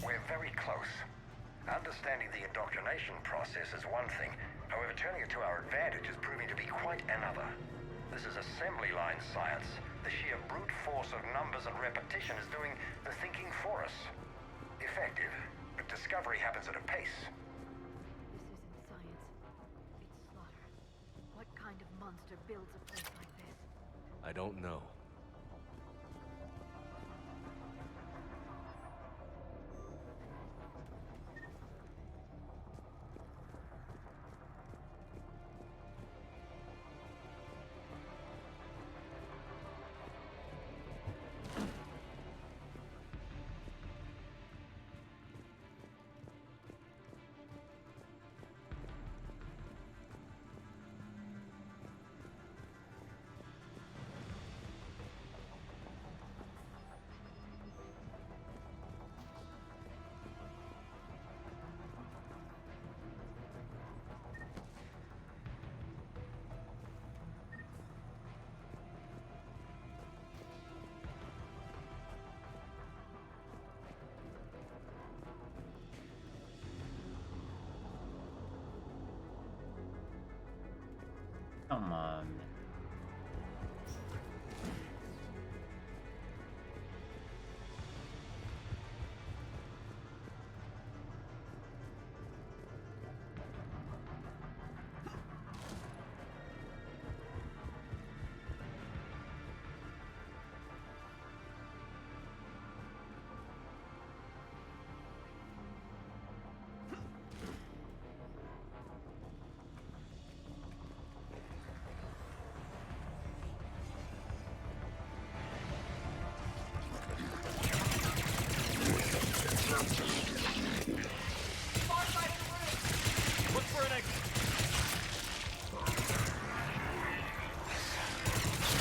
We're very close. Understanding the indoctrination process is one thing. However, turning it to our advantage is proving to be quite another. This is assembly line science. The sheer brute force of numbers and repetition is doing the thinking for us. Effective, but discovery happens at a pace. This isn't science. It's slaughter. What kind of monster builds a place like this? I don't know. Come on, man. Look for an exit.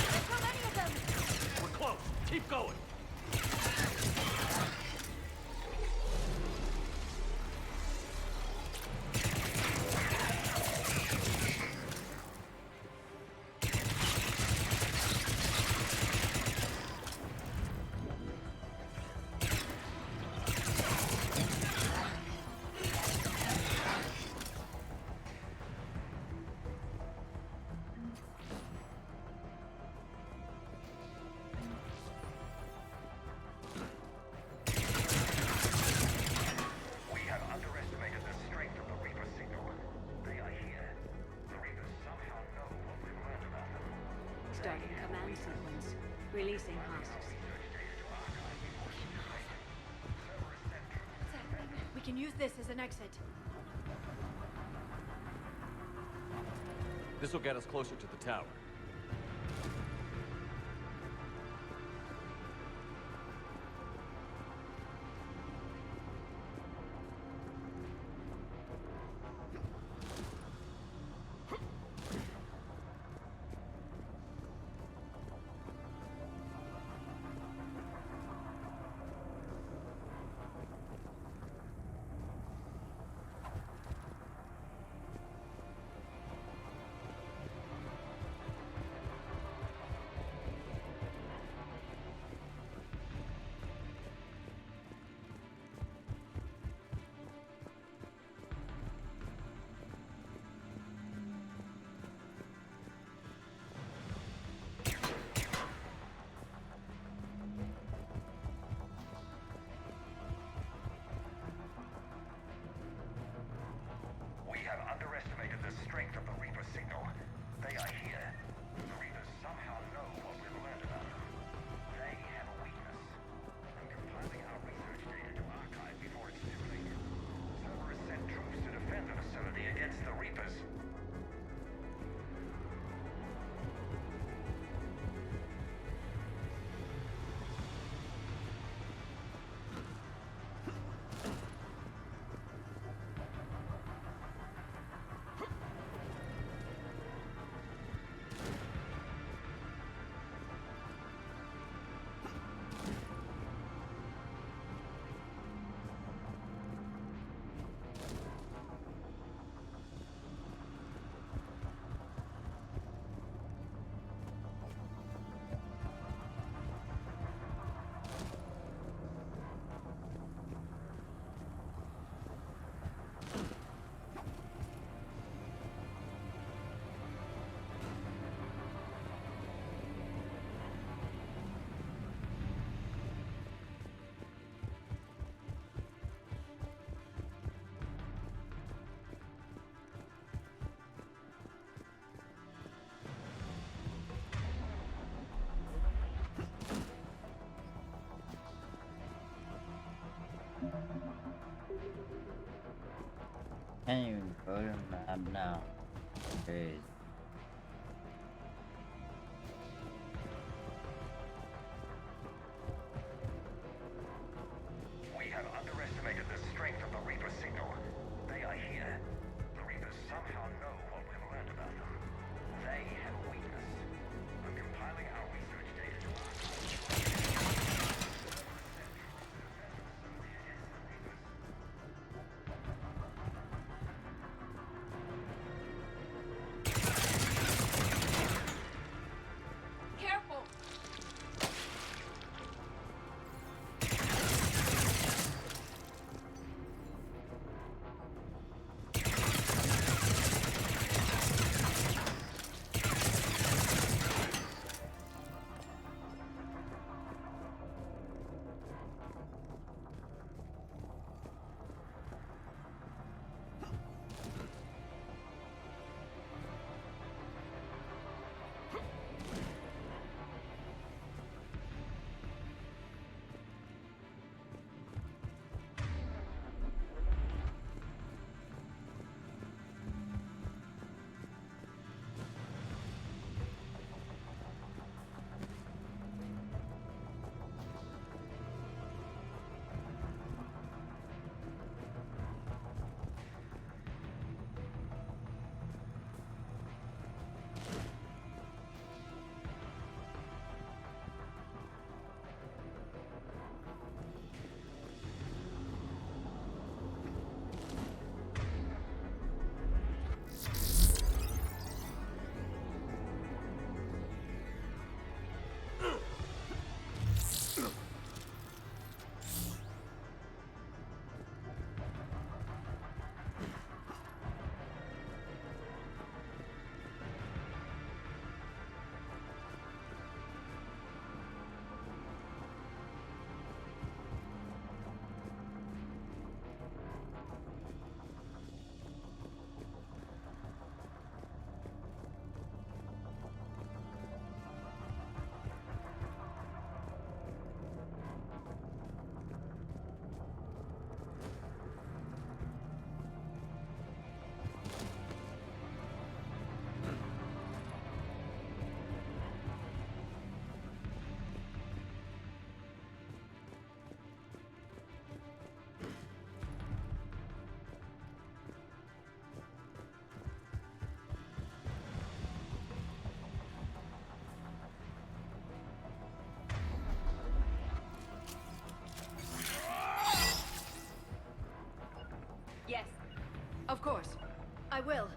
There's so many of them! We're close. Keep going. We have underestimated the strength of the Reaper signal. They are here. The Reapers somehow know what we've learned about them. Starting command sequence. Releasing husks. We can use this as an exit. This will get us closer to the tower. We have underestimated the strength of the Reaper signal. They are here. The Reapers somehow know what we've learned about them. They have a weakness. I'm compiling our research data to archive before it's too late. Cerberus sent troops to defend the facility against the Reapers. Can't even go to the map now. Crazy. We have underestimated the strength of the Reaper signal. They are here. The Reapers somehow know what we've learned about them. They have a weakness. I'm compiling our research data to archive. Of course. I will.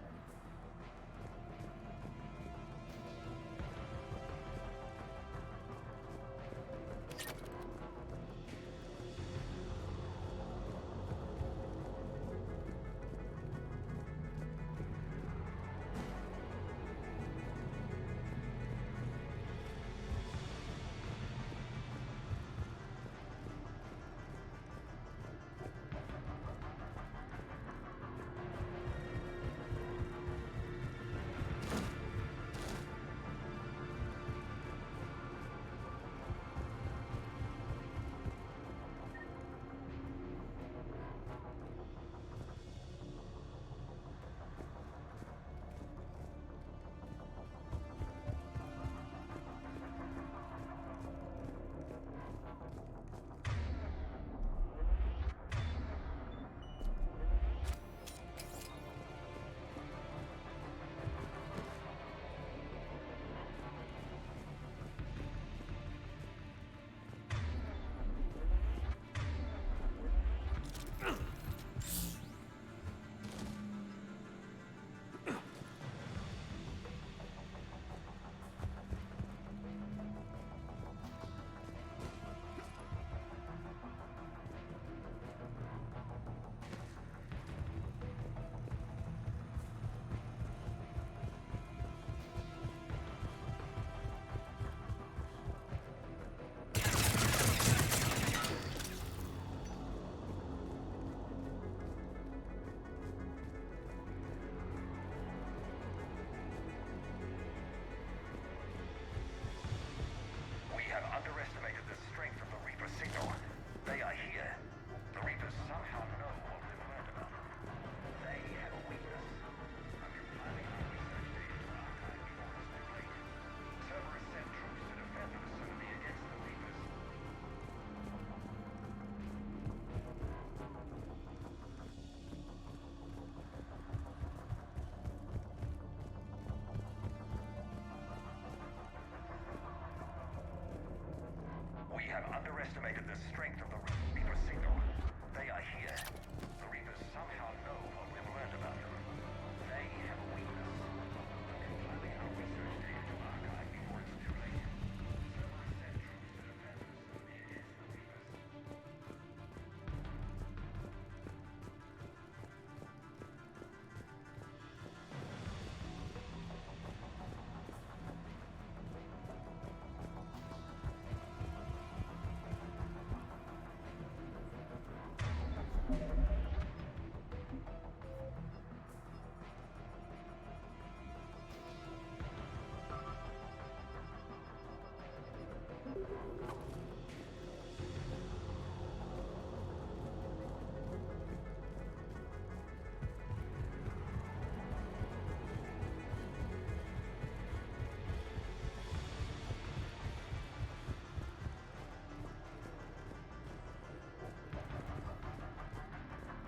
We have underestimated the strength of the Reaper signal. They are here. The Reapers somehow know what we've learned about them. They have a weakness. I'm compiling our research data to archive before it's too late. Cerberus sent troops to defend the facility against the Reapers. We have underestimated the strength of the Reaper signal. They are here. The Reapers somehow know what we've learned about them. They have a weakness. I'm compiling our research data to archive before it's too late. Cerberus sent troops to defend the facility against the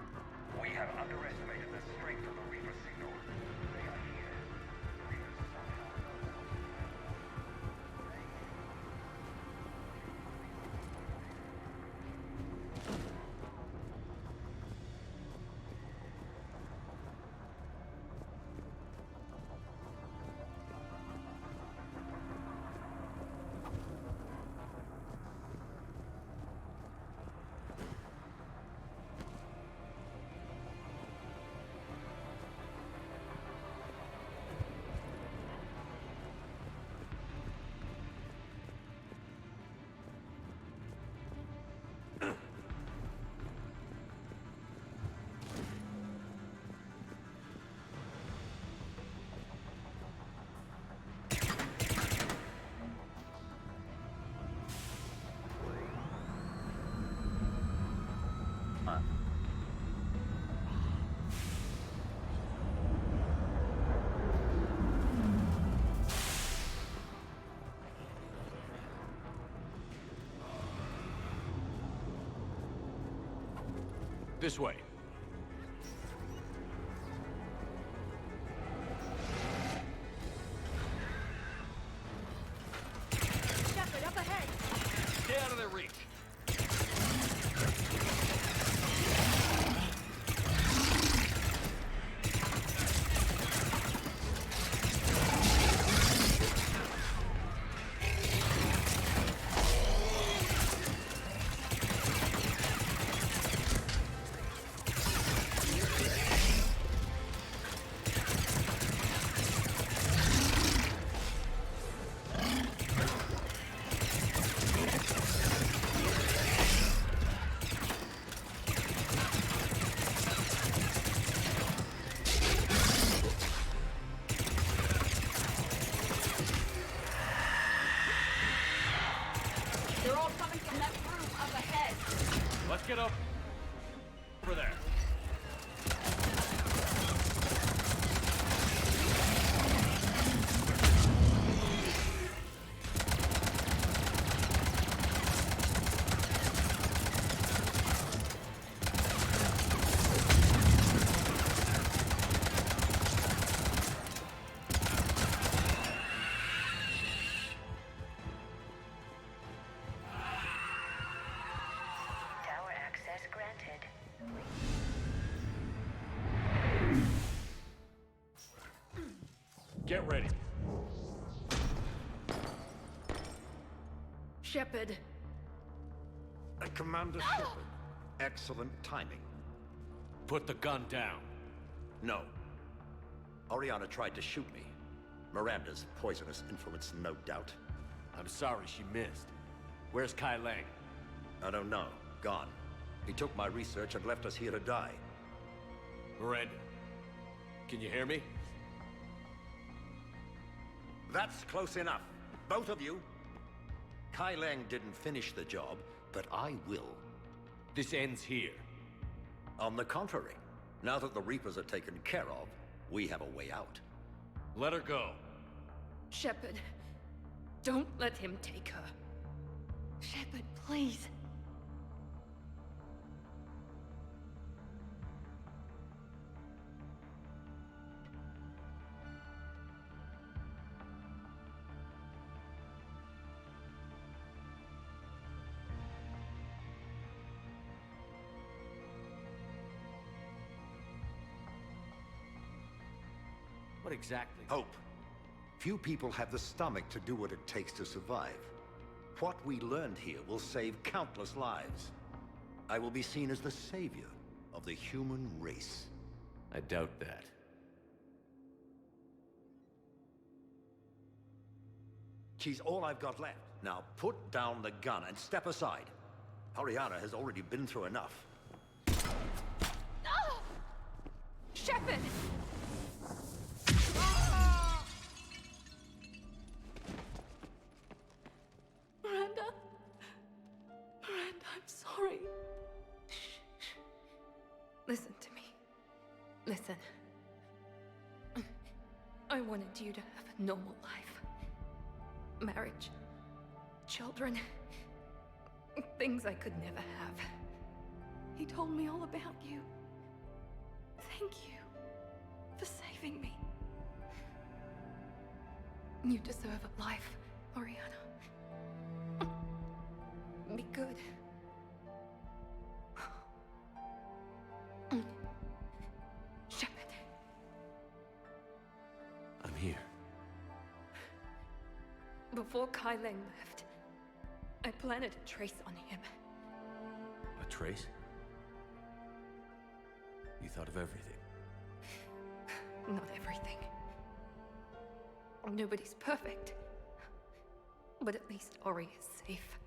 Reapers. We have underestimated the strength of the Reaper signal. They are here. The Reapers somehow know what we've learned about them. This way. Shepard, up ahead! Stay out of their reach. Get ready. Shepard. Commander Shepard. Excellent timing. Put the gun down. No. Oriana tried to shoot me. Miranda's poisonous influence, no doubt. I'm sorry she missed. Where's Kai Lang? I don't know. Gone. He took my research and left us here to die. Miranda, can you hear me? That's close enough. Both of you. Kai Lang didn't finish the job, but I will. This ends here. On the contrary, now that the Reapers are taken care of, we have a way out. Let her go. Shepard, don't let him take her. Shepard, please. What exactly? Hope. Few people have the stomach to do what it takes to survive. What we learned here will save countless lives. I will be seen as the savior of the human race. I doubt that. She's all I've got left. Now put down the gun and step aside. Oriana has already been through enough. No! Shepard! Miranda? Miranda, I'm sorry. Shh. Listen to me. Listen. I wanted you to have a normal life. Marriage. Children. Things I could never have. He told me all about you. Thank you for saving me. You deserve a life, Oriana. Be good. Shepard. I'm here. Before Kai Lang left, I planted a trace on him. A trace? You thought of everything. Not everything. Nobody's perfect. But at least Ori is safe.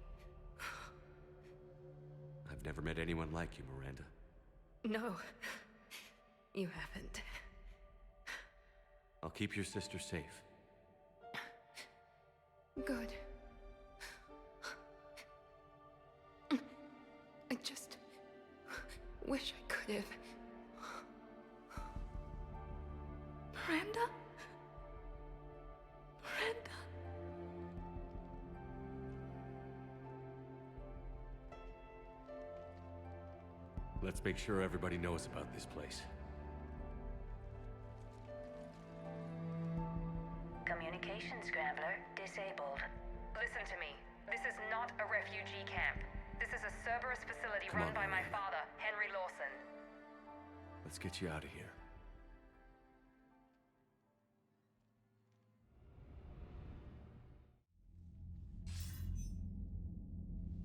I've never met anyone like you, Miranda. No, you haven't. I'll keep your sister safe. Good. I just wish I could have. Miranda? Miranda? Let's make sure everybody knows about this place. Communication scrambler disabled. Listen to me. This is not a refugee camp. This is a Cerberus facility Come run on, by my Miranda. father, Henry Lawson. Let's get you out of here.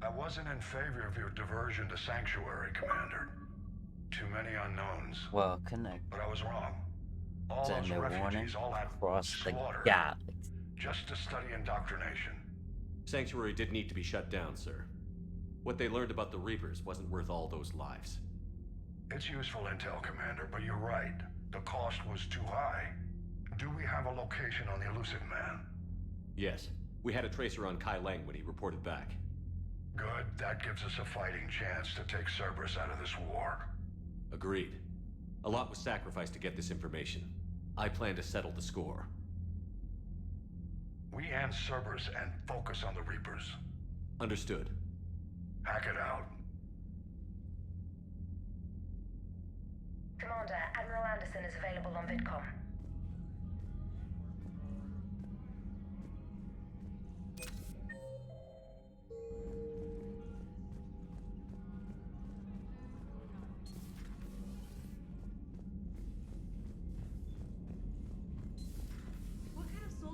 I wasn't in favor of your diversion to Sanctuary, Commander. Too many unknowns. Well, connect. But I was wrong. All Send those a warning refugees all had across the slaughtered galaxy. just to study indoctrination. Sanctuary did need to be shut down, sir. What they learned about the Reapers wasn't worth all those lives. It's useful intel, Commander, but you're right. The cost was too high. Do we have a location on the elusive man? Yes. We had a tracer on Kai Lang when he reported back. Good. That gives us a fighting chance to take Cerberus out of this war. Agreed. A lot was sacrificed to get this information. I plan to settle the score. We end Cerberus and focus on the Reapers. Understood. Hack it out. Commander, Admiral Anderson is available on VidCom.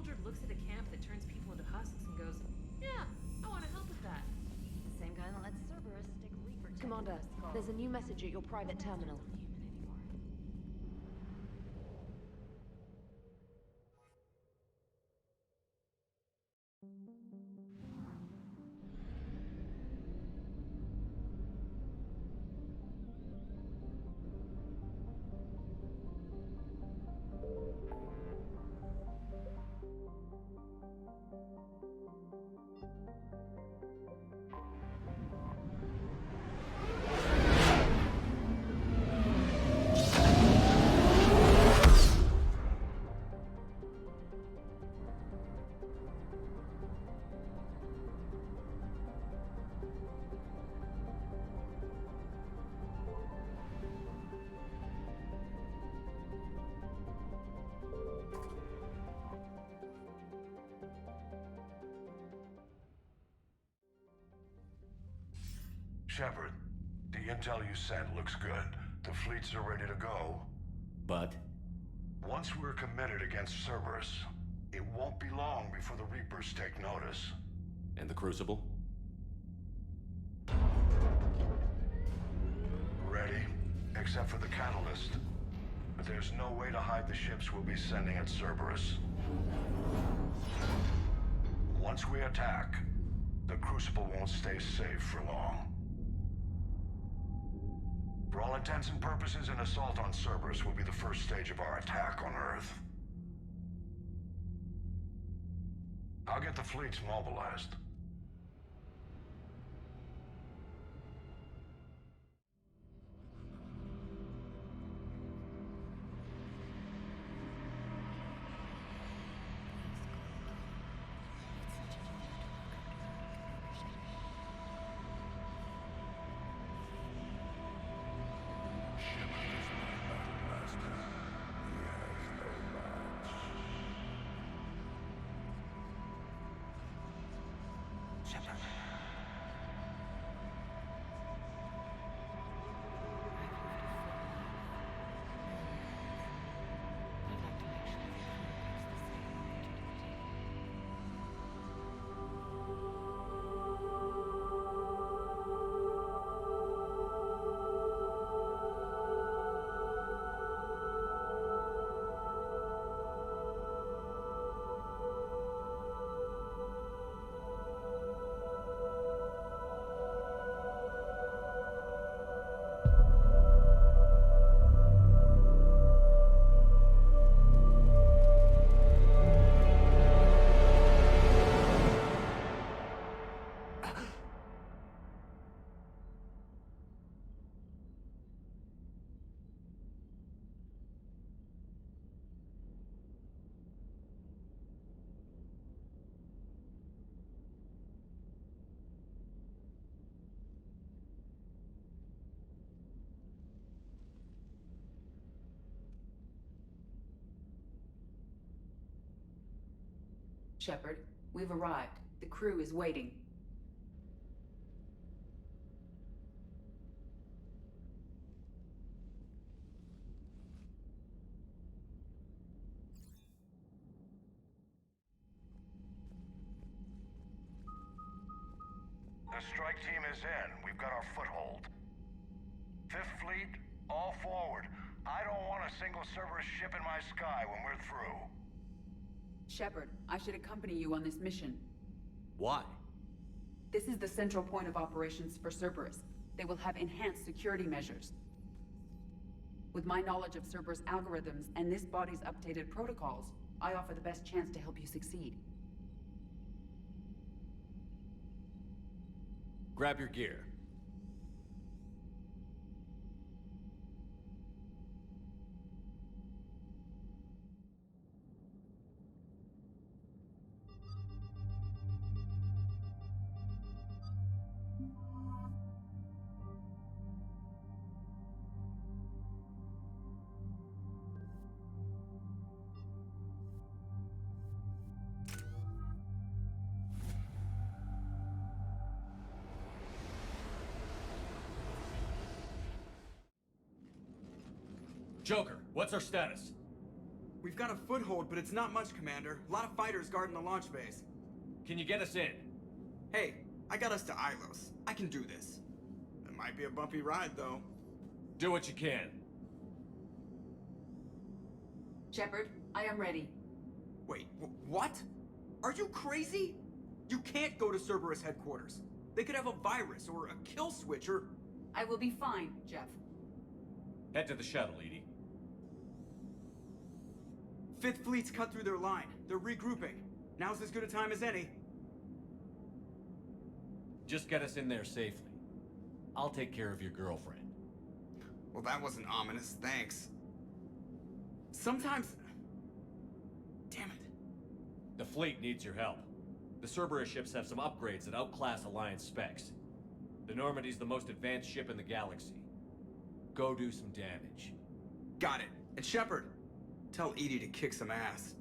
soldier looks at a camp that turns people into husks and goes, yeah, I want to help with that. The same guy that lets Cerberus stick Reaper tech Commander, into his skull. there's a new message at your private terminal. Shepard, the intel you sent looks good. The fleets are ready to go. But? Once we're committed against Cerberus, it won't be long before the Reapers take notice. And the Crucible? Ready, except for the catalyst. But there's no way to hide the ships we'll be sending at Cerberus. Once we attack, the Crucible won't stay safe for long. For all intents and purposes, an assault on Cerberus will be the first stage of our attack on Earth. I'll get the fleets mobilized. Shepard, we've arrived. The crew is waiting. The strike team is in. We've got our foothold. Fifth Fleet, all forward. I don't want a single Cerberus ship in my sky when we're through. Shepard, I should accompany you on this mission. Why? This is the central point of operations for Cerberus. They will have enhanced security measures. With my knowledge of Cerberus algorithms and this body's updated protocols, I offer the best chance to help you succeed. Grab your gear. Joker, what's our status? We've got a foothold, but it's not much, Commander. A lot of fighters guarding the launch base. Can you get us in? Hey, I got us to Ilos. I can do this. It might be a bumpy ride, though. Do what you can. Shepard, I am ready. Wait, what? Are you crazy? You can't go to Cerberus headquarters. They could have a virus or a kill switch or... I will be fine, Jeff. Head to the shuttle, Edie. Fifth Fleet's cut through their line. They're regrouping. Now's as good a time as any. Just get us in there safely. I'll take care of your girlfriend. Well, that wasn't ominous, thanks. Sometimes... Damn it. The fleet needs your help. The Cerberus ships have some upgrades that outclass Alliance specs. The Normandy's the most advanced ship in the galaxy. Go do some damage. Got it. And Shepard, tell Edie to kick some ass.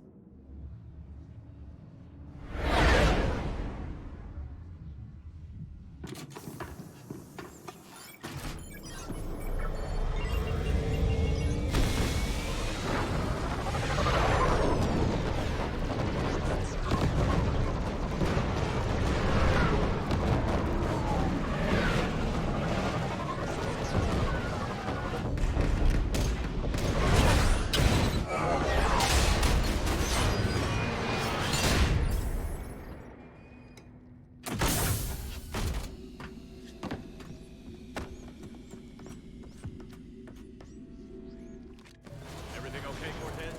Everything okay, Cortez?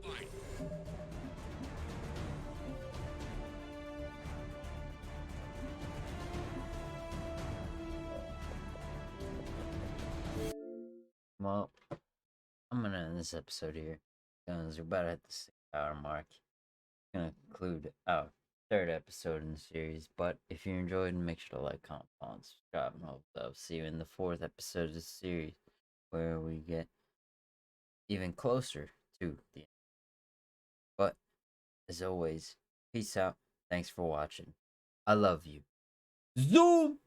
Fine. Well, I'm gonna end this episode here because we're about at the 6 hour mark. Gonna conclude our third episode in the series. But if you enjoyed, make sure to like, comment, follow, and subscribe, and hope I'll see you in the fourth episode of the series, where we get even closer to the end. But as always, peace out. Thanks for watching. I love you. Zoom!